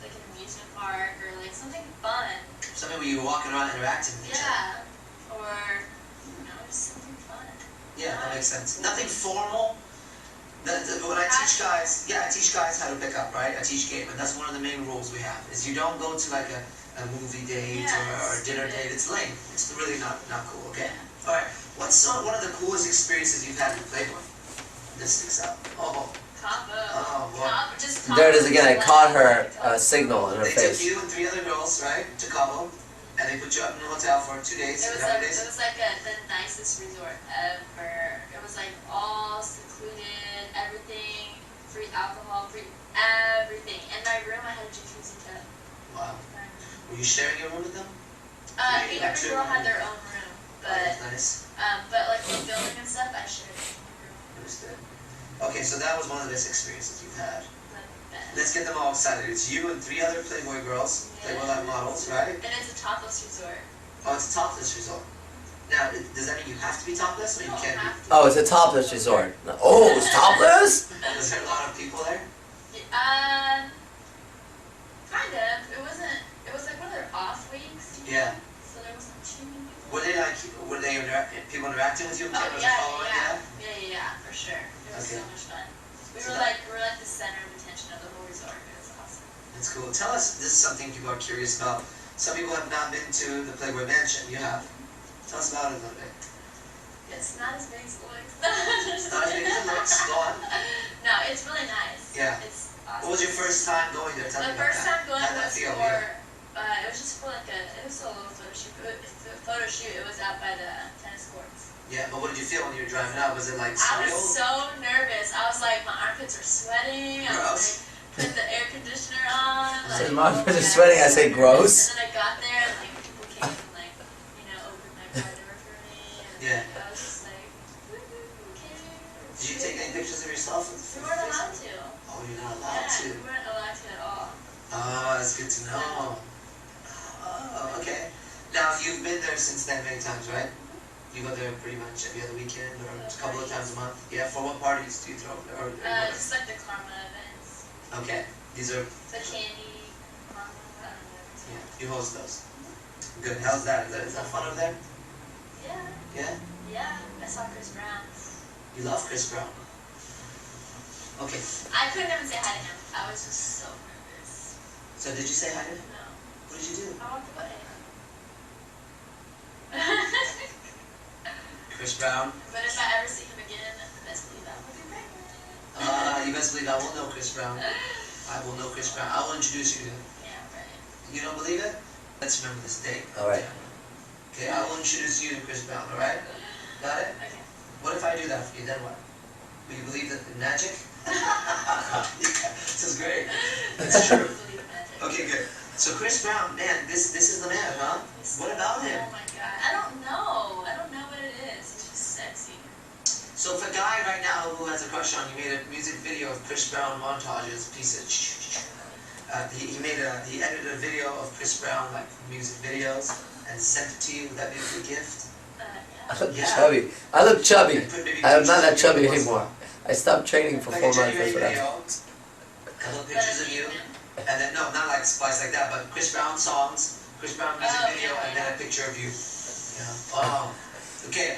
Speaker 6: like an amusement park, or like something fun.
Speaker 1: Something where you're walking around interacting with each other.
Speaker 6: Yeah. Or just something fun.
Speaker 1: Yeah, that makes sense. Nothing formal. When I teach guys, I teach guys how to pick up, right? I teach game, and that's one of the main rules we have, is you don't go to like a movie date or a dinner date. It's lame. It's really not cool, okay? Alright, what's one of the coolest experiences you've had with Playboy? This sticks out. Oh,
Speaker 6: Copper.
Speaker 1: Oh, boy.
Speaker 6: Just
Speaker 7: There's there it is again. I caught her signal in her
Speaker 1: They took
Speaker 7: face.
Speaker 1: you and 3 other girls, right, to Cabo, and they put you up in a hotel for 2 days.
Speaker 6: It was
Speaker 1: how
Speaker 6: like
Speaker 1: many days?
Speaker 6: the nicest resort ever. It was like all secluded, everything, free alcohol, free everything. In my room, I had a jacuzzi tub.
Speaker 1: Wow. Were you sharing your room with them?
Speaker 6: Every girl had their own room,
Speaker 1: Oh,
Speaker 6: but
Speaker 1: that's nice.
Speaker 6: like the building and stuff, I shared my room.
Speaker 1: Understood. Okay, so that was one of the best experiences you've had.
Speaker 6: The best.
Speaker 1: Let's get them all excited. It's you and 3 other Playboy girls, Playboy Live models, right?
Speaker 6: And it's a topless resort.
Speaker 1: Oh, it's a topless resort. Now, does that mean you have to be topless, or you
Speaker 6: don't
Speaker 1: can be?
Speaker 6: have to.
Speaker 7: Oh, it's a topless resort. Oh, it's topless?
Speaker 1: Was there a lot of people there?
Speaker 6: Kind of. It wasn't. It was like one of their off weeks.
Speaker 1: Yeah.
Speaker 6: So there wasn't too many people.
Speaker 1: Were they people interacting with you?
Speaker 6: Oh
Speaker 1: Cameras
Speaker 6: yeah,
Speaker 1: following
Speaker 6: yeah, for sure. It was
Speaker 1: Okay.
Speaker 6: so much fun. We
Speaker 1: So
Speaker 6: were
Speaker 1: that-
Speaker 6: like the center of attention of the whole resort. It was awesome.
Speaker 1: That's cool. Tell us, this is something people are curious about. Some people have not been to the Playboy Mansion. You have. Tell us about it a little bit.
Speaker 6: It's not as big as it looks.
Speaker 1: It's not as big as it looks. Go on.
Speaker 6: No, it's really nice.
Speaker 1: Yeah.
Speaker 6: It's awesome.
Speaker 1: What was your first time going there? Tell me
Speaker 6: The
Speaker 1: about
Speaker 6: first
Speaker 1: that.
Speaker 6: time going
Speaker 1: How'd that
Speaker 6: was
Speaker 1: feel?
Speaker 6: for, it was just for like it was a little photo shoot. It was out by the tennis courts.
Speaker 1: Yeah, but what did you feel when you were driving out? Was it like
Speaker 6: I
Speaker 1: surreal?
Speaker 6: was so nervous. I was like, my armpits are sweating. I was
Speaker 1: Gross.
Speaker 6: like, putting the air conditioner on.
Speaker 7: Says
Speaker 6: Like,
Speaker 7: my armpits are
Speaker 6: yeah,
Speaker 7: sweating, I
Speaker 6: was
Speaker 7: say
Speaker 6: so
Speaker 7: gross.
Speaker 6: nervous. And then I got there and like people came and like, opened my car door for me. And
Speaker 1: Yeah.
Speaker 6: like, I was just like, okay.
Speaker 1: Did you take any pictures of yourself?
Speaker 6: We weren't allowed to.
Speaker 1: Oh, you're not allowed
Speaker 6: Yeah,
Speaker 1: to.
Speaker 6: we weren't allowed to at all.
Speaker 1: Oh, that's good to know. Oh, okay. Now, you've been there since then many times, right? You go there pretty much every other weekend or a couple of times a month? Yeah, for what parties do you throw there? Or what?
Speaker 6: Just like the karma events.
Speaker 1: Okay, these are,
Speaker 6: The candy, karma, I don't know.
Speaker 1: yeah, you host those. Good, how's that? Is that fun over there?
Speaker 6: Yeah,
Speaker 1: Yeah?
Speaker 6: yeah. I saw Chris Brown.
Speaker 1: You love Chris Brown. Okay,
Speaker 6: I couldn't even say hi to him. I was just so nervous.
Speaker 1: so did you say hi to him?
Speaker 6: No.
Speaker 1: What did you do?
Speaker 6: I walked away.
Speaker 1: Chris Brown?
Speaker 6: But if I ever see him again, best believe I will be pregnant.
Speaker 1: You best believe I will know Chris Brown. I will know Chris Brown. I will introduce you to him.
Speaker 6: Yeah, right.
Speaker 1: You don't believe it? Let's remember this date.
Speaker 7: Alright.
Speaker 1: Okay, I will introduce you to Chris Brown, alright? Got it?
Speaker 6: Okay.
Speaker 1: What if I do that for you, then what? Will you believe that in magic? This is great. That's true.
Speaker 6: Believe in magic.
Speaker 1: Okay, good. So Chris Brown, man, this is the man, huh? What about him?
Speaker 6: Oh my god. I don't know. I don't know what it is. He's just sexy.
Speaker 1: So if a guy right now who has a crush on you made a music video of Chris Brown montages, piece of he edited a video of Chris Brown like music videos and sent it to you, would that be a good gift?
Speaker 6: Yeah.
Speaker 7: I look
Speaker 1: Yeah.
Speaker 7: chubby. I look chubby.
Speaker 1: And put maybe
Speaker 7: I am not that
Speaker 1: pictures of
Speaker 7: chubby
Speaker 1: you once in a
Speaker 7: anymore.
Speaker 1: while.
Speaker 7: I stopped training for
Speaker 1: Like
Speaker 7: 4
Speaker 1: a
Speaker 7: months
Speaker 1: genuine
Speaker 7: after that.
Speaker 1: video, couple of pictures of you, and then no, not like Spice like that, but Chris Brown songs, Chris Brown music
Speaker 6: Oh,
Speaker 1: video,
Speaker 6: yeah,
Speaker 1: and then a picture of you. Yeah. Oh, okay.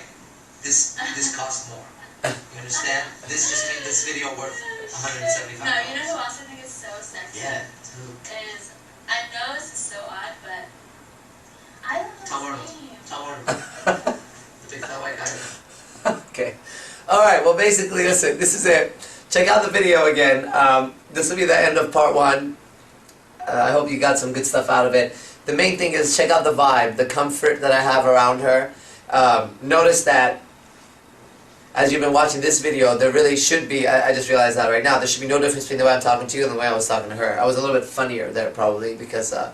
Speaker 1: This costs more. You understand? This just made this video worth $175.
Speaker 6: No, you know who else I think is so sexy?
Speaker 1: Yeah. Who?
Speaker 6: Is, I know this is so odd, but I don't know
Speaker 1: Tom
Speaker 6: his
Speaker 1: Arnold.
Speaker 6: name.
Speaker 1: Tom Arnold. The big fat white guy.
Speaker 7: Okay. Alright, well basically listen, this is it. Check out the video again. This will be the end of part 1. I hope you got some good stuff out of it. The main thing is check out the vibe, the comfort that I have around her. Notice that as you've been watching this video, there really should be, I just realized that right now, there should be no difference between the way I'm talking to you and the way I was talking to her. I was a little bit funnier there probably because, I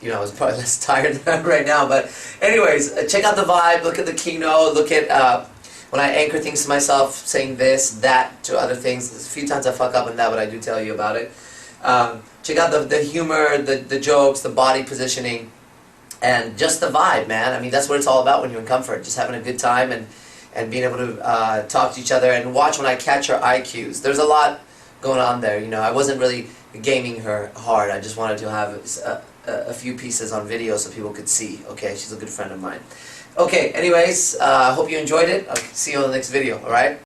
Speaker 7: was probably less tired than I am right now. But anyways, check out the vibe, look at the keynote, look at when I anchor things to myself, saying this, that, to other things. There's a few times I fuck up on that, but I do tell you about it. Check out the humor, the jokes, the body positioning, and just the vibe, man. I mean, that's what it's all about when you're in comfort, just having a good time and being able to talk to each other and watch when I catch her IQs. There's a lot going on there, I wasn't really gaming her hard. I just wanted to have a few pieces on video so people could see. Okay, she's a good friend of mine. Okay, anyways, hope you enjoyed it. I'll see you on the next video, alright?